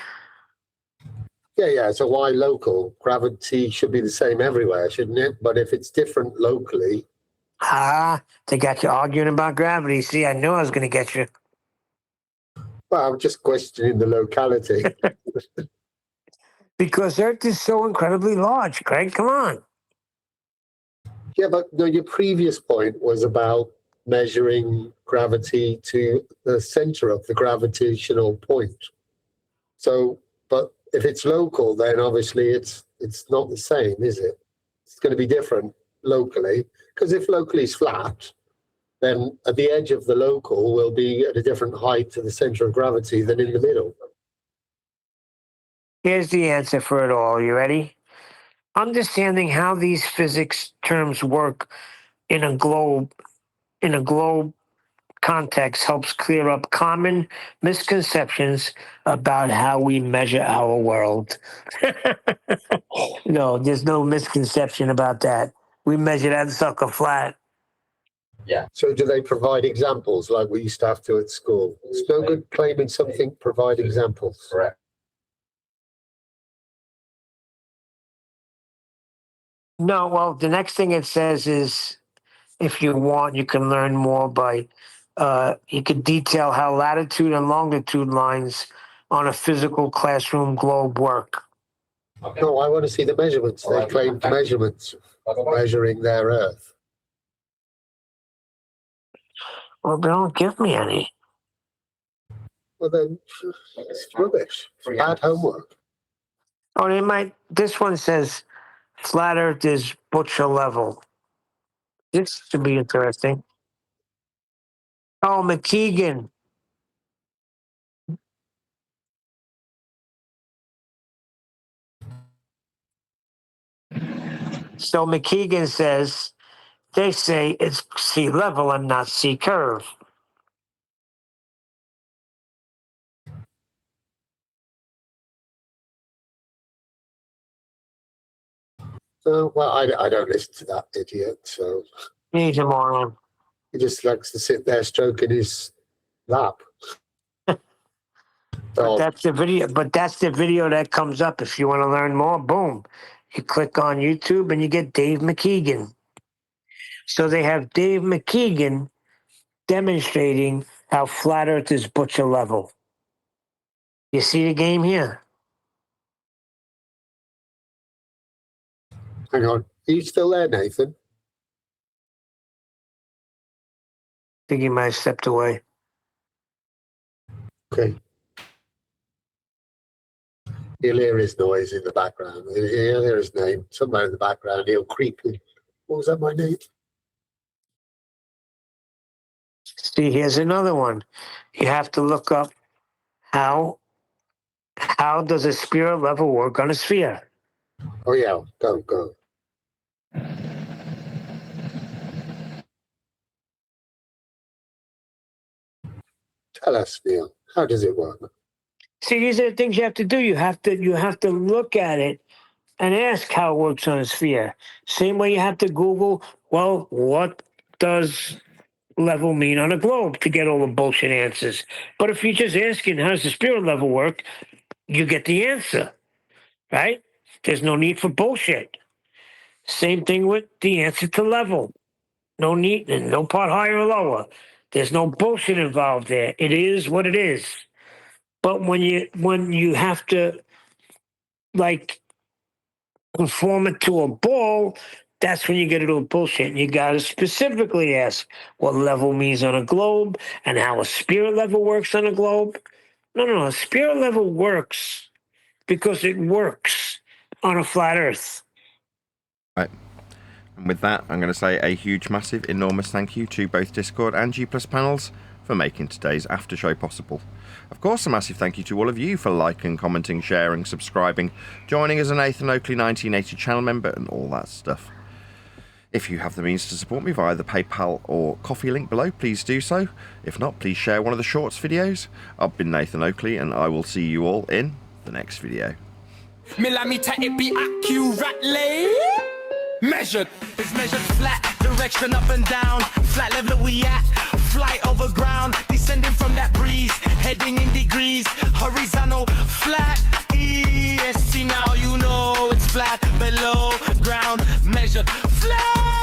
Yeah. So why local? Gravity should be the same everywhere, shouldn't it? But if it's different locally. They got you arguing about gravity. See, I knew I was going to get you. Well, I'm just questioning the locality. Because Earth is so incredibly large, Craig. Come on. Yeah, but no, your previous point was about measuring gravity to the center of the gravitational point. So, but if it's local, then obviously it's not the same, is it? It's going to be different locally, because if locally is flat, then at the edge of the local will be at a different height to the center of gravity than in the middle. Here's the answer for it all. You ready? Understanding how these physics terms work in a globe context helps clear up common misconceptions about how we measure our world. No, there's no misconception about that. We measure that sucker flat. Yeah. So do they provide examples like we used to have to at school? It's no good claiming something, provide examples. Correct. No, well, the next thing it says is, if you want, you can learn more by, you could detail how latitude and longitude lines on a physical classroom globe work. Okay. No, I want to see the measurements. They claimed measurements measuring their Earth. Well, they don't give me any. Well, then it's rubbish. It's bad homework. Oh, they might. This one says flat Earth is butcher level. This should be interesting. Oh, McKeegan. So McKeegan says, they say it's sea level and not sea curve. Well, I don't listen to that idiot, so. He's a moron. He just likes to sit there stroking his lap. But that's the video. But that's the video that comes up. If you want to learn more, boom, you click on YouTube and you get Dave McKeegan. So they have Dave McKeegan demonstrating how flat Earth is butcher level. You see the game here? Hang on, are you still there, Nathan? I think he might have stepped away. Okay. You'll hear his noise in the background. You'll hear his name somewhere in the background. He'll creep in. What was that, my name? See, here's another one. You have to look up how does a spirit level work on a sphere? Oh, yeah. Go. Tell us, Neil. How does it work? See, these are the things you have to do. You have to look at it and ask how it works on a sphere. Same way you have to Google, well, what does level mean on a globe, to get all the bullshit answers. But if you're just asking how does the spirit level work, you get the answer, right? There's no need for bullshit. Same thing with the answer to level. No need, and no part higher or lower. There's no bullshit involved there. It is what it is. But when you have to, like, conform it to a ball, that's when you get a little bullshit. And you got to specifically ask what level means on a globe and how a spirit level works on a globe. No. A spirit level works because it works on a flat Earth. Right. And with that, I'm going to say a huge, massive, enormous thank you to both Discord and G+ panels for making today's after show possible. Of course, a massive thank you to all of you for liking, commenting, sharing, subscribing, joining as a Nathan Oakley 1980 channel member and all that stuff. If you have the means to support me via the PayPal or Coffee link below, please do so. If not, please share one of the shorts videos. I've been Nathan Oakley and I will see you all in the next video. Millimeter, it be accurately measured. It's measured flat, direction up and down. Flat level we at, flight over ground. Descending from that breeze, heading in degrees. Horizontal, flat, ease. yes, see now you know it's flat below ground, measured flat.